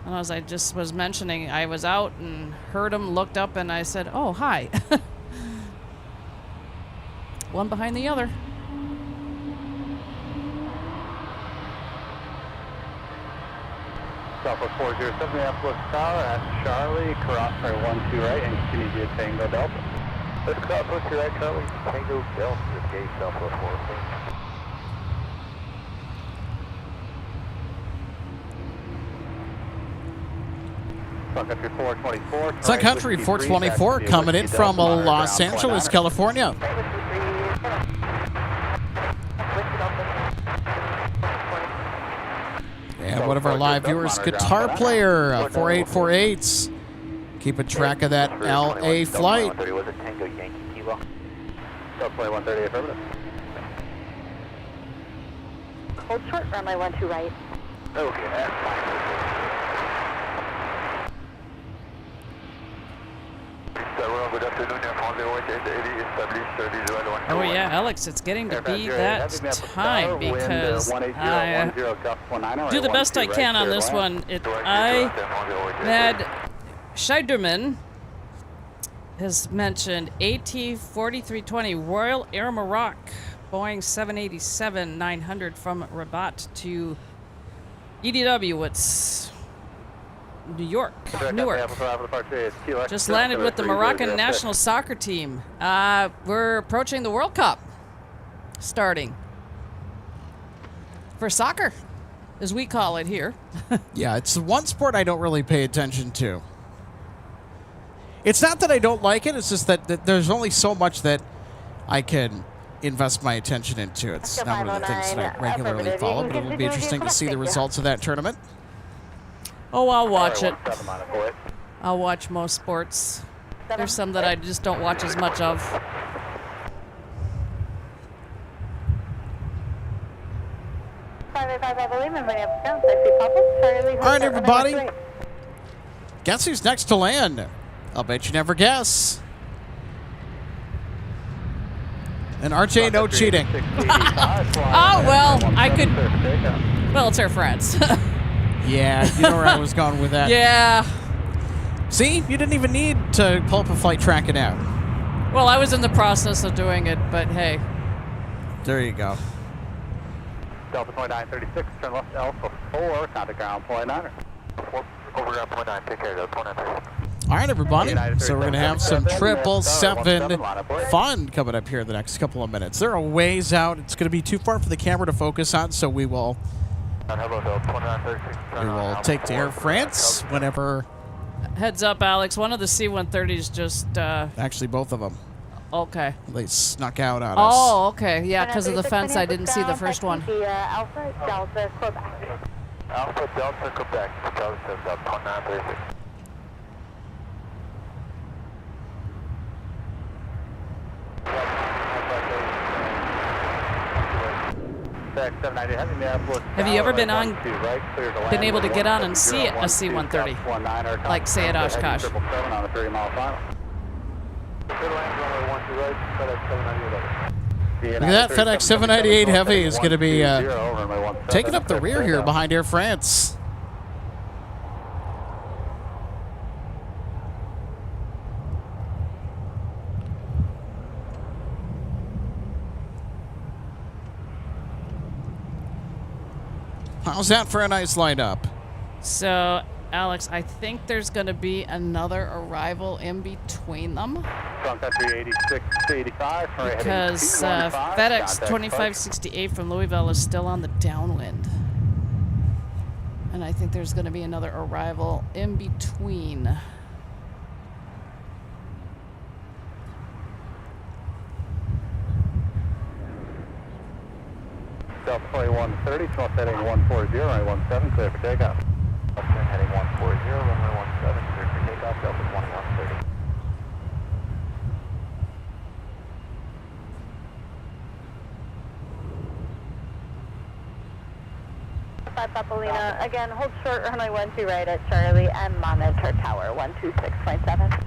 S6: And as I just was mentioning, I was out and heard them, looked up, and I said, "Oh, hi." One behind the other.
S1: Southwest 407 Minneapolis Tower at Charlie, crossfire 12 right, and continue to Tango Delta. Let's crosswest to right, Charlie, Tango Delta, gate Southwest 407. Sun Country 424.
S3: Sun Country 424 coming in from Los Angeles, California. And one of our live viewers, guitar player, 4848s, keeping track of that LA flight.
S1: Was it Tango Yankee Kilo? Delta 2130 affirmative.
S5: Hold short, runway 12 right.
S1: Okay, that's fine. Good afternoon, Air France 0880 established visual 1.
S6: Oh yeah, Alex, it's getting to be that time because I do the best I can on this one. Ned Scheiderman has mentioned AT-4320 Royal Air Maroc, Boeing 787-900 from Rabat to EDW. It's Newark. Just landed with the Moroccan national soccer team. We're approaching the World Cup starting for soccer, as we call it here.
S3: Yeah, it's the one sport I don't really pay attention to. It's not that I don't like it, it's just that there's only so much that I can invest my attention into. It's not one of the things that I regularly follow, but it'll be interesting to see the results of that tournament.
S6: Oh, I'll watch it. I'll watch most sports. There's some that I just don't watch as much of.
S3: All right, everybody. Guess who's next to land? I'll bet you never guess. And RJ, no cheating.
S6: Oh, well, I could... Well, it's Air France.
S3: Yeah, you know where I was going with that.
S6: Yeah.
S3: See, you didn't even need to pull up a flight tracking out.
S6: Well, I was in the process of doing it, but hey.
S3: There you go.
S1: Delta 2936, turn left Alpha 4, contact ground 29er. Over ground 29, take care, Delta 2936.
S3: All right, everybody. So we're going to have some 777 fun coming up here in the next couple of minutes. They're a ways out. It's going to be too far for the camera to focus on, so we will take to Air France whenever.
S6: Heads up, Alex. One of the C-130s just...
S3: Actually, both of them.
S6: Okay.
S3: They snuck out on us.
S6: Oh, okay. Yeah, because of the fence, I didn't see the first one.
S5: Alpha Delta Quebec.
S1: Alpha Delta Quebec, Delta 2936.
S6: Have you ever been able to get on and see a C-130? Like, say, at Oshkosh?
S3: Look at that, FedEx 798 Heavy is going to be taking up the rear here behind Air France. How's that for a nice lineup?
S6: So, Alex, I think there's going to be another arrival in between them.
S1: Sun Country 8685.
S6: Because FedEx 2568 from Louisville is still on the downwind. And I think there's going to be another arrival in between.
S1: Delta 2130, small heading 140, runway 17, clear for takeoff. Heading 140, runway 17, clear for takeoff, Delta 2130.
S5: Papalina, again, hold short, runway 12 right at Charlie, and monitor tower 126.7.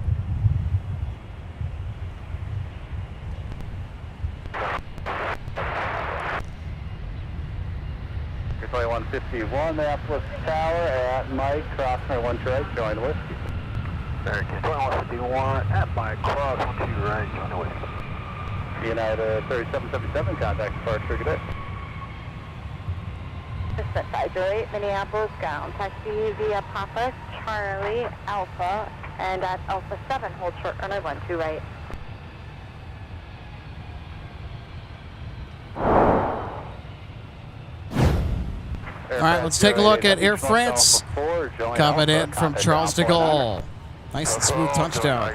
S1: You're 2151, Minneapolis Tower at Mike, cross runway 12 right, join whiskey. American 2151 at Mike, cross 12 right, join whiskey. United 3777, contact departure, good day.
S5: Advisor 8, Minneapolis ground. Taxi via Papa, Charlie, Alpha, and at Alpha 7, hold short runway 12 right.
S3: All right, let's take a look at Air France coming in from Charles de Gaulle. Nice and smooth touchdown.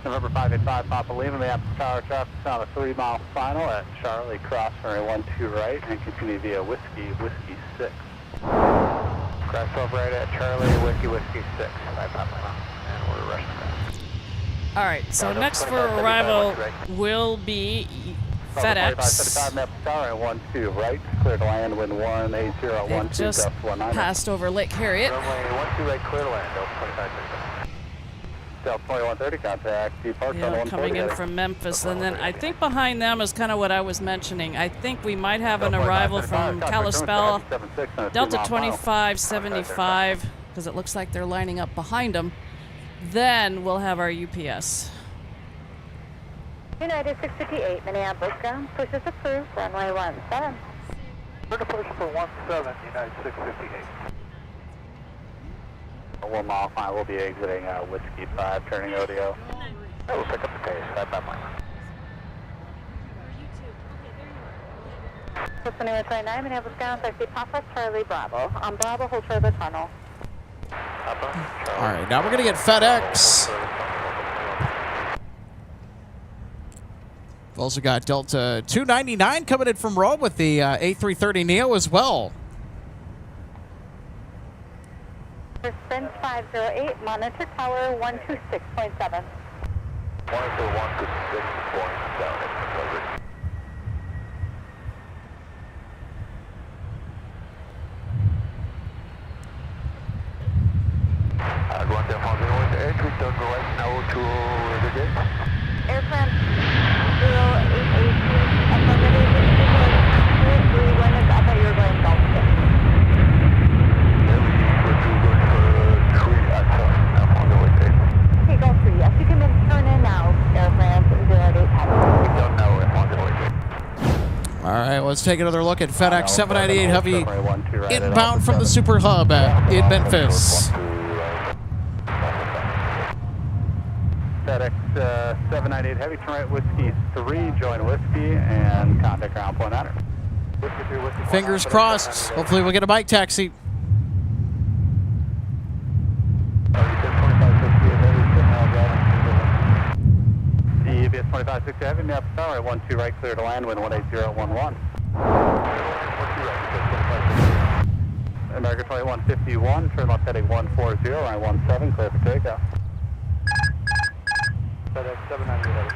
S1: November 585, Papa Lima, Minneapolis Tower traffic on a 3-mile final at Charlie, cross runway 12 right, and continue via Whiskey 6. Cross over right at Charlie, Whiskey 6, Papa Lima, and we're rushing back.
S6: All right, so next for arrival will be FedEx.
S1: 575, Minneapolis Tower, 12 right, clear to land, wind 18012,
S6: Just
S1: depth 19.
S6: passed over Lake Harriet.
S1: Runway 12 right, clear to land, Delta 25. Delta 2130, contact departure on 140.
S6: Coming in from Memphis, and then I think behind them is kind of what I was mentioning. I think we might have an arrival from Kalispell, Delta 2575, because it looks like they're lining up behind them. Then we'll have our UPS.
S5: United 658, Minneapolis ground. Push is approved, runway 17.
S1: We're to push for 17, United 658. 1 mile final, we'll be exiting Whiskey 5, turning ODO. We'll pick up the pace, 5
S5: Listening 29, Minneapolis ground, taxi Papa, Charlie, Bravo. On Bravo, hold for the tunnel.
S3: All right, now we're going to get FedEx. We've also got Delta 299 coming in from Rome with the A330neo as well.
S5: Spin 508, monitor tower 126.7.
S1: Monitor 126.7. Going down on 08, we turn right now to the gate.
S5: Air France 0882, affirmative, when is up at your going Gulf 6. Okay, Gulf 3, yes, you can turn in now, Air France 08.
S3: All right, let's take another look at FedEx 798 Heavy inbound from the Super Hub in Memphis.
S1: FedEx 798 Heavy, turn right, Whiskey 3, join Whiskey, and contact ground point honor.
S3: Fingers crossed. Hopefully we'll get a bike taxi.
S1: Aviation 2560 Heavy, Minneapolis Tower, 12 right, clear to land, wind 18011. America 2151, turn left heading 140, line 17, clear for takeoff. FedEx 798 Heavy.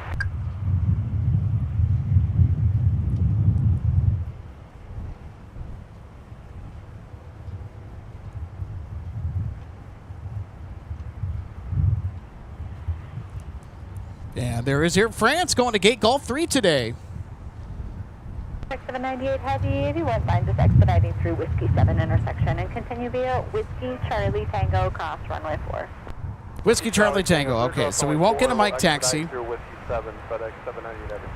S3: And there is Air France going to gate Golf 3 today.
S5: 798 Heavy, if you won't mind just expediting through Whiskey 7 intersection and continue via Whiskey Charlie Tango cross runway 4.
S3: Whiskey Charlie Tango. Okay, so we won't get a mic taxi.
S1: Through Whiskey 7, FedEx 798 Heavy.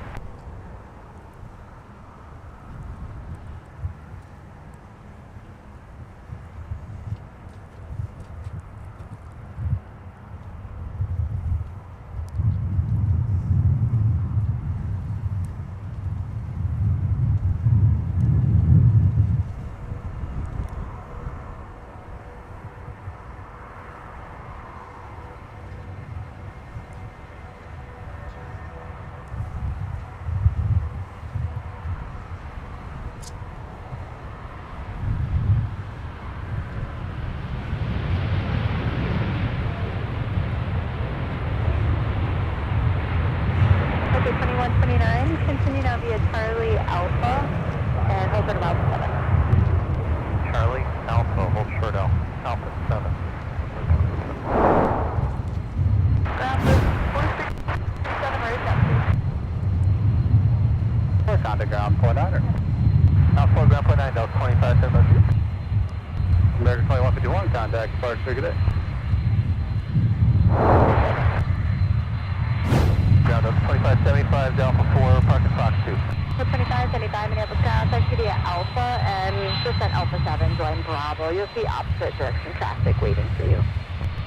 S5: Okay, 2129, continue now via Charlie Alpha and hold at about 7.
S1: Charlie, Alpha, hold short Alpha 7.
S5: Ground 467 right up.
S1: We're contact ground point 9. Alpha ground point 9, Delta 25, 702. American 2151, contact departure today. Ground up 2575, Alpha 4, parking Fox 2.
S5: 2575, Minneapolis, contact via Alpha and descent Alpha 7, join Bravo. You'll see opposite direction traffic waiting for you.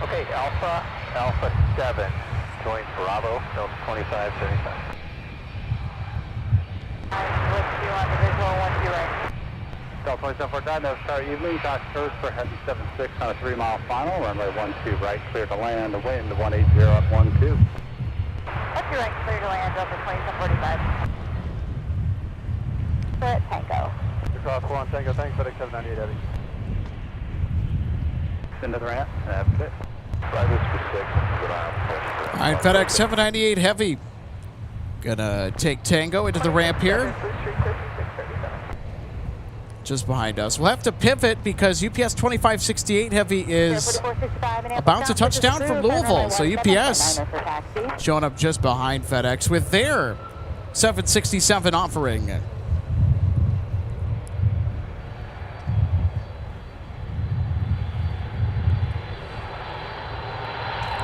S1: Okay, Alpha 7, join Bravo, Delta 2575.
S5: What's you on the visual, what's you right?
S1: Delta 2749, now start evening, Cox first for heading 76 on a 3-mile final, runway 12 right, clear to land, the wind 180 at 12.
S5: What's your right, clear to land, Delta 2745. Split Tango.
S1: Across 1 Tango, thanks, FedEx 798 Heavy. Into the ramp, that's it. Fly this for 6, good eye.
S3: All right, FedEx 798 Heavy. Gonna take Tango into the ramp here. Just behind us. We'll have to pivot because UPS 2568 Heavy is about to touch down from Louisville. So UPS showing up just behind FedEx with their 767 offering.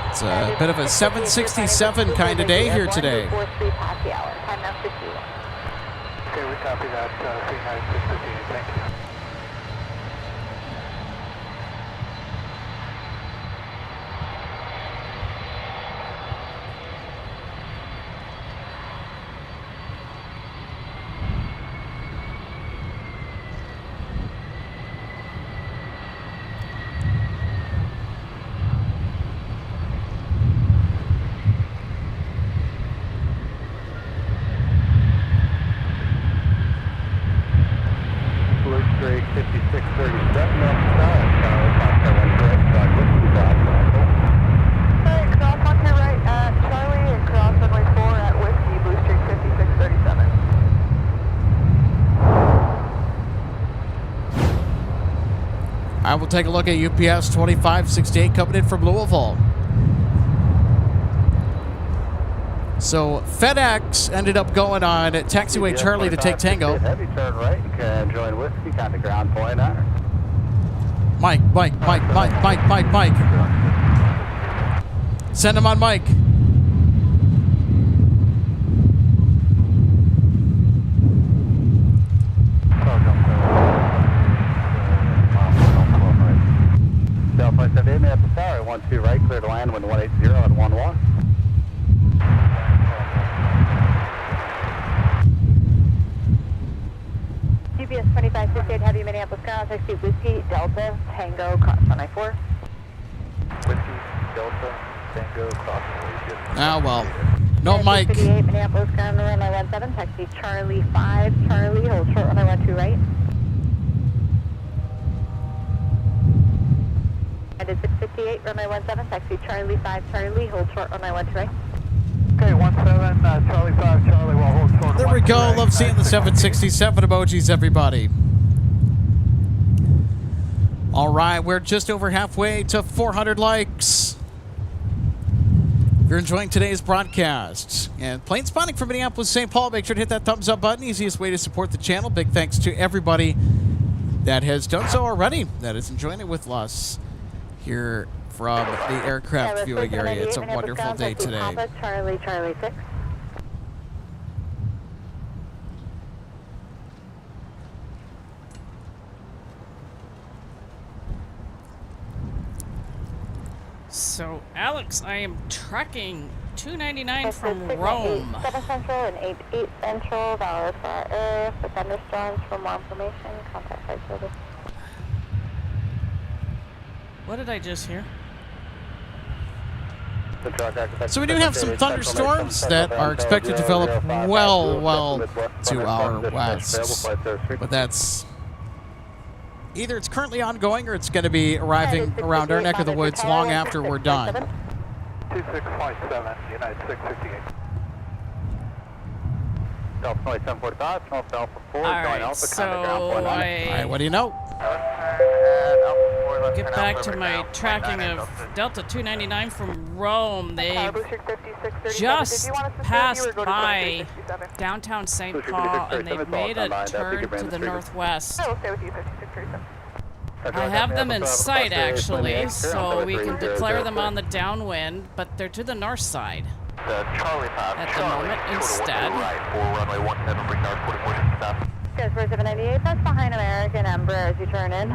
S3: It's a bit of a 767 kind of day here today.
S5: Time now 51.
S1: Okay, we copy that, 39615, thank you. Straight 5637,
S5: Hey, cross on your right at Charlie and cross runway 4 at Whiskey, Blue Street 5637.
S3: I will take a look at UPS 2568 coming in from Louisville. So FedEx ended up going on taxiway Charlie to take Tango.
S1: Heavy turn right, and join Whiskey, contact ground point 9.
S3: Mike. Send him on Mike.
S1: Delta 78, Minneapolis Tower, 12 right, clear to land, wind 180 at 11.
S5: UPS 2568 Heavy, Minneapolis, contact Whiskey, Delta, Tango, cross runway 4.
S1: Whiskey, Delta, Tango, cross runway 4.
S3: Ah, well. No Mike.
S5: 58 Minneapolis, ground runway 17, taxi Charlie 5, Charlie, hold short runway 12 right. And it's 658, runway 17, taxi Charlie 5, Charlie, hold short runway 12 right.
S1: Okay, 17, Charlie 5, Charlie, we'll hold short.
S3: There we go. Love seeing the 767 emojis, everybody. All right, we're just over halfway to 400 likes. If you're enjoying today's broadcast and plane spotting from Minneapolis, St. Paul, make sure to hit that thumbs up button. Easiest way to support the channel. Big thanks to everybody that has done so already, that is enjoying it with us here from the aircraft viewing area. It's a wonderful day today.
S5: Papa Charlie 6.
S6: So, Alex, I am tracking 299 from Rome.
S5: 7 Central and 88 Central, dollars for our area for thunderstorms. For more information, contact flight service.
S6: What did I just hear?
S3: So we do have some thunderstorms that are expected to develop well to our west. But that's either it's currently ongoing or it's going to be arriving around our neck of the woods long after we're done.
S1: 2657, United 658. Delta 2745, North Alpha 4,
S6: All
S1: join
S6: right,
S1: Alpha,
S6: so
S1: contact ground 19.
S3: All right, what do you know?
S6: Get back to my tracking of Delta 299 from Rome. They just passed by downtown St. Paul and they've made a turn to the northwest.
S5: I will stay with you, 5637.
S6: I have them in sight actually, so we can declare them on the downwind, but they're to the north side at the moment instead.
S5: Guys, for 798, that's behind American Embraer as you turn in.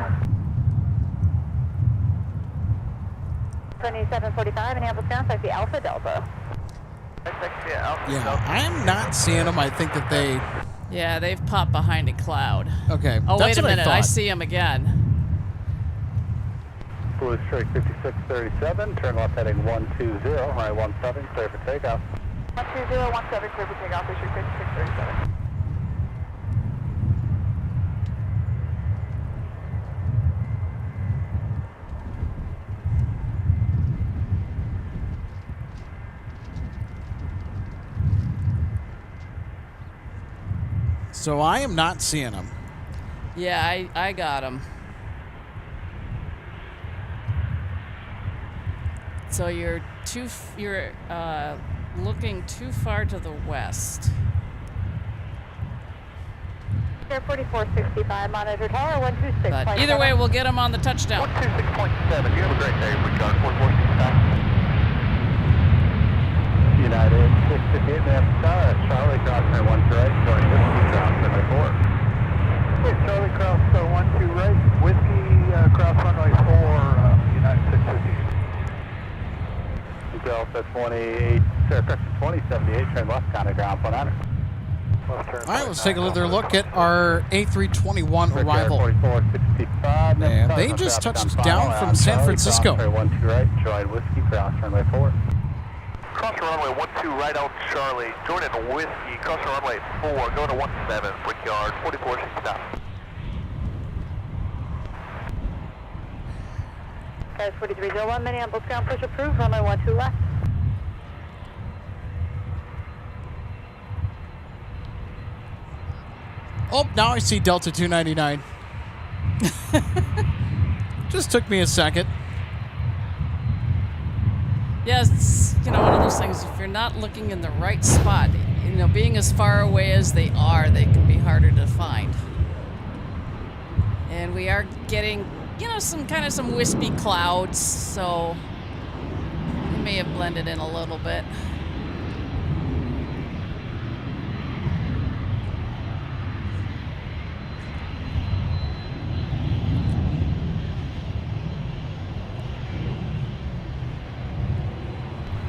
S5: 2745, Minneapolis ground, taxi Alpha Delta.
S3: Yeah, I am not seeing them. I think that they...
S6: Yeah, they've popped behind a cloud.
S3: Okay,
S6: Oh,
S3: that's
S6: wait a
S3: what
S6: minute,
S3: I
S6: I
S3: thought.
S6: see them again.
S1: Blue straight 5637, turn left heading 120, right 17, clear for takeoff.
S5: 12017, clear for takeoff, issue 5637.
S3: So I am not seeing them.
S6: Yeah, I got them. So you're looking too far to the west.
S5: Air 4465, monitor tower 126.
S6: But either way, we'll get them on the touchdown.
S1: 126.7, you have a great day, Richard, 4465. United 658, Minneapolis Tower, Charlie crossing 12 right, join Whiskey, cross runway 4. Hey, Charlie cross 12 right, Whiskey, cross runway 4, United 658. Delta 28, correction 2078, turn left, contact ground 19.
S3: All right, let's take another look at our A321 arrival.
S1: 4465,
S3: And they just touched down from San Francisco.
S1: Cross runway 12 right, join Whiskey, cross runway 4. Cross runway 12 right out Charlie, join in Whiskey, cross runway 4, go to 17, Brickyard, 4469.
S5: Guys, 4301, Minneapolis ground, push approved, runway 12 left.
S3: Oh, now I see Delta 299. Just took me a second.
S6: Yeah, it's one of those things. If you're not looking in the right spot, being as far away as they are, they can be harder to find. And we are getting, some wispy clouds, so we may have blended in a little bit.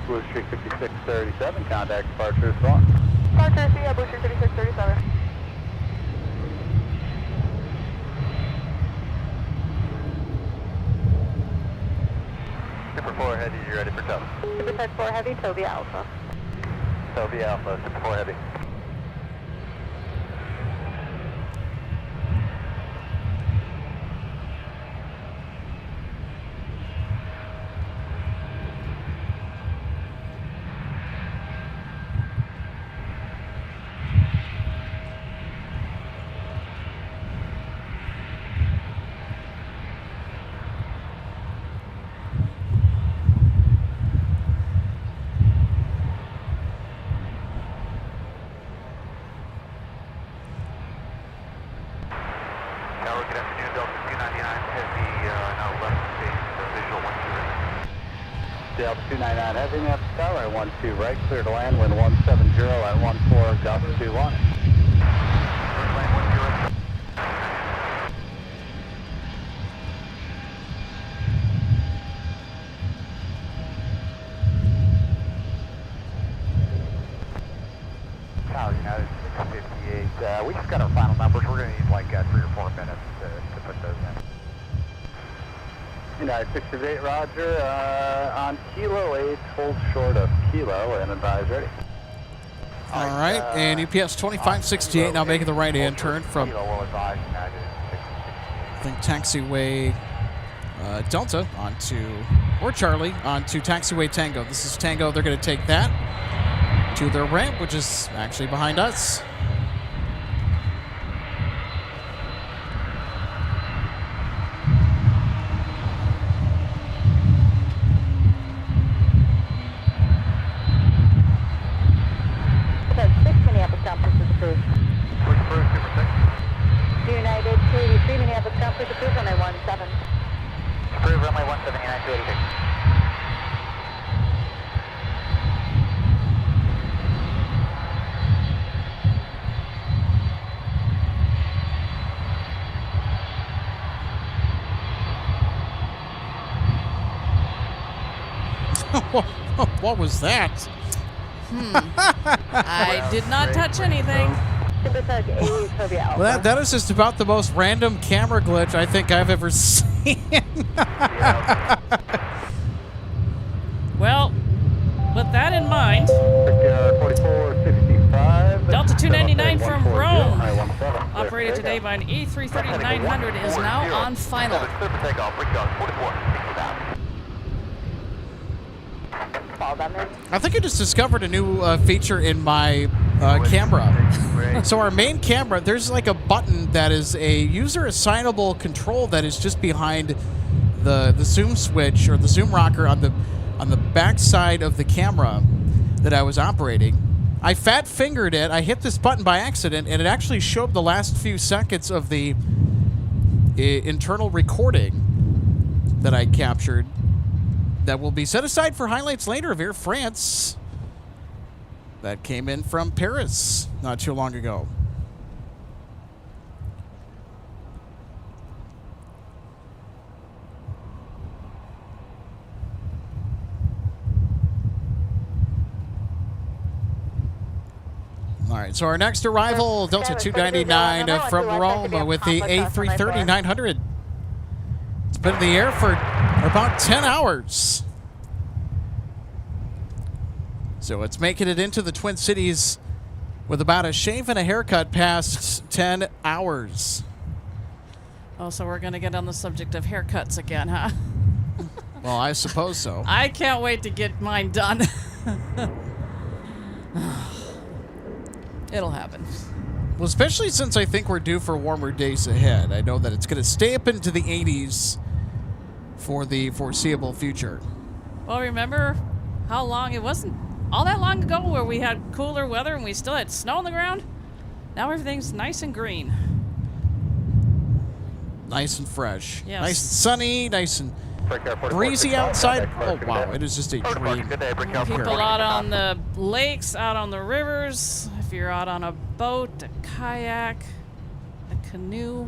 S1: Blue Street 5637, contact departure Swan.
S5: Departure, yeah, Blue Street 5637.
S1: Super 4 Heavy, you ready for tow?
S5: Super 4 Heavy, Toby Alpha.
S1: Toby Alpha, Super 4 Heavy. Delta 299 Heavy, Minneapolis Tower, 12 right, clear to land, wind 170 at 14, gust 21.
S2: Tower United 658. We just got our final numbers. We're going to need like 3 or 4 minutes to put those in.
S1: United 658, roger. On Kilo 8, hold short of Kilo, and advise ready.
S3: All right, and UPS 2568 now making the right-hand turn from, I think, taxiway Delta onto, or Charlie, onto taxiway Tango. This is Tango. They're going to take that to their ramp, which is actually behind us.
S5: United 283, Minneapolis ground, please approve runway 17.
S2: Approve runway 17, United 283.
S3: What was that?
S6: I did not touch anything.
S3: Well, that is just about the most random camera glitch I think I've ever seen.
S6: Well, with that in mind, Delta 299 from Rome, operated today by an A330-900, is now on final.
S3: I think I just discovered a new feature in my camera. So our main camera, there's like a button that is a user assignable control that is just behind the zoom switch or the zoom rocker on the back side of the camera that I was operating. I fat fingered it. I hit this button by accident, and it actually showed the last few seconds of the internal recording that I captured. That will be set aside for highlights later of Air France. That came in from Paris not too long ago. All right, so our next arrival, Delta 299 from Rome with the A330-900. It's been in the air for about 10 hours. So it's making it into the Twin Cities with about a shave and a haircut past 10 hours.
S6: Oh, so we're going to get on the subject of haircuts again, huh?
S3: Well, I suppose so.
S6: I can't wait to get mine done. It'll happen.
S3: Well, especially since I think we're due for warmer days ahead. I know that it's going to stay up into the 80s for the foreseeable future.
S6: Well, remember how long it wasn't all that long ago where we had cooler weather and we still had snow on the ground? Now everything's nice and green.
S3: Nice and fresh.
S6: Yes.
S3: Nice and sunny, nice and breezy outside. Oh, wow, it is just a dream.
S6: People out on the lakes, out on the rivers, if you're out on a boat, a kayak, a canoe.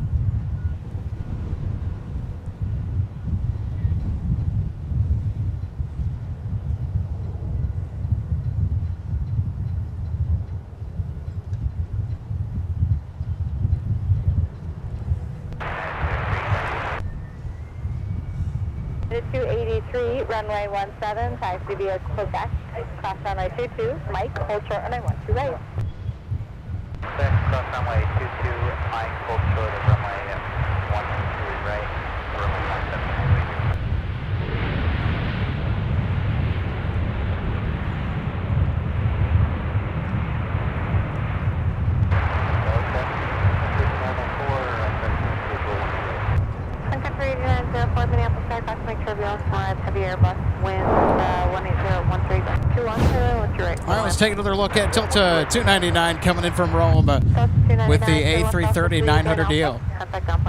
S5: The 283, runway 17, taxi via Quebec, cross runway 22, Mike, hold short runway 12 right.
S2: Cross runway 22, Mike, hold short of runway 12 right, runway 17.
S5: Sun Country Airlines 04, Minneapolis Airport, make turbulence, heavy Airbus, wind 18013, 210, right.
S3: All right, let's take another look at Delta 299 coming in from Rome with the A330-900 deal.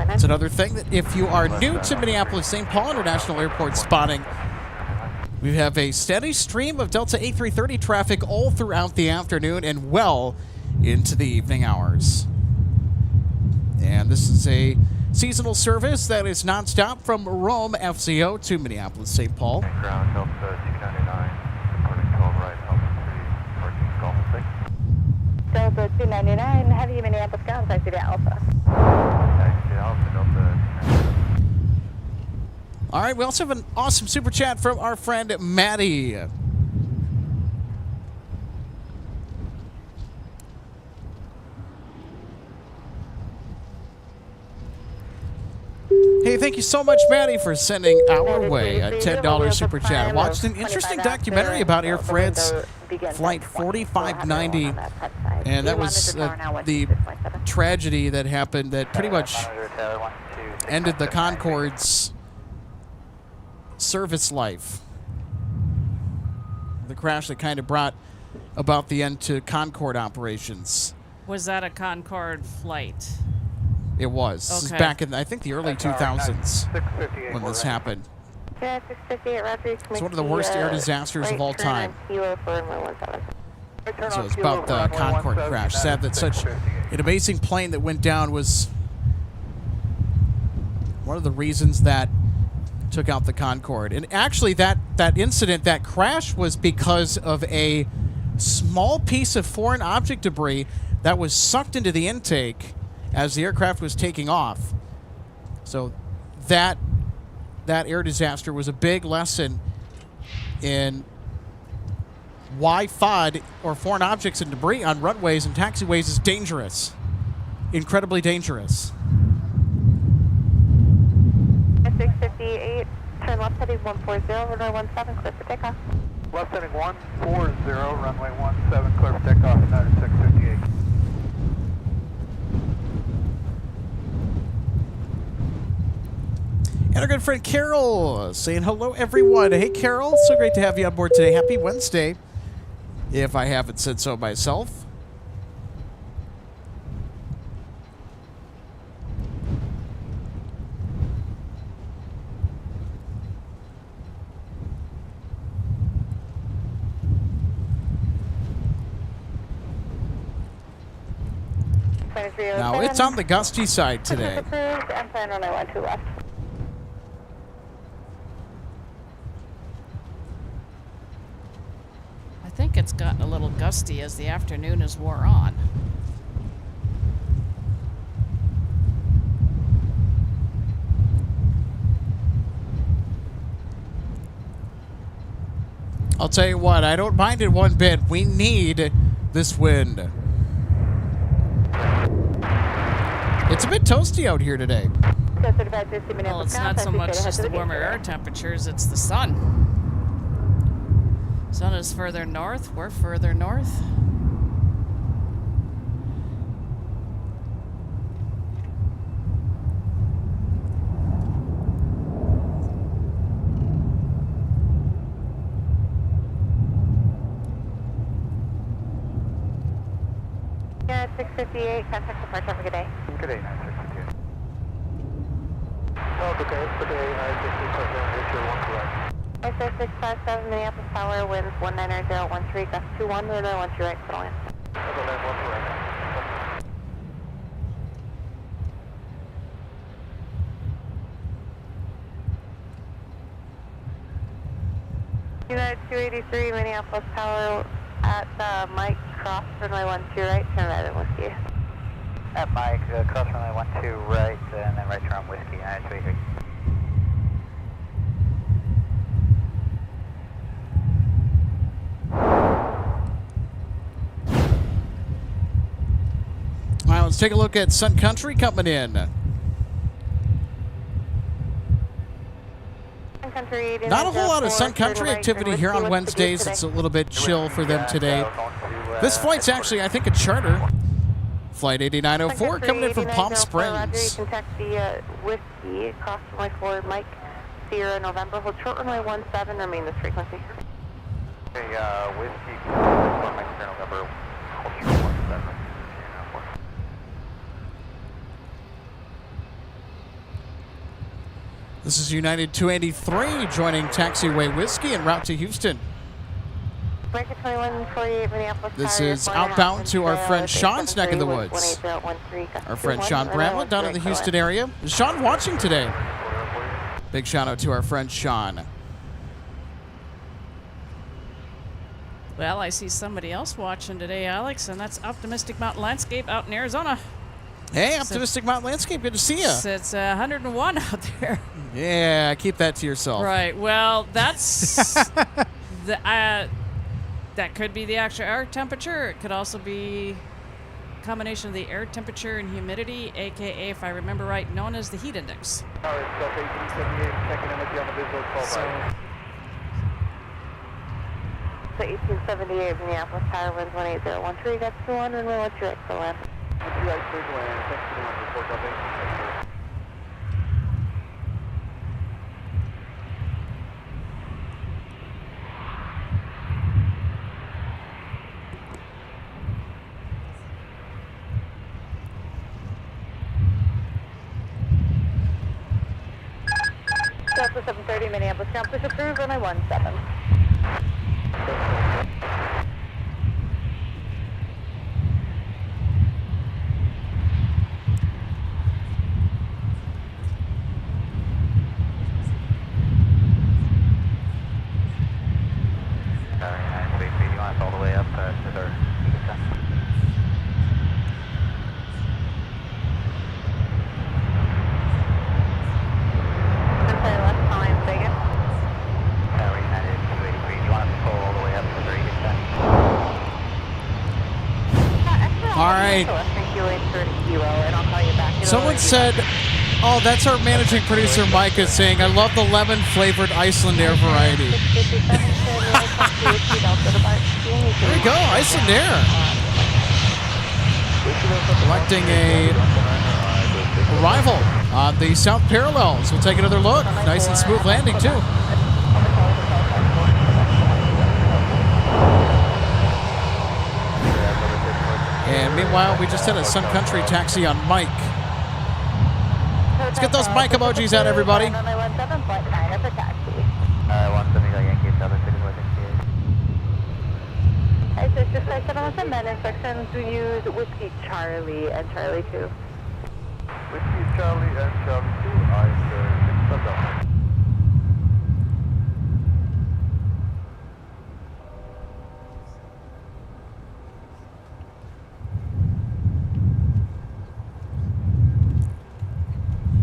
S3: It's another thing that if you are new to Minneapolis St. Paul International Airport spotting, We have a steady stream of Delta A330 traffic all throughout the afternoon and well into the evening hours. And this is a seasonal service that is nonstop from Rome, FCO to Minneapolis, St. Paul.
S1: Ground Delta 299, reporting 12 right, Alpha 3, working Golf 6.
S5: Delta 299, heavy Minneapolis ground, taxi to Alpha.
S1: Taxi to Alpha, Delta.
S3: All right, we also have an awesome super chat from our friend Maddie. Hey, thank you so much, Maddie, for sending our way a $10 super chat. I watched an interesting documentary about Air France Flight 4590, and that was the tragedy that happened that pretty much ended the Concorde's service life. The crash that kind of brought about the end to Concorde operations.
S6: Was that a Concorde flight?
S3: It was. This is back in, I think, the early 2000s when this happened.
S5: Yeah, 658 Rapid.
S3: It's one of the worst air disasters of all time. So it's about the Concorde crash. Sad that such an amazing plane that went down was one of the reasons that took out the Concorde. And actually, that incident, that crash, was because of a small piece of foreign object debris that was sucked into the intake as the aircraft was taking off. So that air disaster was a big lesson in why FOD, or foreign objects and debris, on runways and taxiways is dangerous. Incredibly dangerous.
S5: 658, turn left heading 140, runway 17, clear for takeoff.
S1: Left heading 140, runway 17, clear for takeoff, United 658.
S3: And our good friend Carol saying hello, everyone. Hey, Carol, so great to have you on board today. Happy Wednesday, if I haven't said so myself. Now, it's on the gusty side today.
S5: Approved, and plan runway 12 left.
S6: I think it's gotten a little gusty as the afternoon has wore on.
S3: I'll tell you what, I don't mind it one bit. We need this wind. It's a bit toasty out here today.
S6: Well, it's not so much just the warmer air temperatures, it's the sun. Sun is further north, we're further north.
S5: Yeah, 658, contact departure, have a good day.
S1: Good day, 9658. Oh, good day, United 658, one correct.
S5: ISO 657, Minneapolis Tower, winds 19013, gust 21, runway 12 right, settle in.
S1: Settle in, one correct.
S5: United 283, Minneapolis Tower at Mike, cross runway 12 right, turn right on Whiskey.
S1: At Mike, cross runway 12 right, and then right turn on Whiskey, United 283.
S3: All right, let's take a look at Sun Country coming in. Not a whole lot of Sun Country activity here on Wednesdays. It's a little bit chill for them today. This flight's actually, I think, a charter. Flight 8904 coming in from Palm Springs.
S5: Contact the Whiskey, cross runway 4, Mike, Sierra, November, hold short runway 17, remain this frequency.
S1: Okay, Whiskey, Mike, Sierra, November, hold short 17.
S3: This is United 283 joining Taxiway Whiskey en route to Houston.
S5: American 2148 Minneapolis.
S3: This is outbound to our friend Sean's neck of the woods. Our friend Sean Bramlett down in the Houston area. Is Sean watching today? Big shout out to our friend Sean.
S6: Well, I see somebody else watching today, Alex, and that's Optimistic Mountain Landscape out in Arizona.
S3: Hey, Optimistic Mountain Landscape, good to see you.
S6: It's 101 out there.
S3: Yeah, keep that to yourself.
S6: Right. Well, that's that could be the actual air temperature. It could also be a combination of the air temperature and humidity, aka, if I remember right, known as the heat index.
S5: So 1878 Minneapolis Tower, winds 18013, got 21, and we'll let you right for land. Delta 730 Minneapolis, ground push approved, runway 17.
S1: All the way up to their
S3: All right. Someone said, oh, that's our managing producer, Micah, saying, I love the lemon-flavored Iceland Air variety. There we go, Iceland Air. Collecting a arrival on the south parallels. We'll take another look. Nice and smooth landing, too. And meanwhile, we just had a Sun Country taxi on Mike. Let's get those Mike emojis out, everybody.
S5: Hey, so just like that on the men instructions, we use Whiskey Charlie and Charlie 2.
S1: Whiskey Charlie and Charlie 2, I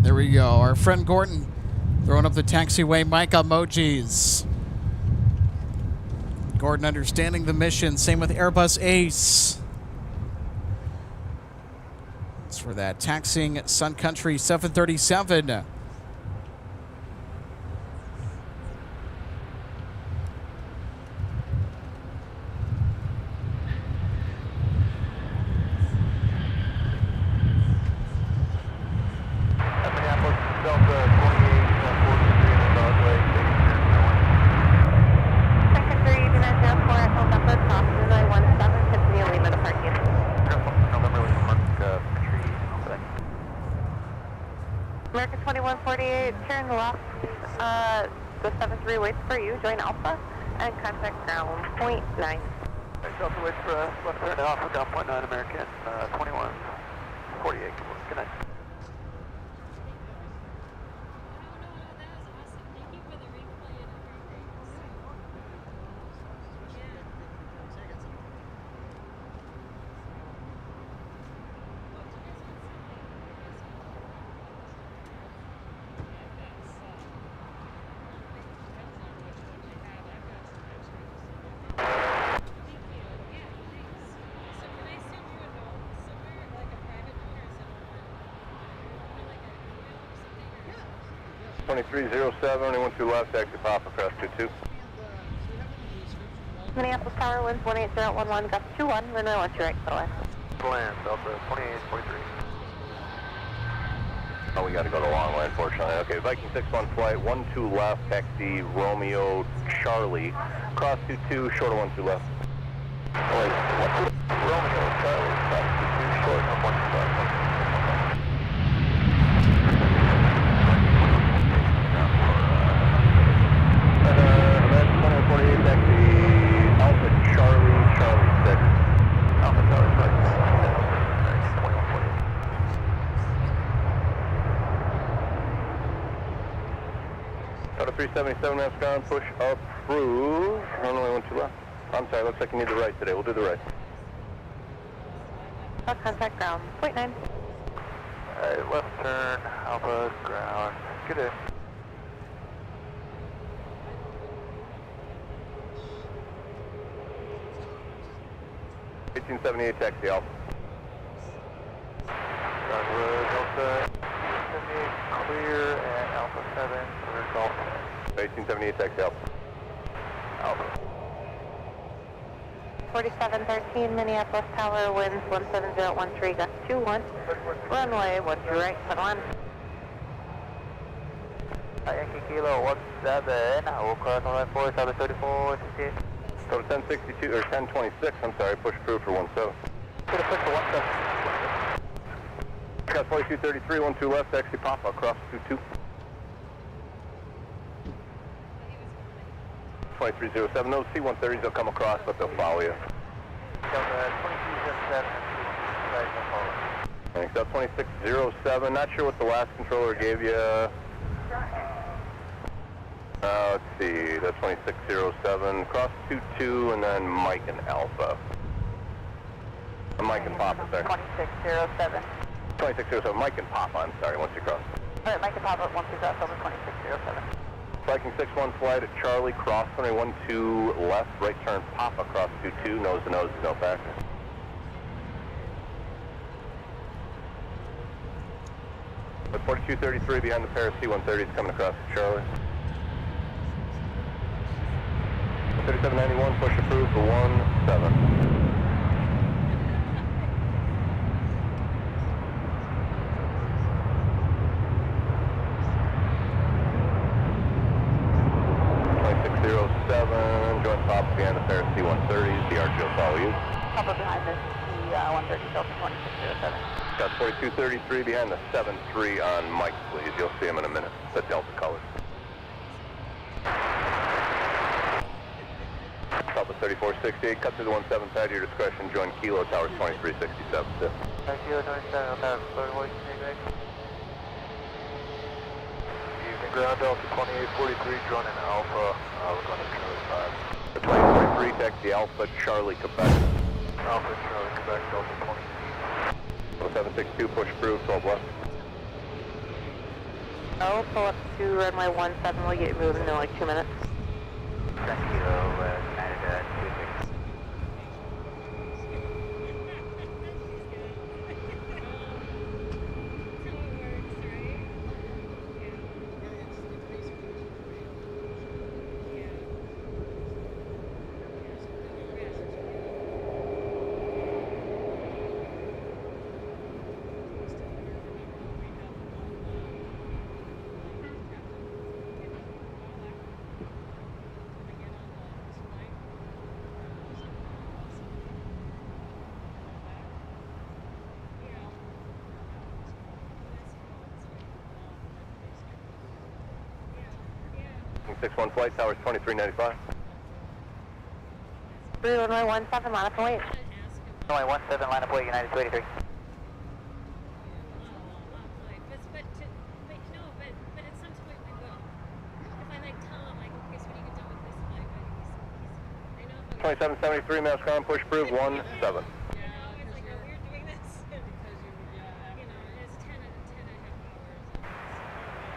S3: There we go. Our friend Gordon throwing up the taxiway Mike emojis. Gordon understanding the mission. Same with Airbus Ace. It's for that taxiing Sun Country 737.
S5: American 2148, turn left, the 73 waits for you, join Alpha, and contact ground 0.9.
S1: Delta waits for us, left turn Alpha, ground 0.9, American 2148, good night. Anyone to left, taxi pop across 22.
S5: Minneapolis Tower, winds 18011, gust 21, runway 1 right for left.
S1: Land, Delta 2843. Oh, we got to go to long line, fortunately. Okay, Viking 61 flight, 12 left, taxi Romeo Charlie, cross 22, short of 12 left. Romeo Charlie, cross 22, short of 12 left. 77 miles ground, push approve. Runway 12 left. I'm sorry, looks like you need the right today. We'll do the right.
S5: Contact ground, 0.9.
S2: Alright, left turn, Alpha, ground. Good day.
S1: $1878 taxi Alpha.
S2: Delta, 78 clear, and Alpha 7 for Golf.
S1: 1878 taxi Alpha.
S2: Alpha.
S5: 4713 Minneapolis Tower, winds 17013, gust 21. Runway 12 right, settle in.
S2: Yankee Kilo 17, I will cross runway 4, 734, 68.
S1: So 1062 or 1026, I'm sorry, push through for 17.
S2: Could have pushed for 17.
S1: Got 4233, 12 left, taxi Papa, across 22. 2307, those C-130s will come across, but they'll follow you.
S2: Delta 2207,
S1: Thanks, up 2607, not sure what the last controller gave you. Let's see, that's 2607, cross 22, and then Mike and Alpha. Mike and Papa, sorry.
S5: 2607.
S1: 2607, Mike and Papa, I'm sorry, once you cross.
S5: Alright, Mike and Papa, once you cross over 2607.
S1: Viking 61 flight at Charlie, cross runway 12 left, right turn Papa, cross 22, nose to nose, no factor. But 4233 behind the pair of C-130s coming across to Charlie. 3791, push approved for 17. Joint Papa behind the pair of C-130s, the Arch will follow you.
S5: Papa behind this C-130, Delta 2607.
S1: Got 4233 behind the 7-3 on Mike, please. You'll see him in a minute, the Delta colors. Papa 3468, cut through the 17 pad, your discretion, join Kilo Towers 2367.
S2: Thank you, 27, I'll have a voice take. Evening ground, Delta 2843, joining Alpha, we're going to Charlie 5.
S1: 2023, taxi Alpha, Charlie, Quebec.
S2: Alpha, Charlie, Quebec, Delta 20.
S1: 0762, push through, 12 left.
S5: I'll pull up to runway 17, we'll get moving in like 2 minutes.
S2: Thank you, United 26.
S1: King 61 flight, Towers 2395.
S5: Runway 17, line up and wait.
S2: Runway 17, line up wait, United 283.
S7: But at some point we will. If I like tell him, like, okay, so when you get done with this flight, I know if I'm
S1: 2773, mass ground, push through, 17.
S7: it's like, oh, we're doing this. Because it's 10 and a half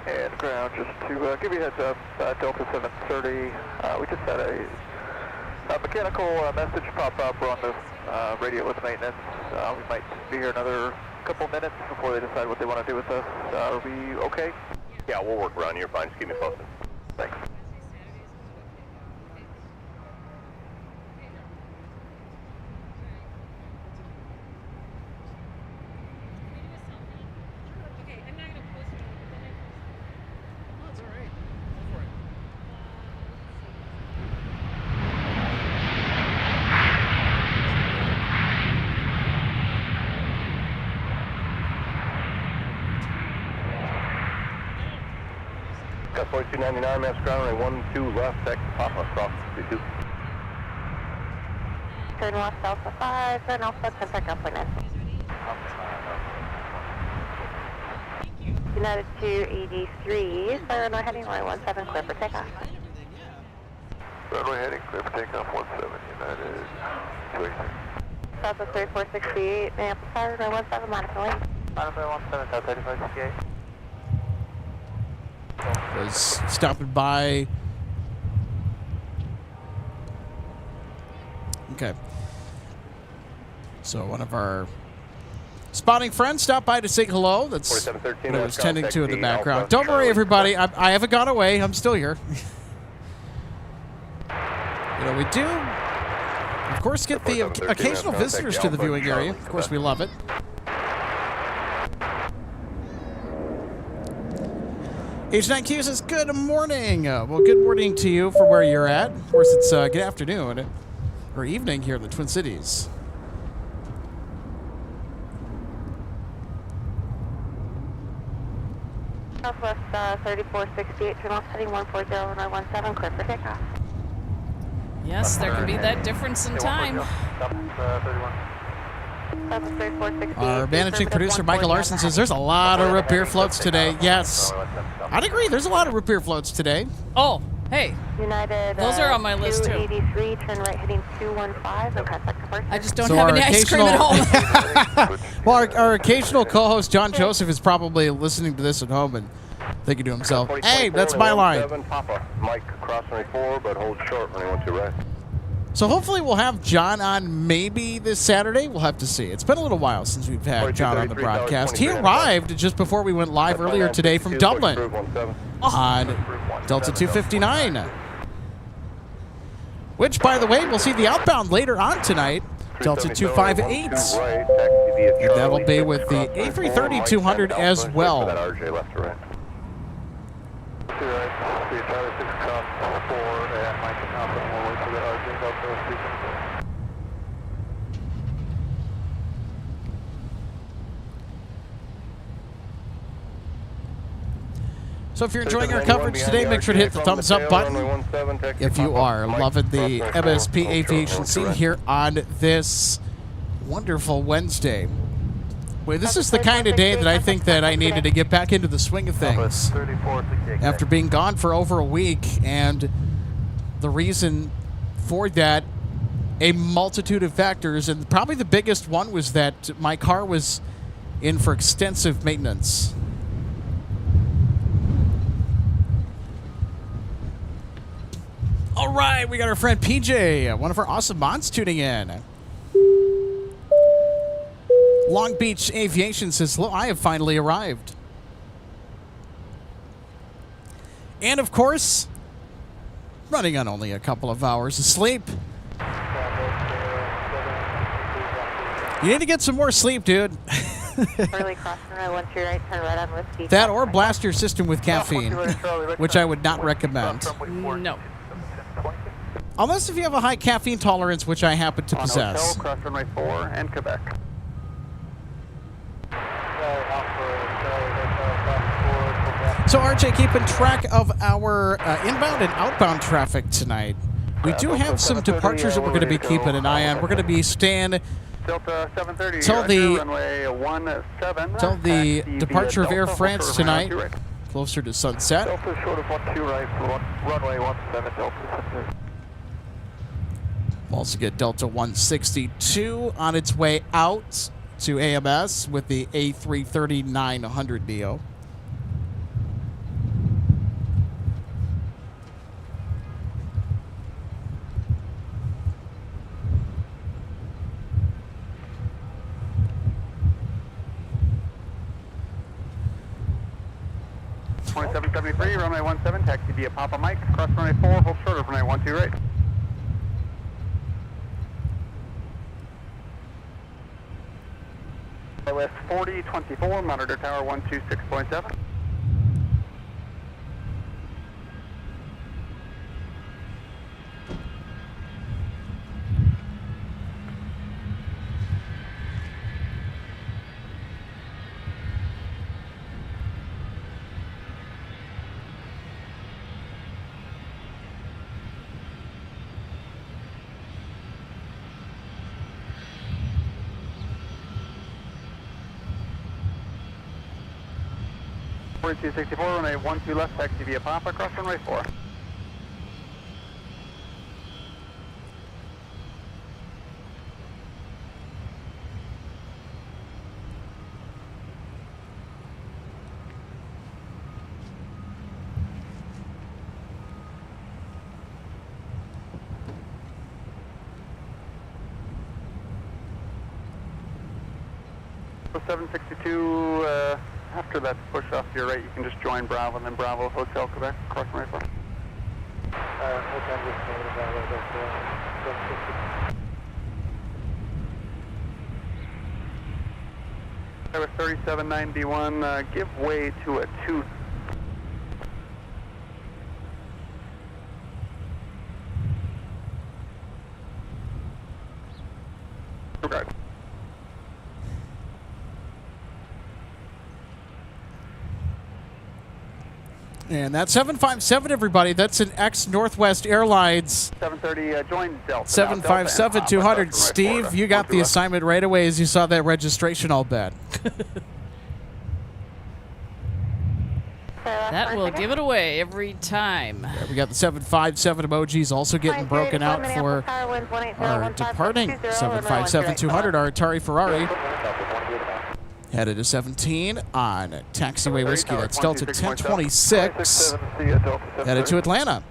S7: hours.
S2: And ground, just to give you a heads up, Delta 730, we just had a mechanical message pop up. We're on the radio with maintenance. We might be here another couple minutes before they decide what they want to do with us. Are we okay?
S1: Yeah, we'll work around you. You're fine. Just keep me posted.
S2: Thanks.
S7: Okay, I'm not going to post it, but then I
S3: That's all right. Go for it.
S1: Got 4299, mass ground, runway 12 left, taxi Papa, across 52.
S5: Turn left, Alpha 5, turn Alpha, contact Alpha 9. United 283, runway heading runway 17, clear for takeoff.
S2: Runway heading, clear for takeoff, 17, United 283.
S5: Southwest 3468, Minneapolis, runway 17, monitor lane.
S2: Runway 17, South 3568.
S3: Was stopping by. Okay. So one of our spotting friends stopped by to say hello. That's what I was tending to in the background. Don't worry, everybody. I haven't gone away. I'm still here. You know, we do, of course, get the occasional visitors to the viewing area. Of course, we love it. H9Q says, good morning. Well, good morning to you from where you're at. Of course, it's good afternoon or evening here in the Twin Cities.
S5: Southwest 3468, turn off heading 140, runway 17, clear for takeoff.
S6: Yes, there can be that difference in time.
S3: Our managing producer, Michael Larson, says there's a lot of root beer floats today. Yes, I'd agree. There's a lot of root beer floats today.
S6: Oh, hey.
S5: United,
S6: those are on my list, too.
S5: 283, turn right heading 215, and contact departure.
S6: I just don't have any ice cream at home.
S3: Well, our occasional co-host, John Joseph, is probably listening to this at home and thinking to himself, hey, that's my line.
S2: Papa. Mike, cross runway 4, but hold short when he wants to right.
S3: So hopefully we'll have John on maybe this Saturday. We'll have to see. It's been a little while since we've had John on the broadcast. He arrived just before we went live earlier today from Dublin on Delta 259. Which, by the way, we'll see the outbound later on tonight, Delta 258. And that'll be with the A330-200 as well. So if you're enjoying our coverage today, make sure to hit the thumbs up button. If you are loving the MSP Aviation scene here on this wonderful Wednesday. Wait, this is the kind of day that I think that I needed to get back into the swing of things after being gone for over a week. And the reason for that, a multitude of factors, and probably the biggest one was that my car was in for extensive maintenance. All right, we got our friend PJ, one of our awesome mods tuning in. Long Beach Aviation says, hello, I have finally arrived. And of course, running on only a couple of hours of sleep. You need to get some more sleep, dude.
S5: Early cross runway 12 right, turn right on whiskey.
S3: That or blast your system with caffeine, which I would not recommend.
S6: No.
S3: Unless if you have a high caffeine tolerance, which I happen to possess.
S2: Hotel, cross runway 4 and Quebec.
S3: So RJ, keeping track of our inbound and outbound traffic tonight. We do have some departures that we're going to be keeping an eye on. We're going to be staying
S2: Delta 730,
S3: till the departure of Air France tonight, closer to sunset.
S2: Delta short of 12 right, runway 17, Delta 730.
S3: We'll also get Delta 162 on its way out to AMS with the A330-900 Neo.
S2: Runway 17, taxi via Papa Mike, cross runway 4, hold short of runway 12 right. West 4024, monitor tower 126.7.
S1: 4264, runway 12 left, taxi via Papa, cross runway 4. So 762, after that push off to your right, you can just join Bravo and then Bravo Hotel Quebec, cross runway 4. That was 3791, give way to a 2. Regard.
S3: And that's 757, everybody. That's an ex-Northwest Airlines
S1: 730, join Delta.
S3: 757-200. Steve, you got the assignment right away as you saw that registration all bad.
S6: That will give it away every time.
S3: Yeah, we got the 757 emojis also getting broken out for our departing 757-200, our Atari Ferrari. Headed to 17 on Taxiway Whiskey. That's Delta 1026. Headed to Atlanta.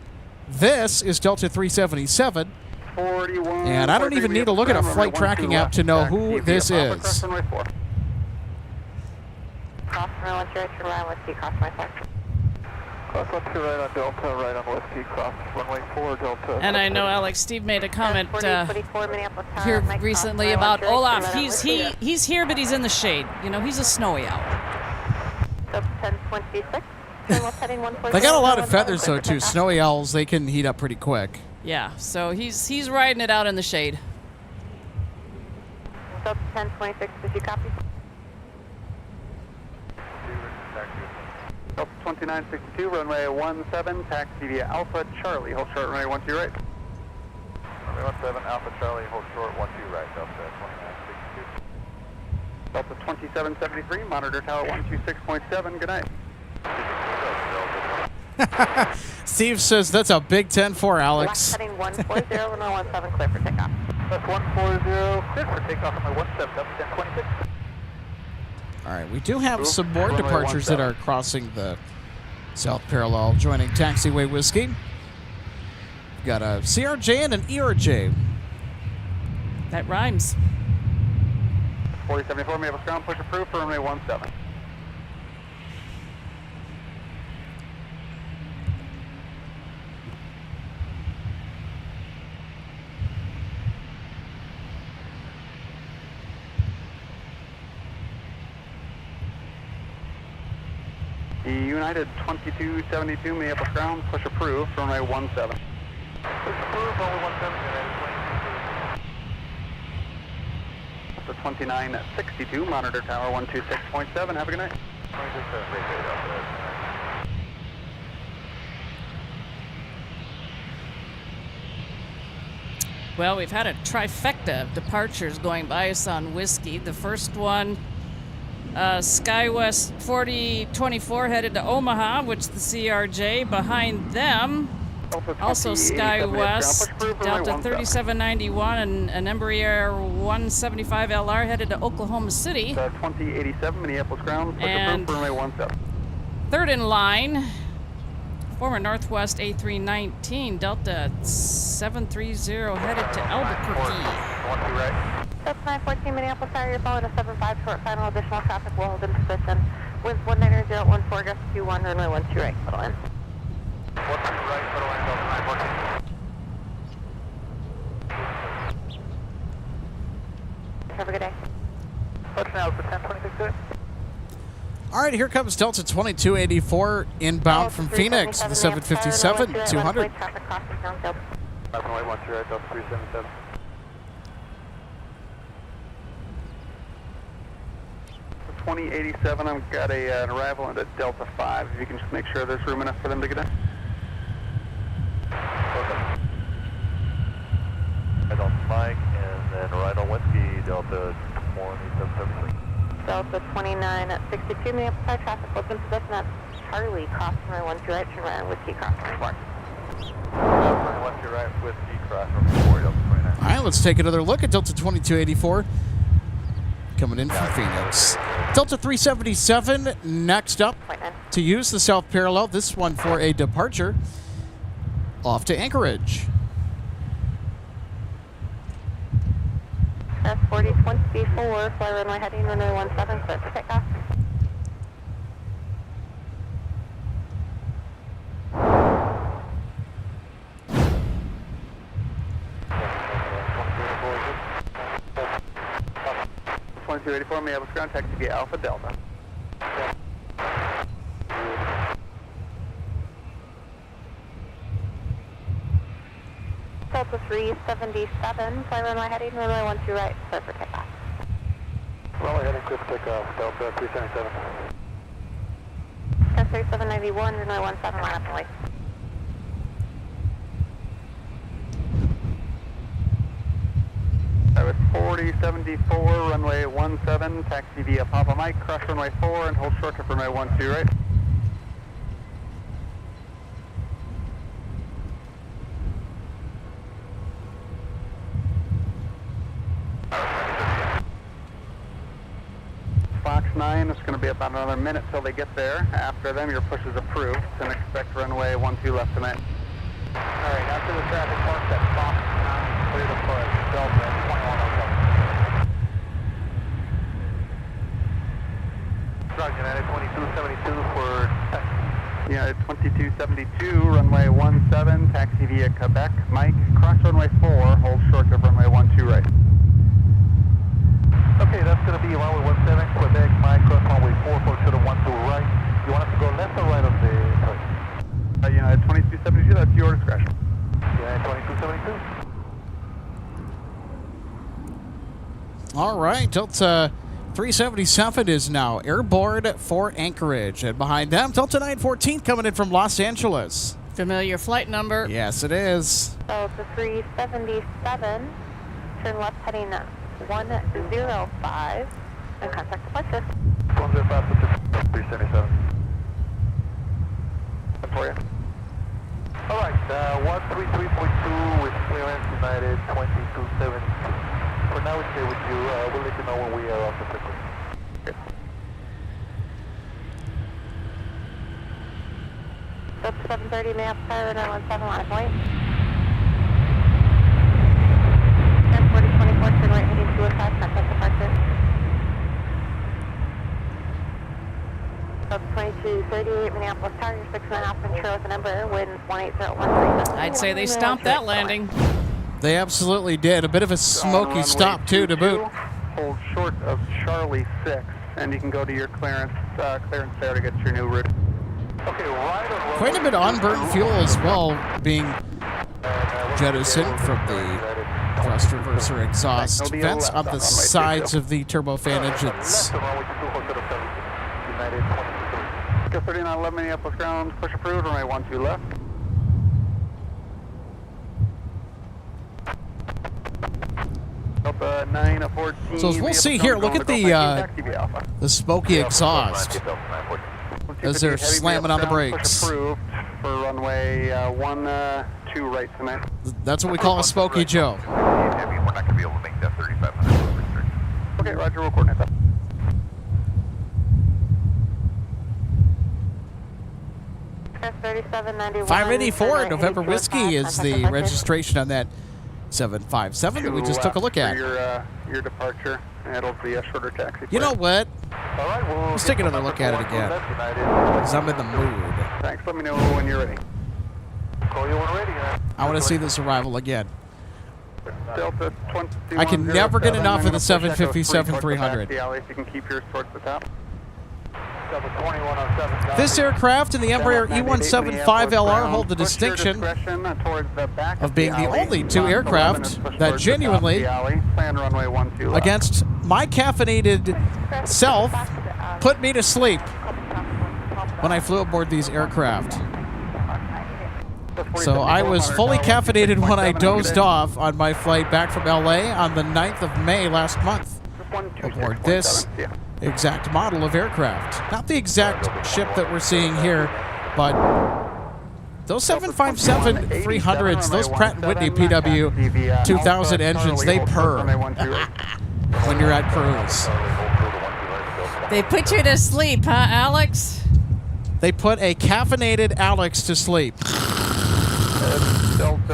S3: This is Delta 377. And I don't even need to look at a flight tracking app to know who this is.
S5: Cross runway 13 right, whiskey, cross runway 4.
S2: Cross 12 right on Delta, right on Whiskey, cross runway 4, Delta.
S6: And I know, Alex, Steve made a comment here recently about Olaf. He's here, but he's in the shade. You know, he's a snowy owl.
S5: So 1026.
S3: They got a lot of feathers, though, too. Snowy owls, they can heat up pretty quick.
S6: Yeah, so he's riding it out in the shade.
S5: So 1026, did you copy?
S1: Delta 2962, runway 17, taxi via Alpha Charlie, hold short runway 12 right.
S2: Runway 17, Alpha Charlie, hold short 12 right, Delta 2962.
S1: Delta 2773, monitor tower 126.7, good night.
S3: Steve says that's a big 10-4, Alex.
S5: Heading 140, runway 17, clear for takeoff.
S2: That's 140, clear for takeoff on my 17, Delta 1026.
S3: All right, we do have some more departures that are crossing the south parallel, joining Taxiway Whiskey. We've got a CRJ and an ERJ.
S6: That rhymes.
S1: 4074, Maple ground push approved for runway 17. United 2272, Minneapolis ground, push approved for runway 17.
S2: Push approved, runway 17,
S1: So 2962, monitor tower 126.7, have a good night.
S6: Well, we've had a trifecta of departures going by us on Whiskey. The first one, SkyWest 4024 headed to Omaha, which the CRJ. Behind them, also SkyWest, Delta 3791 and an Embraer 175LR headed to Oklahoma City.
S1: 2087, Minneapolis ground, push approved for runway 17.
S6: Third in line, former Northwest A319, Delta 730 headed to Albuquerque.
S1: 12 right.
S5: That's 914 Minneapolis Tower, you're following a 75 short final additional traffic will hold in position. Winds 190.14, gust 21, runway 12 right, settle in.
S2: 12 right, settle in, Delta 914.
S5: Have a good day.
S2: Touchdown for 1026.
S3: All right, here comes Delta 2284 inbound from Phoenix, the 757-200.
S2: Runway 12 right, Delta 377.
S1: 2087, I've got an arrival into Delta 5. If you can just make sure there's room enough for them to get in.
S2: Okay. Right on Mike, and then right on Whiskey, Delta 2773.
S5: Delta 29 at 62 Minneapolis traffic was in position at Charlie, crossing runway 12 right, turn right on Whiskey, crossing runway 4.
S2: Left to right with the cross runway 4, Delta 29.
S3: All right, let's take another look at Delta 2284 coming in from Phoenix. Delta 377 next up to use the south parallel, this one for a departure off to Anchorage.
S5: That's 4024, fly runway heading runway 17, clear for takeoff.
S1: Minneapolis ground taxi via Alpha Delta.
S5: Delta 377, fly runway heading runway 12 right, clear for takeoff.
S2: Runway heading clear for takeoff, Delta 377.
S5: Delta 3791, runway 17, line up and wait.
S1: That was 4074, runway 17, taxi via Papa Mike, cross runway 4 and hold short to runway 12 right. Fox 9, it's going to be about another minute till they get there. After them, your push is approved, and expect runway 12 left tonight.
S2: Alright, after the traffic marks at Fox 9, clear to push, Delta 2107. Roger, United 2272 for test.
S1: United 2272, runway 17, taxi via Quebec, Mike, cross runway 4, hold short of runway 12 right.
S2: Okay, that's going to be runway 17, Quebec, Mike, cross runway 4, hold short of 12 right. You want us to go left or right of the target?
S1: United 2272, that's your discretion.
S2: United 2272.
S3: All right, Delta 377 is now airborne for Anchorage. And behind them, Delta 914 coming in from Los Angeles.
S6: Familiar flight number.
S3: Yes, it is.
S5: Delta 377, turn left heading 105, and contact departure.
S2: 105 to 377. That's for you. Alright, 133.2 with clearance United 2272. For now, we stay with you. We'll let you know when we are off the frequency. Okay.
S5: Delta 730, Minneapolis, runway 17, line of point. And 4024, turn right heading 205, contact departure. Delta 2238, Minneapolis Tower, 6.5 inch with an Embraer, winds 18013.
S6: I'd say they stomped that landing.
S3: They absolutely did. A bit of a smoky stop, too, to boot.
S1: Hold short of Charlie 6, and you can go to your clearance there to get your new route.
S2: Okay, right on.
S3: Quite a bit of unburned fuel as well being jettisoned from the thrust reverser exhaust vents on the sides of the turbofan engines.
S1: Go 3911 Minneapolis ground, push approved, runway 12 left. Delta 914.
S3: So as we'll see here, look at the smoky exhaust as they're slamming on the brakes.
S1: Push approved for runway 12 right tonight.
S3: That's what we call a smoky Joe.
S2: We're not going to be able to make that 3500 restriction.
S1: Okay, roger, we'll coordinate that.
S5: Press 3791.
S3: 584 November Whiskey is the registration on that 757 that we just took a look at.
S1: For your departure, and it'll be a shorter taxi.
S3: You know what?
S2: All right, we'll
S3: Let's take another look at it again, because I'm in the mood.
S1: Thanks, let me know when you're ready.
S2: Call you when ready.
S3: I want to see this arrival again.
S1: Delta 2107.
S3: I can never get enough of the
S1: I'm gonna push Echo 3
S3: 757
S1: towards the
S3: 300.
S1: back alley, if you can keep yours towards the top.
S2: Delta 2107.
S3: This aircraft and the Embraer E175LR hold the distinction of being the only two aircraft that genuinely, against my caffeinated self, put me to sleep when I flew aboard these aircraft. So I was fully caffeinated when I dozed off on my flight back from LA on the 9th of May last month. aboard this exact model of aircraft. Not the exact ship that we're seeing here, but those 757-300s, those Pratt & Whitney PW 2000 engines, they purr when you're at cruise.
S6: They put you to sleep, huh, Alex?
S3: They put a caffeinated Alex to sleep.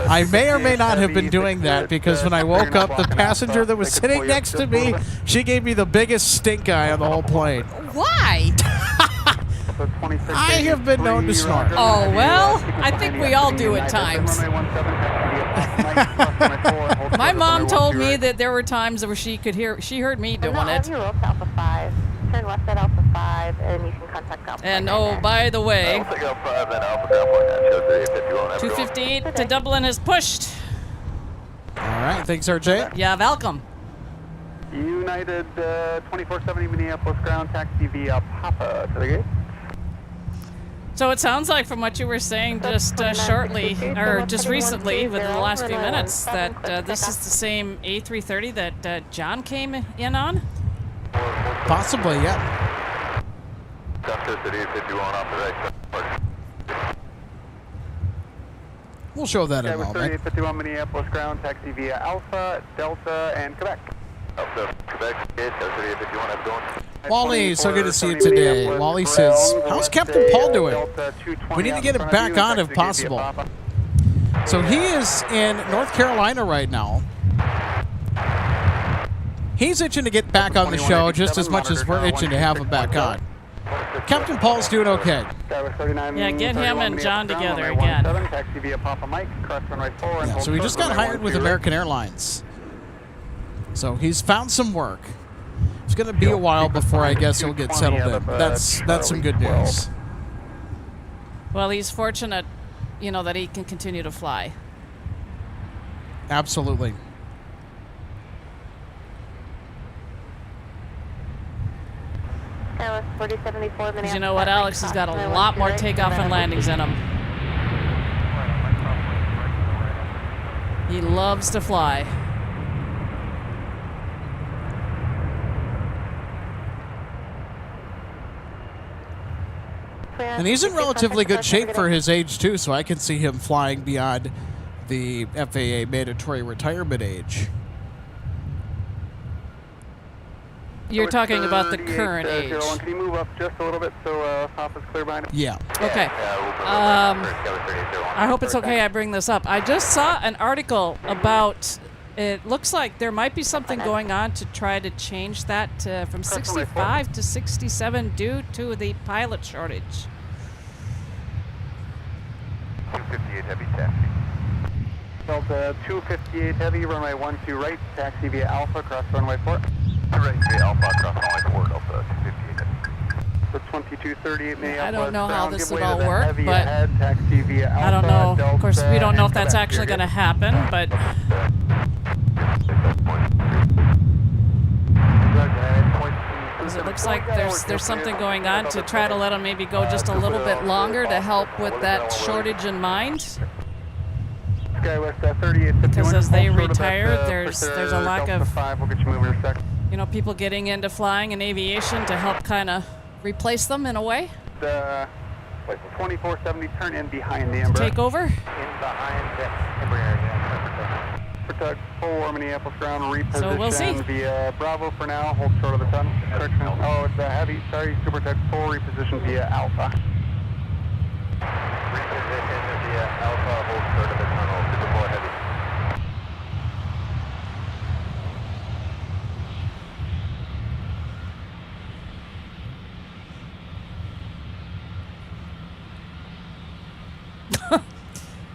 S3: I may or may not have been doing that because when I woke up, the passenger that was sitting next to me, she gave me the biggest stink eye on the whole plane.
S6: Why?
S3: I have been known to snore.
S6: Oh, well, I think we all do at times. My mom told me that there were times where she heard me doing it.
S5: Alpha 5. Turn left at Alpha 5, and you can contact Alpha.
S6: And oh, by the way, 258 to Dublin is pushed.
S3: All right, thanks, RJ.
S6: Yeah, welcome.
S1: United 2470 Minneapolis ground, taxi via Papa to the gate.
S6: So it sounds like from what you were saying just shortly, or just recently, within the last few minutes, that this is the same A330 that John came in on?
S3: Possibly, yeah. We'll show that in a moment.
S1: 3851 Minneapolis ground, taxi via Alpha, Delta, and Quebec. Alpha, Quebec, 3851, have going.
S3: Wally, so good to see you today. Wally says, how's Captain Paul doing? We need to get him back on if possible. So he is in North Carolina right now. He's itching to get back on the show just as much as we're itching to have him back on. Captain Paul's doing okay.
S6: Yeah, get him and John together again.
S3: Yeah, so he just got hired with American Airlines. So he's found some work. It's going to be a while before I guess he'll get settled in. That's some good news.
S6: Well, he's fortunate, that he can continue to fly.
S3: Absolutely.
S6: Because you know what, Alex has got a lot more takeoff and landings in him. He loves to fly.
S3: And he's in relatively good shape for his age, too, so I can see him flying beyond the FAA mandatory retirement age.
S6: You're talking about the current age.
S1: Can you move up just a little bit so top is clear behind him?
S3: Yeah.
S6: Okay. I hope it's okay I bring this up. I just saw an article about, it looks like there might be something going on to try to change that from 65 to 67 due to the pilot shortage.
S1: 258 heavy taxi. Delta 258 heavy, runway 12 right, taxi via Alpha, cross runway 4. Right via Alpha, cross runway 4, Delta 258 heavy. So 2238 Minneapolis.
S6: I don't know how this
S1: would
S6: all work, but
S1: taxi via Alpha,
S6: I don't know.
S1: Delta,
S6: of course, we don't know if that's
S1: Quebec.
S6: actually going to happen, but because it looks like there's something going on to try to let them maybe go just a little bit longer to help with that shortage in mind. Because as they retire, there's a lack of people getting into flying and aviation to help kind of replace them in a way.
S1: The 2470 turn in behind the Embraer.
S6: Take over.
S1: In behind the Embraer, yeah. Protect 4 Minneapolis ground, reposition
S6: So we'll see.
S1: via Bravo for now, hold short of the sun. Correction. Oh, it's a heavy, sorry, Super Tech 4, reposition via Alpha. Reposition via Alpha, hold short of the tunnel, Super 4 heavy.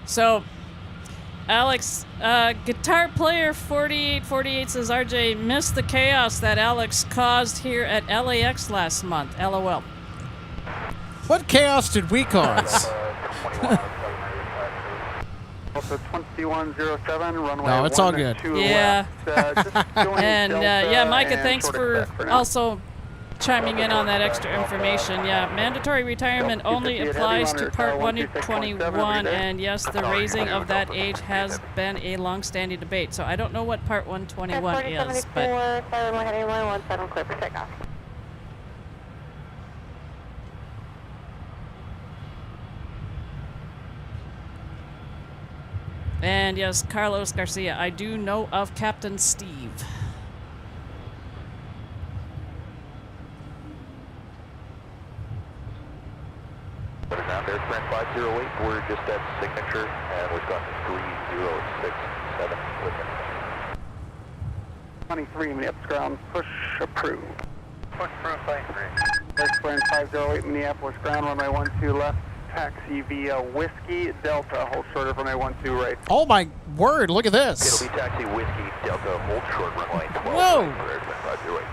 S6: So, Alex, guitar player 4848 says RJ missed the chaos that Alex caused here at LAX last month. LOL.
S3: What chaos did we cause?
S1: Also 2107, runway
S3: No, it's all good.
S6: Yeah. And yeah, Micah, thanks for also chiming in on that extra information. Yeah, mandatory retirement only applies to Part 121, and yes, the raising of that age has been a long-standing debate. So I don't know what Part 121 is, but...
S5: Clear for takeoff.
S6: And yes, Carlos Garcia, I do know of Captain Steve.
S2: Put it down there, Sprint 508. We're just at signature, and we've got 3067 with it.
S1: 23, Minneapolis ground, push approved.
S2: Push through 23.
S1: Next Sprint 508, Minneapolis ground, runway 12 left, taxi via Whiskey Delta, hold short of runway 12 right.
S3: Oh my word, look at this.
S2: It'll be taxi Whiskey Delta, hold short runway 12.
S3: Whoa.
S2: For Sprint 508.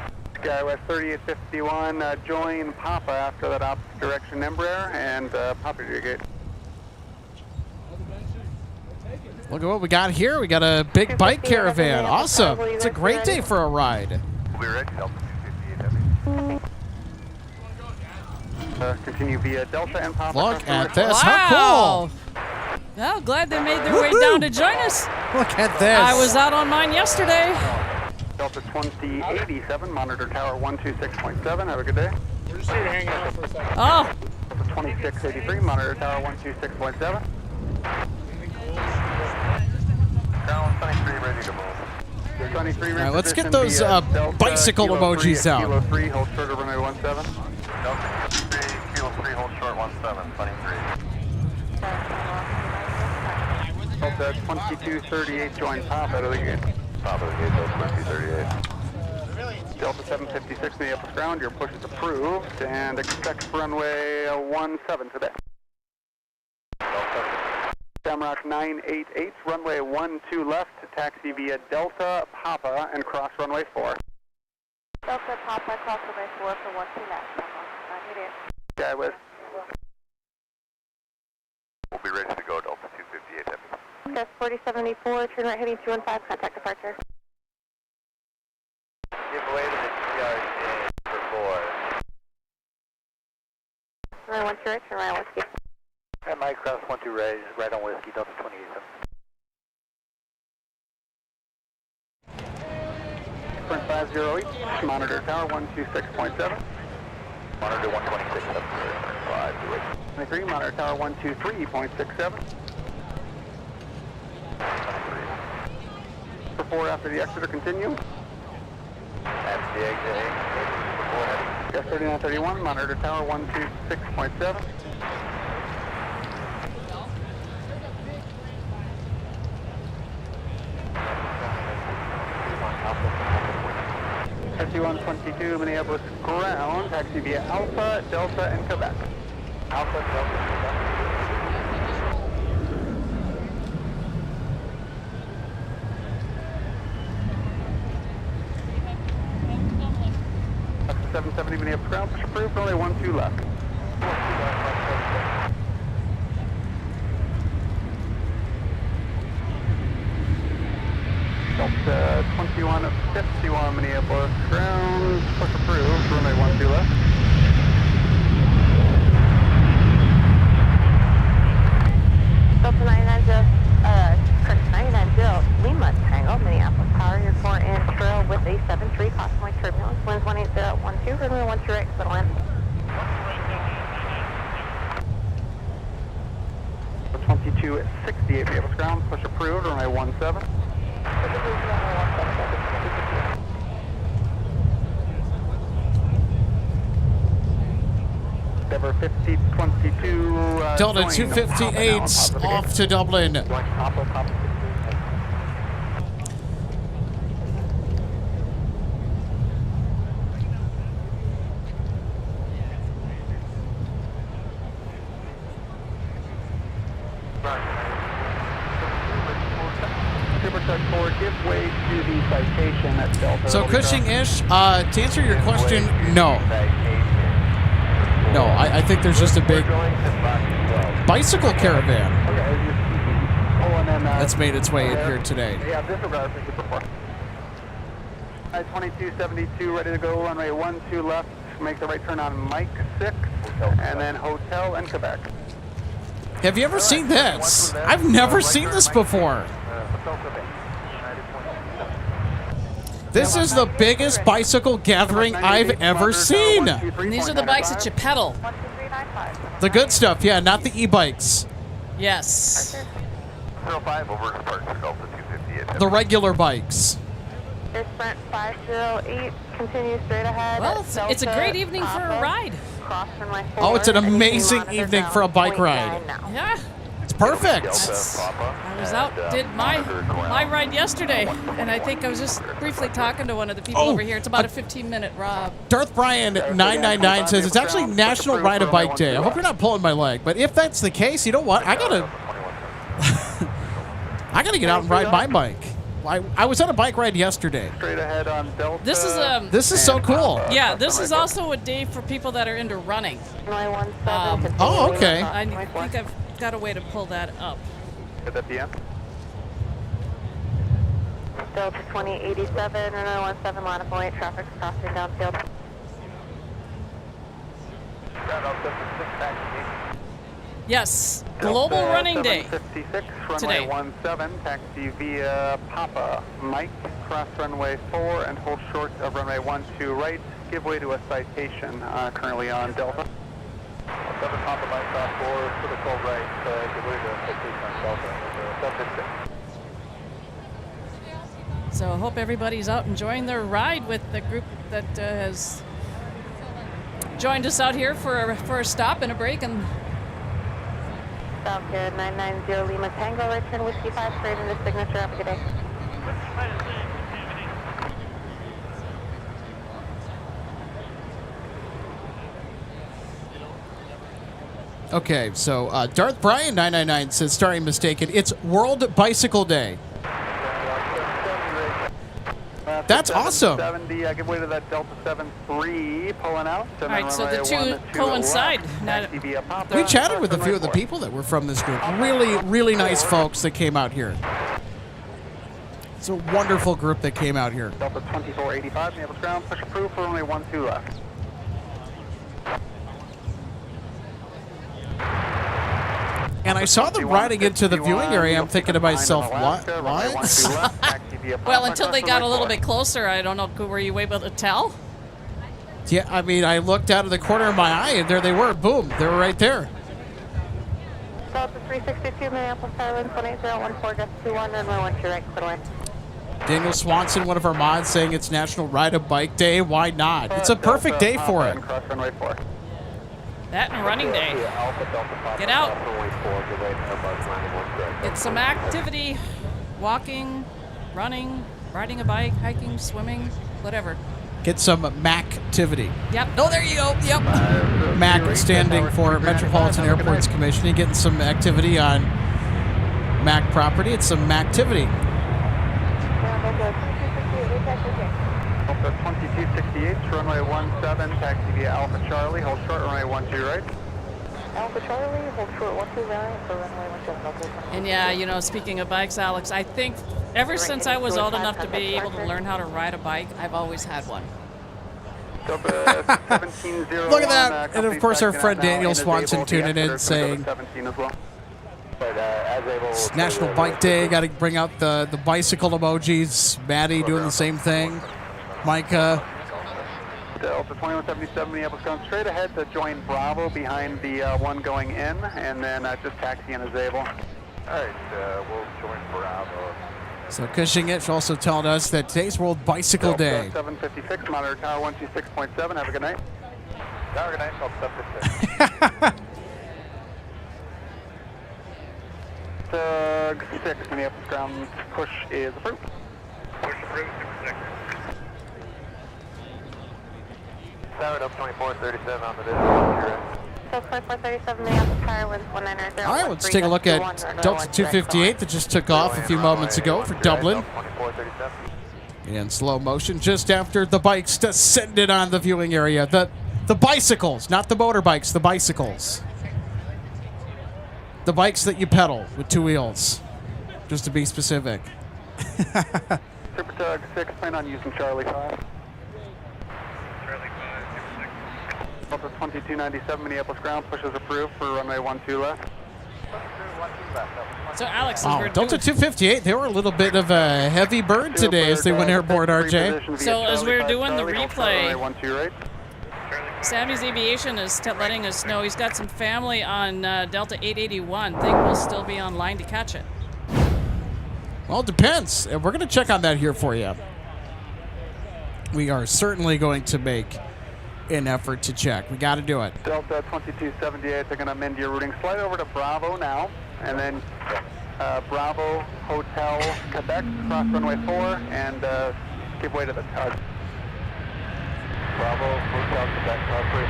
S1: Skywest 3851, join Papa after that opposite direction Embraer, and Papa to your gate.
S3: Look at what we got here. We got a big bike caravan. Awesome. It's a great day for a ride.
S2: We'll be ready, Delta 258 heavy.
S1: Continue via Delta and Papa.
S3: Look at this.
S6: Wow.
S3: How
S6: Well, glad they made their way down to join us.
S3: cool. Look at this.
S6: I was out on mine yesterday.
S1: Delta 2087, monitor tower 126.7. Have a good day.
S8: We're just here to hang out for a second.
S6: Oh,
S1: Delta 2683, monitor tower 126.7.
S2: Ground 23 ready to move.
S1: 23
S3: All right, let's get those bicycle emojis out.
S1: Kilo 3, hold short of runway 17.
S2: Delta 3, Kilo 3, hold short 17, 23.
S1: Delta 2238, join Papa to the gate.
S2: Papa to the gate, Delta 2238.
S1: Delta 756, Minneapolis ground, your push is approved, and expect runway 17 today. Shamrock 988, runway 12 left, taxi via Delta Papa and cross runway 4.
S5: Delta Papa, cross runway 4 for 12 left.
S1: Skywest.
S2: We'll be ready to go, Delta 258 heavy.
S5: Skywest 4074, turn right heading 215, contact departure.
S2: Give way to the TRJ for 4.
S5: Runway 12 right, turn right on Whiskey.
S2: And Mike cross 12 right on Whiskey, Delta 28.
S1: Sprint 508, monitor tower 126.7.
S2: Monitor 126, 528.
S1: 23, monitor tower 123.67. For 4 after the exit or continue.
S2: After the exit, before heading.
S1: Yes, 3931, monitor tower 126.7. SC-122, Minneapolis ground, taxi via Alpha, Delta, and Quebec.
S2: Alpha, Delta, Quebec.
S1: 770 Minneapolis ground, push approved, only 12 left. Delta 2151 Minneapolis ground, push approved, runway 12 left.
S5: Delta 990 Lima Tango, Minneapolis Power, your 4-inch trail with a 7-3 possibly turbulence, winds 18012, runway 12 right, settle in.
S1: 2268 Minneapolis ground, push approved, runway 17. Endeavour 5022.
S3: Delta 258 off to Dublin.
S1: Give way to the citation at Delta.
S3: So Cushing-ish, to answer your question, no. No, I think there's just a big bicycle caravan that's made its way in here today.
S1: Yeah, disregard for Super 4. 2272 ready to go, runway 12 left, make the right turn on Mike 6, and then Hotel and Quebec.
S3: Have you ever seen this? I've never seen this before. This is the biggest bicycle gathering I've ever seen.
S6: And these are the bikes that you pedal.
S3: The good stuff, yeah, not the e-bikes.
S6: Yes.
S2: 05 over departure Delta 258.
S3: The regular bikes.
S5: Air Sprint 508, continue straight ahead.
S6: Well, it's a great evening for a ride.
S5: Cross runway 4,
S3: Oh, it's an
S5: and you can
S3: amazing
S5: monitor
S3: evening
S5: down
S3: for a bike
S5: 0.9
S3: ride.
S5: now.
S6: Yeah.
S3: It's perfect.
S6: I was out, did my ride yesterday, and I think I was just briefly talking to one of the people over here. It's about a 15-minute ride.
S3: Darth Brian 999 says it's actually National Ride a Bike Day. I hope you're not pulling my leg, but if that's the case, you know what? I gotta get out and ride my bike. I was on a bike ride yesterday.
S1: Straight ahead on Delta.
S6: This is
S3: so cool.
S6: Yeah, this is also a day for people that are into running.
S3: Oh, okay.
S6: I think I've got a way to pull that up.
S1: At that PM.
S5: Delta 2087, runway 17, line of point, traffic crossing downfield.
S6: Yes, Global Running Day
S1: 756,
S6: today.
S1: runway 17, taxi via Papa Mike, cross runway 4 and hold short of runway 12 right. Give way to a citation currently on Delta.
S2: 7 Papa Mike, stop 4, to the 12 right, give way to a citation on Delta. 756.
S6: So I hope everybody's out enjoying their ride with the group that has joined us out here for a stop and a break. And
S5: Falcon 990 Lima Tango, return Whiskey 5 straight into signature. Have a good day.
S3: Okay, so Darth Brian 999 says, starting mistaken, it's World Bicycle Day. That's awesome.
S1: 70, give way to that Delta 73 pulling out.
S6: all right, so the two coincide.
S3: We chatted with a few of the people that were from this group. Really, really nice folks that came out here. It's a wonderful group that came out here.
S1: Delta 2485, Minneapolis ground, push approved for only 12 left.
S3: And I saw them riding into the viewing area. I'm thinking to myself, what?
S6: Well, until they got a little bit closer, I don't know. Were you able to tell?
S3: Yeah, I mean, I looked out of the corner of my eye, and there they were. Boom, they were right there.
S5: Delta 362, Minneapolis Airlines 18014, gust 21, runway 12 right, clear away.
S3: Daniel Swanson, one of our mods, saying it's National Ride a Bike Day. Why not? It's a perfect day for it.
S1: Cross runway 4.
S6: That and running day. Get out. Get some activity. Walking, running, riding a bike, hiking, swimming, whatever.
S3: Get some MAC-tivity.
S6: Yep. Oh, there you go. Yep.
S3: MAC standing for Metropolitan Airports Commission. You're getting some activity on MAC property. It's some MAC-tivity.
S1: Delta 2268, runway 17, taxi via Alpha Charlie, hold short, runway 12 right.
S5: Alpha Charlie, hold short 12 right, for runway 17.
S6: And yeah, you know, speaking of bikes, Alex, I think ever since I was old enough to be able to learn how to ride a bike, I've always had one.
S1: Delta 1701.
S3: Look at that. And of course, our friend Daniel Swanson tuning in saying, it's National Bike Day. Got to bring out the bicycle emojis. Maddie doing the same thing. Micah.
S1: Delta 2177, Minneapolis ground straight ahead to join Bravo behind the one going in, and then just taxi in as able.
S2: All right, we'll join Bravo.
S3: So Cushing Itch also telling us that today's World Bicycle Day.
S1: 756, monitor tower 126.7. Have a good night.
S2: Have a good night, Delta 756.
S1: Tug 6, Minneapolis ground push is approved.
S2: Push approved, 6. Tower up 2437 on the distance.
S5: So 2437, Minneapolis Airlines 1990.
S3: All right, let's take a look at Delta 258 that just took off a few moments ago for Dublin. In slow motion, just after the bikes descended on the viewing area. The bicycles, not the motorbikes, the bicycles. The bikes that you pedal with two wheels, just to be specific.
S1: Super Tug 6, plan on using Charlie 5.
S2: Charlie 5,
S1: Delta 2297, Minneapolis ground, pushes approved for runway 12 left.
S6: So Alex, as
S3: Wow,
S6: we're
S3: Delta
S6: doing,
S3: 258, they were a little bit of a heavy bird today as they went airborne, RJ.
S6: So as we're doing the replay,
S1: runway 12 right.
S6: Sammy's Aviation is letting us know he's got some family on Delta 881. Think we'll still be online to catch it.
S3: Well, it depends. We're going to check on that here for you. We are certainly going to make an effort to check. We got to do it.
S1: Delta 2278, they're going to amend your routing. Slide over to Bravo now, and then Bravo Hotel Quebec, cross runway 4, and give way to the tug. Bravo Hotel Quebec, cross runway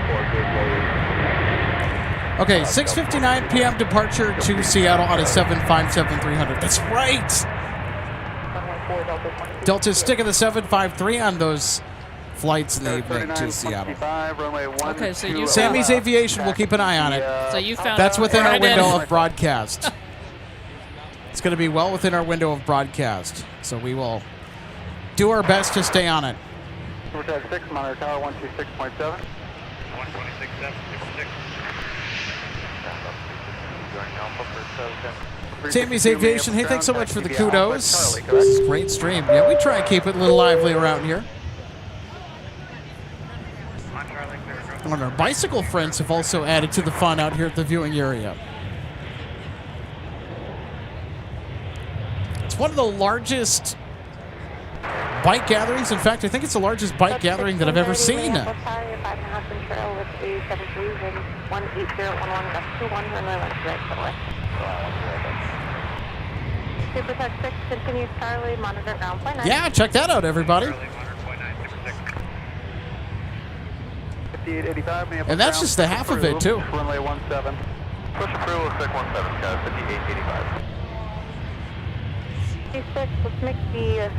S1: 4,
S3: Okay, 6:59 p.m. departure to Seattle on a 757-300. That's right. Delta sticking the 753 on those flights in the evening to Seattle.
S6: Okay, so you
S3: Sammy's Aviation, we'll keep an eye on it.
S6: So you found
S3: That's within our
S6: right
S3: window
S6: in.
S3: of broadcast. It's going to be well within our window of broadcast. So we will do our best to stay on it.
S1: Overtime 6, monitor tower 126.7. 126.7.
S3: Sammy's Aviation, hey, thanks so much for the kudos. This is a great stream. Yeah, we try and keep it a little lively around here. And our bicycle friends have also added to the fun out here at the viewing area. It's one of the largest bike gatherings. In fact, I think it's the largest bike gathering that I've ever seen.
S5: Supertech 6 continues Charlie, monitor ground point 9.
S3: Yeah, check that out, everybody.
S1: 5885,
S3: And that's just the half of it, too.
S1: Runway 17. Push approval 617, guys, 5885.
S5: 26, let's make the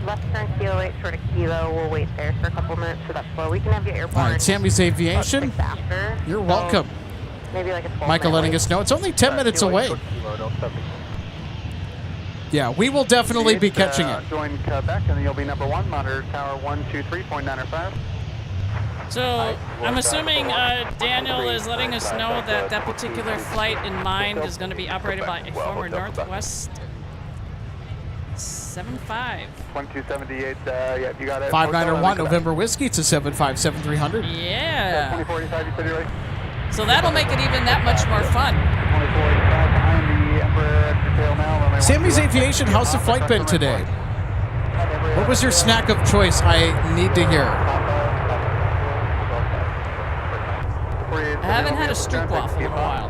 S5: left turn kilo 8 short of kilo. We'll wait there for a couple minutes for that flow. We can have you airborne.
S3: All right, Sammy's Aviation,
S5: after.
S3: you're welcome.
S5: Maybe like a 12
S3: Michael letting
S5: minute
S3: us know. It's only 10 minutes away. Yeah, we will definitely be catching it.
S1: Join Quebec, and then you'll be number 1, monitor tower 123.905.
S6: So I'm assuming Daniel is letting us know that that particular flight in mind is going to be operated by a former Northwest 75.
S1: 1278, yeah, you got it.
S3: 5901 November Whiskey to 757-300.
S6: Yeah.
S1: 2485, you said you're right.
S6: So that'll make it even that much more fun.
S1: 2485 behind the Emperor detail now.
S3: Sammy's Aviation, how's the flight been today? What was your snack of choice? I need to hear.
S6: I haven't had a stroop-off in a while.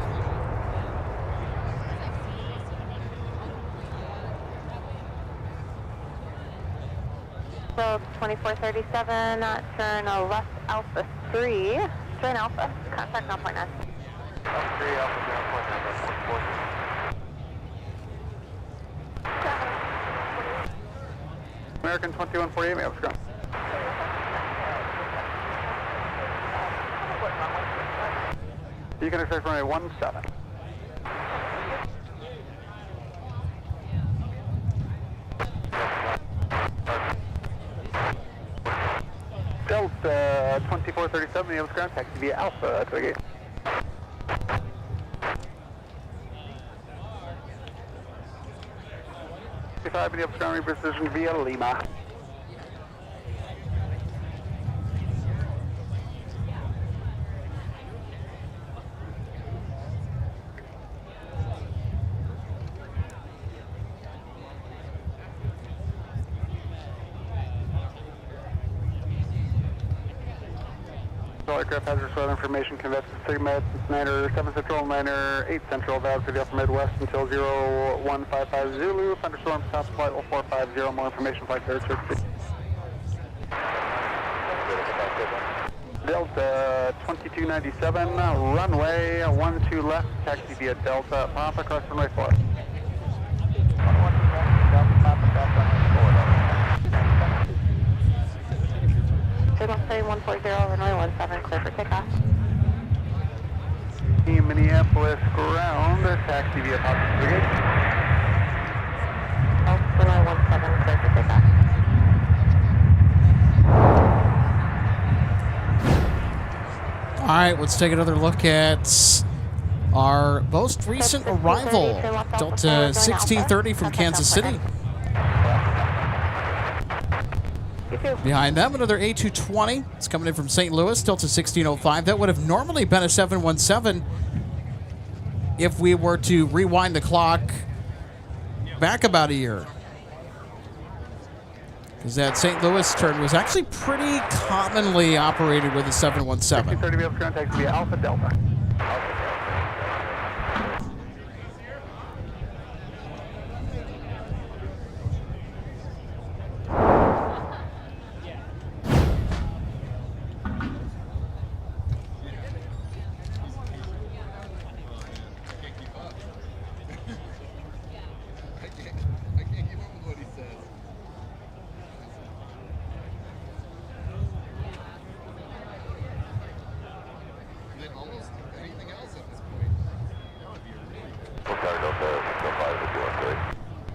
S5: So 2437, turn left Alpha 3. Turn Alpha, contact 9.9.
S1: American 2148, may I have a scrum? You can expect runway 17. Delta 2437, may I have a scrum? Taxi via Alpha to the gate. May I have a scrum? Reposition via Lima. All aircraft hazardous weather information conveys 3 Med, Niner 7 Central, Niner 8 Central, valid for the upper Midwest until 0155 Zulu. Thunderstorm, top flight 0450. More information, flight 36. Delta 2297, runway 12 left, taxi via Delta Papa, cross runway 4.
S5: Signal setting 140, runway 17, clear for takeoff.
S1: Minneapolis ground, taxi via Papa to the gate.
S5: Runway 17, clear for takeoff.
S3: All right, let's take another look at our most recent arrival. Delta 1630 from Kansas City. Behind them, another A220. It's coming in from St. Louis, Delta 1605. That would have normally been a 717 if we were to rewind the clock back about a year. Because that St. Louis turn was actually pretty commonly operated with a 717.
S1: 1630 contact via Alpha Delta.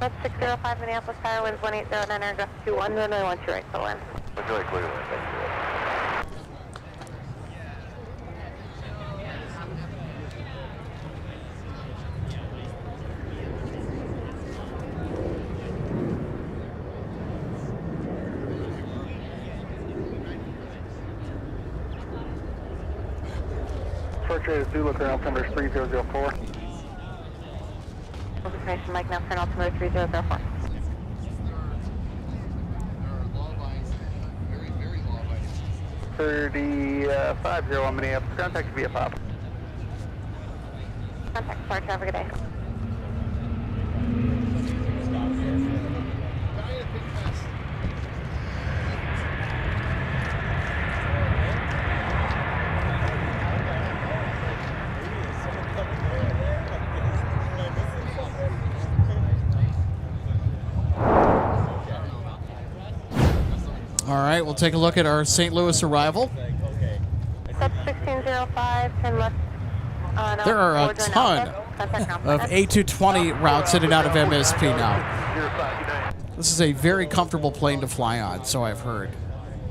S5: That's 605 Minneapolis Tower, winds 180, aircraft 21, runway 12 right, full in.
S1: Really clearly, thank you. First rate is Zulu, current altimeter 3004.
S5: Information, Mike, now current altimeter 3004.
S1: $3050 Minneapolis, contact via POP.
S5: Contact, sorry, have a good day.
S3: All right, we'll take a look at our St. Louis arrival.
S5: Sub 1605, turn left on
S3: There are a ton of A220 routes in and out of MSP now. This is a very comfortable plane to fly on, so I've heard.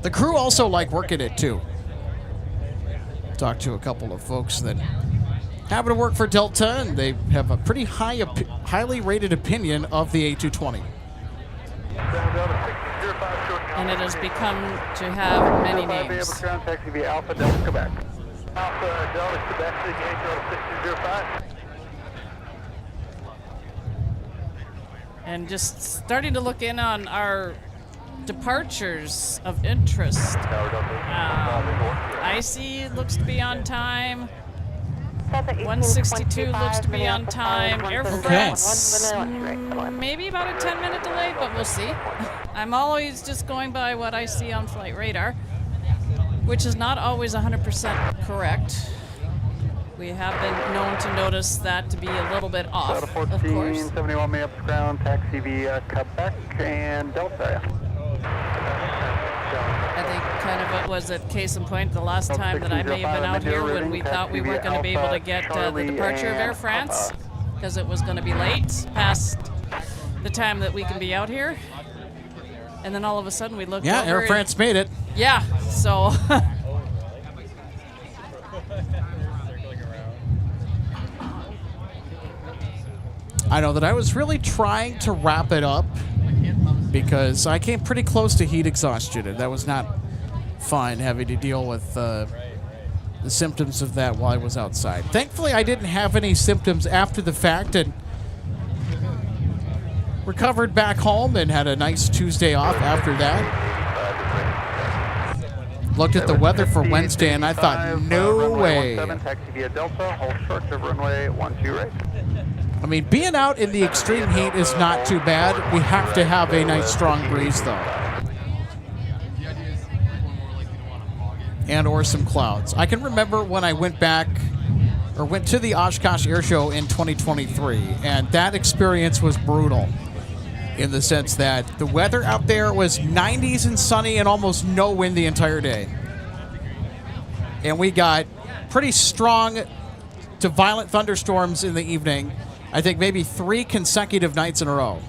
S3: The crew also like working it, too. Talked to a couple of folks that happen to work for Delta, and they have a pretty highly rated opinion of the A220.
S6: And it has become to have many names.
S1: Contact via Alpha Delta Quebec. Alpha Delta Quebec, engage on 1605.
S6: And just starting to look in on our departures of interest. Icy looks to be on time. 162 looks to be on time. Air France, maybe about a 10-minute delay, but we'll see. I'm always just going by what I see on flight radar, which is not always 100% correct. We have been known to notice that to be a little bit off, of course.
S1: 1471 Minneapolis ground, taxi via Quebec and Delta.
S6: I think kind of it was a case in point the last time that I may have been out here when we thought we weren't going to be able to get the departure of Air France because it was going to be late past the time that we can be out here. And then all of a sudden we looked over.
S3: Yeah, Air France made it.
S6: Yeah, so.
S3: I know that I was really trying to wrap it up because I came pretty close to heat exhaustion, and that was not fun having to deal with the symptoms of that while I was outside. Thankfully, I didn't have any symptoms after the fact and recovered back home and had a nice Tuesday off after that. Looked at the weather for Wednesday, and I thought, no way.
S1: Taxi via Delta, hold short of runway 12 right.
S3: I mean, being out in the extreme heat is not too bad. We have to have a nice strong breeze, though. And or some clouds. I can remember when I went to the Oshkosh Air Show in 2023, and that experience was brutal in the sense that the weather out there was 90s and sunny and almost no wind the entire day. And we got pretty strong to violent thunderstorms in the evening. I think maybe 3 consecutive nights in a row.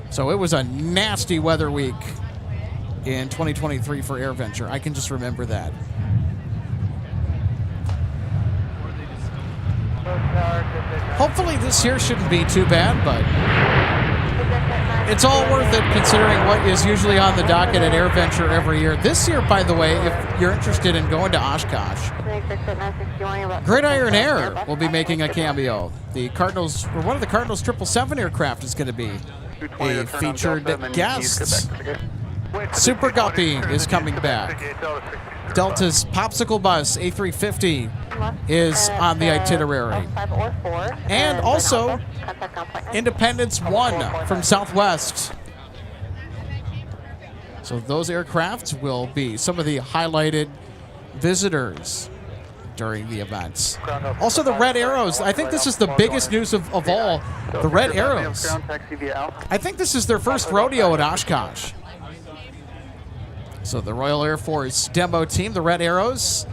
S3: So it was a nasty weather week in 2023 for AirVenture. I can just remember that. Hopefully this year shouldn't be too bad, but it's all worth it considering what is usually on the docket at AirVenture every year. This year, by the way, if you're interested in going to Oshkosh, Gridiron Air will be making a cameo. The Cardinals, or one of the Cardinals 777 aircraft is going to be a featured guest. Super Guppy is coming back. Delta's Popsicle Bus A350 is on the itinerary. And also, Independence 1 from Southwest. So those aircraft will be some of the highlighted visitors during the events. Also the Red Arrows. I think this is the biggest news of all. The Red Arrows. I think this is their first rodeo at Oshkosh. So the Royal Air Force demo team, the Red Arrows,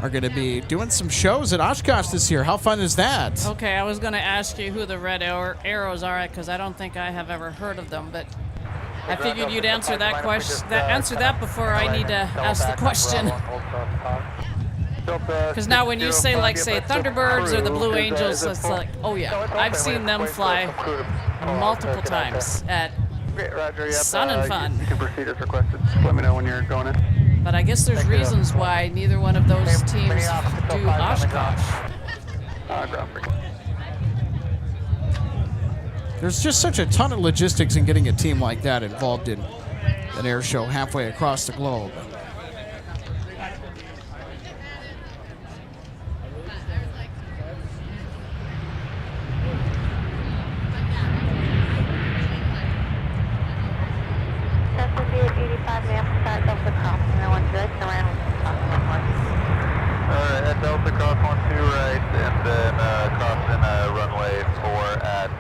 S3: are going to be doing some shows at Oshkosh this year. How fun is that?
S6: Okay, I was going to ask you who the Red Arrows are, because I don't think I have ever heard of them, but I figured you'd answer that question. Answer that before I need to ask the question. Because now when you say, like, say, Thunderbirds or the Blue Angels, it's like, oh yeah, I've seen them fly multiple times at Sun and Fun.
S2: You can proceed as requested. Just let me know when you're going in.
S6: But I guess there's reasons why neither one of those teams do Oshkosh.
S3: There's just such a ton of logistics in getting a team like that involved in an air show halfway across the globe.
S2: Alright, at Delta, cross 12 right, and then cross in runway 4 at,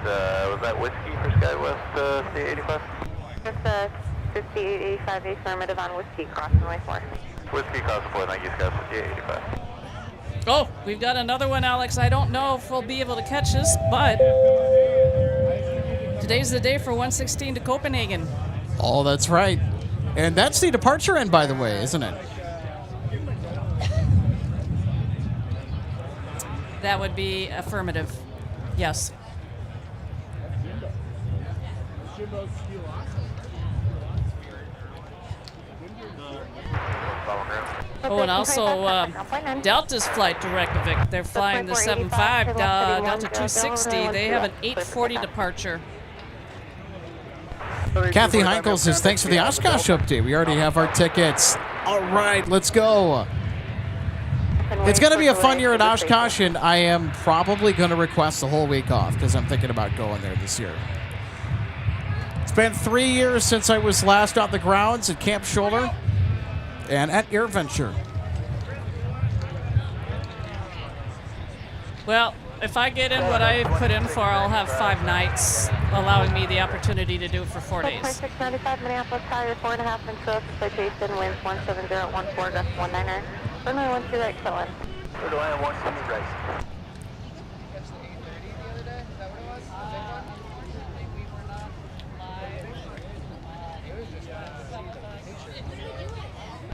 S2: was that Whiskey for SkyWest C85?
S5: Just 5885 affirmative on Whiskey, cross runway 4.
S2: Whiskey cross 4, thank you, SkyWest C85.
S6: Oh, we've got another one, Alex. I don't know if we'll be able to catch this, but today's the day for 116 to Copenhagen.
S3: Oh, that's right. And that's the departure end, by the way, isn't it?
S6: That would be affirmative. Yes. Oh, and also Delta's flight directive. They're flying the 75 Delta 260. They have an 840 departure.
S3: Kathy Heinkel says, thanks for the Oshkosh update. We already have our tickets. All right, let's go. It's going to be a fun year at Oshkosh, and I am probably going to request the whole week off because I'm thinking about going there this year. It's been 3 years since I was last on the grounds at Camp Shoulder and at AirVenture.
S6: Well, if I get in what I put in for, I'll have 5 nights, allowing me the opportunity to do it for 4 days.
S5: 695 Minneapolis Tower, 4.5 control, citation, winds 17014, gust 19er. Runway 12 right, fill in.
S2: Runway 12 right.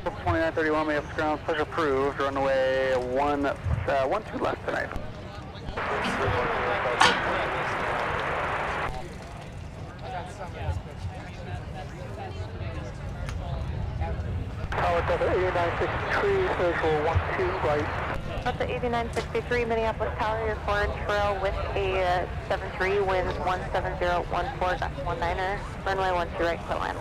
S1: Book 2931, Minneapolis ground, push approved. Runway 12 left tonight.
S2: Tower Delta 8963, visual 12 right.
S5: Delta 8963, Minneapolis Tower, your 4-inch trail with a 73, winds 17014, gust 19er. Runway 12 right, fill in.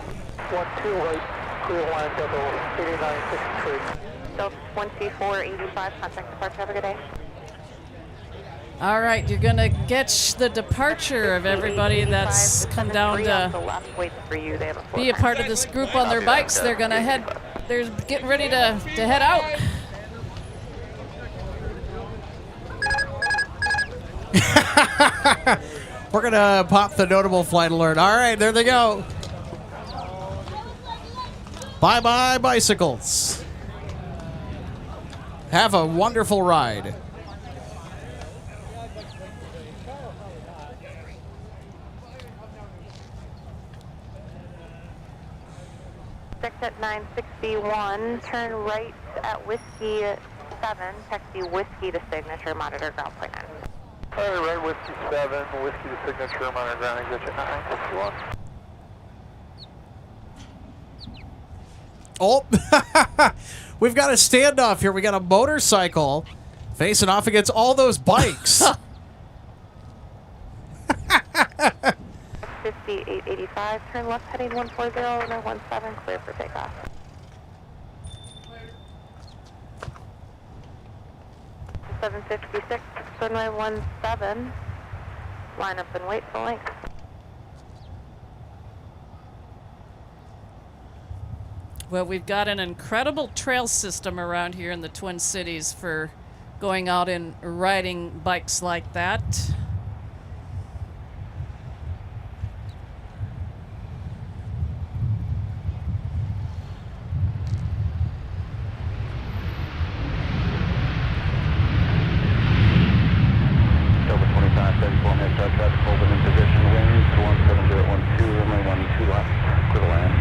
S2: 12 right, clear line Delta 8963.
S5: Delta 2485, contact departure, have a good day.
S6: All right, you're going to get the departure of everybody that's come down to be a part of this group on their bikes. They're going to they're getting ready to head out.
S3: We're going to pop the notable flight alert. All right, there they go. Bye-bye, bicycles. Have a wonderful ride.
S5: At 961, turn right at Whiskey 7, taxi Whiskey to signature, monitor ground point 9.
S2: All right, right, Whiskey 7, Whiskey the signature, I'm on our ground exit 961.
S3: Oh, we've got a standoff here. We got a motorcycle facing off against all those bikes.
S5: 5885, turn left heading 140, runway 17, clear for takeoff. Seven 56, runway 17, line up and wait for length.
S6: Well, we've got an incredible trail system around here in the Twin Cities for going out and riding bikes like that.
S1: Delta 25, 74 minutes, traffic holding in position, winds 17012, runway 12 left, clear to land.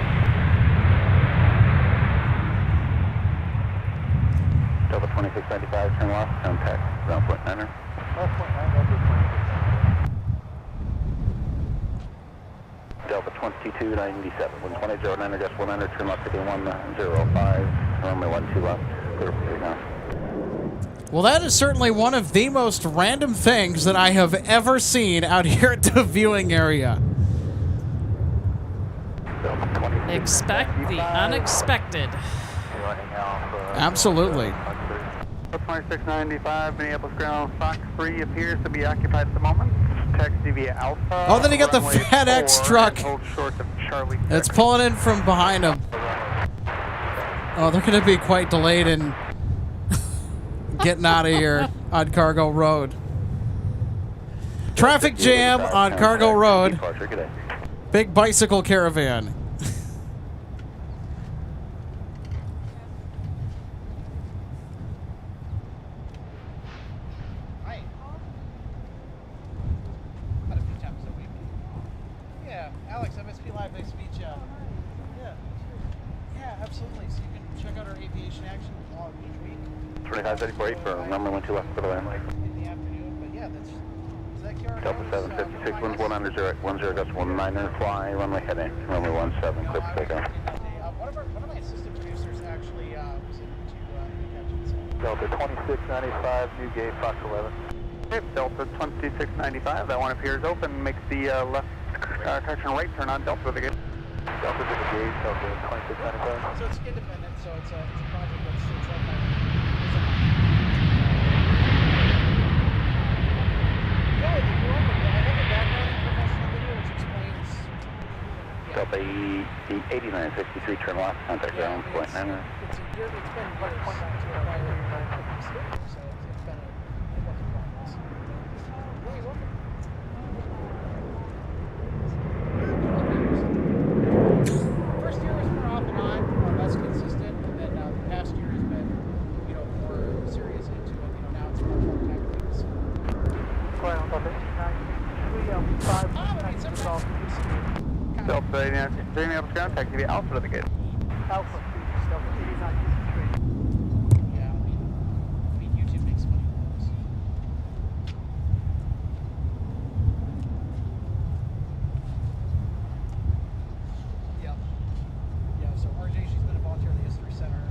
S1: Delta 2695, turn left, contact ground point 9er. Delta 2297, 12009er, just 19er, turn left heading 105, runway 12 left, clear for takeoff.
S3: Well, that is certainly one of the most random things that I have ever seen out here at the viewing area.
S6: Expect the unexpected.
S3: Absolutely.
S2: 2695, Minneapolis ground, Fox 3 appears to be occupied at the moment. Taxi via Alpha.
S3: Oh, then you got the
S2: runway
S3: FedEx
S2: 4,
S3: truck.
S2: Hold short of Charlie.
S3: It's pulling in from behind them. Oh, they're going to be quite delayed in getting out of here on Cargo Road. Traffic jam on Cargo Road. Big bicycle caravan.
S9: Yeah, Alex, MSP Live, nice to meet you. Yeah, absolutely. So you can check out our aviation action blog each week.
S1: 2534 for runway 12 left for the land.
S9: In the afternoon, but yeah, that's... Is that QR?
S1: Delta 756, winds 10, 19er, fly, runway heading, runway 17, clear for takeoff.
S9: One of my assistant producers actually was in to catch it.
S2: Delta 2695, new gate, Fox 11. Okay, Delta 2695, that one appears open, makes the left correction right turn on Delta with the gate. Delta to the gate, Delta 2695.
S9: So it's independent, so it's a project that's like my... Yeah, I have a background in professional video which explains...
S1: Delta 8963, turn left, contact ground point 9er.
S9: It's been years, so it's been a work in progress. Yeah, you're welcome. First year was more off and on, less consistent, and then the past year has been, more serious into it. Now it's more full-time things.
S2: Delta 8963, Minneapolis ground, taxi via Alpha to the gate.
S9: Alpha, Delta 8963. Yeah, I mean, YouTube makes money from this. Yep. Yeah, so RJ, she's been a volunteer at the History Center,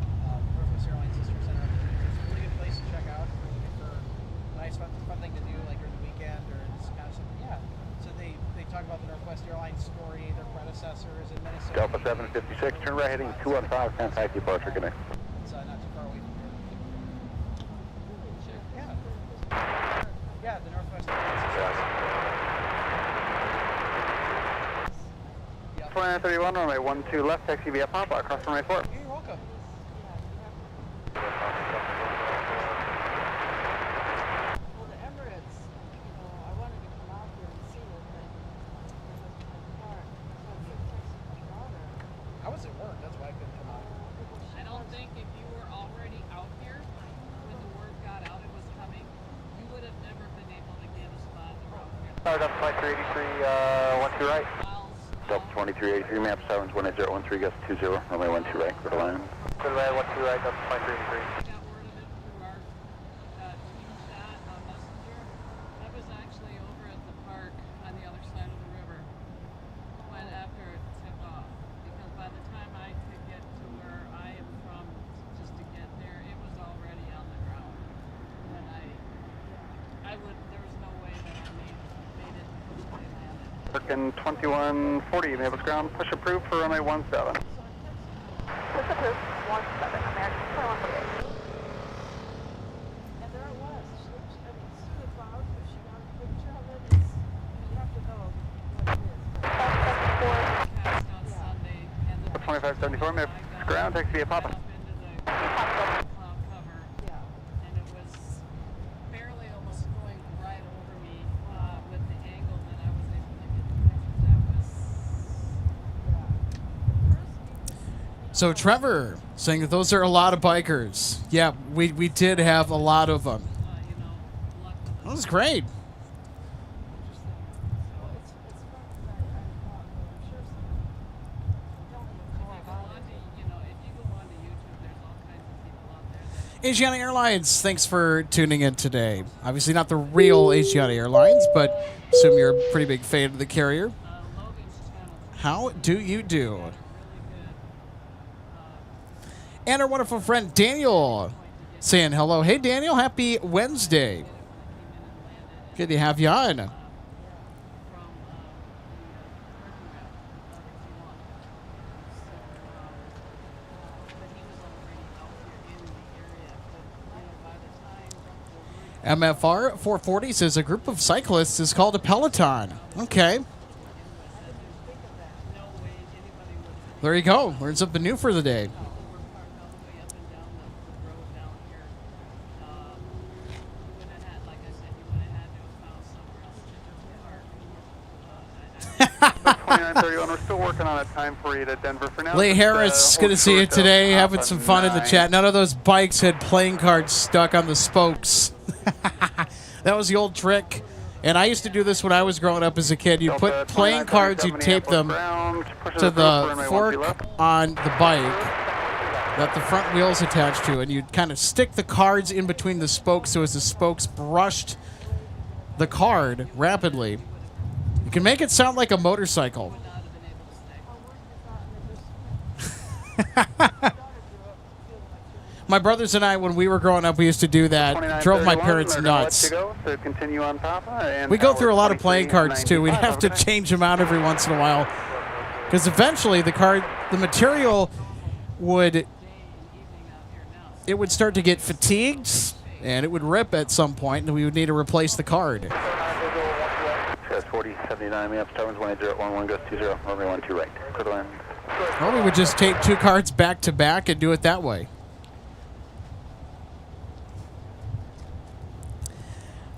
S9: Northwest Airlines History Center. It's a really good place to check out if you're looking for a nice fun thing to do, like during the weekend or this kind of something. Yeah. So they talk about the Northwest Airlines story, their predecessors in Minnesota.
S1: Delta 756, turn right heading 215, contact departure connect.
S9: It's not too far away from here. Yeah. Yeah, the Northwest Airlines. Yep.
S2: 2931, runway 12 left, taxi via Papa, across runway 4.
S9: You're welcome.
S10: Well, the Emirates, I wanted to come out here and see it, but
S9: I was at work, that's why I couldn't come out.
S6: I don't think if you were already out here when the word got out it was coming, you would have never been able to get a spot around here.
S2: Delta 2383, 12 right.
S1: Delta 2383, map 72013, gust 20, runway 12 right, clear to land.
S2: Good way, 12 right, Delta 2383.
S6: Got word of it through our team chat on Messenger. That was
S1: American 2140, Minneapolis ground, push approved for runway 17.
S5: Push approved, 17, American 2148.
S10: And there it was. I mean, see the cloud, if she got a picture of it, it's, you have to know what it is.
S7: Passed on Sunday, and the
S1: 2574, Minneapolis ground, taxi via Papa.
S7: up into the cloud cover,
S10: Yeah.
S7: and it was barely almost going right over me with the angle that I was able to get the pictures. That was
S3: So Trevor saying that those are a lot of bikers. Yeah, we did have a lot of them.
S7: you know, luck with
S3: That was great.
S10: Well, it's fun because I'm sure some don't even know about it.
S7: you know, if you go onto YouTube, there's all kinds of people out there that
S3: Asiana Airlines, thanks for tuning in today. Obviously not the real Asiana Airlines, but assume you're a pretty big fan of the carrier.
S7: Logan's channel
S3: How do you do?
S7: really good.
S3: And our wonderful friend Daniel saying hello. Hey Daniel, happy Wednesday. Good to have you on.
S7: From
S3: MFR 440 says a group of cyclists is called a peloton. Okay. There you go. Learn something new for the day.
S1: We're still working on a time for you to Denver for now.
S3: Lee Harris, good to see you today. Having some fun in the chat. None of those bikes had playing cards stuck on the spokes. That was the old trick. And I used to do this when I was growing up as a kid. You put playing cards, you tape them to the fork on the bike that the front wheel's attached to, and you'd kind of stick the cards in between the spokes so as the spokes brushed the card rapidly. You can make it sound like a motorcycle. My brothers and I, when we were growing up, we used to do that. Drove my parents nuts. We go through a lot of playing cards too. We'd have to change them out every once in a while because eventually the material would start to get fatigued and it would rip at some point, and we would need to replace the card.
S1: 4079, me up, Starwinds 18011 goes 20, runway 12 right. Clear the land.
S3: Or we would just tape two cards back to back and do it that way.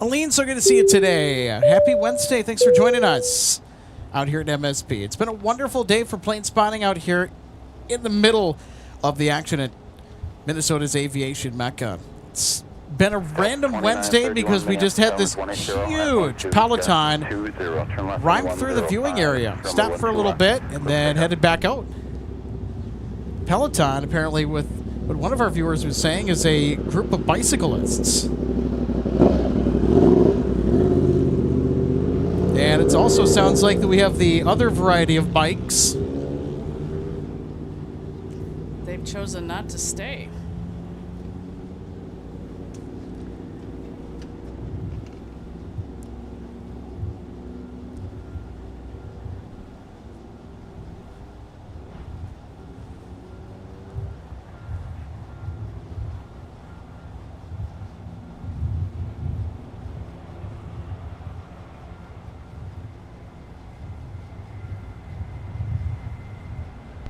S3: Aline, so good to see you today. Happy Wednesday. Thanks for joining us out here at MSP. It's been a wonderful day for plane spotting out here in the middle of the action at Minnesota's Aviation Mecca. It's been a random Wednesday because we just had this huge peloton right through the viewing area. Stopped for a little bit and then headed back out. Peloton, apparently, with what one of our viewers was saying, is a group of bicyclists. And it also sounds like that we have the other variety of bikes.
S6: They've chosen not to stay.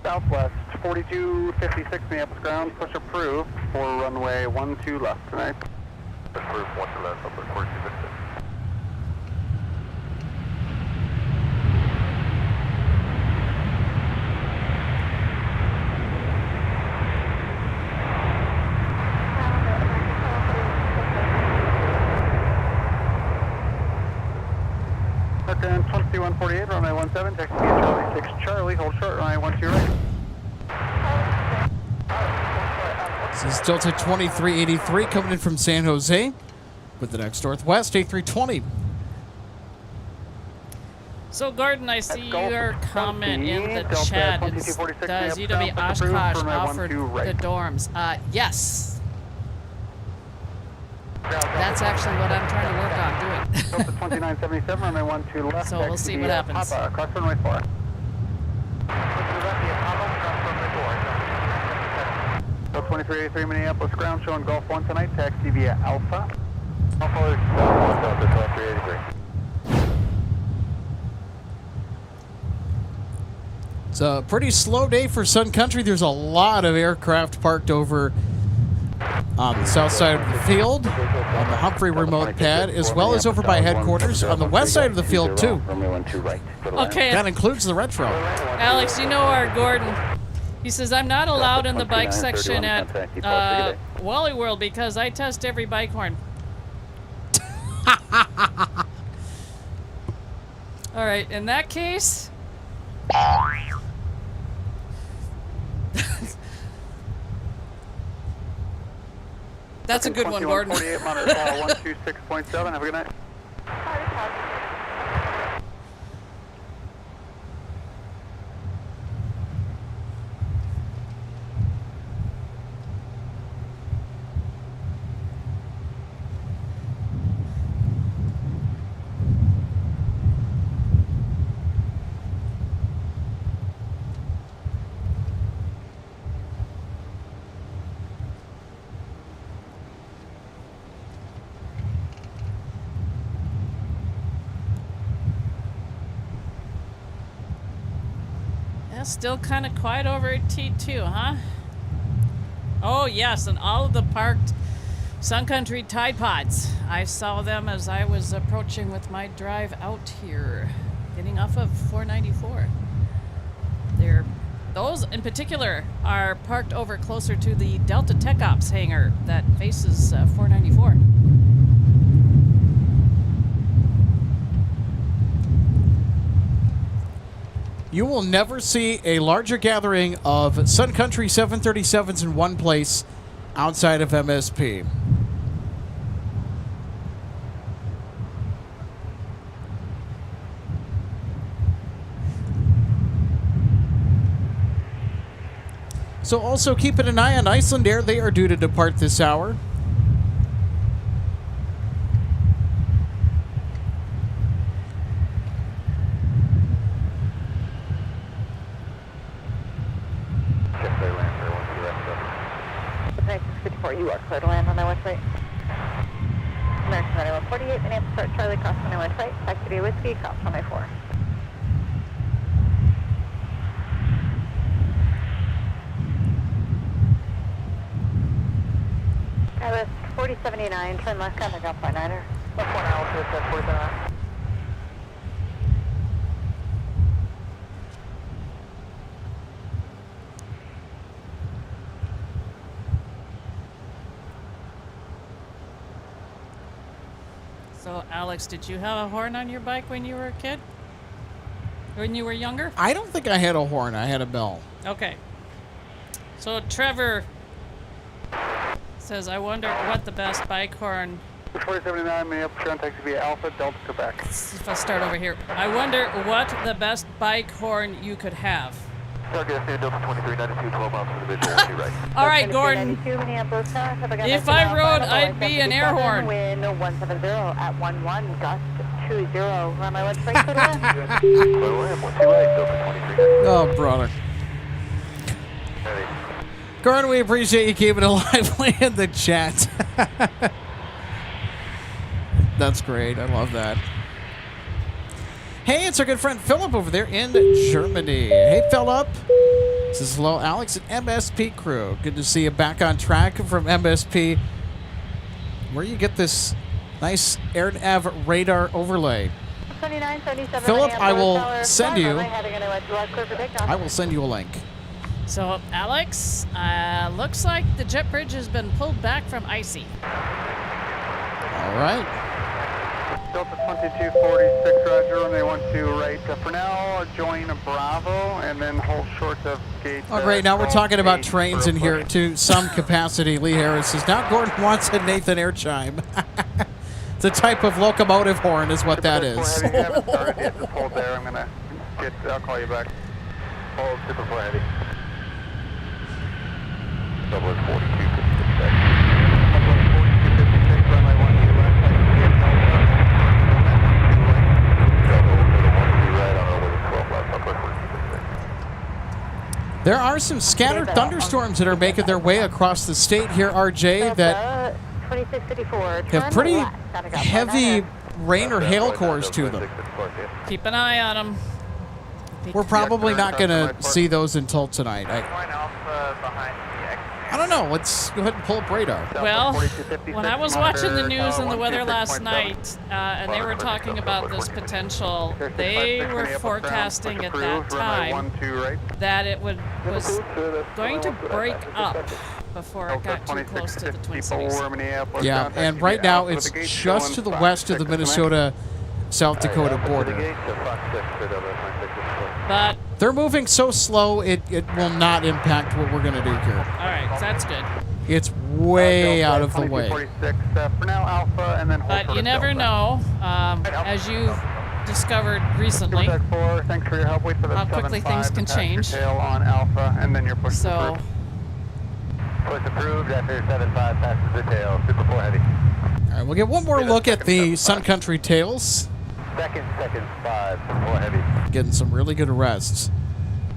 S1: Southwest 4256 Minneapolis ground, push approved for runway 12 left tonight. Approved 12 left, up at 4256. American 2148, runway 17, taxi Charlie 6 Charlie, hold short, runway 12 right.
S3: This is Delta 2383 coming in from San Jose with the next Northwest A320.
S6: So, Gordon, I see your comment in the chat. Does UW Oshkosh offer the dorms? Yes. That's actually what I'm trying to work on doing.
S1: Delta 2977, runway 12 left.
S6: So we'll see what happens.
S1: Papa, cross runway 4. Delta 2383 Minneapolis ground, showing Gulf 1 tonight, taxi via Alpha. Alpha is Delta 2383.
S3: It's a pretty slow day for Sun Country. There's a lot of aircraft parked over on the south side of the field, on the Humphrey remote pad, as well as over by headquarters on the west side of the field, too.
S6: Okay.
S3: That includes the retro.
S6: Alex, you know our Gordon. He says, I'm not allowed in the bike section at Wally World because I test every bike horn. All right, in that case... That's a good one, Gordon.
S1: 48 monitor call 126.7. Have a good night.
S6: Still kind of quiet over at T2, huh? Oh, yes, and all of the parked Sun Country Tide Pods. I saw them as I was approaching with my drive out here, getting off of 494. Those in particular are parked over closer to the Delta Tech Ops hangar that faces 494.
S3: You will never see a larger gathering of Sun Country 737s in one place outside of MSP. So also keeping an eye on Iceland Air. They are due to depart this hour.
S5: You are clear to land on the west right. American 9148, Minneapolis start Charlie, cross runway 1 right, taxi to Whiskey, cross runway 4. Airbus 4079, turn left, contact Alpha 9er.
S2: Left 1 altitude, that's 49.
S6: So, Alex, did you have a horn on your bike when you were a kid? When you were younger?
S3: I don't think I had a horn. I had a bell.
S6: Okay. So, Trevor says, I wonder what the best bike horn...
S1: 4079, Minneapolis, turn taxi via Alpha, Delta, Quebec.
S6: If I start over here. I wonder what the best bike horn you could have.
S2: Delta 2392, 12 miles from the visual, right.
S6: All right, Gordon. If I rode, I'd be an air horn.
S5: Wind 170 at 11, gust 20. Runway 1 straight to the left.
S3: Oh, brother. Gordon, we appreciate you keeping it lively in the chat. That's great. I love that. Hey, it's our good friend Philip over there in Germany. Hey, Philip. This is hello, Alex and MSP crew. Good to see you back on track from MSP. Where you get this nice AirNav Radar overlay.
S5: 2977
S3: Philip, I will send you. I will send you a link.
S6: So, Alex, looks like the jet bridge has been pulled back from icy.
S3: All right.
S1: Delta 2246, roger, runway 12 right. For now, join Bravo and then hold short of gate.
S3: Oh, great. Now we're talking about trains in here to some capacity. Lee Harris says, now Gordon wants a Nathan air chime. It's a type of locomotive horn is what that is.
S1: Heavy, haven't started yet. Just hold there. I'm going to I'll call you back. Hold super full heavy. Double 4256. 4256, runway
S3: There are some scattered thunderstorms that are making their way across the state here, RJ, that
S5: 2654.
S3: have pretty heavy rain or hail cores to them.
S6: Keep an eye on them.
S3: We're probably not going to see those until tonight. I don't know. Let's go ahead and pull up radar.
S6: Well, when I was watching the news and the weather last night, and they were talking about this potential, they were forecasting at that time that it was going to break up before it got too close to the Twin Cities.
S3: Yeah, and right now it's just to the west of the Minnesota-South Dakota border.
S6: But
S3: they're moving so slow, it will not impact what we're going to do here.
S6: All right, that's good.
S3: It's way out of the way.
S6: But you never know, as you discovered recently, how quickly things can change. So,
S1: push approved after 75 passes the tail, Super 4 heavy.
S3: All right, we'll get one more look at the Sun Country tails.
S1: Second 5, 4 heavy.
S3: Getting some really good arrests.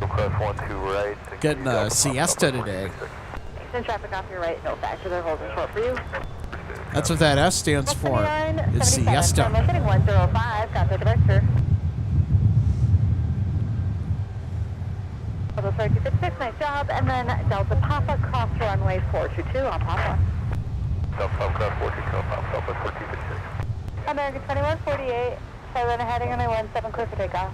S1: Close 1-2 right.
S3: Getting a siesta today.
S5: Send traffic off your right, no factor, they're holding short for you.
S3: That's what that S stands for. It's siesta.
S5: Heading 105, contact departure. Delta 3256, nice job. And then Delta Papa cross runway 422 on Papa.
S1: Delta Papa 422 on Papa, Delta 4256.
S5: American 2148, 7 heading on 17, clear for takeoff.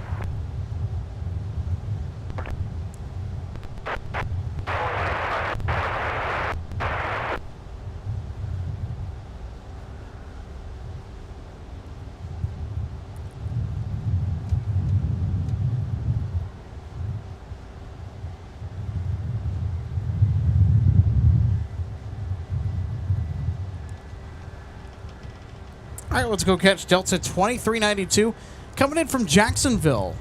S3: All right, let's go catch Delta 2392 coming in from Jacksonville.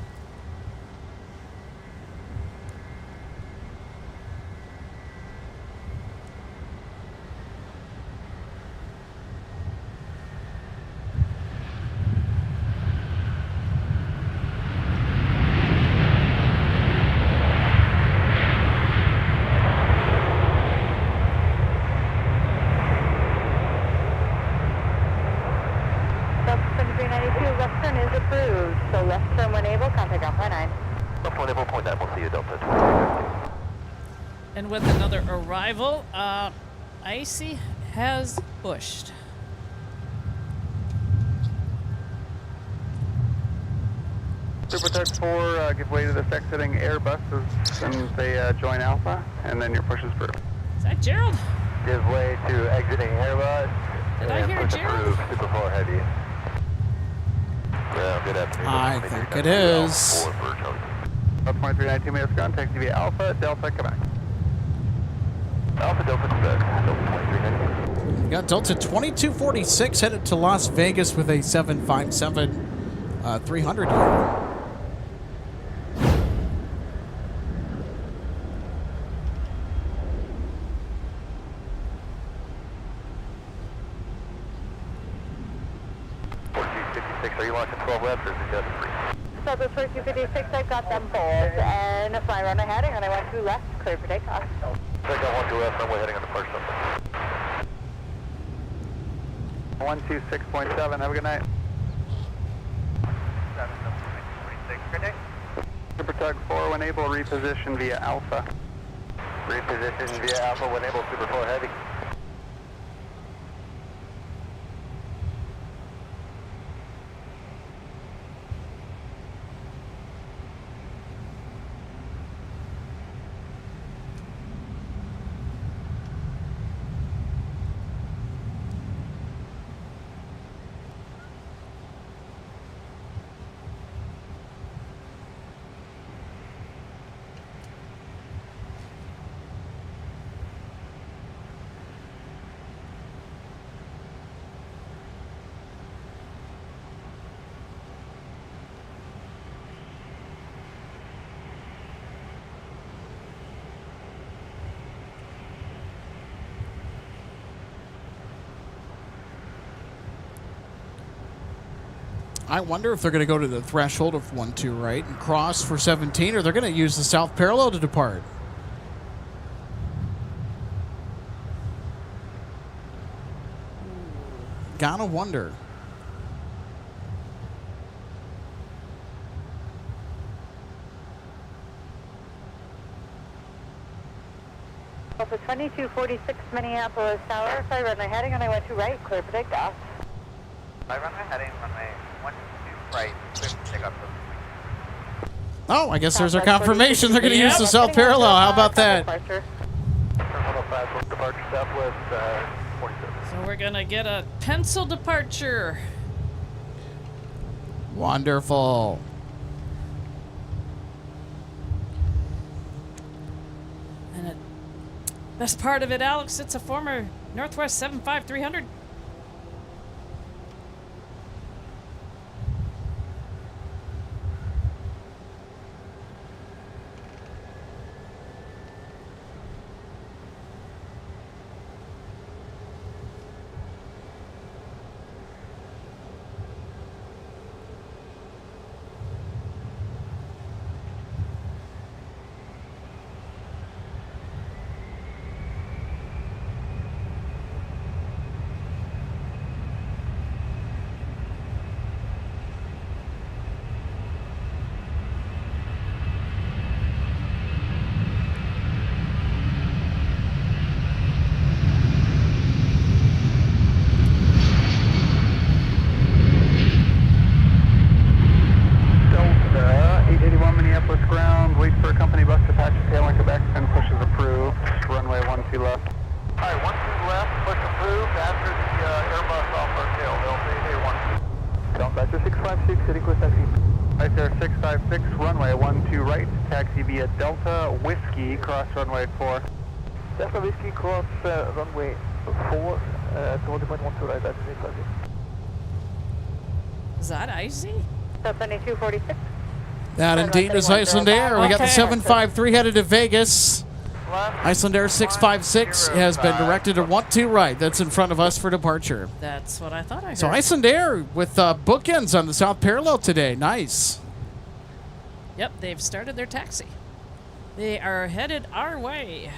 S6: And with another arrival, Icy has pushed.
S2: Supertug 4, give way to this exiting Airbus and they join Alpha, and then your push is through.
S6: Is that Gerald?
S1: Give way to exiting Airbus.
S6: Did I hear Gerald?
S1: Super 4 heavy. Well, good afternoon.
S3: I think it is.
S2: 2392 minutes gone, taxi via Alpha, Delta, Quebec.
S1: Alpha, Delta, Quebec. Delta 2392.
S3: We got Delta 2246 headed to Las Vegas with a 757 300 here.
S1: Are you launching 12 left or is it just 3?
S5: So the 3256, I got them both, and fly runway heading, and I went 2 left, clear for takeoff.
S1: I got 1 left, runway heading on the first one.
S2: 126.7, have a good night.
S1: Good day.
S2: Supertug 4, when able, reposition via Alpha.
S1: Reposition via Alpha, when able, Super 4 heavy.
S3: I wonder if they're going to go to the threshold of 12 right and cross for 17, or they're going to use the south parallel to depart. Gotta wonder.
S5: Alpha 2246 Minneapolis Tower, sorry, runway heading, runway 12 right, clear for takeoff.
S1: Runway heading, runway 12 right, clear for takeoff.
S3: Oh, I guess there's our confirmation. They're going to use the south parallel. How about that?
S2: Terminal 5, departure southwest 47.
S6: So we're going to get a pencil departure.
S3: Wonderful.
S6: And the best part of it, Alex, it's a former Northwest 75300.
S2: Delta 881 Minneapolis ground, wait for a company bus to patch tail anchor back, and pushes approved. Runway 12 left. Alright, 12 left, push approved after the Airbus off our tail. They'll say they want to. Delta 656, city clear taxi. Right there, 656, runway 12 right, taxi via Delta Whiskey, cross runway 4. Delta Whiskey, cross runway 4, 20.12 right, that's it.
S6: Is that icy?
S5: So 2246.
S3: That indeed is Iceland Air. We got the 753 headed to Vegas. Iceland Air 656 has been directed to 12 right. That's in front of us for departure.
S6: That's what I thought I heard.
S3: So Iceland Air with bookends on the south parallel today. Nice.
S6: Yep, they've started their taxi. They are headed our way.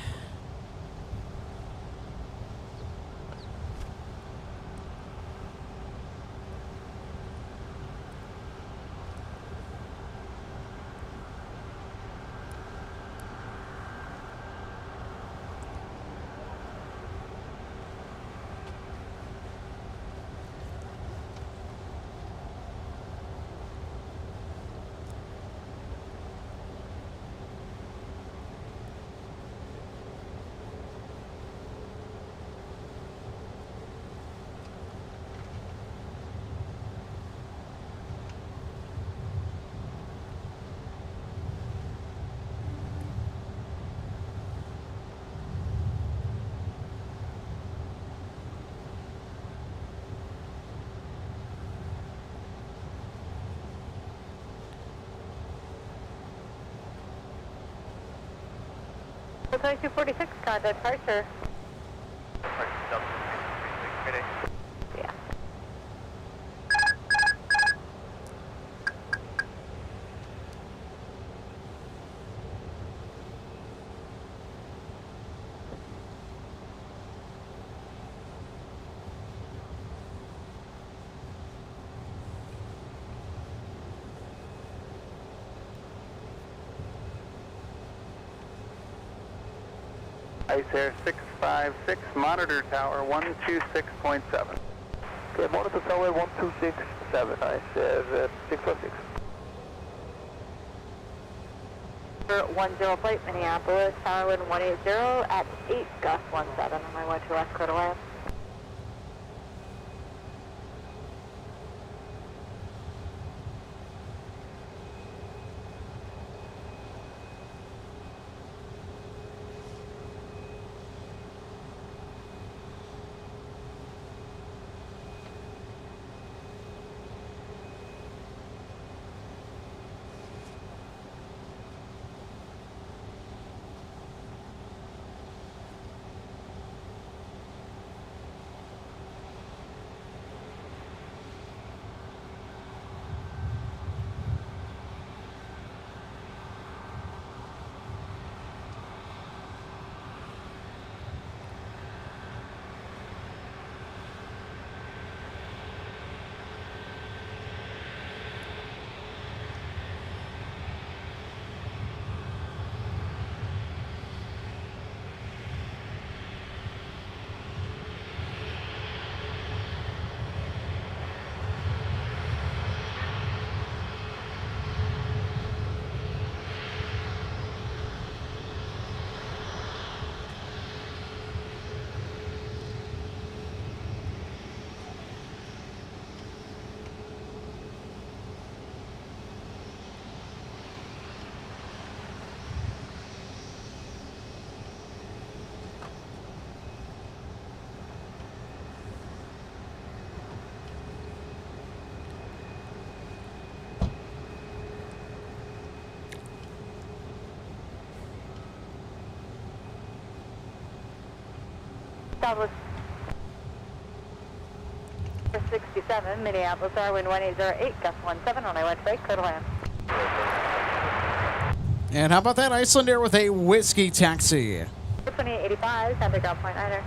S5: So 2246, contact departure. Yeah.
S2: Ice Air 656, monitor tower 126.7. Okay, monitor tower 1267, Ice Air 656.
S5: 10 flight, Minneapolis, tower wind 180 at 8 gust 17 on my 12 left, clear to land. Southwest 67, Minneapolis, wind 1808, gust 17, runway 1 straight, clear to land.
S3: And how about that Iceland Air with a whiskey taxi?
S5: 2885, Santa ground point 9er.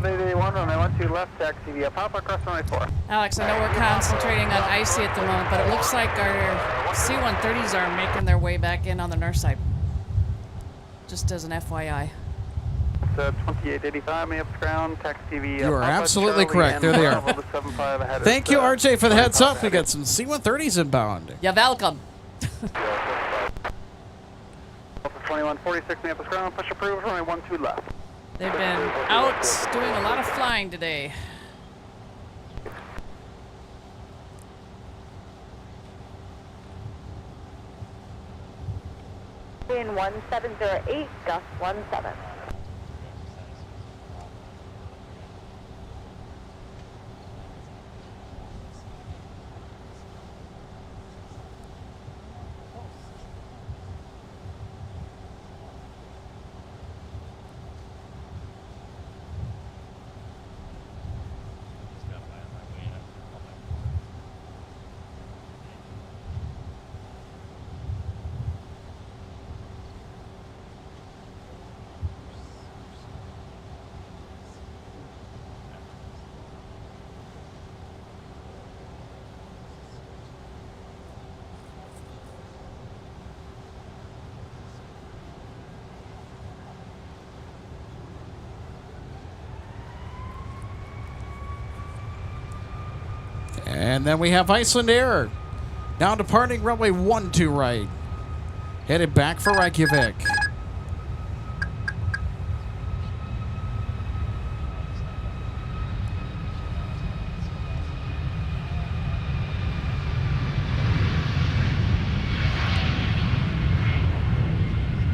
S1: One runway 12 left, taxi via Papa, across runway 4.
S6: Alex, I know we're concentrating on icy at the moment, but it looks like our C-130s are making their way back in on the north side. Just as an FYI.
S1: It's 2885, Minneapolis ground, taxi via
S3: You are
S1: Papa,
S3: absolutely
S1: Charlie,
S3: correct.
S1: and
S3: There they are.
S1: Bravo, the 75 ahead
S3: Thank
S1: is,
S3: you, RJ, for the heads
S1: 25
S3: up. We got some C-130s inbound.
S6: You're welcome.
S1: 2146, Minneapolis ground, push approved, runway 12 left.
S6: They've been out doing a lot of flying today.
S5: In 1708, gust 17.
S3: And then we have Iceland Air. Now departing runway 12 right. Headed back for Reykjavik.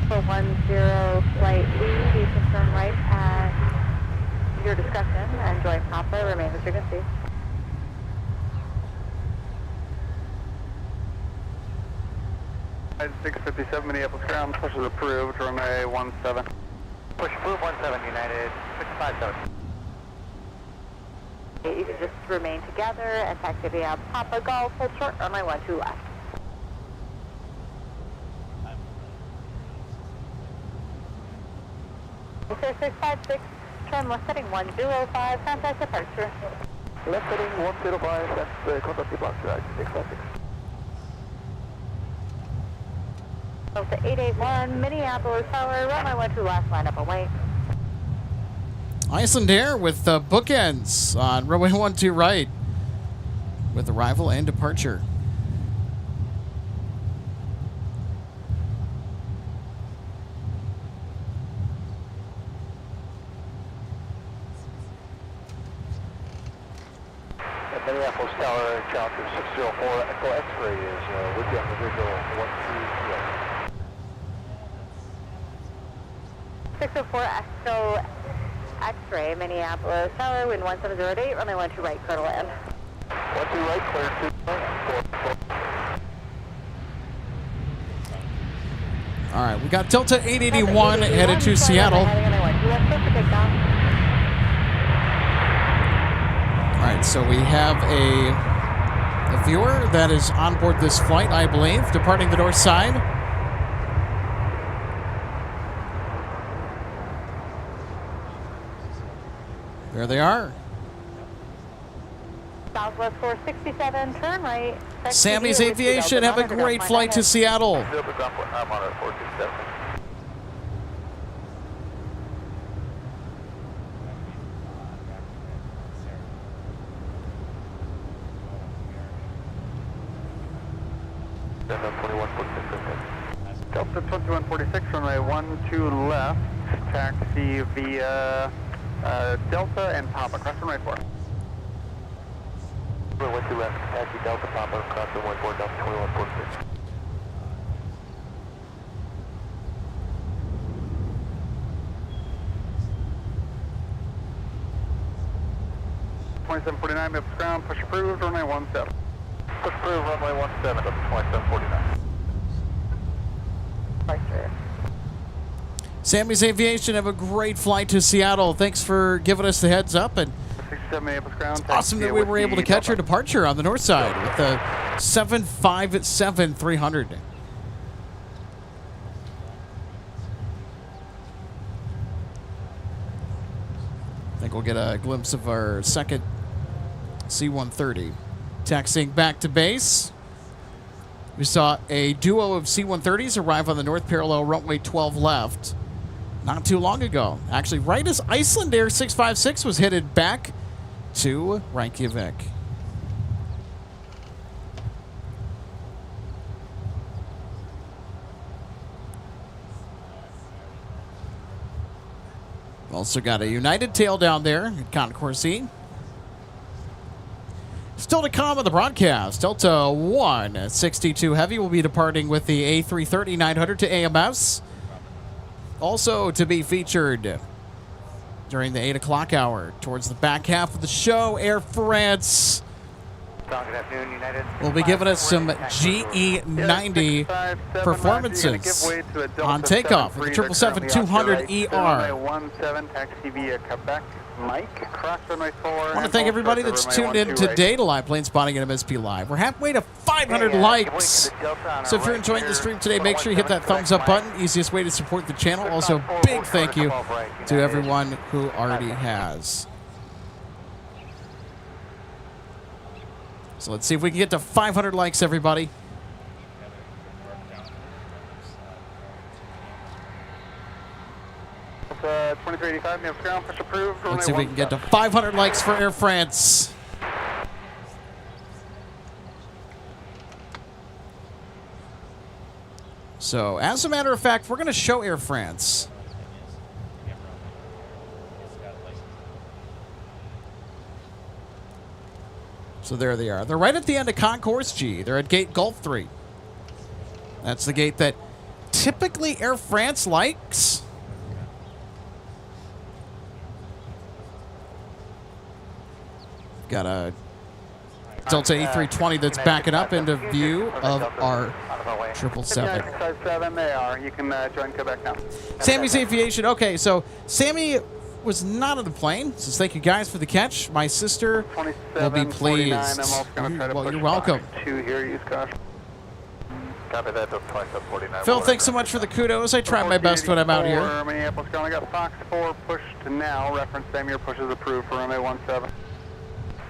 S5: For 10 flight lead, you can turn right at your discretion and join Papa, remain as frequency.
S1: At 657, Minneapolis ground, push is approved, runway 17. Push approved, 17, United 657.
S5: You can just remain together and taxi via Papa Golf, hold short, runway 12 left. Sir 656, turn left heading 105, contact departure.
S2: Left heading 105, that's the contact departure, 656.
S5: Delta 881, Minneapolis Tower, runway 12 left, line up and wait.
S3: Iceland Air with bookends on runway 12 right with arrival and departure.
S2: Minneapolis Tower, Challenger 604, Echo X-ray is with you on the visual 130.
S5: 604 Echo X-ray, Minneapolis Tower, wind 1708, runway 12 right, clear to land.
S2: 12 right, clear to
S3: All right, we got Delta 881 headed to Seattle. All right, so we have a viewer that is on board this flight, I believe, departing the north side. There they are.
S5: Southwest 467, turn right.
S3: Sammy's Aviation, have a great flight to Seattle.
S2: I'm on a 467.
S1: Delta 2146, runway 12 left, taxi via Delta and Papa, cross runway 4.
S2: Runway 12 left, taxi Delta Papa, cross runway 4, Delta 2146.
S1: $27.49 miles ground, push approved, runway 17.
S2: Push approved, runway 17, Delta 2749.
S3: Sammy's Aviation, have a great flight to Seattle. Thanks for giving us the heads up, and
S1: 67 Minneapolis ground.
S3: awesome that we were able to catch your departure on the north side with the 757-300. I think we'll get a glimpse of our second C-130. Taxiing back to base. We saw a duo of C-130s arrive on the north parallel runway 12 left not too long ago. Actually, right as Iceland Air 656 was headed back to Reykjavik. Also got a United tail down there at Concourse E. Still to come on the broadcast, Delta 162 Heavy will be departing with the A330-900 to AMS. Also to be featured during the 8 o'clock hour towards the back half of the show, Air France will be giving us some GE90 performances on takeoff with the 777-200ER.
S1: 17 taxi via Quebec. Mike, cross runway 4.
S3: I want to thank everybody that's tuned in today to Live Plane Spotting at MSP Live. We're halfway to 500 likes. So if you're enjoying the stream today, make sure you hit that thumbs up button. Easiest way to support the channel. Also, big thank you to everyone who already has. So let's see if we can get to 500 likes, everybody.
S1: It's 2385, Minneapolis ground, push approved.
S3: Let's see if we can get to 500 likes for Air France. So, as a matter of fact, we're going to show Air France. So there they are. They're right at the end of Concourse G. They're at gate Gulf 3. That's the gate that typically Air France likes. Got a Delta A320 that's backing up into view of our 777.
S1: 657, they are. You can join Quebec now.
S3: Sammy's Aviation. Okay, so Sammy was not on the plane. Says thank you guys for the catch. My sister will be pleased. Well, you're welcome.
S1: Here, use caution. Copy that, 2749.
S3: Phil, thanks so much for the kudos. I try my best when I'm out here.
S1: Minneapolis ground. I got Fox 4 pushed to now. Reference same your push is approved for runway 17.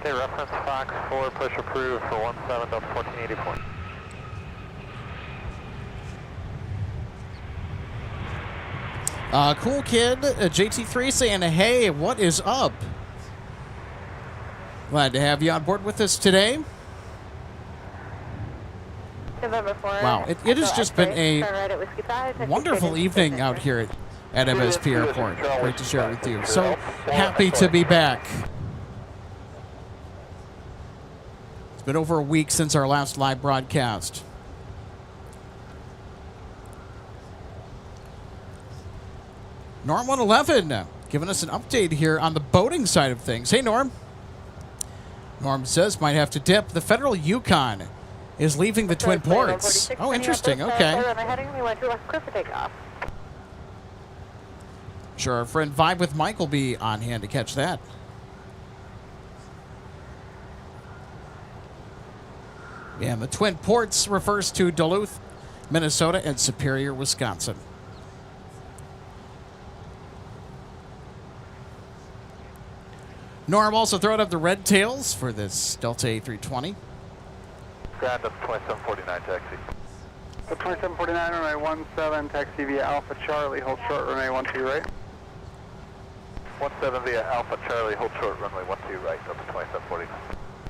S1: Okay, reference Fox 4 push approved for 17 Delta 1484.
S3: Cool kid, JT3 saying, hey, what is up? Glad to have you on board with us today.
S5: November 4.
S3: Wow, it has just been a wonderful evening out here at MSP Airport. Great to share it with you. So happy to be back. It's been over a week since our last live broadcast. Norm 111 giving us an update here on the boating side of things. Hey, Norm. Norm says might have to dip. The Federal Yukon is leaving the Twin Ports. Oh, interesting. Okay. Sure, our friend Vibe with Mike will be on hand to catch that. Yeah, and the Twin Ports refers to Duluth, Minnesota, and Superior, Wisconsin. Norm also throwing up the red tails for this Delta A320.
S1: Ground up 2749 taxi. 2749 runway 17 taxi via Alpha Charlie, hold short runway 12 right. 17 via Alpha Charlie, hold short runway 12 right, up to 2749.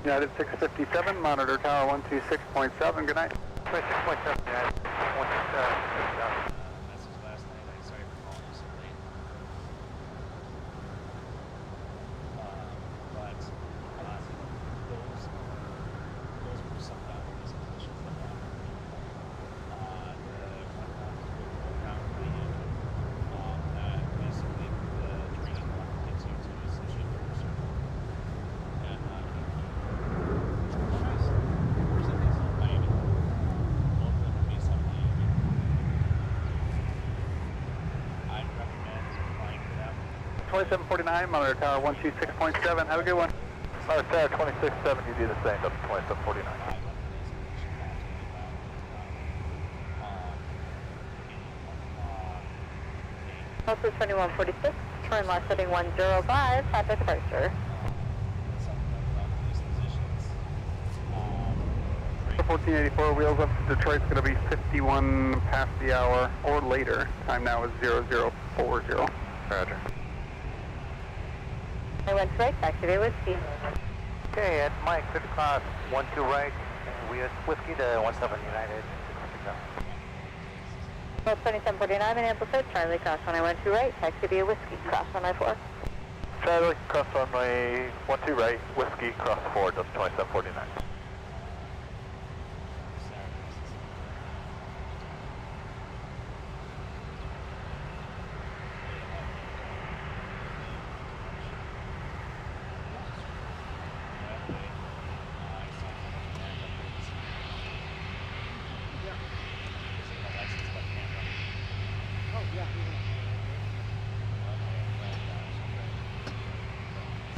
S1: United 657, monitor tower 126.7, good night. 26.7, United 127. 2749, monitor tower 126.7. Have a good one.
S2: Monitor tower 26.7, you do the same, up to 2749.
S5: Also 2146, turn left heading 105, traffic departure.
S1: 1484, wheels up to Detroit's going to be 51 past the hour or later. Time now is 0040. Roger.
S5: I went right, taxi to whiskey.
S2: Okay, at Mike, 50 cross, 12 right, we are whiskey to 17 United.
S5: 2749, Minneapolis, Charlie, cross runway 12 right, taxi via whiskey, cross runway 4.
S2: Charlie, cross runway 12 right, whiskey, cross 4, just 2749.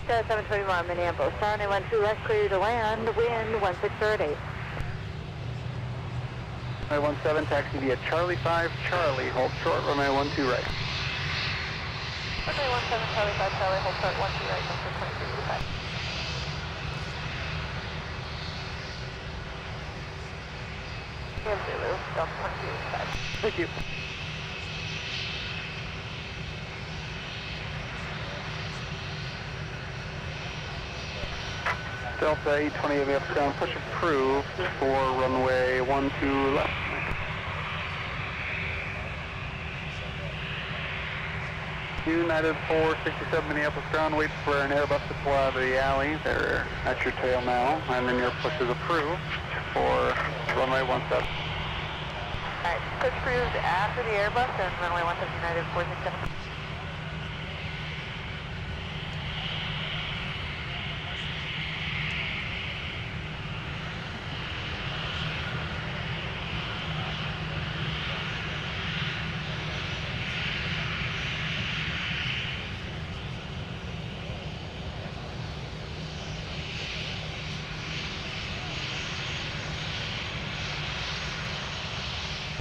S5: Star 721, Minneapolis, runway 12 left, clear to land, wind 1608.
S1: Runway 17, taxi via Charlie 5, Charlie, hold short, runway 12 right.
S10: Runway 17, Charlie 5, Charlie, hold short, 12 right, number 2385. Zulu, Delta 2385.
S1: Thank you. Delta 820 AVF ground, push approved for runway 12 left. United 467 Minneapolis ground, wait for an Airbus to pull out of the alley. They're at your tail now, and then your push is approved for runway 17.
S10: Alright, push approved after the Airbus and runway 17 United 467.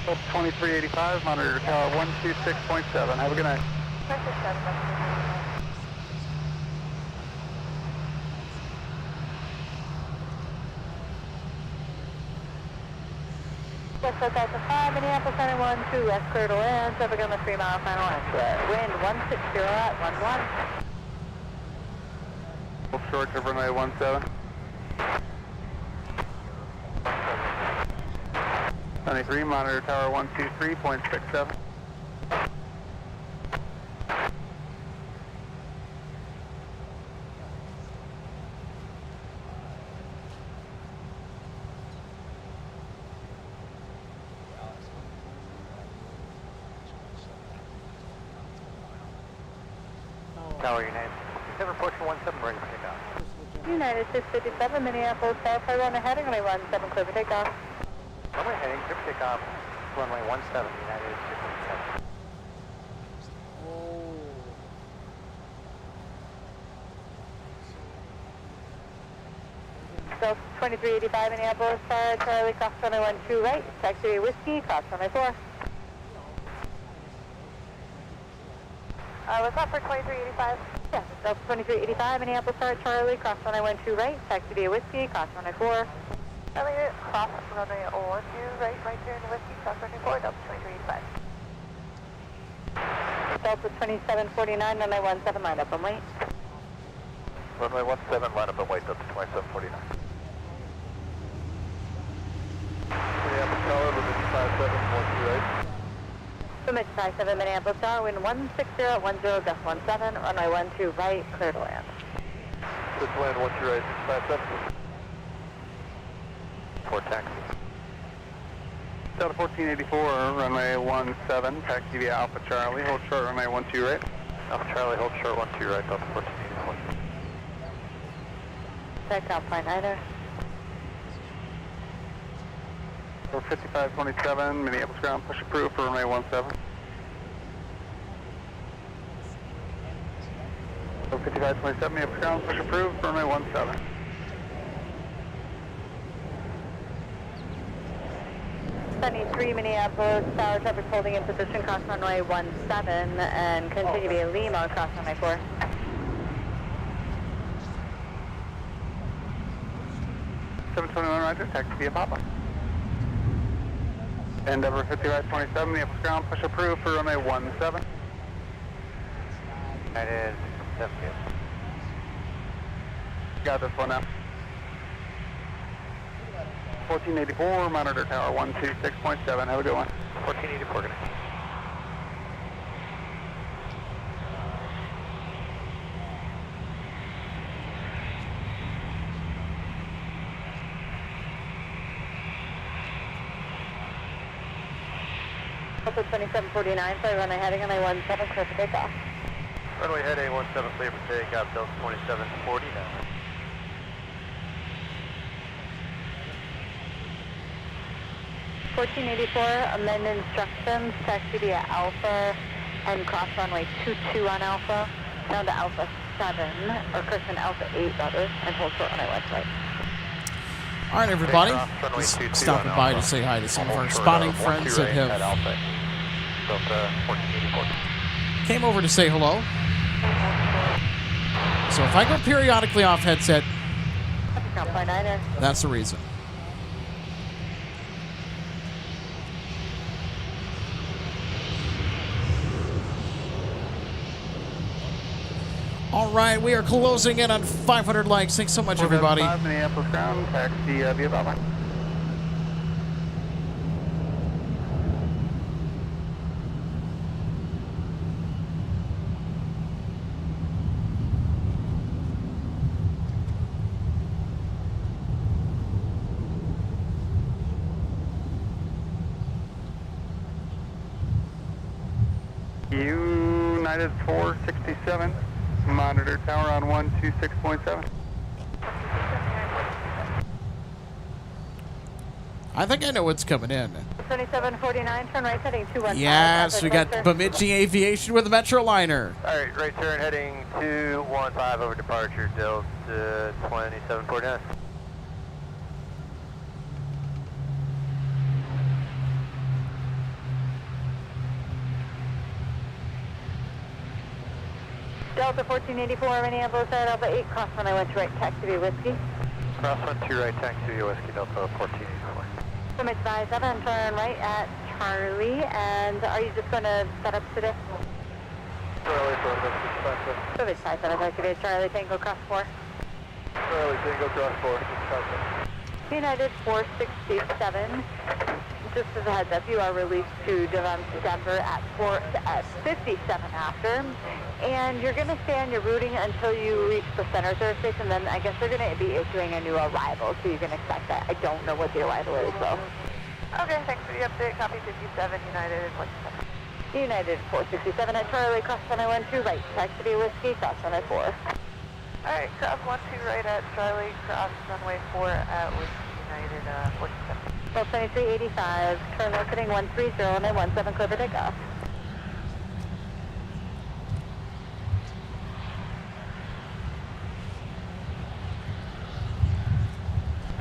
S1: Up 2385, monitor tower 126.7. Have a good night.
S5: West 5005, Minneapolis, runway 12 left, clear to land, traffic on the 3 mile final entry. Wind 160 at 11.
S1: Hold short to runway 17. 23, monitor tower 123.67.
S2: Tower United. 7 Portion 17, ready for takeoff.
S5: United 657, Minneapolis, South High runway heading, runway 17, clear for takeoff.
S2: Runway heading, clear for takeoff, runway 17, United 657.
S5: Delta 2385, Minneapolis, Charlie, cross runway 12 right, taxi whiskey, cross runway 4.
S10: Was that for 2385?
S5: Yes, Delta 2385, Minneapolis, Charlie, cross runway 12 right, taxi via whiskey, cross runway 4.
S10: Charlie, cross runway 12 right, right here in the whiskey, cross runway 4, Delta 2385.
S5: Delta 2749, runway 17, line up and wait.
S2: Runway 17, line up and wait, Delta 2749. Minneapolis Tower, Limit 57, 12 right.
S5: Limit 57, Minneapolis Tower, wind 160 at 10, gust 17, runway 12 right, clear to land.
S2: Clear to land, 12 right, 657. 4 taxi.
S1: Delta 1484, runway 17, taxi via Alpha Charlie, hold short runway 12 right.
S2: Alpha Charlie, hold short 12 right, Delta 1484.
S5: Takeoff flight either.
S1: For 5527, Minneapolis ground, push approved for runway 17. 5527, Minneapolis ground, push approved, runway 17.
S5: 73 Minneapolis, tower traffic holding in position, cross runway 17, and continue via Lima, cross runway 4.
S1: Roger, taxi via Papa. Endeavor 5527, Minneapolis ground, push approved for runway 17. That is, that's good. Got this one now. 1484, monitor tower 126.7, have a good one. 1484, good.
S5: Delta 2749, sorry, runway heading on runway 17, clear for takeoff.
S1: Runway heading 17, clear for takeoff, Delta 2749.
S5: Amend instructions, taxi via Alpha and cross runway 22 on Alpha, down to Alpha 7, or correction, Alpha 8 rather, and hold short runway left right.
S3: All right, everybody. Just stopping by to say hi to some of our spotting friends that have came over to say hello. So if I go periodically off headset, that's the reason. All right, we are closing in on 500 likes. Thanks so much, everybody.
S1: Minneapolis ground, taxi via Papa. United 467. Monitor tower on 126.7.
S3: I think I know what's coming in.
S5: 2749, turn right heading 215.
S3: Yes, we got Bemidji Aviation with a Metroliner.
S1: All right, right turn heading 215 over departure, Delta 2749.
S5: Delta 1484, Minneapolis, Alpha 8, cross runway 12 right, taxi via Whiskey.
S1: Cross 12 right, taxi via Whiskey, Delta 1484.
S5: Summit 57, turn right at Charlie, and are you just going to set up today?
S1: Charlie,
S5: Summit 57, taxi via Charlie, Tango cross 4.
S1: Charlie, Tango cross 4.
S5: United 467. Just as a heads up, you are released to Denver at 57 after, and you're going to stay on your routing until you reach the center airspace, and then I guess they're going to be issuing a new arrival, so you can expect that. I don't know what the arrival is, though.
S10: Okay, thanks for the update. Copy 57, United 467.
S5: United 467 at Charlie, cross runway 12 right, taxi via Whiskey, cross runway 4.
S10: Alright, cross 12 right at Charlie, cross runway 4 at Whiskey, United 467.
S5: 2385, turn left heading 130 and 17, clear for takeoff.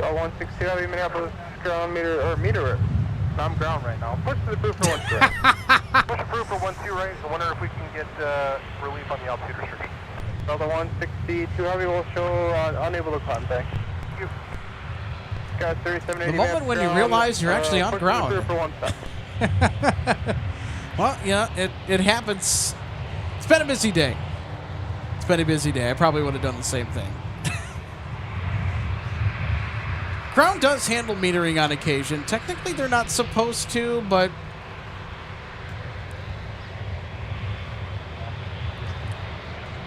S1: All 160 Heavy, Minneapolis ground meter. I'm ground right now. Push to the proof for 12 right. Push approved for 12 right. I wonder if we can get relief on the altitude restriction. Delta 162 Heavy will show unable to contact. Thank you.
S3: The moment when you realize you're actually on ground. Well, yeah, it happens. It's been a busy day. It's been a busy day. I probably would have done the same thing. Ground does handle metering on occasion. Technically, they're not supposed to, but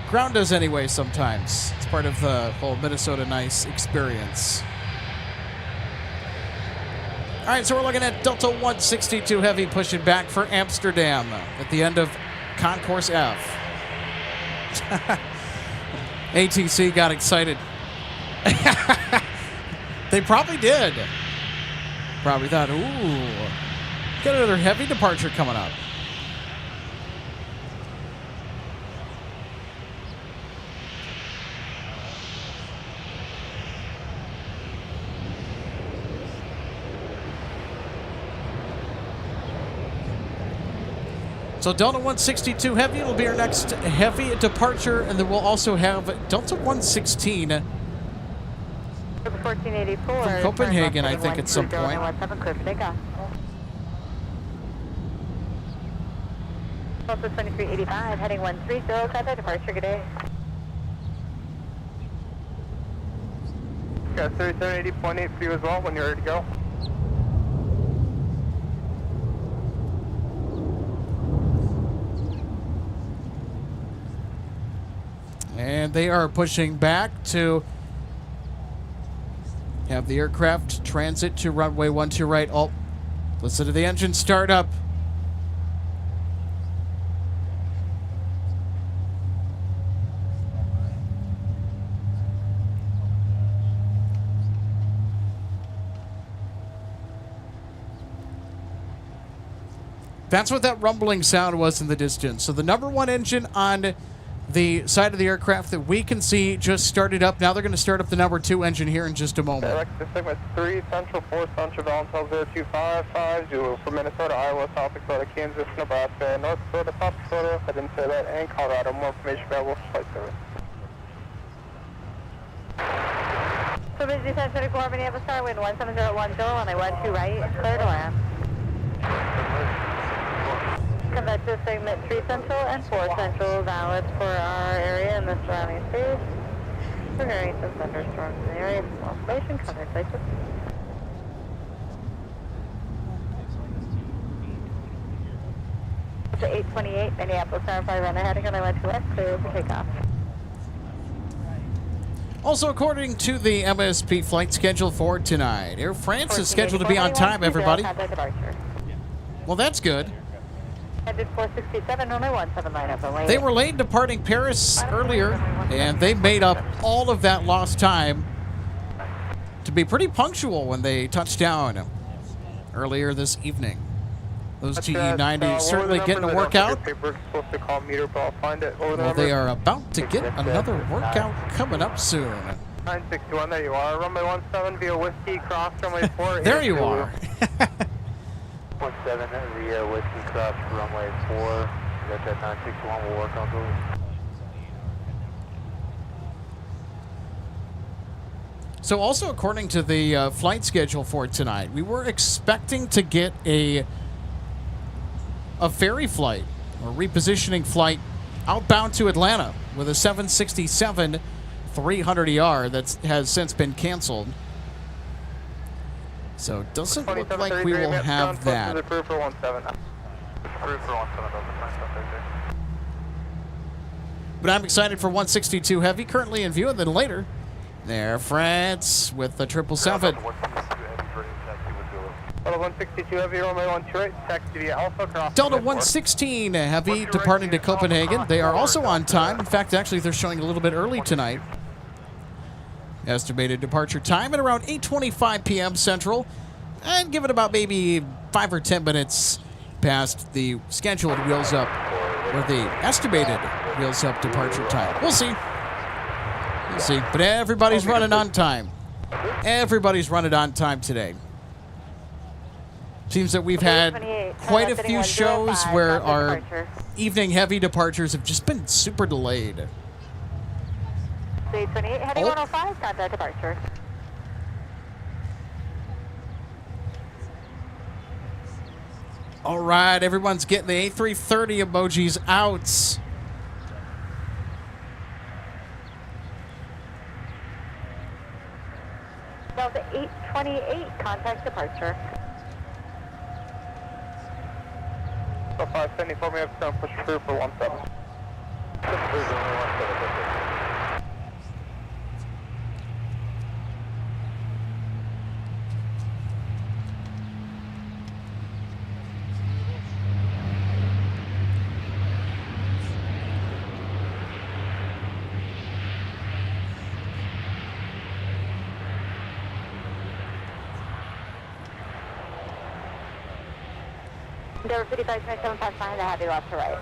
S3: ground does anyway sometimes. It's part of the whole Minnesota Nice experience. All right, so we're looking at Delta 162 Heavy pushing back for Amsterdam at the end of Concourse F. ATC got excited. They probably did. Probably thought, ooh, got another heavy departure coming up. So Delta 162 Heavy will be our next heavy departure, and then we'll also have Delta 116
S5: 1484
S3: from Copenhagen, I think, at some point.
S5: Delta 2385 heading 130, contact departure, good day.
S2: Got 3780.8 for you as well when you're ready to go.
S3: And they are pushing back to have the aircraft transit to runway 12 right. Oh, listen to the engine start up. That's what that rumbling sound was in the distance. So the number one engine on the side of the aircraft that we can see just started up. Now they're going to start up the number 2 engine here in just a moment.
S2: Director segment 3, Central 4, Central, Valentine 0255, Zulu for Minnesota, Iowa, South Dakota, Kansas, Nebraska, North Dakota, South Dakota, I didn't say that, and Colorado. More information available for flight service.
S5: So busy 1024, Minneapolis, wind 17010, runway 12 right, clear to land. Come back to segment 3 Central and 4 Central, valid for our area and the surrounding space. We're hearing some thunderstorms in the area. Small information, contact places. To 828, Minneapolis, Firefly, run ahead and runway 12 west, clear for takeoff.
S3: Also, according to the MSP flight schedule for tonight, Air France is scheduled to be on time, everybody. Well, that's good.
S5: Headed 467, runway 179 up and late.
S3: They were late departing Paris earlier, and they made up all of that lost time to be pretty punctual when they touched down earlier this evening. Those TE90s certainly getting a workout. Well, they are about to get another workout coming up soon.
S2: 961, there you are. Runway 17 via Whiskey, cross runway 4.
S3: There you are.
S1: 17, the Whiskey cross runway 4. Got that 961, we'll work on those.
S3: So also according to the flight schedule for tonight, we were expecting to get a ferry flight or repositioning flight outbound to Atlanta with a 767 300ER that has since been canceled. So it doesn't look like we will have that. But I'm excited for 162 Heavy, currently in view, and then later, Air France with the 777.
S2: 162 Heavy, runway 12 right, taxi via Alpha, cross.
S3: Delta 116 Heavy departing to Copenhagen. They are also on time. In fact, actually, they're showing a little bit early tonight. Estimated departure time at around 8:25 p.m. Central, and give it about maybe 5 or 10 minutes past the scheduled wheels up, or the estimated wheels up departure time. We'll see. We'll see. But everybody's running on time. Everybody's running on time today. Seems that we've had quite a few shows where our evening heavy departures have just been super delayed.
S5: 828, heading 105, contact departure.
S3: All right, everyone's getting the A330 emojis out.
S5: Delta 828, contact departure.
S2: So 574, we have to push through for 17.
S5: Endeavor 55.755, the heavy left to right.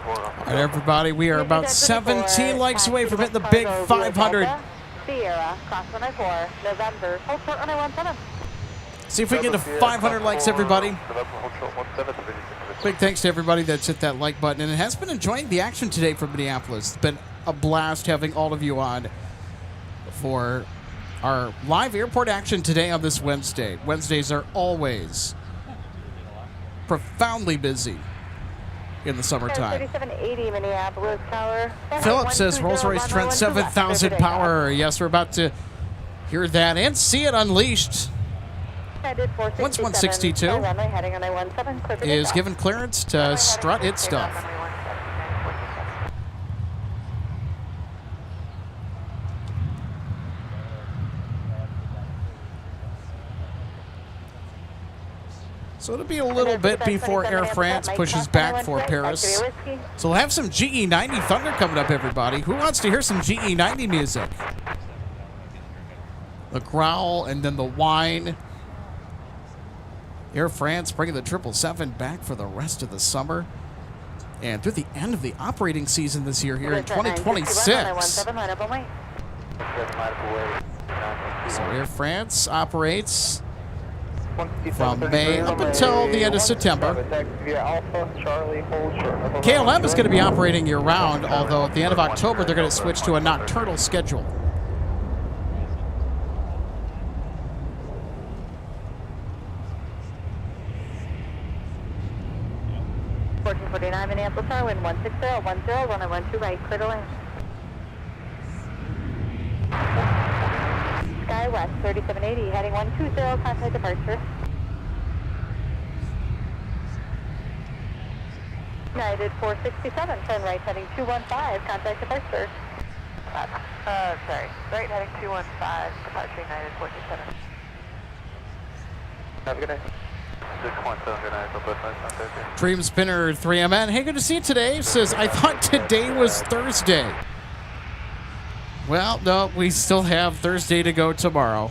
S3: All right, everybody, we are about 17 likes away from hitting the big 500.
S5: Sierra, cross 194, November, hold short runway 17.
S3: See if we can get to 500 likes, everybody. Big thanks to everybody that's hit that like button and has been enjoying the action today from Minneapolis. It's been a blast having all of you on for our live airport action today on this Wednesday. Wednesdays are always profoundly busy in the summertime.
S5: 3780 Minneapolis Tower.
S3: Philip says Rolls-Royce Trent 7,000 power. Yes, we're about to hear that and see it unleashed. Once 162 is given clearance to strut its stuff. So it'll be a little bit before Air France pushes back for Paris. So we'll have some GE90 Thunder coming up, everybody. Who wants to hear some GE90 music? The growl and then the whine. Air France bringing the 777 back for the rest of the summer and through the end of the operating season this year here in 2026. So Air France operates from May up until the end of September. KLM is going to be operating year-round, although at the end of October they're going to switch to a nocturnal schedule.
S5: 1449 Minneapolis Tower, wind 160, 10, runway 12 right, clear to land. Sky West 3780, heading 120, contact departure. United 467, turn right, heading 215, contact departure. Sorry, right heading 215, departure United 467.
S2: Have a good night.
S3: Dream Spinner 3MN. Hey, good to see you today. Says, I thought today was Thursday. Well, no, we still have Thursday to go tomorrow.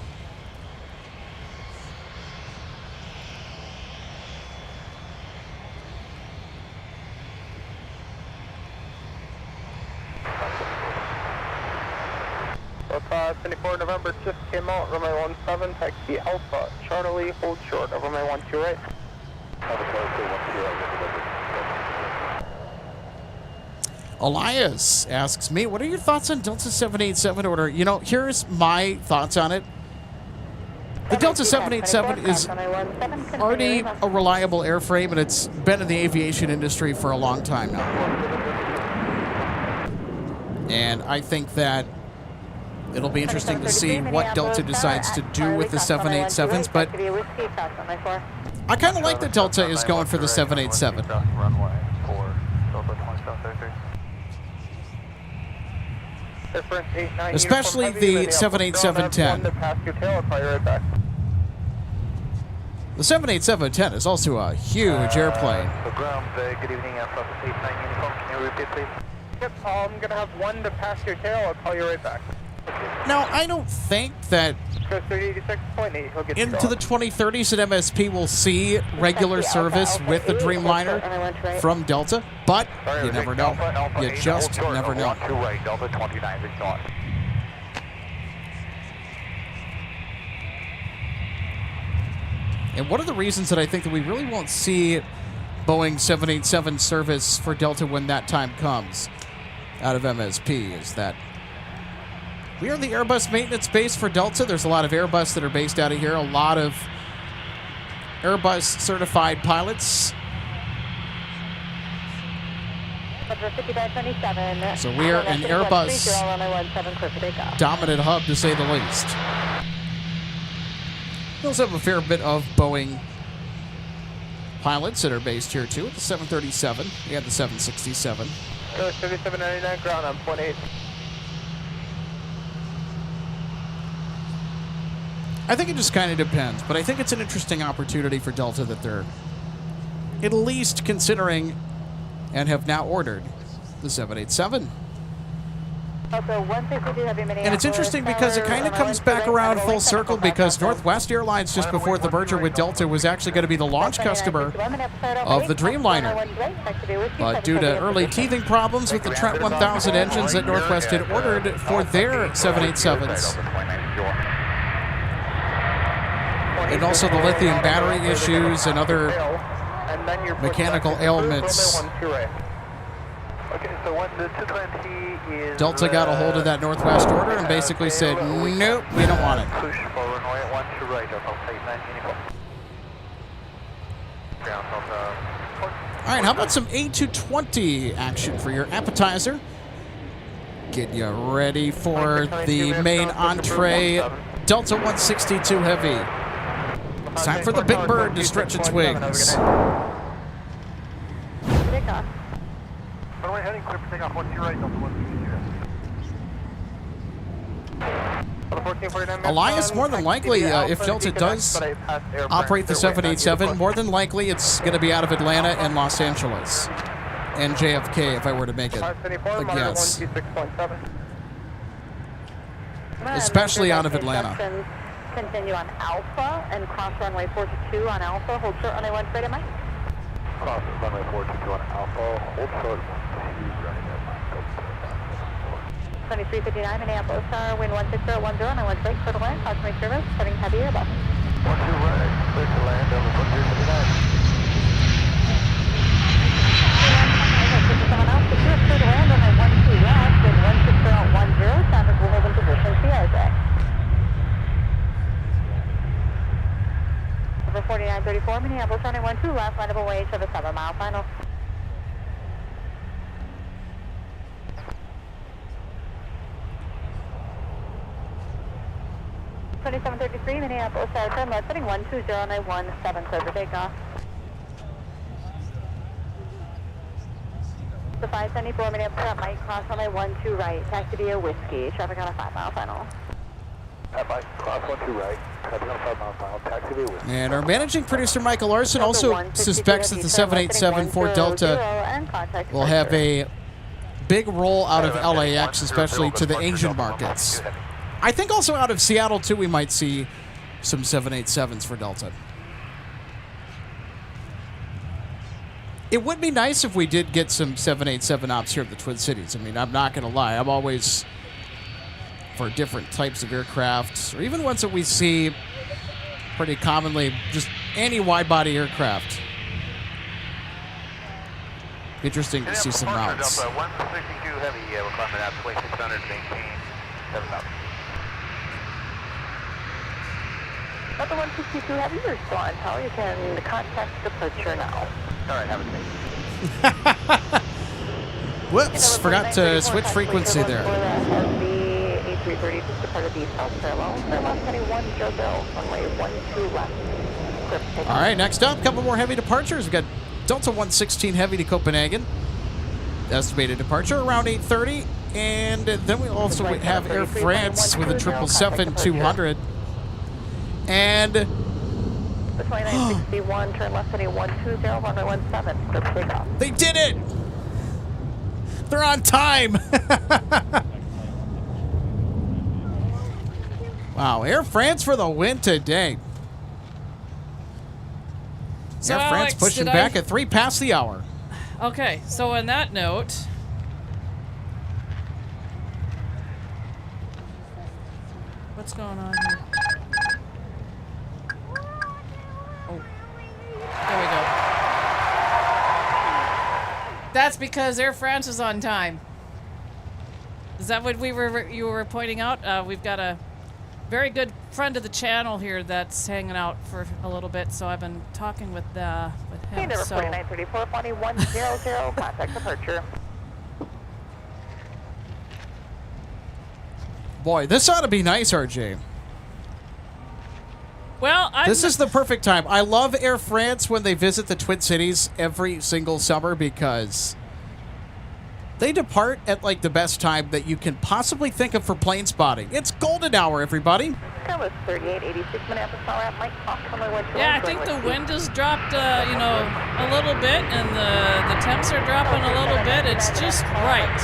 S2: Alpha 24 November just came out, runway 17, taxi Alpha, Charlie, hold short, over runway 12 right.
S3: Elias asks me, what are your thoughts on Delta 787 order? You know, here's my thoughts on it. The Delta 787 is already a reliable airframe, and it's been in the aviation industry for a long time now. And I think that it'll be interesting to see what Delta decides to do with the 787s, but I kind of like that Delta is going for the 787. Especially the 787-10. The 787-10 is also a huge airplane.
S2: Good evening, Alpha 89 Uniform. Can you repeat, please? Yep, I'm going to have one to pass your tail. I'll call you right back.
S3: Now, I don't think that into the 2030s at MSP we'll see regular service with the Dreamliner from Delta, but you never know. You just never know. And one of the reasons that I think that we really won't see Boeing 787 service for Delta when that time comes out of MSP is that we are the Airbus maintenance base for Delta. There's a lot of Airbus that are based out of here, a lot of Airbus certified pilots. So we are an Airbus dominant hub, to say the least. We also have a fair bit of Boeing pilots that are based here too, at the 737. We have the 767.
S2: 3799 ground on 0.8.
S3: I think it just kind of depends, but I think it's an interesting opportunity for Delta that they're at least considering and have now ordered the 787. And it's interesting because it kind of comes back around full circle because Northwest Airlines, just before the merger with Delta, was actually going to be the launch customer of the Dreamliner. But due to early teething problems with the Trent 1000 engines that Northwest had ordered for their 787s, and also the lithium battery issues and other
S2: And then you're
S3: mechanical ailments.
S2: Okay, so when the 220 is...
S3: Delta got a hold of that Northwest order and basically said, nope, we don't want it.
S2: Push for runway 12 right, up on 89 Ground on
S3: All right, how about some A220 action for your appetizer? Get you ready for the main entree, Delta 162 Heavy. It's time for the big bird to stretch its wings.
S5: Takeoff.
S2: Runway heading clear for takeoff 12 right, Delta 162.
S3: Elias, more than likely, if Delta does operate the 787, more than likely it's going to be out of Atlanta and Los Angeles. And JFK, if I were to make it a guess. Especially out of Atlanta.
S5: Continue on Alpha and cross runway 42 on Alpha. Hold short runway 1 straight at Mike.
S2: Cross runway 42 on Alpha, hold short.
S5: 2359 Minneapolis Tower, wind 16010 on 1 straight, clear to land, cautionary service, heading heavy Airbus.
S2: 12 right, clear to land over 2359.
S5: Someone else, if you're clear to land on 12 left, wind 16010, traffic will hold in position, CRJ. Over 4934 Minneapolis, running 12 left, line of away, show the 7-mile final. 2733 Minneapolis, turn left, heading 12091, clear for takeoff. The 574 Minneapolis, Mike, cross runway 12 right, taxi via Whiskey, traffic on a 5-mile final.
S2: Mike, cross 12 right, traffic on a 5-mile final, taxi via Whiskey.
S3: And our managing producer, Michael Larson, also suspects that the 787 for Delta will have a big roll out of LAX, especially to the Asian markets. I think also out of Seattle, too, we might see some 787s for Delta. It would be nice if we did get some 787 ops here at the Twin Cities. I mean, I'm not going to lie. I'm always for different types of aircraft, or even ones that we see pretty commonly, just any wide-body aircraft. Interesting to see some routes.
S2: Delta 162 Heavy, requirement out 2600, maintain 7,000.
S5: Delta 162 Heavy, you're still on tower. You can contact departure now.
S2: All right, have a seat.
S3: Whoops, forgot to switch frequency there.
S5: The A330 just departed the south parallel. Clear left, heading 100, runway 12 left.
S3: All right, next up, a couple more heavy departures. We've got Delta 116 Heavy to Copenhagen. Estimated departure around 8:30. And then we also have Air France with a 777-200. And
S5: the 2961, turn left heading 120, runway 17, clear for takeoff.
S3: they did it! They're on time! Wow, Air France for the win today.
S6: So
S3: Air France
S6: Alex,
S3: pushing
S6: did
S3: back at 3 past the hour.
S6: Okay, so on that note, what's going on here? Oh, there we go. That's because Air France is on time. Is that what you were pointing out? We've got a very good friend of the channel here that's hanging out for a little bit, so I've been talking with him.
S5: Hey, number 4934, funny 100, contact departure.
S3: Boy, this ought to be nice, RJ.
S6: Well,
S3: This is the perfect time. I love Air France when they visit the Twin Cities every single summer because they depart at like the best time that you can possibly think of for plane spotting. It's golden hour, everybody.
S5: That was 3886 Minneapolis Tower at Mike Hawk, runway 12.
S6: Yeah, I think the wind has dropped, a little bit, and the temps are dropping a little bit. It's just right.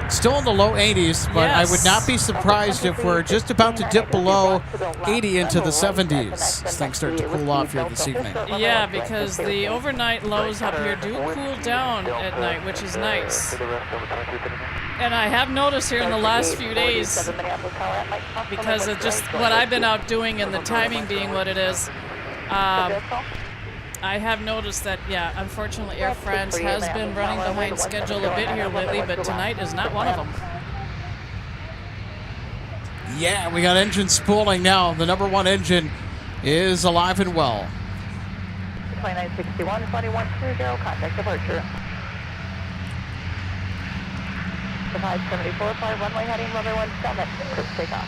S3: Still in the low 80s, but
S6: Yes.
S3: I would not be surprised if we're just about to dip below 80 into the 70s as things start to cool off here this evening.
S6: Yeah, because the overnight lows up here do cool down at night, which is nice.
S2: To the rest of the 2359.
S6: And I have noticed here in the last few days, because of just what I've been out doing and the timing being what it is, I have noticed that, yeah, unfortunately Air France has been running behind schedule a bit here lately, but tonight is not one of them.
S3: Yeah, we got engine spooling now. The number one engine is alive and well.
S5: 2961, 2120, contact departure. The 574, 5 runway heading runway 17, clear takeoff.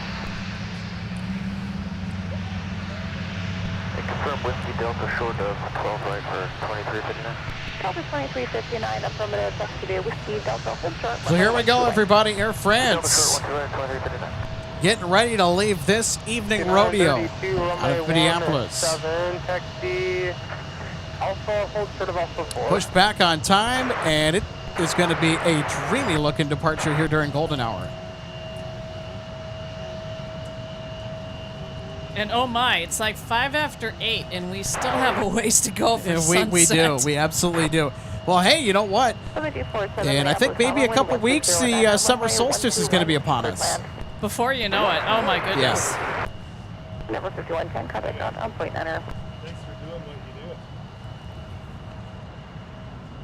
S2: Confirm Whiskey Delta short of 12 right for 2359.
S5: Delta 2359, affirmative, that's to be a Whiskey Delta, hold short.
S3: So here we go, everybody. Air France getting ready to leave this evening rodeo out of Minneapolis.
S1: 7, taxi, Alpha, hold short of Alpha 4.
S3: Push back on time, and it is going to be a dreamy-looking departure here during golden hour.
S6: And oh my, it's like 5 after 8, and we still have a ways to go for sunset.
S3: We do. We absolutely do. Well, hey, you know what? And I think maybe a couple weeks, the summer solstice is going to be upon us.
S6: Before you know it. Oh my goodness.
S3: Yeah.
S5: Number 5110, contact on point niner.
S8: Thanks for doing what you do.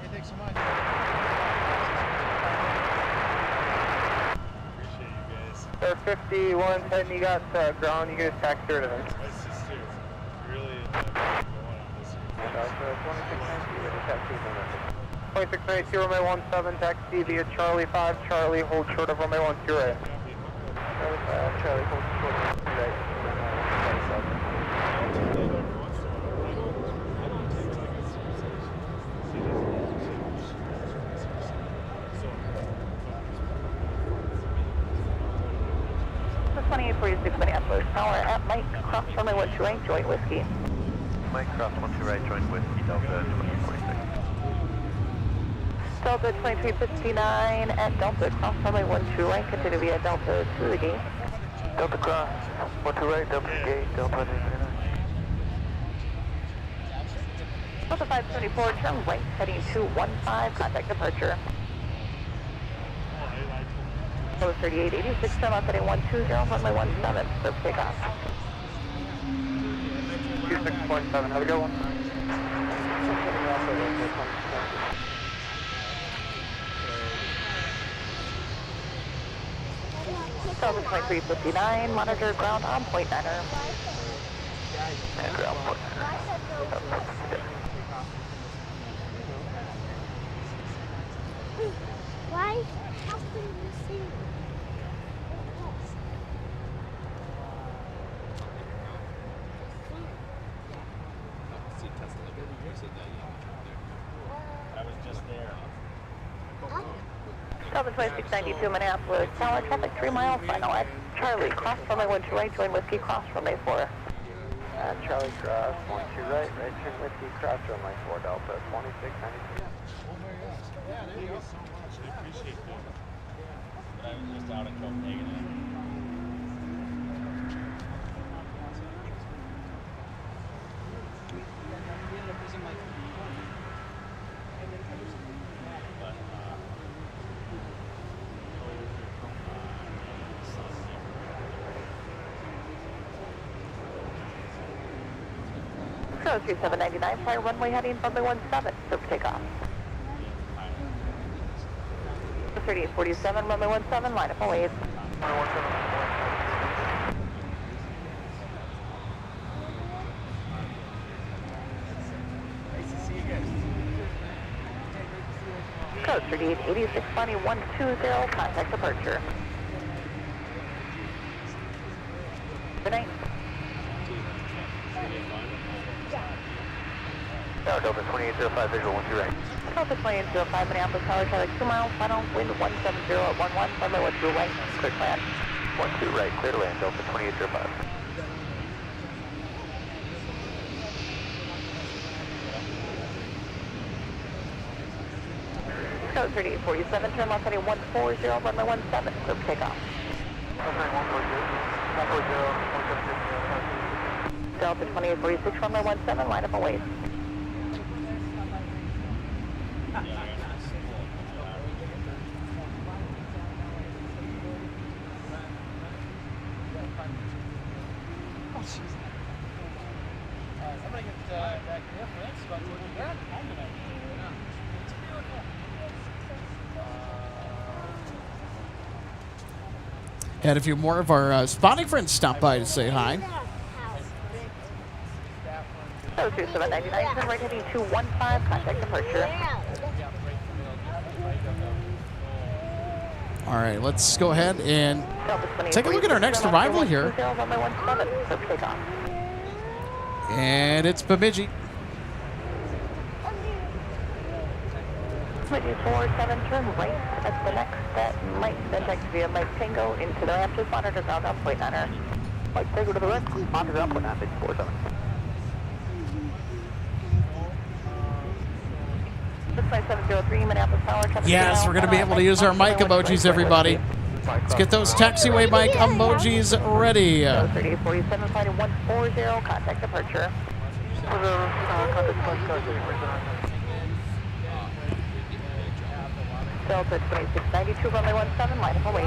S9: Hey, thanks so much.
S8: Appreciate you guys.
S1: Sir 5110, you got ground, you get a taxi to them.
S8: My sister really going on this year.
S1: 2692, runway 17, taxi via Charlie 5, Charlie, hold short of runway 12 right. Charlie, hold short of right.
S5: The 2846 Minneapolis Tower at Mike, cross runway 12 right, joint whiskey.
S2: Mike cross 12 right, joint Whiskey Delta 2046.
S5: Delta 2359 at Delta, cross runway 12 right, continue via Delta to the gate.
S2: Delta cross 12 right, Delta gate, Delta 29.
S5: Delta 574, turn right, heading 215, contact departure. Delta 3886, turn left heading 120, runway 17, clear for takeoff.
S1: 26.7, have a good one.
S5: Delta 2359, monitor ground on point niner.
S2: And ground point niner.
S10: Why? How can you see it?
S5: Delta 2692 Minneapolis, tower traffic 3 miles, final at Charlie, cross runway 12 right, join whiskey, cross runway 4.
S1: Charlie cross, 12 right, right turn whiskey, cross runway 4, Delta 2692.
S8: Thank you so much. I appreciate that. But I was just out in Copenhagen.
S5: Crow 3799, fly runway heading runway 17, clear for takeoff. 3847, runway 17, line up and wave. Code 3886, funny 120, contact departure. Good night.
S2: No, Delta 2805, visual 12 right.
S5: Delta 2805, Minneapolis Tower, traffic 2 miles, final, wind 170 at 11, runway 12 right, clear to land.
S2: 12 right, clear to land, Delta 2805.
S5: Code 3847, turn left heading 140, runway 17, clear for takeoff. Delta 2846, runway 17, line up and wait.
S9: Oh, jeez. Alright, I'm gonna get back to Air France. About to be back home tonight. It's beautiful.
S3: Had a few more of our spotting friends stop by to say hi.
S5: 02799, right heading 215, contact departure.
S3: All right, let's go ahead and take a look at our next arrival here. And it's Bemidji.
S5: 4-7, turn right at the next that Mike, then text via Mike Tango into the ramp, just monitor ground on point 9er. Mike Tango to the right, monitor ground point 9, 47. Minneapolis Tower.
S3: Yes, we're going to be able to use our mic emojis, everybody. Let's get those taxiway mic emojis ready.
S5: 3847, flight 140, contact departure. Delta 2692, runway 17, line up away.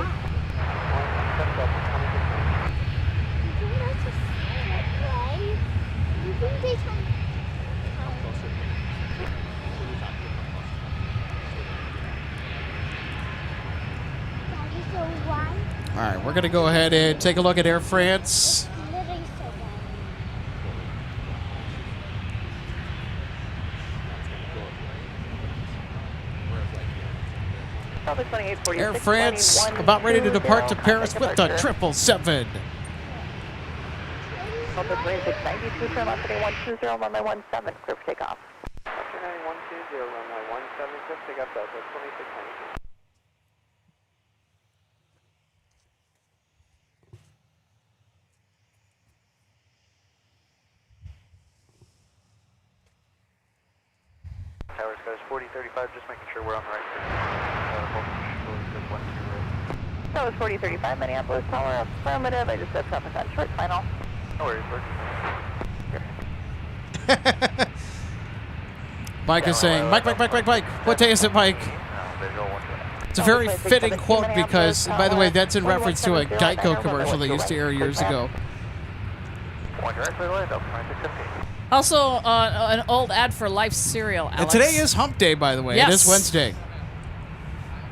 S3: All right, we're going to go ahead and take a look at Air France. Air France about ready to depart to Paris with the 777.
S5: Delta 2692, turn left heading 120, runway 17, clear for takeoff.
S2: 120, runway 17, clear for takeoff, Delta 2692. Towers, guys, 4035, just making sure we're on the right track.
S5: Towers 4035, Minneapolis Tower, affirmative. I just said traffic on short final.
S2: No worries,
S3: Mike is saying, Mike. What day is it, Mike? It's a very fitting quote because, by the way, that's in reference to a Geico commercial they used to air years ago.
S6: Also, an old ad for Life cereal, Alex.
S3: And today is Hump Day, by the way.
S6: Yes.
S3: It is Wednesday.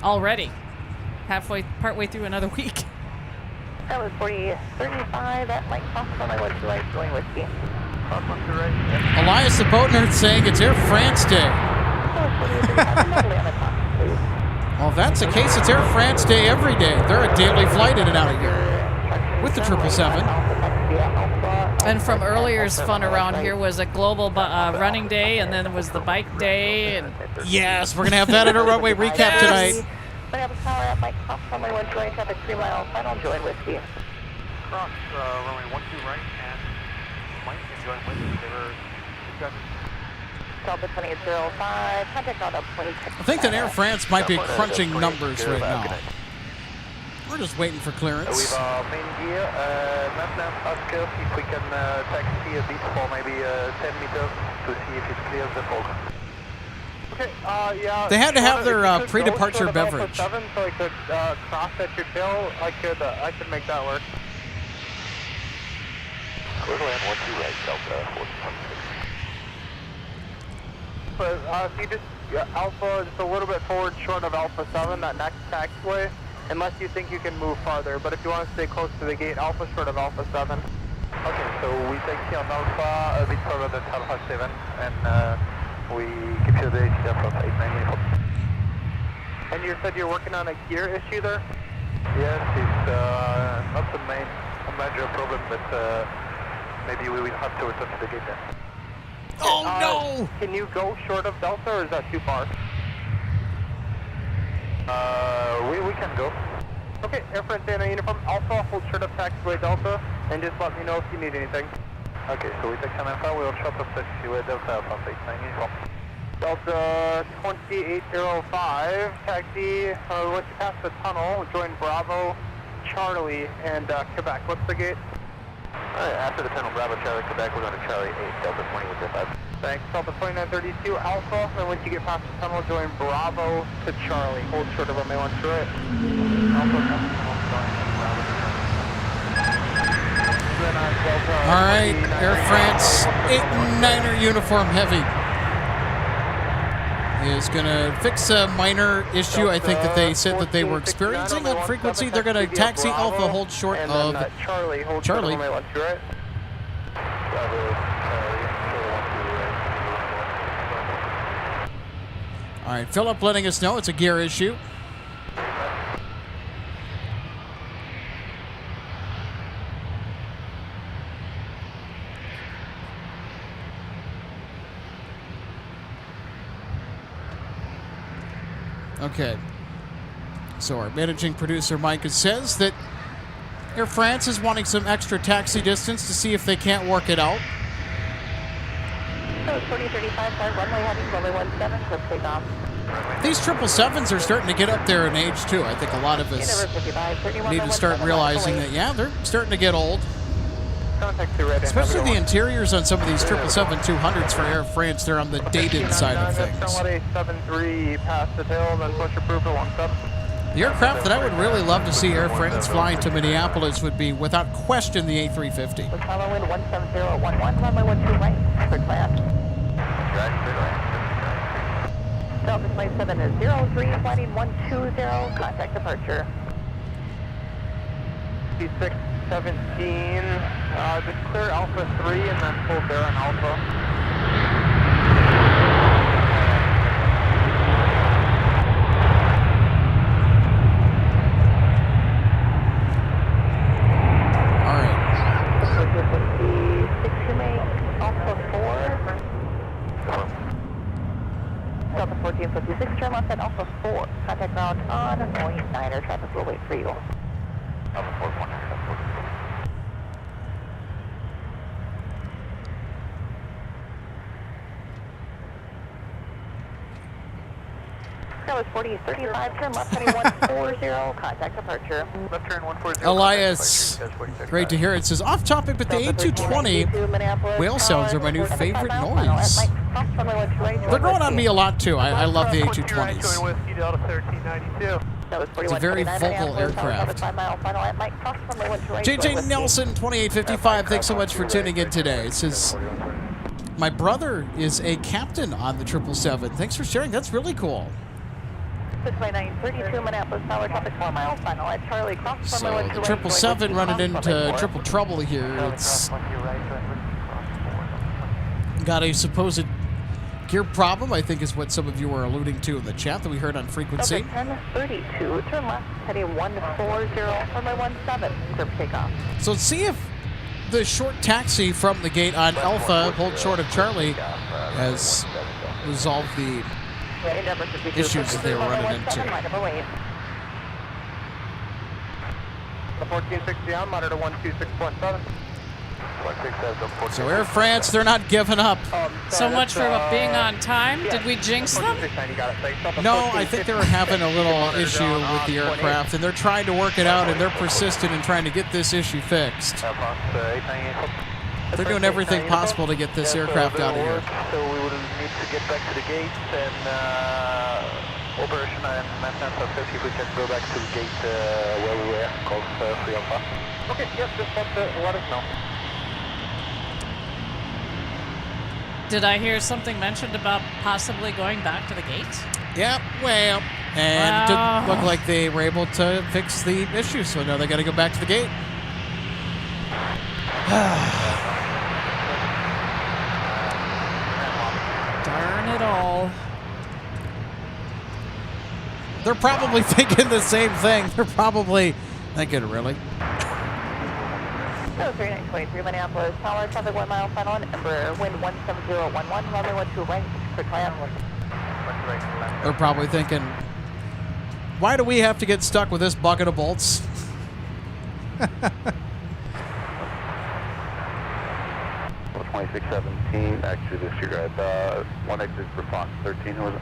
S6: Already. Partway through another week.
S5: That was 4035, that might cost on my 128, going whiskey.
S3: Elias the boat nerd saying it's Air France Day. Well, if that's the case, it's Air France Day every day. They're a daily flight in and out of here with the 777.
S6: And from earlier's fun around here was a global running day, and then it was the bike day. And
S3: yes, we're going to have that in our runway recap tonight.
S5: Minneapolis Tower at Mike Cross, runway 12, traffic 3 mile, final, join whiskey.
S2: Cross, runway 12 right, and Mike and join whiskey. They were
S5: Delta 2805, contact out up 26.
S3: I think that Air France might be crunching numbers right now. We're just waiting for clearance.
S2: We've main gear, left outskirts, if we can taxi a bit for maybe 10 meters to see if it clears the fog. Okay, yeah.
S3: They had to have their pre-departure beverage.
S2: 7, so I could cross at your tail. I could make that work. Clear land 12 right, Delta 426. But if you just Alpha just a little bit forward short of Alpha 7, that next taxiway, unless you think you can move farther. But if you want to stay close to the gate, Alpha short of Alpha 7. Okay, so we taxi on Alpha a bit further than Alpha 7, and we keep you the Alpha 890. And you said you're working on a gear issue there? Yes, it's not a major problem, but maybe we will have to return to the gate then.
S3: Oh, no!
S2: Can you go short of Delta, or is that too far? We can go. Okay, Air France Dana Uniform Alpha, hold short of taxiway Delta, and just let me know if you need anything. Okay, so we take some Alpha, we'll short of taxiway Delta Alpha 89 Uniform. Delta 2805, taxi, once you pass the tunnel, join Bravo, Charlie, and Quebec. What's the gate? After the tunnel, Bravo, Charlie, Quebec, we're going to Charlie 8, Delta 2005. Thanks, Delta 2932, Alpha, and once you get past the tunnel, join Bravo to Charlie. Hold short of runway 1 right. Alpha, past the tunnel, Bravo to Charlie.
S3: All right, Air France 8-9er uniform heavy is going to fix a minor issue. I think that they said that they were experiencing on frequency. They're going to taxi Alpha, hold short of Charlie. All right, Philip letting us know it's a gear issue. Okay. So our managing producer Micah says that Air France is wanting some extra taxi distance to see if they can't work it out.
S5: So 4035, runway heading, runway 17, clip takeoff.
S3: These 777s are starting to get up there in age too. I think a lot of us need to start realizing that, yeah, they're starting to get old. Especially the interiors on some of these 777-200s for Air France, they're on the dated side of things. The aircraft that I would really love to see Air France flying to Minneapolis would be, without question, the A350.
S5: Wind 17011, runway 12 right, clear land. Delta 27 is 03, flighting 120, contact departure.
S2: P617, just clear Alpha 3 and then pull Baron Alpha.
S3: Alright.
S5: P6 to make Alpha 4. Delta 1456, turn left at Alpha 4. Contact ground on 0.9er, traffic will wait for you.
S2: Alpha 4, 100.
S5: That was 4035, turn left heading 140, contact departure.
S2: Left turn 140.
S3: Elias, great to hear. It says, off topic, but the A220 whale sounds are my new favorite noise. They're growing on me a lot too. I love the A220s. It's a very vocal aircraft. JJ Nelson, 2855, thanks so much for tuning in today. It says, my brother is a captain on the 777. Thanks for sharing. That's really cool.
S5: 62932, Minneapolis Tower, traffic 4 miles, final at Charlie, cross
S3: So the 777 running into triple trouble here. It's got a supposed gear problem, I think is what some of you were alluding to in the chat that we heard on frequency.
S5: 1032, turn left, heading 140, runway 17, clear for takeoff.
S3: So let's see if the short taxi from the gate on Alpha, hold short of Charlie, has resolved the issues that they were running into.
S2: The 1460 on, monitor 126.7.
S3: So Air France, they're not giving up.
S6: So much for being on time. Did we jinx them?
S3: No, I think they were having a little issue with the aircraft, and they're trying to work it out, and they're persistent in trying to get this issue fixed. They're doing everything possible to get this aircraft out of here.
S2: So we will need to get back to the gate and operation and maintenance of safety. We can go back to the gate where we were, called 3 Alpha. Okay, yes, just let us know.
S6: Did I hear something mentioned about possibly going back to the gate?
S3: Yeah, well, and it didn't look like they were able to fix the issue, so now they got to go back to the gate.
S6: Darn it all.
S3: They're probably thinking the same thing. They're probably thinking, really?
S5: 3923 Minneapolis Tower, traffic 1 mile final on Embraer, wind 17011, runway 12 right, quick land.
S3: They're probably thinking, why do we have to get stuck with this bucket of bolts?
S1: 2617, actually this year at one exit for Fox 13, who was it?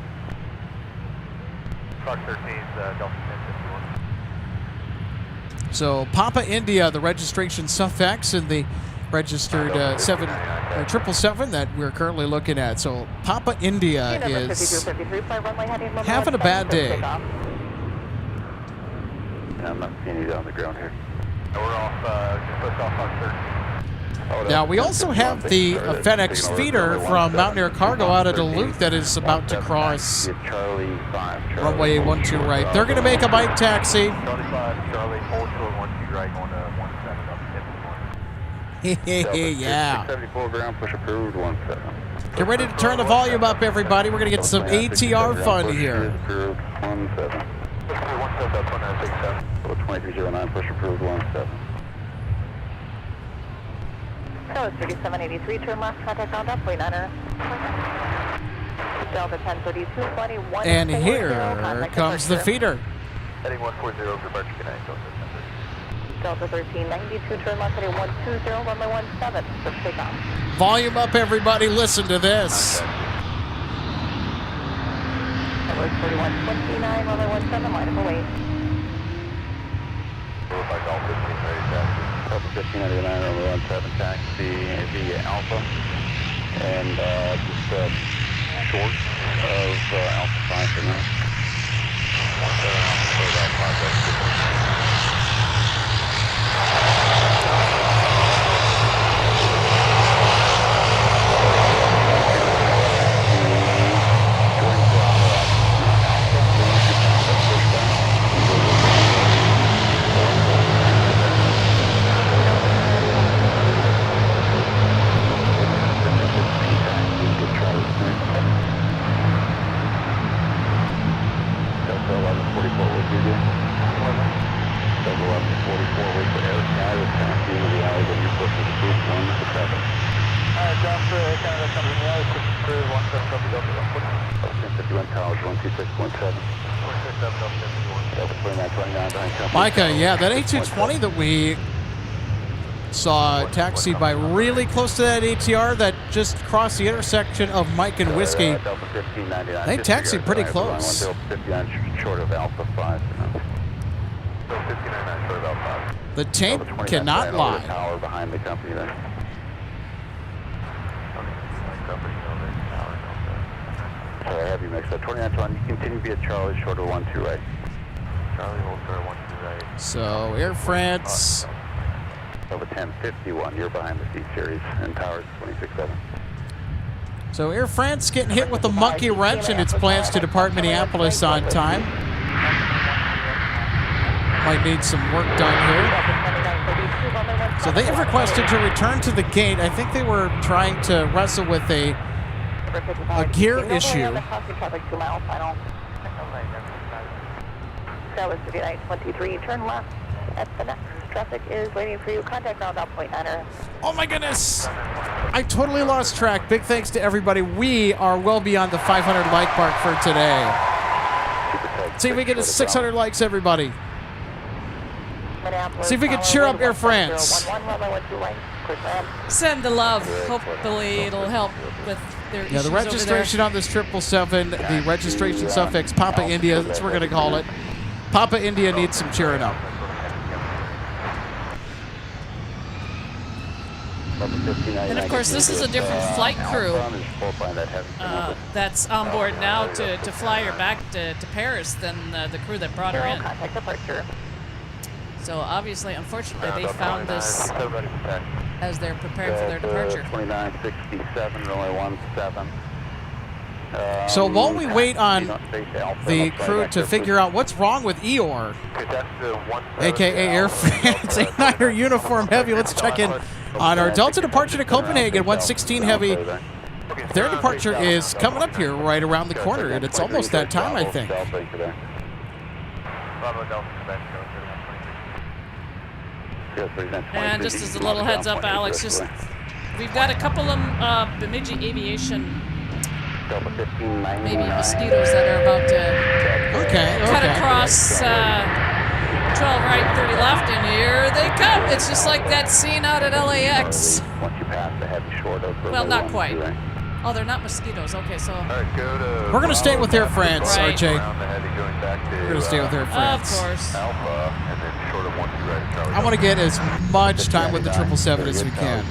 S2: Fox 13 is Delta 1051.
S3: So Papa India, the registration suffix, and the registered 777 that we're currently looking at. So Papa India is having a bad day.
S1: Yeah, I'm not seeing you on the ground here.
S2: We're off, just pushed off Fox 13.
S3: Now, we also have the FedEx feeder from Mountaineer Cargo out of Duluth that is about to cross runway 12 right. They're going to make a bike taxi.
S2: Charlie 5, Charlie, hold short 12 right, going to 17 up, 51.
S3: Yeah.
S1: 74 ground, push approved, 17.
S3: Get ready to turn the volume up, everybody. We're going to get some ATR fun here.
S1: Approved, 17.
S2: Push approved, 17, up 1967.
S1: 2309, push approved, 17.
S5: So it's 3783, turn left, contact ground up, point 9er. Delta 1032,
S3: And here comes the feeder.
S2: Heading 140, departure connect,
S5: Delta 1392, turn left, heading 120, runway 17, for takeoff.
S3: Volume up, everybody. Listen to this.
S5: That was 4129, runway 17, line up away.
S2: by Golf 15, ready taxi.
S1: Delta 1599, runway 17, taxi via Alpha. And just short of Alpha 5 for now.
S2: 17 Alpha, so about 5,
S3: Micah, yeah, that A220 that we saw taxi by really close to that ATR that just crossed the intersection of Mike and Whiskey. They taxied pretty close.
S1: Short of Alpha 5.
S3: The tape cannot lie.
S1: Tower behind the company there. Sorry, I have you mixed up. 2920, continue to be at Charlie, short of 12 right.
S2: Charlie, hold short 12 right.
S3: So Air France.
S1: Over 1051, you're behind the C series and towers 26.7.
S3: So Air France getting hit with a monkey wrench in its plans to depart Minneapolis on time. Might need some work done here. So they have requested to return to the gate. I think they were trying to wrestle with a gear issue.
S5: That was 5923, turn left at the next. Traffic is waiting for you. Contact ground out point 9er.
S3: Oh my goodness! I totally lost track. Big thanks to everybody. We are well beyond the 500 like mark for today. See if we get to 600 likes, everybody. See if we can cheer up Air France.
S6: Send the love. Hopefully it'll help with their issues
S3: Yeah, the registration on this 777, the registration suffix Papa India, that's what we're going to call it. Papa India needs some cheering up.
S6: And of course, this is a different flight crew that's on board now to fly her back to Paris than the crew that brought her in. So obviously, unfortunately, they found this as they're preparing for their departure.
S1: 2967, runway 17.
S3: So while we wait on the crew to figure out what's wrong with Eeyore, aka Air France, A9er uniform heavy, let's check in on our Delta departure to Copenhagen, 116 heavy. Their departure is coming up here right around the corner, and it's almost that time, I think.
S6: And just as a little heads up, Alex, we've got a couple of Bemidji Aviation maybe mosquitoes that are about to cut across 12 right, 30 left, and here they come. It's just like that scene out at LAX. Well, not quite. Oh, they're not mosquitoes. Okay, so
S3: we're going to stay with Air France,
S6: right.
S3: RJ. We're going to stay with Air France.
S6: Of course.
S3: I want to get as much time with the 777 as we can.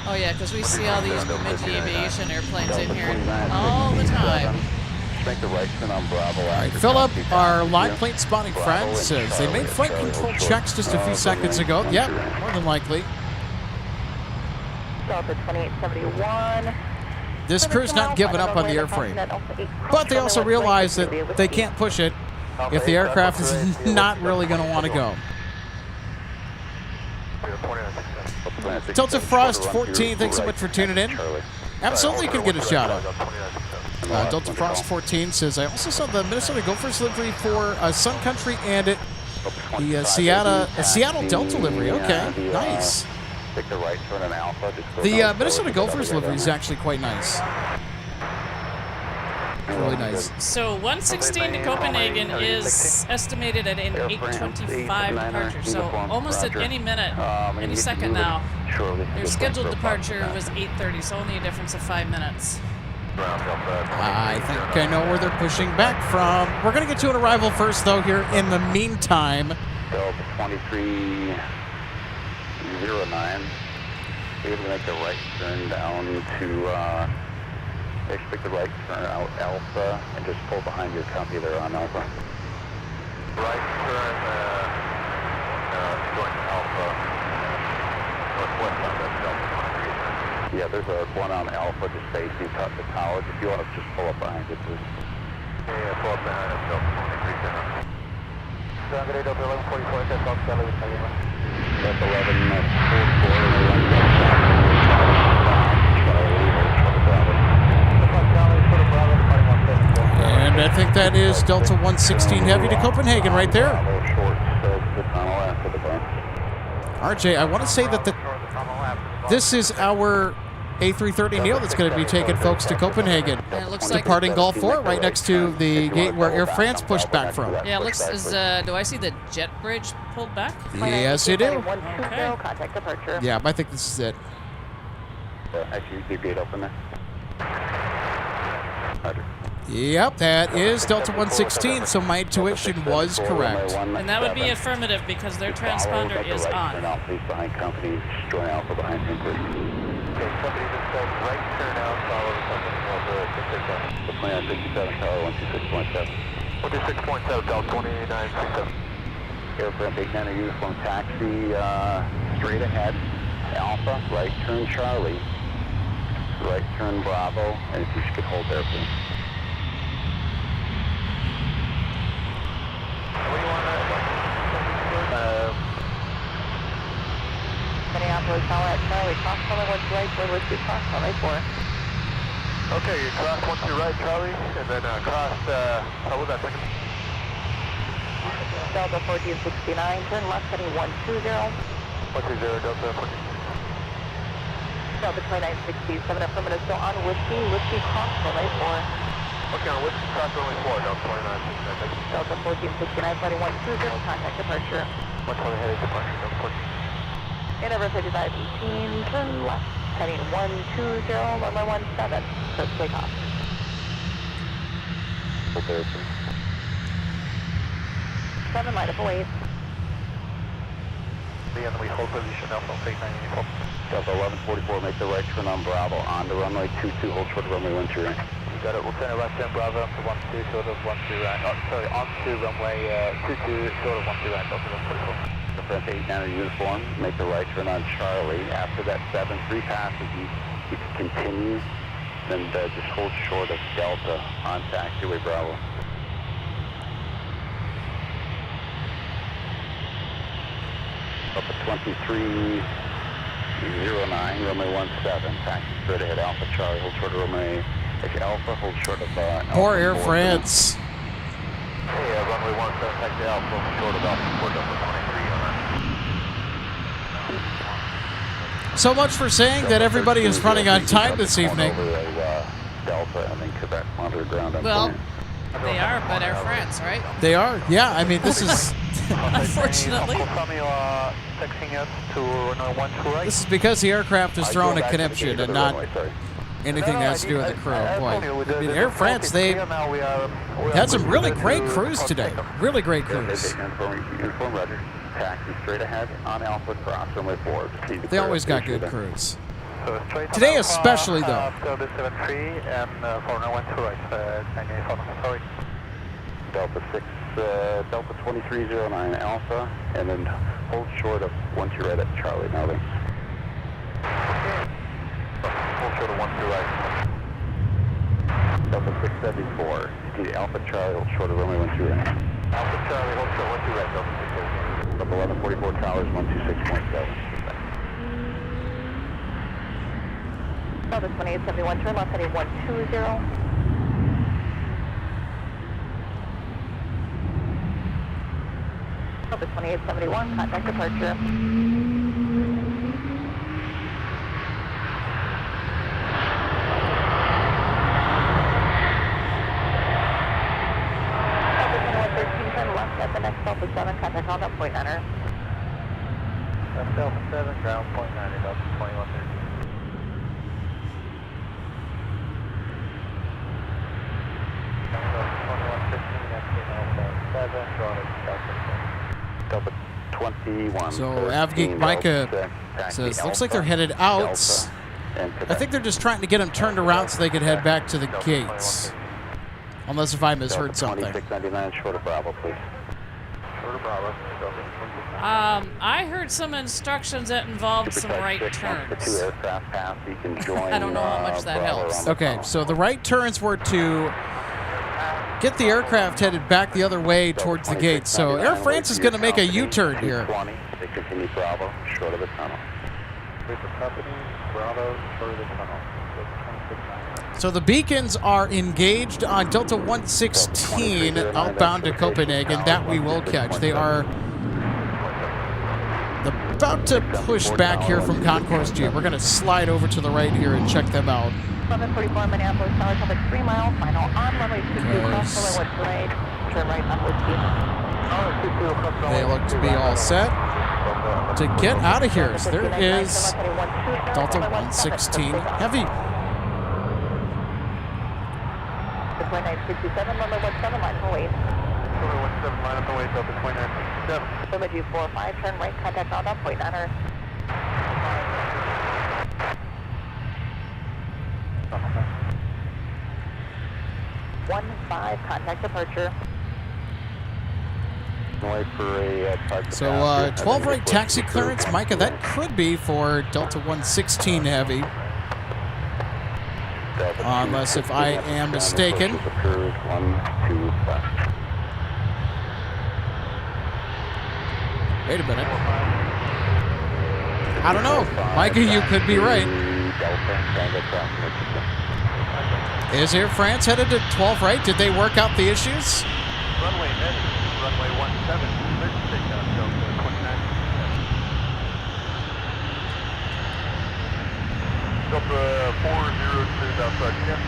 S6: Oh yeah, because we see all these Bemidji Aviation airplanes in here all the time.
S3: All right, Philip, our live plane spotting friend, says they made flight control checks just a few seconds ago. Yep, more than likely.
S5: Delta 2871.
S3: This crew's not giving up on the airframe, but they also realize that they can't push it if the aircraft is not really going to want to go. Delta Frost 14, thanks so much for tuning in. Absolutely could get a shout out. Delta Frost 14 says, I also saw the Minnesota Gophers livery for Sun Country and the Seattle Delta livery. Okay, nice. The Minnesota Gophers livery is actually quite nice. Really nice.
S6: So 116 to Copenhagen is estimated at an 8:25 departure. So almost at any minute, any second now. Your scheduled departure was 8:30, so only a difference of 5 minutes.
S3: I think I know where they're pushing back from. We're going to get to an arrival first, though, here in the meantime.
S1: Delta 2309. We're going to make a right turn down to, expect the right turn out Alpha and just pull behind your company there on Alpha. Right turn, going to Alpha, northwest on that Delta 23. Yeah, there's a one on Alpha just facing the college. If you want to just pull up behind it, please. Yeah, pull up behind us, Delta 23. Delta 1144, that's off Delta 1144. That's 1144.
S3: And I think that is Delta 116 Heavy to Copenhagen right there. RJ, I want to say that this is our A330neo that's going to be taking folks to Copenhagen.
S6: And it looks like
S3: departing Gulf 4 right next to the gate where Air France pushed back from.
S6: Yeah, it looks do I see the jet bridge pulled back?
S3: Yes, you do.
S6: Okay.
S5: Contact departure.
S3: Yeah, I think this is it.
S1: Actually, the gate open there.
S3: Yep, that is Delta 116, so my intuition was correct.
S6: And that would be affirmative because their transponder is on.
S1: Turn out, please, behind company. Join Alpha behind him, please. Okay, company just says right turn out, follow the company. The plan 57, tower 126.7. 126.7, Delta 2967. Air France 89 uniform taxi, straight ahead, Alpha, right turn Charlie, right turn Bravo, and if you could hold there, please.
S5: Minneapolis, Tower at Charlie, cross runway 12 right, runway 2 cross runway 4.
S2: Okay, you cross 12 right, Charlie, and then cross, what was that second?
S5: Delta 1469, turn left heading 120.
S2: 120, Delta 14.
S5: Delta 2967, affirmative, still on Whiskey, cross runway 4.
S2: Okay, on Whiskey, cross runway 4, Delta 2969.
S5: Delta 1469, flighting 120, contact departure.
S2: 120 heading departure, Delta 14.
S5: Universe 5518, turn left, heading 120, runway 17, so take off.
S1: Hold there, please.
S5: 7 might have await.
S2: The enemy hold position, Alpha 89 uniform.
S1: Delta 1144, make the right turn on Bravo, on to runway 22, hold short of runway 12 right.
S2: You got it, we'll turn right turn Bravo up to 12, short of 12 right. Oh, sorry, on to runway 22, short of 12 right, Delta 144.
S1: The French 89 uniform, make the right turn on Charlie. After that 7-3 passes, you can continue, then just hold short of Delta on taxiway Bravo. Up at 2309, runway 17, taxi straight ahead, Alpha Charlie, hold short of runway, Alpha, hold short of
S3: Poor Air France.
S2: Hey, runway 17, taxi Alpha, hold short of Alpha 4, Delta 2309.
S3: So much for saying that everybody is running on time this evening.
S1: Delta and then Quebec monitor ground on
S6: Well, they are, but Air France, right?
S3: They are. Yeah, I mean, this is
S6: Unfortunately.
S3: this is because the aircraft is thrown a conniption and not anything that has to do with the crew. Boy, I mean, Air France, they had some really great crews today. Really great crews.
S1: Uniform Roger. Taxi straight ahead on Alpha cross runway 4.
S3: They always got good crews.
S2: So
S3: Today especially, though.
S2: Delta 73 and 412 right, sorry.
S1: Delta 6, Delta 2309 Alpha, and then hold short of 12 right at Charlie now then.
S2: short of 12 right.
S1: Delta 674. Ski Alpha Charlie, short of runway 12 right.
S2: Alpha Charlie, hold short 12 right, Delta 674.
S1: Delta 1144 Towers, 126.7.
S5: Delta 2871, turn left heading 120. Delta 2871, contact departure. Delta 2113, turn left at the next Delta 7, contact on up point enter.
S2: That's Delta 7, ground point 90, Delta 2113.
S1: Delta 21.
S3: So Avgeek Micah says, looks like they're headed out. I think they're just trying to get them turned around so they could head back to the gates. Unless if I misheard something.
S1: 2699, short of Bravo, please.
S2: Short of Bravo.
S6: I heard some instructions that involved some right turns.
S1: Two aircraft pass, you can join,
S6: I don't know how much that
S1: Bravo
S6: helps.
S1: around the
S3: Okay,
S1: tunnel.
S3: so the right turns were to get the aircraft headed back the other way towards the gate. So Air France is going to make a U-turn here.
S1: 220, they continue Bravo, short of the tunnel.
S2: Wait for company, Bravo, short of the tunnel.
S3: So the beacons are engaged on Delta 116 outbound to Copenhagen. That we will catch. They are about to push back here from Concourse G. We're going to slide over to the right here and check them out.
S5: 1144 Minneapolis, Tower, traffic 3 miles, final on runway 22, cross runway 1 right, turn right on Whiskey.
S3: They look to be all set to get out of here. So there is Delta 116 Heavy.
S5: 2967, runway 17, line for wait.
S2: Runway 17, line up and wait, Delta 2967.
S5: Runway 245, turn right, contact on up, point enter. One 5, contact departure.
S1: Wait for a target
S3: So
S1: pass.
S3: 12 right taxi clearance, Micah. That could be for Delta 116 Heavy. Unless if I am mistaken.
S1: Approved, 125.
S3: Wait a minute. I don't know. Micah, you could be right. Is Air France headed to 12 right? Did they work out the issues?
S2: Runway heading, runway 17, clear to take down Delta 29. Delta 402 outside again.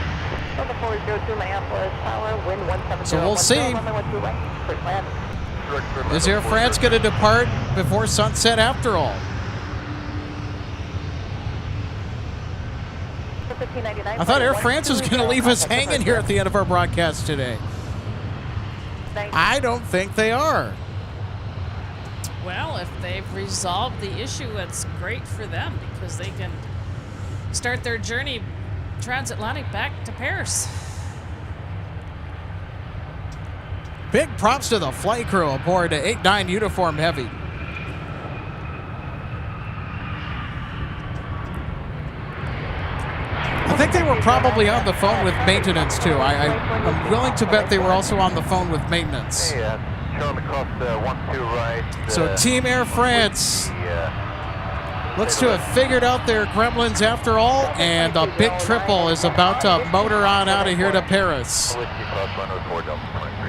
S5: Delta 402 Minneapolis, Tower, wind 170.
S3: So we'll see.
S5: Runway 12 right, first land.
S3: Is Air France going to depart before sunset after all? I thought Air France was going to leave us hanging here at the end of our broadcast today. I don't think they are.
S6: Well, if they've resolved the issue, that's great for them because they can start their journey transatlantic back to Paris.
S3: Big props to the flight crew aboard the 89 Uniform Heavy. I think they were probably on the phone with maintenance too. I'm willing to bet they were also on the phone with maintenance.
S2: Hey, Charlie cross 12 right.
S3: So Team Air France looks to have figured out their gremlins after all, and the big triple is about to motor on out of here to Paris.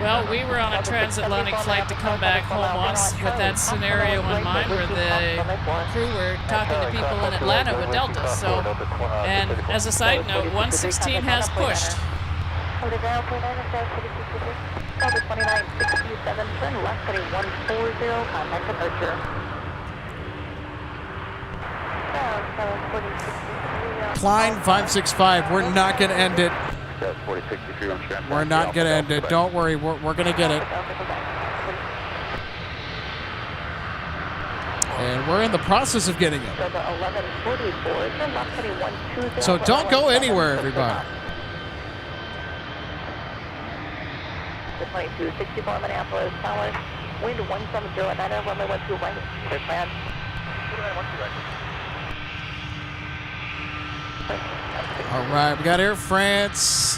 S6: Well, we were on a transatlantic flight to come back home once with that scenario in mind where the crew were talking to people in Atlanta with Delta. So, and as a side note, 116 has pushed.
S5: Delta 2967, turn left heading 140, contact departure.
S3: Klein 565, we're not going to end it. We're not going to end it. Don't worry, we're going to get it. And we're in the process of getting it. So don't go anywhere, everybody.
S5: 2264 Minneapolis, Tower, wind 170 at 9, runway 12 right, clear plan.
S3: All right, we got Air France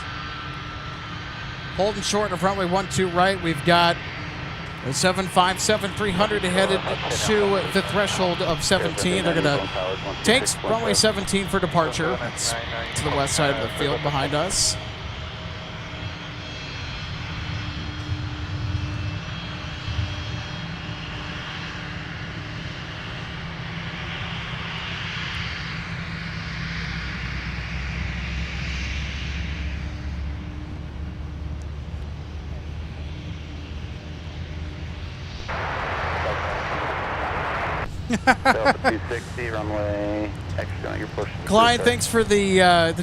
S3: holding short of runway 12 right. We've got a 757-300 headed to the threshold of 17. They're going to take runway 17 for departure. It's to the west side of the field behind us.
S1: Delta 260, runway extra, you're pushing.
S3: Clyde, thanks for the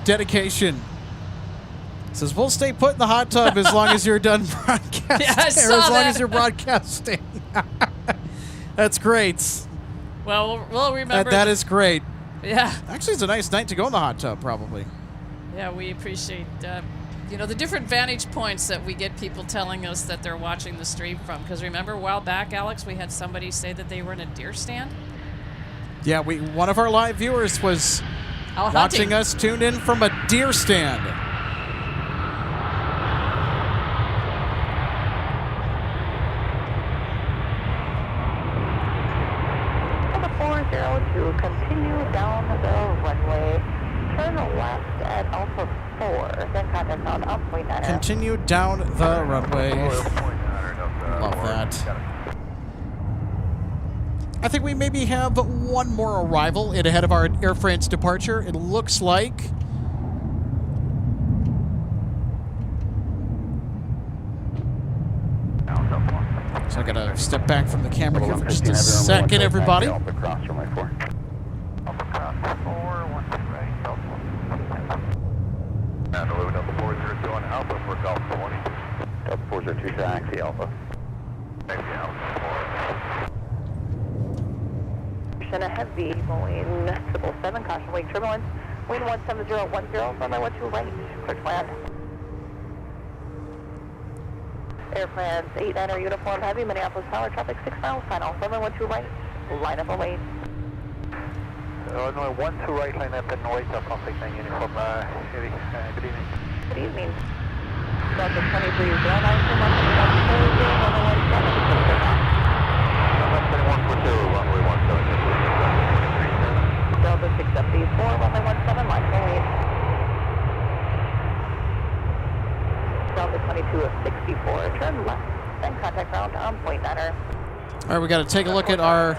S3: dedication. Says, we'll stay put in the hot tub as long as you're done broadcasting.
S6: Yeah, I saw
S3: or as long
S6: that.
S3: as you're broadcasting. That's great.
S6: Well, we'll remember.
S3: That is great.
S6: Yeah.
S3: Actually, it's a nice night to go in the hot tub, probably.
S6: Yeah, we appreciate, the different vantage points that we get people telling us that they're watching the stream from. Because remember, a while back, Alex, we had somebody say that they were in a deer stand?
S3: Yeah, one of our live viewers was
S6: Out
S3: watching
S6: hunting.
S3: us tuned in from a deer stand.
S5: Delta 402, continue down the runway. Turn left at Alpha 4, then contact on up.9.
S3: Continue down the runway. Love that. I think we maybe have one more arrival in ahead of our Air France departure. It looks like. So I gotta step back from the camera here for just a second, everybody.
S1: Alpha cross runway 4.
S2: Alpha cross 4, 1 right, Delta.
S1: And hello, Delta 402 on Alpha for Golf 20. Delta 402 taxi Alpha. Taxi Alpha 4.
S5: And a heavy Boeing 777, caution wing turbulence, wind 17010, runway 12 right, clear to land. Air France 89er uniform heavy, Minneapolis tower, traffic 6 miles, final, runway 12 right, line up and wait.
S2: Runway 12 right, line up and wait, up on 69 uniform heavy. Good evening.
S5: Good evening. Delta 2309, runway 17,
S1: runway 17.
S5: Delta 674, runway 17, line up and wait. Delta 22 of 64, turn left, then contact ground on .9er.
S3: All right, we got to take a look at our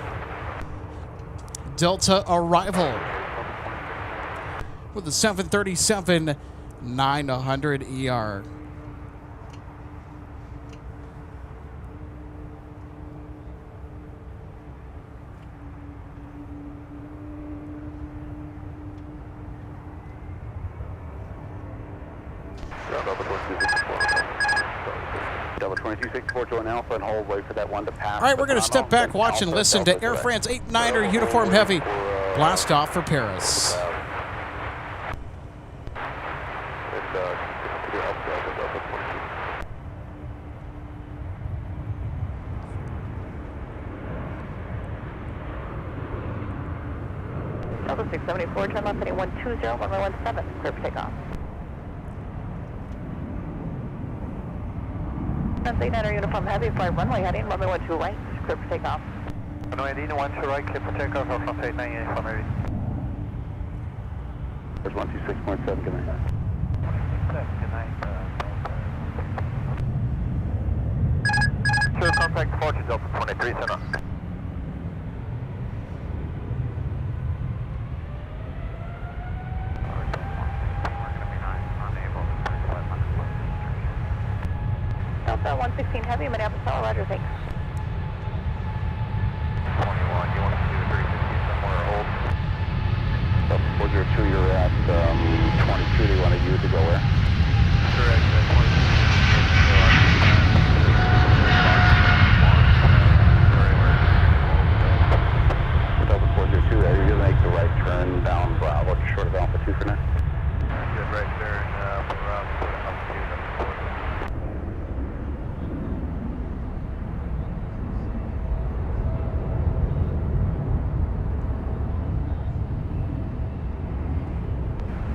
S3: Delta arrival with the 737-900 ER.
S1: Delta 2264 join Alpha and hold, wait for that one to pass.
S3: All right, we're going to step back, watch, and listen to Air France 89er uniform heavy blast off for Paris.
S5: Delta 674, turn left heading 120, runway 17, clear for takeoff. France 89er uniform heavy, fly runway heading, runway 12 right, clear for takeoff.
S2: Runway 12 right, clear for takeoff, off from 89 uniform heavy.
S1: There's 126.7, good night.
S2: Good night. Sir, contact departure Delta 23, center.
S5: Delta 116 heavy, Minneapolis tower, roger, thanks.
S2: 21, you want to do the 350 somewhere or hold?
S1: Delta 402, you're at 22, do you want to use to go where?
S2: Correct, 22.
S1: Delta 402, are you going to make the right turn down Bravo, short of Alpha 2 for now?
S2: Good, right there, and for Alpha 2,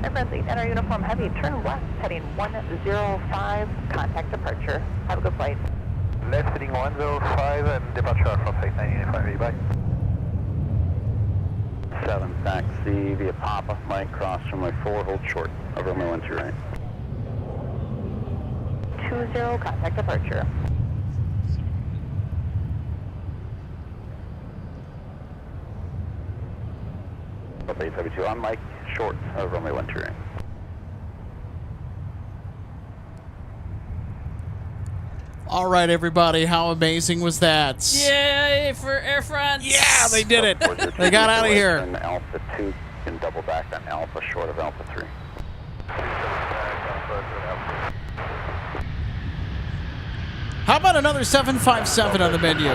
S5: Air France 8 enter uniform heavy, turn left, heading 105, contact departure. Have a good flight.
S2: Left heading 105 and departure from flight 985, bye.
S1: 7, taxi via Papa, Mike, cross runway 4, hold short, over runway 12 right.
S5: 20, contact departure.
S1: Up 872 on Mike, short, over runway 12 right.
S3: All right, everybody, how amazing was that?
S6: Yay for Air France!
S3: Yeah, they did it. They got out of here.
S1: And Alpha 2 can double back on Alpha, short of Alpha 3.
S3: How about another 757 on the menu?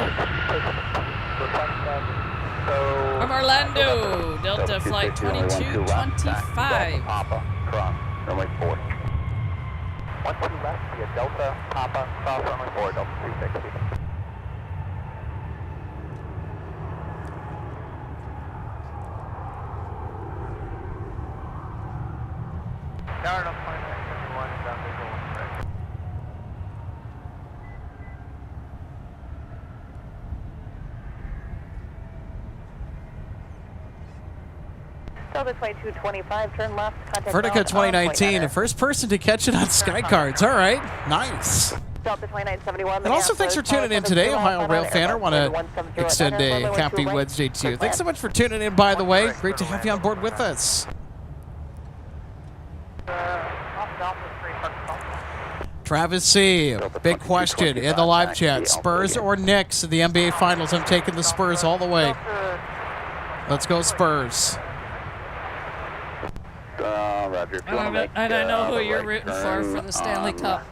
S6: From Orlando, Delta Flight 2225.
S1: Papa, cross, runway 4.
S2: 12 left via Delta, Papa, cross runway 4, Delta 360. Tower up 2971 and down visual 1 right.
S5: Delta Flight 225, turn left, contact
S3: Vertica
S5: ground on
S3: 2019,
S5: point
S3: the first person to catch it on SkyCards. All right, nice.
S5: Delta 2971.
S3: And also, thanks for tuning in today, Ohio Rail fan. I want to extend a happy Wednesday to you. Thanks so much for tuning in, by the way. Great to have you on board with us. Travis C., big question in the live chat. Spurs or Knicks in the NBA Finals? I'm taking the Spurs all the way. Let's go Spurs.
S1: Roger. If you want to make,
S6: And I know who
S1: the
S6: you're
S1: right
S6: rooting
S1: turn
S6: for the Stanley Cup.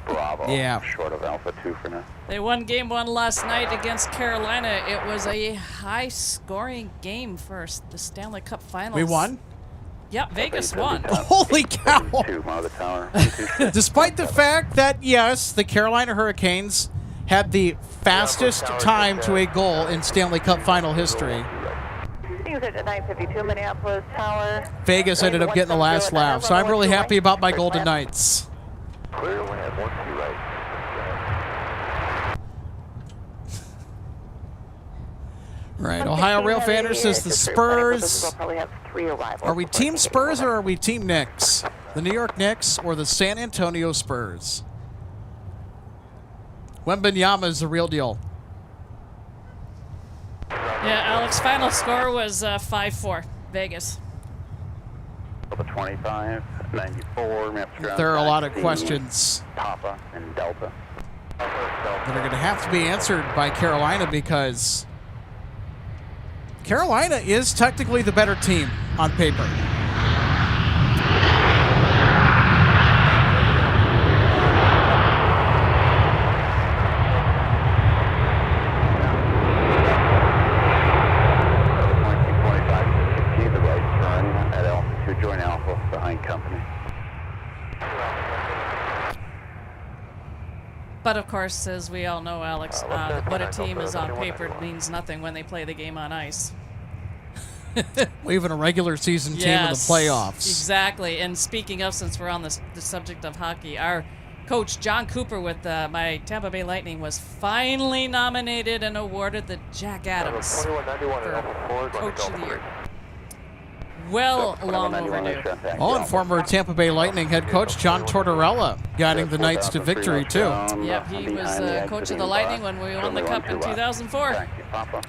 S1: Bravo.
S3: Yeah.
S1: Short of Alpha 2 for now.
S6: They won game 1 last night against Carolina. It was a high-scoring game for the Stanley Cup Finals.
S3: We won?
S6: Yep, Vegas won.
S3: Holy cow!
S1: 2, monitor tower.
S3: Despite the fact that, yes, the Carolina Hurricanes had the fastest time to a goal in Stanley Cup final history,
S5: Things at 952 Minneapolis Tower.
S3: Vegas ended up getting the last laugh. So I'm really happy about my Golden Knights.
S2: Clear land 12 right.
S3: Right, Ohio Rail Fanner says the Spurs. Are we Team Spurs or are we Team Knicks? The New York Knicks or the San Antonio Spurs? Wembanyama is the real deal.
S6: Yeah, Alex, final score was 5-4, Vegas.
S1: Delta 25, 94, maps ground.
S3: There are a lot of
S1: taxi,
S3: questions
S1: Papa and Delta.
S3: that are going to have to be answered by Carolina because Carolina is technically the better team on paper.
S1: Join Alpha behind company.
S6: But of course, as we all know, Alex, what a team is on paper means nothing when they play the game on ice.
S3: Even a regular season team in the playoffs.
S6: Exactly. And speaking of, since we're on the subject of hockey, our coach John Cooper with my Tampa Bay Lightning was finally nominated and awarded the Jack Adams for Coach of the Year. Well, long overdue.
S3: Oh, and former Tampa Bay Lightning head coach John Tortorella guiding the Knights to victory, too.
S6: Yep, he was coach of the Lightning when we won the Cup in 2004.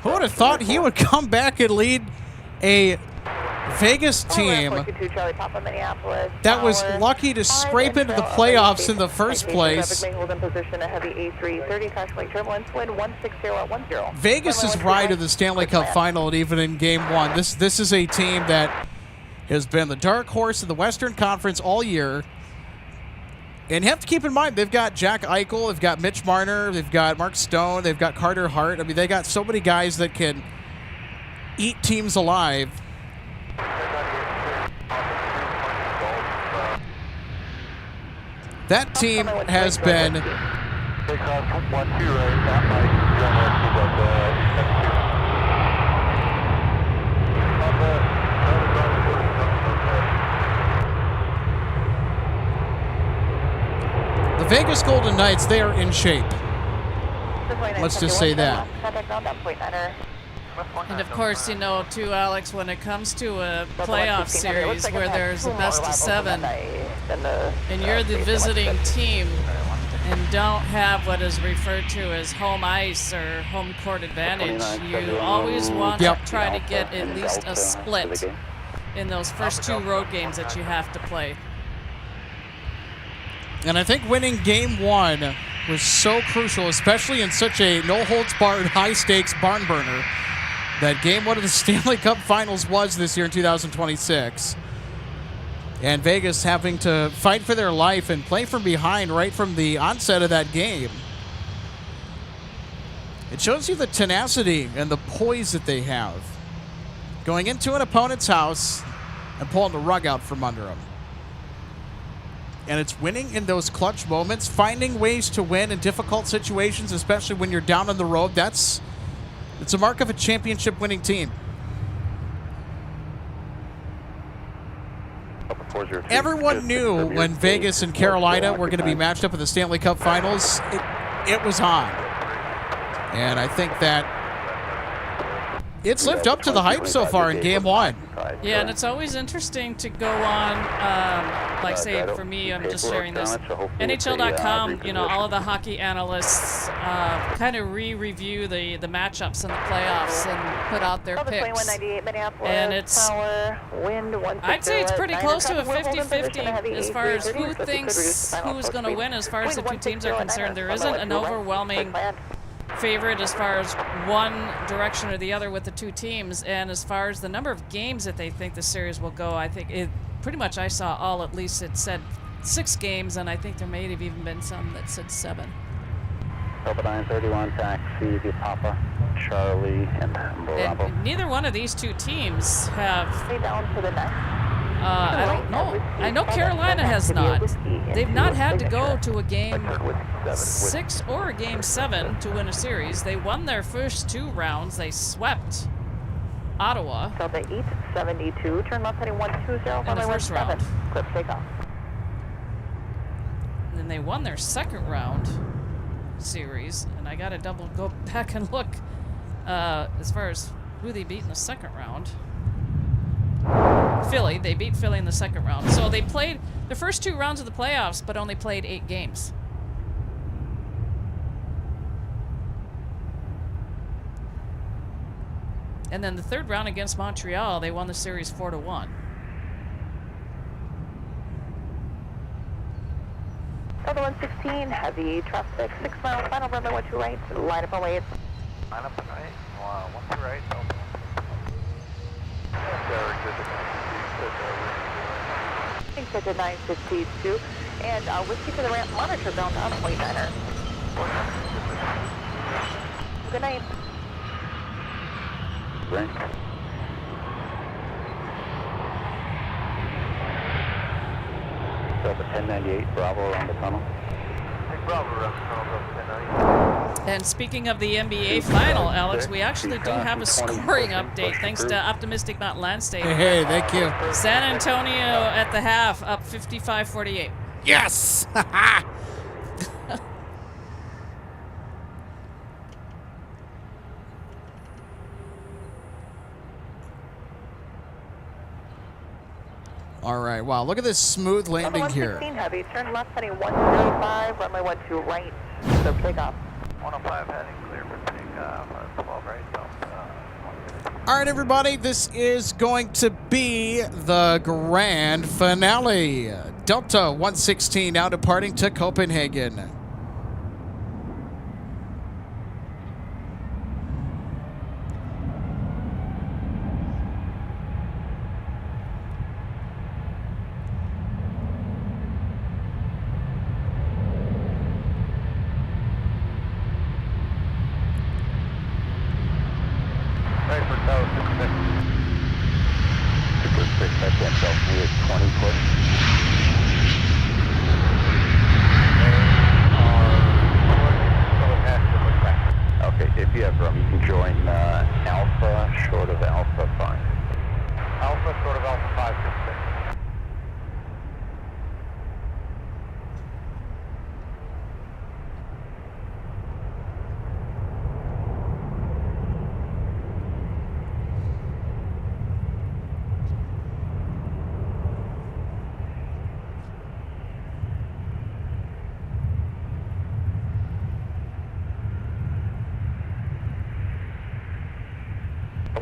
S3: Who would have thought he would come back and lead a Vegas team that was lucky to scrape into the playoffs in the first place? Vegas' ride to the Stanley Cup final, and even in Game 1, this is a team that has been the dark horse of the Western Conference all year. And you have to keep in mind, they've got Jack Eichel, they've got Mitch Marner, they've got Mark Stone, they've got Carter Hart. I mean, they got so many guys that can eat teams alive. That team has been Vegas Golden Knights, they are in shape. Let's just say that.
S6: And of course, you know, too, Alex, when it comes to a playoff series where there's a best of 7, and you're the visiting team and don't have what is referred to as home ice or home court advantage, you always want to try to get at least a split in those first 2 road games that you have to play.
S3: And I think winning game 1 was so crucial, especially in such a no-holds-barred, high-stakes barn burner that game 1 of the Stanley Cup Finals was this year in 2026. And Vegas having to fight for their life and play from behind right from the onset of that game. It shows you the tenacity and the poise that they have. Going into an opponent's house and pulling the rug out from under them. And it's winning in those clutch moments, finding ways to win in difficult situations, especially when you're down on the road. It's a mark of a championship winning team. Everyone knew when Vegas and Carolina were going to be matched up in the Stanley Cup Finals, it was on. And I think that it's lived up to the hype so far in game 1.
S6: Yeah, and it's always interesting to go on, like say for me, I'm just sharing this, NHL.com, you know, all of the hockey analysts kind of re-review the matchups in the playoffs and put out their picks. And it's, I'd say it's pretty close to a 50-50 as far as who thinks who's going to win as far as the 2 teams are concerned. There isn't an overwhelming favorite as far as one direction or the other with the 2 teams, and as far as the number of games that they think the series will go, I think it pretty much, I saw all, at least it said 6 games, and I think there may have even been some that said 7.
S1: Delta 931 taxi to Papa, Charlie, and Bravo.
S6: And neither one of these 2 teams have.
S5: Stay down for the next.
S6: I don't know. I know Carolina has not. They've not had to go to a game 6 or a game 7 to win a series. They won their first 2 rounds. They swept Ottawa.
S5: Delta 872, turn left heading 120,
S6: in the first round.
S5: Clip takeoff.
S6: And then they won their second round series, and I gotta go back and look as far as who they beat in the second round. Philly. They beat Philly in the second round. So they played the first 2 rounds of the playoffs, but only played 8 games. And then the third round against Montreal, they won the series 4-1.
S5: Delta 116, heavy traffic, 6 miles, final runway 1 to right, line up and wait.
S2: Line up and right, 1 to right, Delta.
S5: Exit 952, and whiskey to the ramp, monitor bound on 29er. Good night.
S1: Right. Delta 1098, Bravo around the tunnel.
S2: Bravo around the tunnel, Delta 1098.
S6: And speaking of the NBA final, Alex, we actually do have a scoring update thanks to Optimistic Mountain Land Stadium.
S3: Hey, thank you.
S6: San Antonio at the half, up 55-48.
S3: Yes! All right, wow, look at this smooth landing here.
S5: 116 heavy, turn left heading 105, runway 12 right, so takeoff.
S2: 105 heading clear for takeoff, 12 right,
S3: All right, everybody, this is going to be the grand finale. Delta 116 now departing to Copenhagen.
S1: Okay, if you have room, you can join Alpha, short of Alpha 5.
S2: Alpha, short of Alpha 5, 6.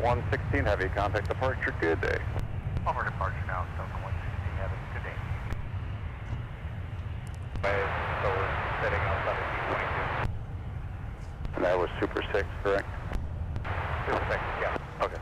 S1: 116, heavy contact departure, good day.
S2: Over departure now, Cessna 116, have a good day. So we're setting outside of T22.
S1: And that was Super 6, correct?
S2: Super 6, yeah.
S1: Okay.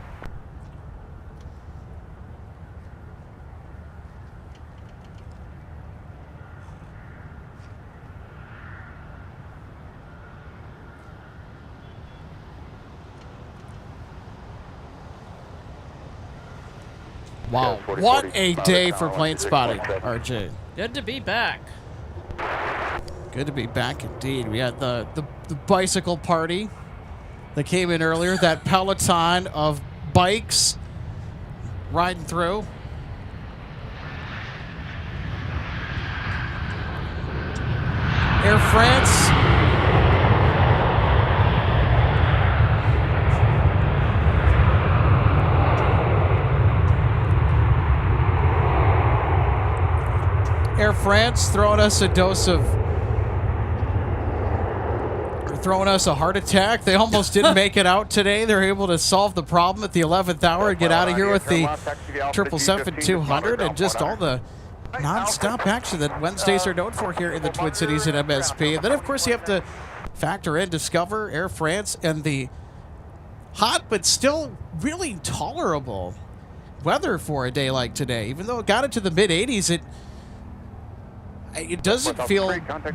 S3: Wow, what a day for plane spotting, RJ.
S6: Good to be back.
S3: Good to be back indeed. We had the bicycle party that came in earlier, that peloton of bikes riding through. Air France. Air France throwing us a dose of, throwing us a heart attack. They almost didn't make it out today. They're able to solve the problem at the 11th hour and get out of here with the 777-200 and just all the non-stop action that Wednesdays are known for here in the Twin Cities at MSP. And then, of course, you have to factor in Discover, Air France, and the hot but still really tolerable weather for a day like today. Even though it got into the mid-80s, it doesn't feel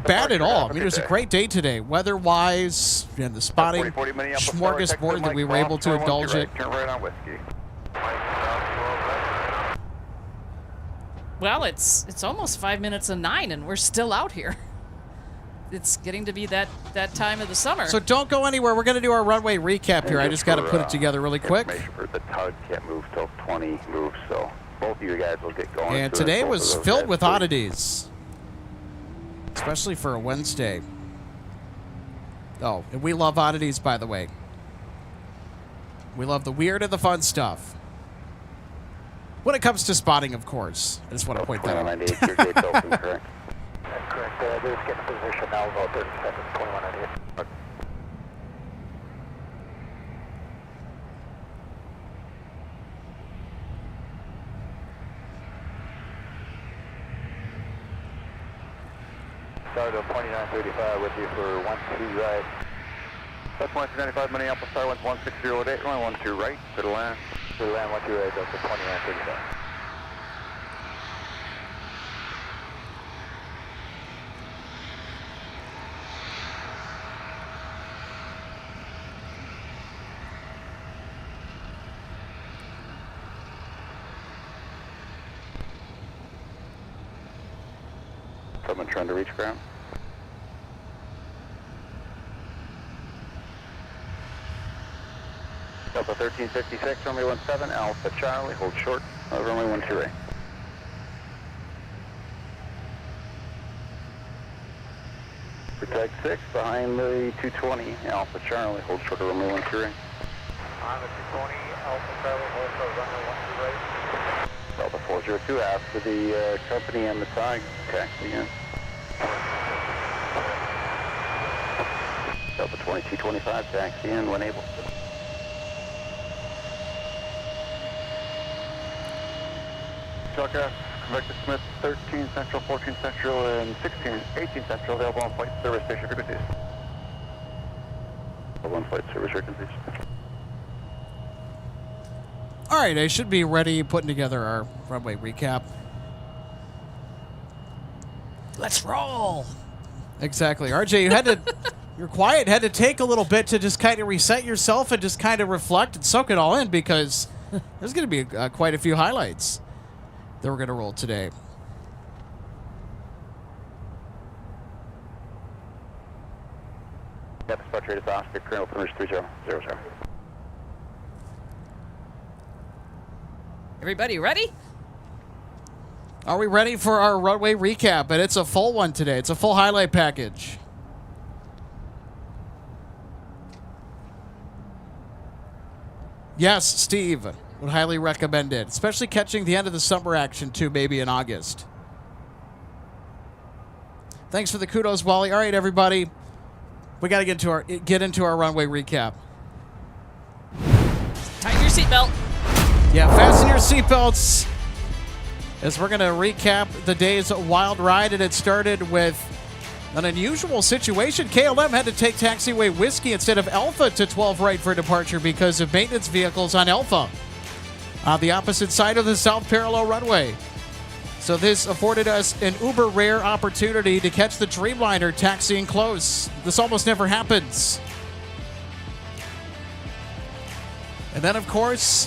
S3: bad at all. I mean, it was a great day today, weather-wise, and the spotting smorgasbord that we were able to indulge in.
S1: Turn right on whiskey.
S6: Well, it's almost 5 minutes of 9, and we're still out here. It's getting to be that time of the summer.
S3: So don't go anywhere. We're going to do our runway recap here. I just got to put it together really quick.
S1: The tug can't move till 20 moves, so both of you guys will get going.
S3: And today was filled with oddities, especially for a Wednesday. Oh, and we love oddities, by the way. We love the weird and the fun stuff. When it comes to spotting, of course. I just want to point that out.
S1: 2198, your gate's open, correct?
S2: That's correct. They're just getting position now, about 30 seconds, 2198. Start of 2935 with you for 12 right.
S1: That's 1295, Minneapolis, Star 1608, runway 12 right, to the land.
S2: To the land, 12 right, Delta 2935.
S1: Someone trying to reach ground. Delta 1356, runway 17, Alpha Charlie, hold short, runway 12 right. Protect 6, behind the 220, Alpha Charlie, hold short, runway 12 right.
S2: On the 220, Alpha Charlie, hold short, runway 12 right.
S1: Delta 402, after the company and the tag, taxi in. Delta 2225, taxi in when able. Telegraph, Convector Smith, 13 Central, 14 Central, and 18 Central, available on flight service station frequencies. Available on flight service frequencies.
S3: All right, I should be ready putting together our runway recap. Let's roll. Exactly. RJ, you had to, you're quiet, had to take a little bit to just kind of reset yourself and just kind of reflect and soak it all in because there's going to be quite a few highlights that we're going to roll today.
S1: Depth spot rate is Oscar, current open 3000.
S6: Everybody ready?
S3: Are we ready for our runway recap? And it's a full one today. It's a full highlight package. Yes, Steve would highly recommend it, especially catching the end of the summer action too, maybe in August. Thanks for the kudos, Wally. All right, everybody, we got to get into our runway recap.
S6: Tighten your seatbelt.
S3: Yeah, fasten your seatbelts as we're going to recap the day's wild ride. And it started with an unusual situation. KLM had to take taxiway Whiskey instead of Alpha to 12 right for departure because of maintenance vehicles on Alpha on the opposite side of the south parallel runway. So this afforded us an uber rare opportunity to catch the Dreamliner taxiing close. This almost never happens. And then, of course,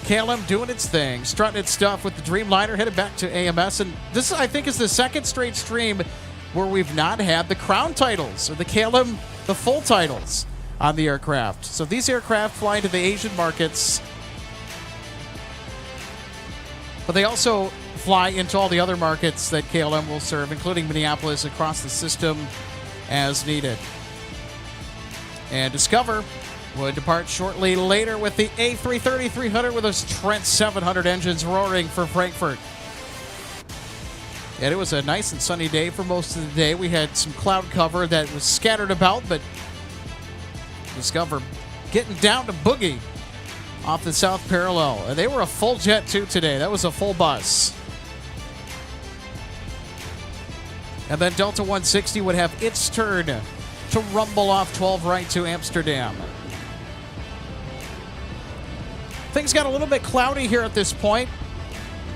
S3: KLM doing its thing, strutting its stuff with the Dreamliner, headed back to AMS. And this, I think, is the second straight stream where we've not had the crown titles, or the KLM, the full titles on the aircraft. So these aircraft fly into the Asian markets, but they also fly into all the other markets that KLM will serve, including Minneapolis, across the system as needed. And Discover would depart shortly later with the A330-300 with those Trent 700 engines roaring for Frankfurt. And it was a nice and sunny day for most of the day. We had some cloud cover that was scattered about, but Discover getting down to boogie off the south parallel. And they were a full jet too today. That was a full bus. And then Delta 160 would have its turn to rumble off 12 right to Amsterdam. Things got a little bit cloudy here at this point,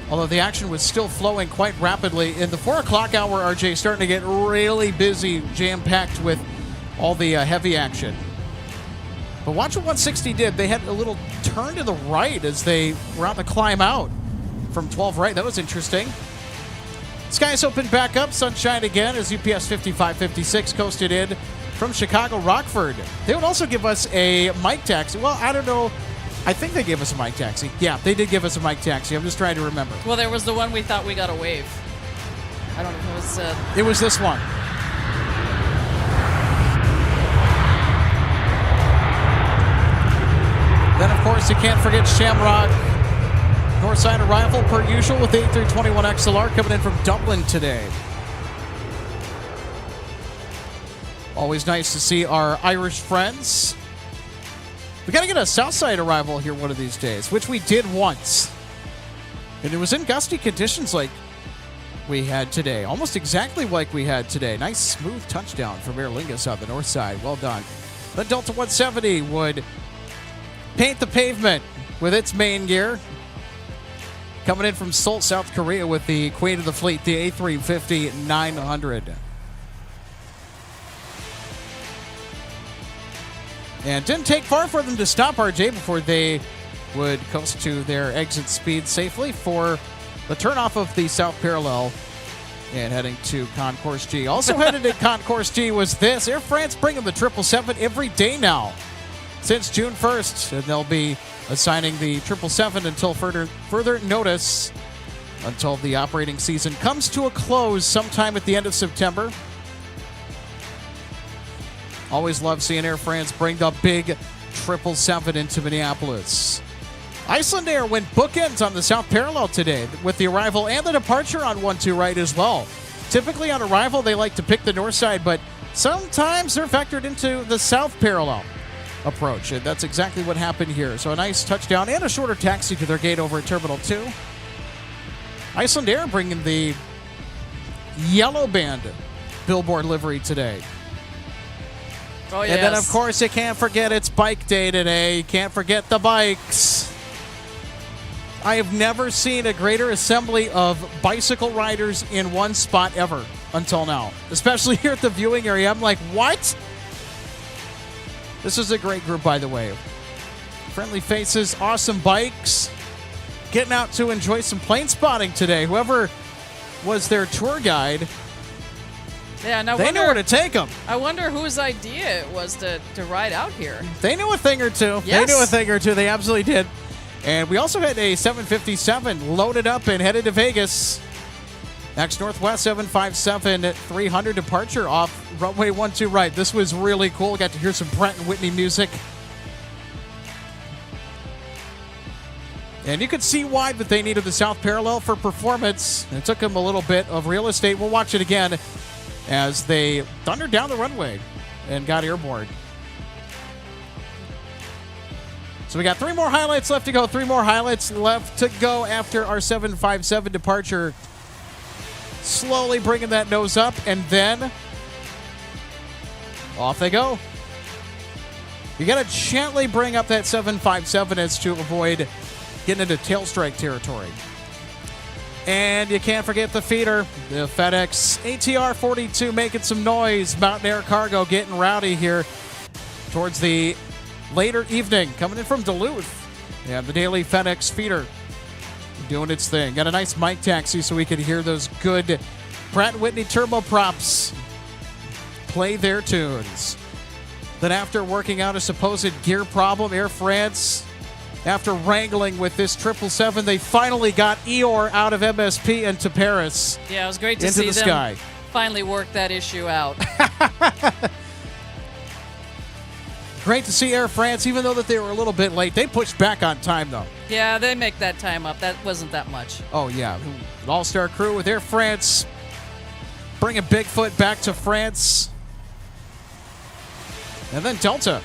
S3: although the action was still flowing quite rapidly. In the 4 o'clock hour, RJ, starting to get really busy, jam-packed with all the heavy action. But watch what 160 did. They had a little turn to the right as they were on the climb out from 12 right. That was interesting. Skies opened back up, sunshine again as UPS 5556 coasted in from Chicago Rockford. They would also give us a mic taxi. Well, I don't know. I think they gave us a mic taxi. Yeah, they did give us a mic taxi. I'm just trying to remember.
S6: Well, there was the one we thought we got a wave. I don't know if it was...
S3: It was this one. Then, of course, you can't forget Shamrock. Northside arrival, per usual, with the A321XLR coming in from Dublin today. Always nice to see our Irish friends. We got to get a Southside arrival here one of these days, which we did once. And it was in gusty conditions like we had today. Almost exactly like we had today. Nice, smooth touchdown from Aer Lingus on the north side. Well done. The Delta 170 would paint the pavement with its main gear. Coming in from Seoul, South Korea with the Queen of the Fleet, the A350-900. And didn't take far for them to stop RJ before they would coast to their exit speed safely for the turnoff of the south parallel and heading to Concourse G. Also headed at Concourse G was this. Air France bringing the 777 every day now since June 1st. And they'll be assigning the 777 until further notice until the operating season comes to a close sometime at the end of September. Always love seeing Air France bring the big 777 into Minneapolis. Iceland Air went bookends on the south parallel today with the arrival and the departure on 12 right as well. Typically on arrival, they like to pick the north side, but sometimes they're factored into the south parallel approach, and that's exactly what happened here. So a nice touchdown and a shorter taxi to their gate over at Terminal 2. Iceland Air bringing the yellow band billboard livery today.
S6: Oh, yes.
S3: And then, of course, you can't forget it's bike day today. You can't forget the bikes. I have never seen a greater assembly of bicycle riders in one spot ever until now, especially here at the viewing area. I'm like, what? This is a great group, by the way. Friendly faces, awesome bikes. Getting out to enjoy some plane spotting today. Whoever was their tour guide,
S6: yeah, and
S3: they knew where to take them.
S6: I wonder whose idea it was to ride out here.
S3: They knew a thing or two.
S6: Yes.
S3: They knew a thing or two. They absolutely did. And we also had a 757 loaded up and headed to Vegas. Next Northwest 757-300 departure off runway 12 right. This was really cool. Got to hear some Brent and Whitney music. And you could see why that they needed the south parallel for performance. It took them a little bit of real estate. We'll watch it again as they thundered down the runway and got airborne. So we got 3 more highlights left to go. 3 more highlights left to go after our 757 departure. Slowly bringing that nose up, and then off they go. You got to gently bring up that 757 as to avoid getting into tail strike territory. And you can't forget the feeder, the FedEx ATR 42 making some noise. Mountain Air Cargo getting rowdy here towards the later evening. Coming in from Duluth. Yeah, the daily FedEx feeder doing its thing. Got a nice mic taxi so we could hear those good Pratt & Whitney turboprops play their tunes. Then after working out a supposed gear problem, Air France, after wrangling with this 777, they finally got Eeyore out of MSP into Paris.
S6: Yeah, it was great to see them finally work that issue out.
S3: Great to see Air France, even though that they were a little bit late. They pushed back on time, though.
S6: Yeah, they make that time up. That wasn't that much.
S3: Oh, yeah. An all-star crew with Air France bringing Bigfoot back to France. And then Delta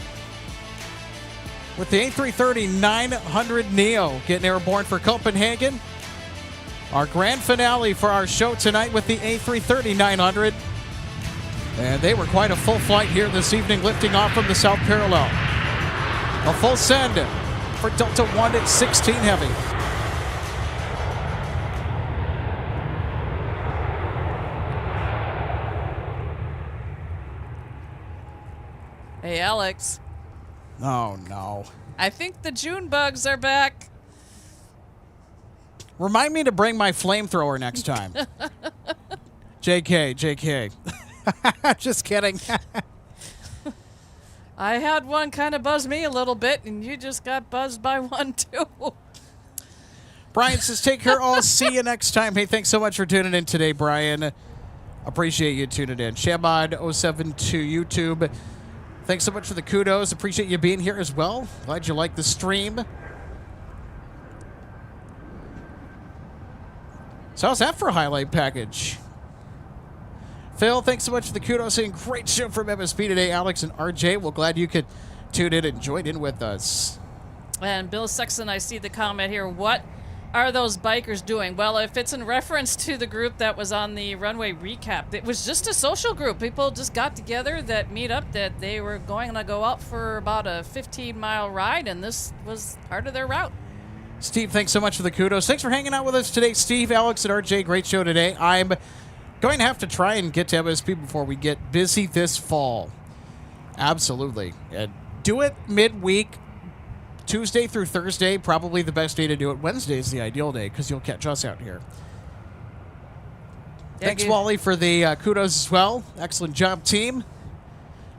S3: with the A330-900neo getting airborne for Copenhagen. Our grand finale for our show tonight with the A330-900. And they were quite a full flight here this evening, lifting off from the South Parallel. A full send for Delta 1 at 16 heavy.
S6: Hey, Alex.
S3: Oh, no.
S6: I think the June bugs are back.
S3: Remind me to bring my flamethrower next time. JK. Just kidding.
S6: I had one kind of buzz me a little bit, and you just got buzzed by one, too.
S3: Brian says, take care. I'll see you next time. Hey, thanks so much for tuning in today, Brian. Appreciate you tuning in. Shabad072 YouTube. Thanks so much for the kudos. Appreciate you being here as well. Glad you liked the stream. So how's that for a highlight package? Phil, thanks so much for the kudos. Saying great show from MSP today. Alex and RJ, well, glad you could tune in and join in with us.
S6: And Bill Sexton, I see the comment here. What are those bikers doing? Well, if it's in reference to the group that was on the runway recap, it was just a social group. People just got together that meet up that they were going to go out for about a 15-mile ride, and this was part of their route.
S3: Steve, thanks so much for the kudos. Thanks for hanging out with us today, Steve, Alex, and RJ. Great show today. I'm going to have to try and get to MSP before we get busy this fall. Absolutely. And do it midweek, Tuesday through Thursday, probably the best day to do it. Wednesday is the ideal day because you'll catch us out here. Thanks, Wally, for the kudos as well. Excellent job, team.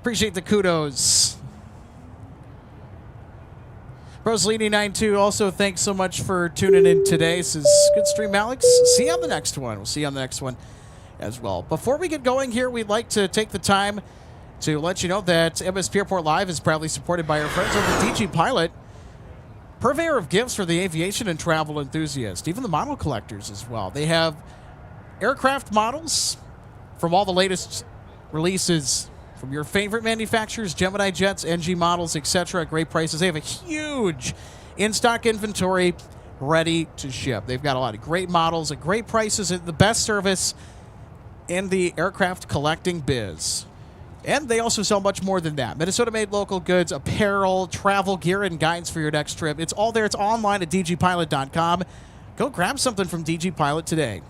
S3: Appreciate the kudos. Rosalini92, also thanks so much for tuning in today. This is good stream, Alex. See you on the next one. We'll see you on the next one as well. Before we get going here, we'd like to take the time to let you know that MSP Airport Live is proudly supported by our friends over at DG Pilot, purveyor of gifts for the aviation and travel enthusiast, even the model collectors as well. They have aircraft models from all the latest releases from your favorite manufacturers, Gemini jets, NG models, etc. at great prices. They have a huge in-stock inventory ready to ship. They've got a lot of great models at great prices and the best service in the aircraft collecting biz. And they also sell much more than that. Minnesota-made local goods, apparel, travel gear, and guides for your next trip. It's all there. It's online at dgpilot.com. Go grab something from DG Pilot today.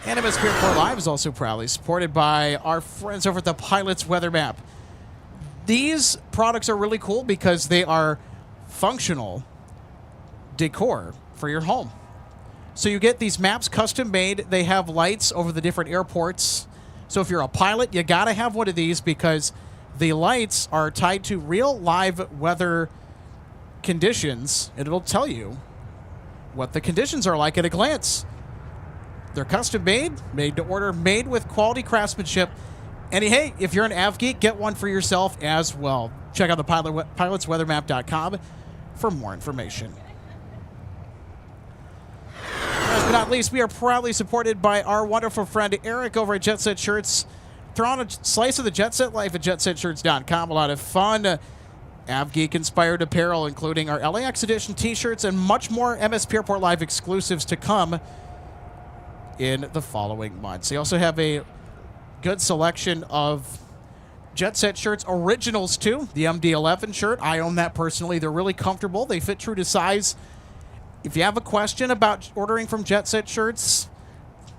S3: And MSP Airport Live is also proudly supported by our friends over at the Pilot's Weather Map. These products are really cool because they are functional decor for your home. So you get these maps custom made. They have lights over the different airports. So if you're a pilot, you got to have one of these because the lights are tied to real live weather conditions, and it'll tell you what the conditions are like at a glance. They're custom made, made to order, made with quality craftsmanship. And hey, if you're an av geek, get one for yourself as well. Check out the pilotsweathermap.com for more information. Last but not least, we are proudly supported by our wonderful friend Eric over at Jet Set Shirts. throw on a slice of the Jet Set life at jetsetshirts.com. A lot of fun AvGeek-inspired apparel, including our LAX edition T-shirts and much more MSP Airport Live exclusives to come in the following months. They also have a good selection of Jet Set shirts, originals too. The MD-11 shirt, I own that personally. They're really comfortable. They fit true to size. If you have a question about ordering from Jet Set shirts,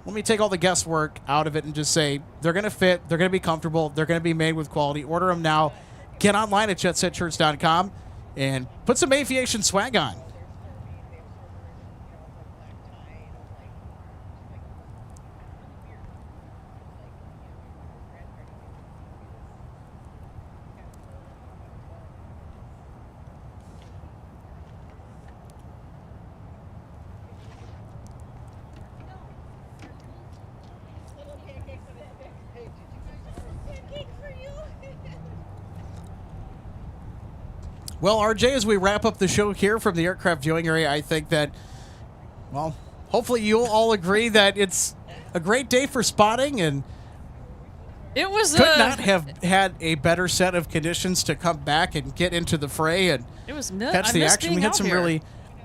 S3: let me take all the guesswork out of it and just say they're going to fit, they're going to be comfortable, they're going to be made with quality. Order them now. Get online at jetsetshirts.com and put some aviation swag on. Well, RJ, as we wrap up the show here from the aircraft viewing area, I think that, well, hopefully you'll all agree that it's a great day for spotting, and
S6: it was
S3: could not have had a better set of conditions to come back and get into the fray and catch the action. We had some really,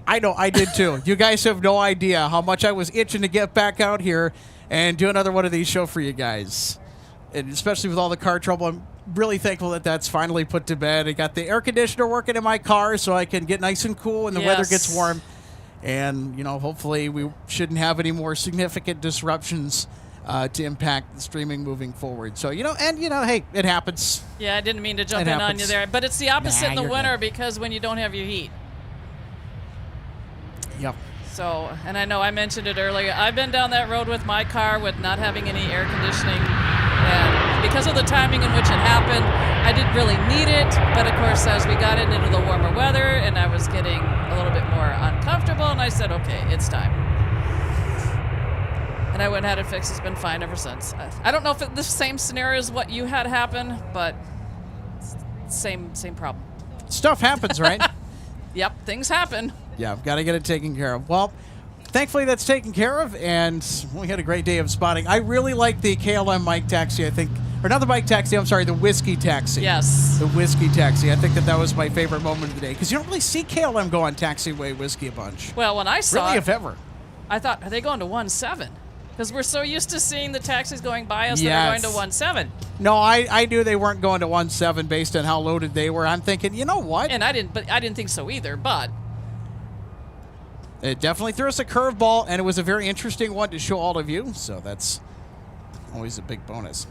S3: I know, I did too. You guys have no idea how much I was itching to get back out here and do another one of these show for you guys, and especially with all the car trouble. I'm really thankful that that's finally put to bed. I got the air conditioner working in my car so I can get nice and cool when the weather gets warm. And, you know, hopefully we shouldn't have any more significant disruptions to impact the streaming moving forward. So, hey, it happens.
S6: Yeah, I didn't mean to jump in on you there. But it's the opposite in the winter because when you don't have your heat.
S3: Yep.
S6: So, and I know I mentioned it earlier, I've been down that road with my car with not having any air conditioning. And because of the timing in which it happened, I didn't really need it. But of course, as we got into the warmer weather and I was getting a little bit more uncomfortable, and I said, okay, it's time. And I went and had it fixed. It's been fine ever since. I don't know if the same scenario is what you had happen, but same problem.
S3: Stuff happens, right?
S6: Yep, things happen.
S3: Yeah, I've got to get it taken care of. Well, thankfully that's taken care of, and we had a great day of spotting. I really like the KLM bike taxi, I think. Or not the bike taxi, I'm sorry, the whiskey taxi.
S6: Yes.
S3: The whiskey taxi. I think that was my favorite moment of the day, because you don't really see KLM go on taxiway whiskey a bunch.
S6: Well, when I saw
S3: really,
S6: it,
S3: if ever.
S6: I thought, are they going to 1.7? Because we're so used to seeing the taxis going by us that are going to 1.7.
S3: No, I knew they weren't going to 1.7 based on how loaded they were. I'm thinking, you know what?
S6: And I didn't think so either, but
S3: it definitely threw us a curveball, and it was a very interesting one to show all of you, so that's always a big bonus.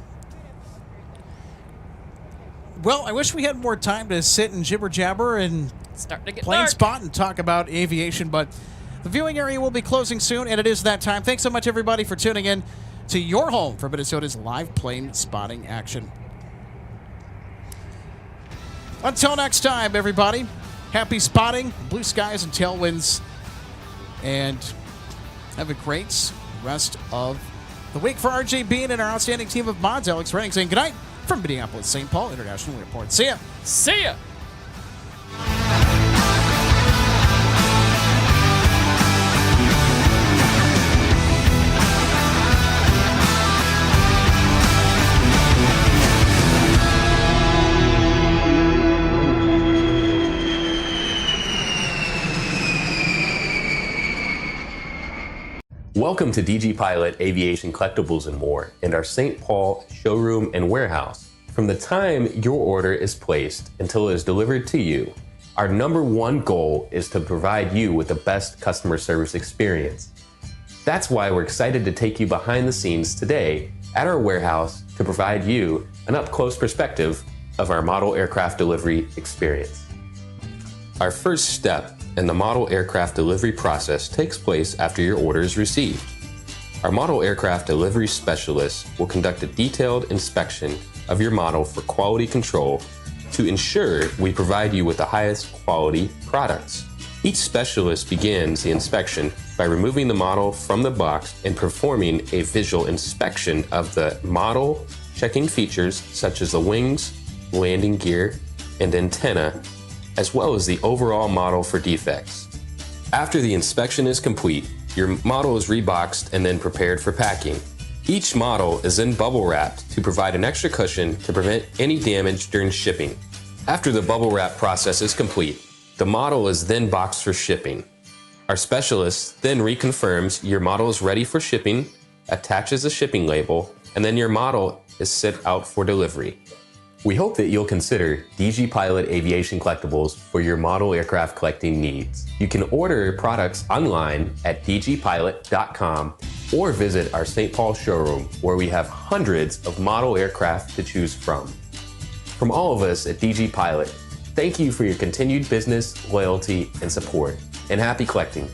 S3: Well, I wish we had more time to sit and jibber-jabber and plane spot and talk about aviation, but the viewing area will be closing soon, and it is that time. Thanks so much, everybody, for tuning in to your home for Minnesota's live plane spotting action. Until next time, everybody, happy spotting, blue skies and tailwinds, and have a great rest of the week. For RJ Bean and our outstanding team of mods, Alex Renning saying goodnight from Minneapolis St. Paul International Airport. See ya.
S6: See ya.
S11: Welcome to DG Pilot Aviation Collectibles and More and our St. Paul showroom and warehouse. From the time your order is placed until it is delivered to you, our #1 goal is to provide you with the best customer service experience. That's why we're excited to take you behind the scenes today at our warehouse to provide you an up-close perspective of our model aircraft delivery experience. Our first step in the model aircraft delivery process takes place after your order is received. Our model aircraft delivery specialist will conduct a detailed inspection of your model for quality control to ensure we provide you with the highest quality products. Each specialist begins the inspection by removing the model from the box and performing a visual inspection of the model, checking features such as the wings, landing gear, and antenna, as well as the overall model for defects. After the inspection is complete, your model is reboxed and then prepared for packing. Each model is then bubble wrapped to provide an extra cushion to prevent any damage during shipping. After the bubble wrap process is complete, the model is then boxed for shipping. Our specialist then reconfirms your model is ready for shipping, attaches a shipping label, and then your model is sent out for delivery. We hope that you'll consider DG Pilot Aviation Collectibles for your model aircraft collecting needs. You can order products online at dgpilot.com or visit our St. Paul showroom, where we have hundreds of model aircraft to choose from. From all of us at DG Pilot, thank you for your continued business, loyalty, and support, and happy collecting.